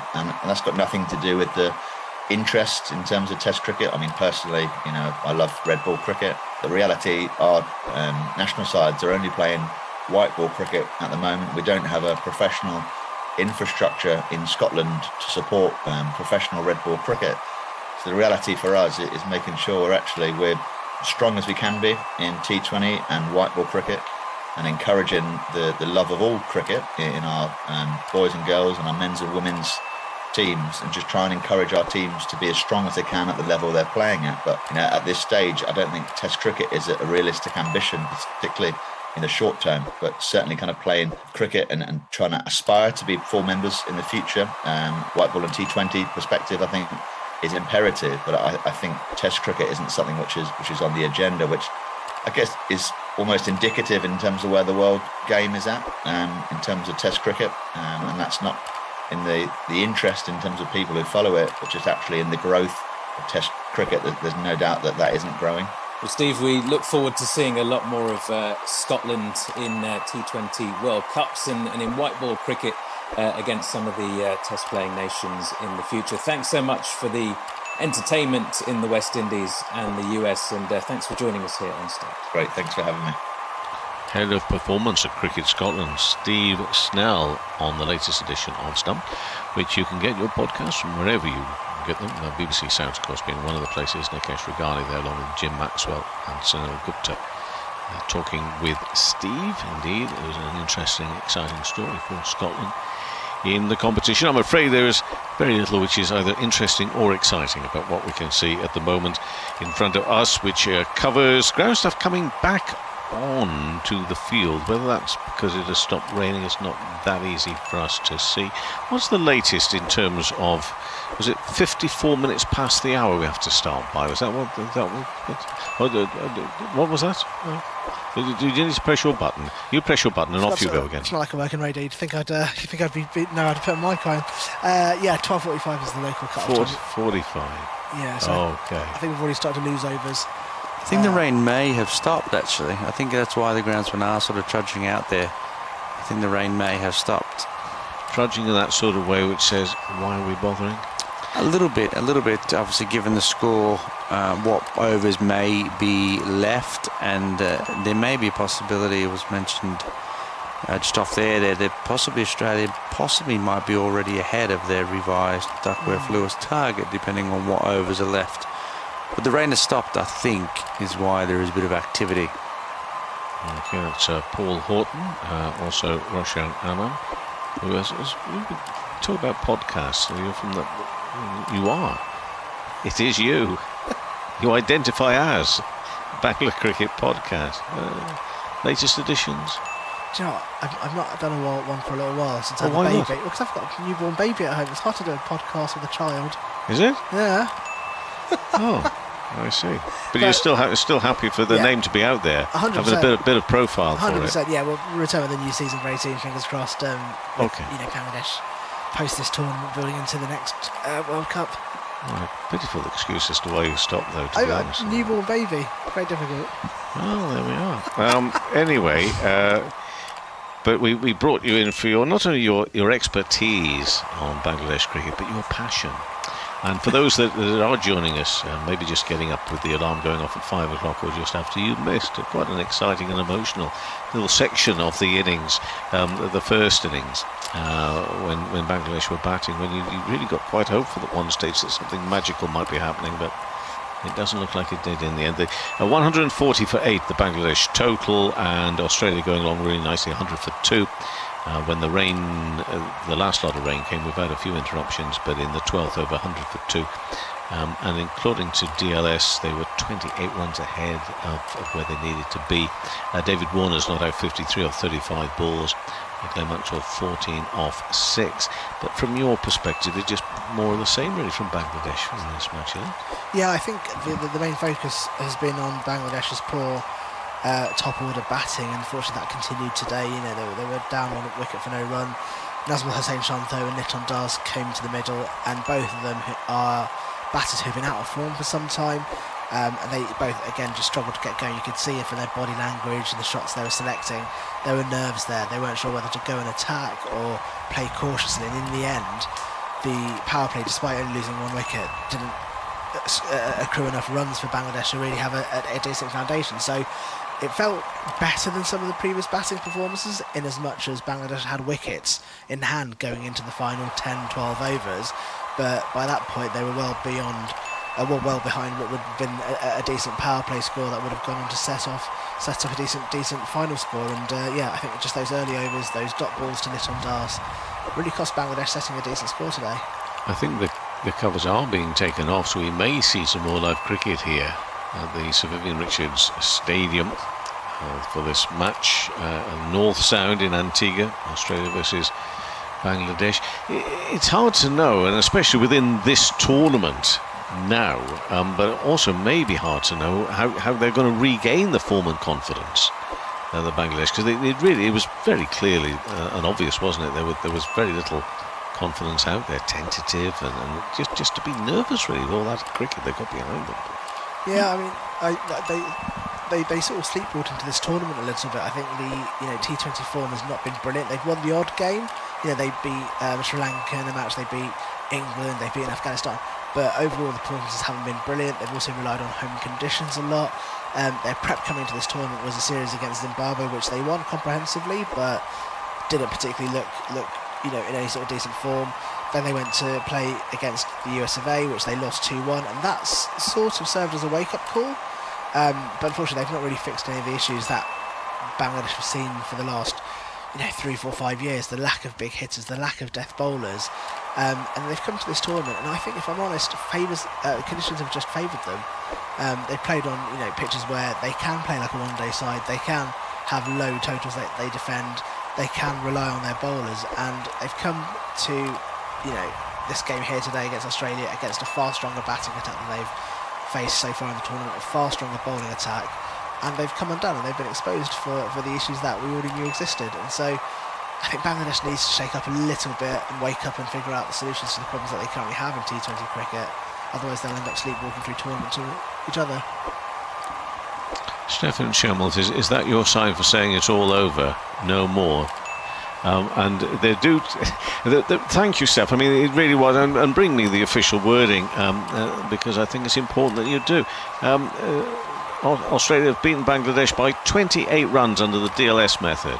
that's got nothing to do with the interest in terms of Test cricket. I mean, personally, I love red ball cricket. The reality, our national sides are only playing white ball cricket at the moment. We don't have a professional infrastructure in Scotland to support professional red ball cricket. So the reality for us is making sure we're strong as we can be in T20 and white ball cricket, and encouraging the love of all cricket in our boys and girls and our men's and women's teams and just try and encourage our teams to be as strong as they can at the level they're playing at. But at this stage, I don't think Test cricket is a realistic ambition, particularly in the short term, but certainly kind of playing cricket and trying to aspire to be full members in the future. White ball and T20 perspective, I think, is imperative, but I think Test cricket isn't something which is on the agenda, which I guess is almost indicative in terms of where the world game is at in terms of Test cricket, and that's not in the interest in terms of people who follow it, but just actually in the growth of Test cricket. There's no doubt that isn't growing. Well, Steve, we look forward to seeing a lot more of Scotland in T20 World Cups and in white ball cricket against some of the Test-playing nations in the future. Thanks so much for the entertainment in the West Indies and the US, and thanks for joining us here on Starc. Great, thanks for having me. Head of Performance at Cricket Scotland, Steve Snell, on the latest edition of Stump, which you can get your podcast from wherever you get them. BBC Sounds, of course, being one of the places. Nikesh Regali there, along with Jim Maxwell and Sunil Gupta, talking with Steve. Indeed, it was an interesting, exciting story for Scotland in the competition. I'm afraid there is very little which is either interesting or exciting about what we can see at the moment in front of us, which covers ground stuff coming back on to the field. Whether that's because it has stopped raining, it's not that easy for us to see. What's the latest in terms of, was it 54 minutes past the hour we have to start by? Was that what was that? You need to press your button. You press your button and off you go again. It's not like a working radio. You think I'd be no, I'd put a mic on. 12:45 is the local cut-off time. 45. Yeah, so okay. I think we've already started to lose overs. I think the rain may have stopped, actually. I think that's why the groundsmen are sort of trudging out there. I think the rain may have stopped. Trudging in that sort of way which says, why are we bothering? A little bit. Obviously, given the score, what overs may be left, and there may be a possibility, it was mentioned just off there that possibly Australia might be already ahead of their revised Duckworth-Lewis target, depending on what overs are left. But the rain has stopped, I think, is why there is a bit of activity. Okay, that's Paul Horton, also Roshan Aman, who has talk about podcasts. You're from the... You are. It is you. You identify as Bangla Cricket Podcast. Latest editions. Do you know what? I've not done one for a little while since I had a why baby. not? Well, because I've got a newborn baby at home. It's hard to do a podcast with a child. Is it? Yeah. Oh, I see. But you're still happy for the name to be out there, 100%. having a bit of profile 100%, for it. yeah. We'll return with a new season very soon. Fingers crossed. Okay. Bangladesh post this tournament, building into the next World Cup. Right. Pitiful excuse as to why you stopped, though. To be honest, newborn baby, very difficult. Well, there we are. Anyway. But we brought you in for not only your expertise on Bangladesh cricket, but your passion. And for those that are joining us, maybe just getting up with the alarm going off at 5 o'clock or just after, you missed quite an exciting and emotional little section of the innings, the first innings, when Bangladesh were batting, when you really got quite hopeful at one stage that something magical might be happening, but it doesn't look like it did in the end. 140 for 8, the Bangladesh total, and Australia going along really nicely, 100 for 2. When the rain, the last lot of rain came, we've had a few interruptions, but in the 12th over 100 for 2. And according to DLS, they were 28 runs ahead of where they needed to be. David Warner's not out 53 off 35 balls. Glenn Maxwell 14 off 6. But from your perspective, it's just more of the same really from Bangladesh in this match, isn't it? Yeah, I think the main focus has been on Bangladesh's poor top order batting. Unfortunately, that continued today. They were down on a wicket for no run. Najmul, Hossain, Shanto and Litton came to the middle, and both of them are batters who've been out of form for some time. And they both, again, just struggled to get going. You could see it from their body language and the shots they were selecting. There were nerves there. They weren't sure whether to go and attack or play cautiously. And in the end, the power play, despite only losing one wicket, didn't accrue enough runs for Bangladesh to really have a decent foundation. So it felt better than some of the previous batting performances, in as much as Bangladesh had wickets in hand going into the final 10-12 overs. But by that point, they were well behind what would have been a decent power play score that would have gone on to set up a decent final score. And I think just those early overs, those dot balls to Litton really cost Bangladesh setting a decent score today. I think the covers are being taken off, so we may see some more live cricket here at the Sir Vivian Richards Stadium for this match. North Sound in Antigua, Australia versus Bangladesh. It's hard to know, and especially within this tournament now, but also maybe hard to know how they're going to regain the form and confidence, the Bangladesh, because it was very clearly and obvious, wasn't it? There was very little confidence out there, tentative, and just to be nervous really with all that cricket they got behind them. Yeah, I mean, they sort of sleepwalked into this tournament a little bit. I think the T20 form has not been brilliant. They've won the odd game. They beat Sri Lanka in a match. They beat England. They've beaten Afghanistan. But overall, the performances haven't been brilliant. They've also relied on home conditions a lot. Their prep coming into this tournament was a series against Zimbabwe, which they won comprehensively, but didn't particularly look in any sort of decent form. Then they went to play against the US of A, which they lost 2-1, and that's sort of served as a wake-up call. But unfortunately, they've not really fixed any of the issues that Bangladesh have seen for the last 3, 4, 5 years. The lack of big hitters, the lack of death bowlers, and they've come to this tournament, and I think, if I'm honest, conditions have just favoured them. They've played on pitches where they can play like a one-day side. They can have low totals that they defend. They can rely on their bowlers, and they've come to this game here today against Australia against a far stronger batting attack than they've faced so far in the tournament, a far stronger bowling attack, and they've come undone, and they've been exposed for the issues that we already knew existed. And so I think Bangladesh needs to shake up a little bit and wake up and figure out the solutions to the problems that they currently have in T20 cricket. Otherwise they'll end up sleepwalking through tournaments to each other. Stefan Schermelt, is that your sign for saying it's all over, no more? And they do. Thank you, Steph. I mean, it really was, and bring me the official wording because I think it's important that you do. Australia have beaten Bangladesh by 28 runs under the DLS method.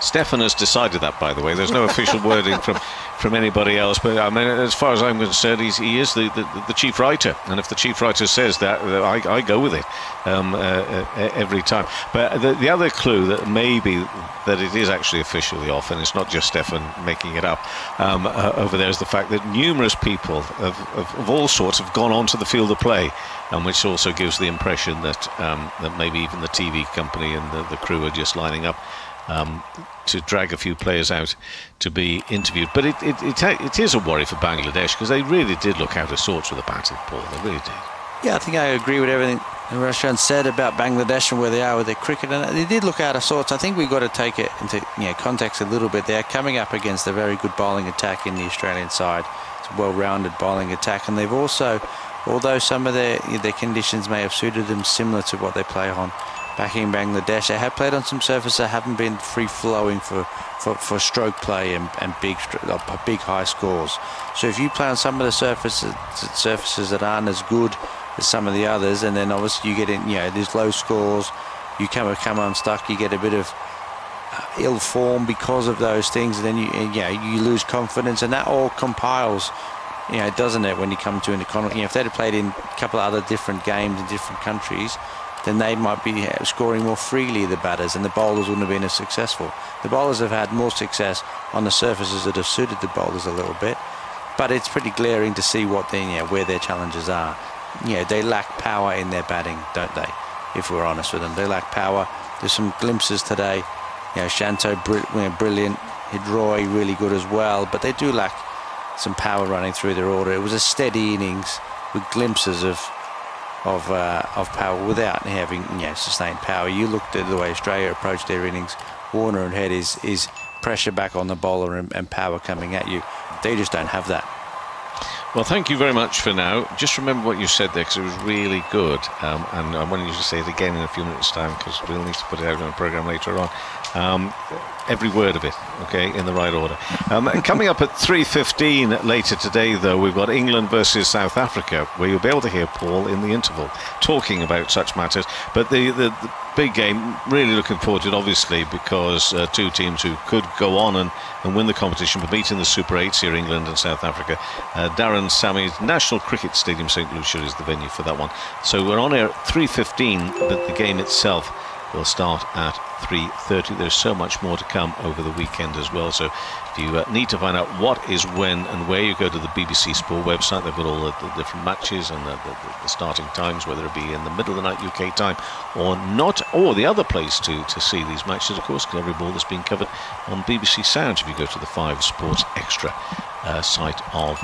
Stefan has decided that, by the way. There's no official wording from anybody else, but I mean, as far as I'm concerned, he is the chief writer, and if the chief writer says that, I go with it every time. But the other clue that maybe that it is actually officially off, and it's not just Stefan making it up over there, is the fact that numerous people of all sorts have gone onto the field of play, and which also gives the impression that that maybe even the TV company and the crew are just lining up to drag a few players out to be interviewed. But it is a worry for Bangladesh, because they really did look out of sorts with the batting, Paul. They really did. Yeah, I think I agree with everything Rishad said about Bangladesh and where they are with their cricket, and they did look out of sorts. I think we've got to take it into context a little bit. They're coming up against a very good bowling attack in the Australian side. It's a well-rounded bowling attack, and they've also, although some of their conditions may have suited them similar to what they play on back in Bangladesh, they have played on some surfaces that haven't been free-flowing for stroke play and big high scores. So if you play on some of the surfaces that aren't as good as some of the others, and then obviously you get in, these low scores, you come unstuck, you get a bit of ill form because of those things, and then you lose confidence, and that all compiles, doesn't it, when you come to an economy. If they'd have played in a couple of other different games in different countries, then they might be scoring more freely, the batters, and the bowlers wouldn't have been as successful. The bowlers have had more success on the surfaces that have suited the bowlers a little bit, but it's pretty glaring to see what where their challenges are. They lack power in their batting, don't they? If we're honest with them, they lack power. There's some glimpses today. Shanto brilliant, Hridoy really good as well, but they do lack some power running through their order. It was a steady innings with glimpses of power without having sustained power. You looked at the way Australia approached their innings. Warner and Head is pressure back on the bowler and power coming at you. They just don't have that. Well, thank you very much for now. Just remember what you said there, because it was really good, and I want you to say it again in a few minutes' time, because we'll need to put it out on a programme later on. Every word of it, okay, in the right order. Coming up at 3:15 later today, though, we've got England versus South Africa, where you'll be able to hear Paul in the interval talking about such matters. But the big game, really looking forward to it, obviously, because two teams who could go on and win the competition, but beating the Super 8s here, England and South Africa. Darren Sammy's National Cricket Stadium, St Lucia, is the venue for that one. So we're on air at 3:15, but the game itself will start at 3:30. There's so much more to come over the weekend as well, so if you need to find out what is when and where, you go to the BBC Sport website. They've got all the different matches and the starting times, whether it be in the middle of the night UK time or not, or the other place to see these matches, of course, because every ball that's been covered on BBC Sounds. If you go to the 5 Sports Extra site of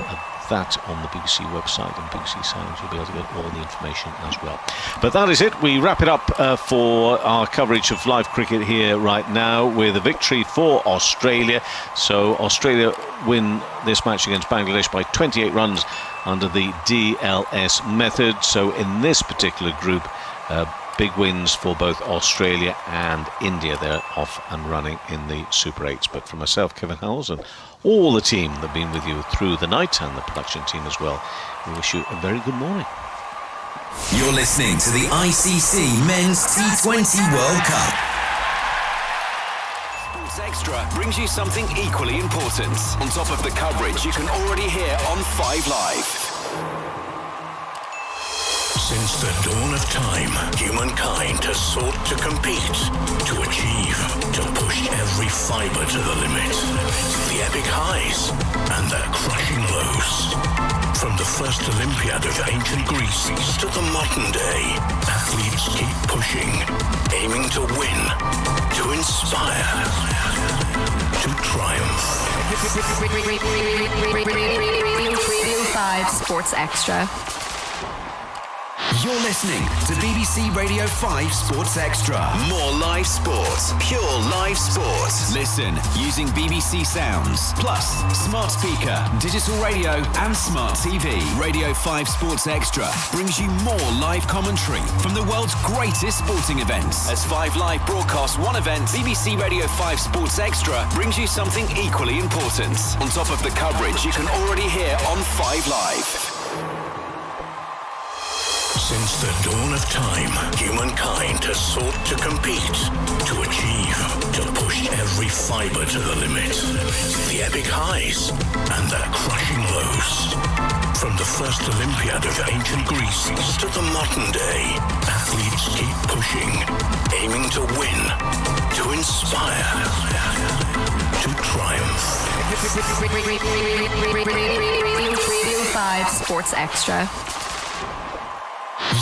that on the BBC website and BBC Sounds, you'll be able to get all the information as well. But that is it. We wrap it up for our coverage of live cricket here right now with a victory for Australia. So Australia win this match against Bangladesh by 28 runs under the DLS method. So in this particular group, big wins for both Australia and India. They're off and running in the Super 8s. But for myself, Kevin Howells, and all the team that have been with you through the night, and the production team as well, we wish you a very good morning. You're listening to the ICC Men's T20 World Cup. Sports Extra brings you something equally important. On top of the coverage you can already hear on 5 Live. Since the dawn of time, humankind has sought to compete, to achieve, to push every fibre to the limit. The epic highs and the crushing lows. From the first Olympiad of ancient Greece to the modern day, athletes keep pushing, aiming to win, to inspire, to triumph. Radio 5 Sports Extra. You're listening to BBC Radio 5 Sports Extra. More live sports, pure live sports. Listen using BBC Sounds, plus smart speaker, digital radio and smart TV. Radio 5 Sports Extra brings you more live commentary from the world's greatest sporting events. As 5 Live broadcasts one event, BBC Radio 5 Sports Extra brings you something equally important. On top of the coverage you can already hear on 5 Live. Since the dawn of time, humankind has sought to compete, to achieve, to push every fibre to the limit. The epic highs and the crushing lows. From the first Olympiad of ancient Greece to the modern day, athletes keep pushing, aiming to win, to inspire, to triumph. Radio 5 Sports Extra.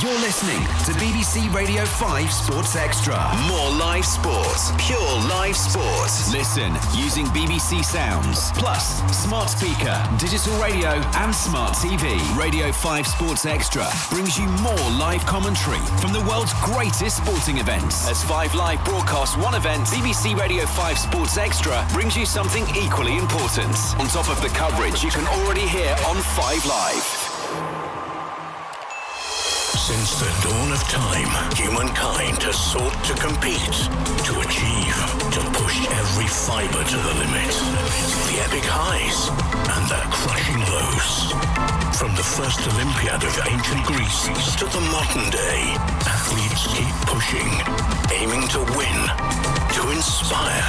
You're listening to BBC Radio 5 Sports Extra. More live sports, pure live sports. Listen using BBC Sounds, plus smart speaker, digital radio and smart TV. Radio 5 Sports Extra brings you more live commentary from the world's greatest sporting events. As 5 Live broadcasts one event, BBC Radio 5 Sports Extra brings you something equally important. On top of the coverage you can already hear on 5 Live. Since the dawn of time, humankind has sought to compete, to achieve, to push every fibre to the limit. The epic highs and the crushing lows. From the first Olympiad of ancient Greece to the modern day, athletes keep pushing, aiming to win, to inspire,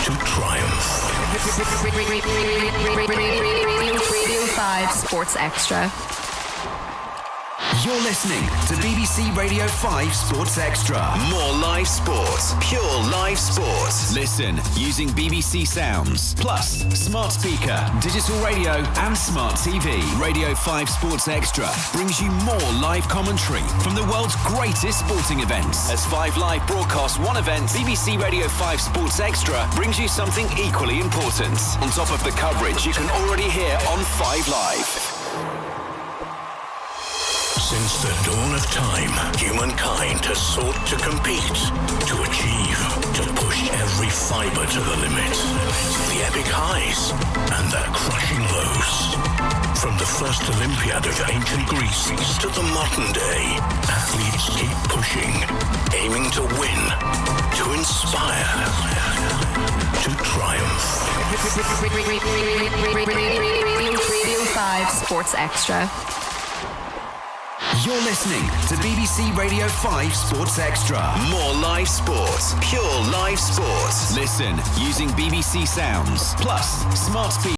to triumph. Radio 5 Sports Extra. You're listening to BBC Radio 5 Sports Extra. More live sports, pure live sports. Listen using BBC Sounds, plus smart speaker, digital radio and smart TV. Radio 5 Sports Extra brings you more live commentary from the world's greatest sporting events. As 5 Live broadcasts one event, BBC Radio 5 Sports Extra brings you something equally important. On top of the coverage you can already hear on 5 Live. Since the dawn of time, humankind has sought to compete, to achieve, to push every fibre to the limit. The epic highs and the crushing lows. From the first Olympiad of ancient Greece to the modern day, athletes keep pushing, aiming to win, to inspire, to triumph. Radio 5 Sports Extra. You're listening to BBC Radio 5 Sports Extra. More live sports, pure live sports. Listen using BBC Sounds, plus smart speaker.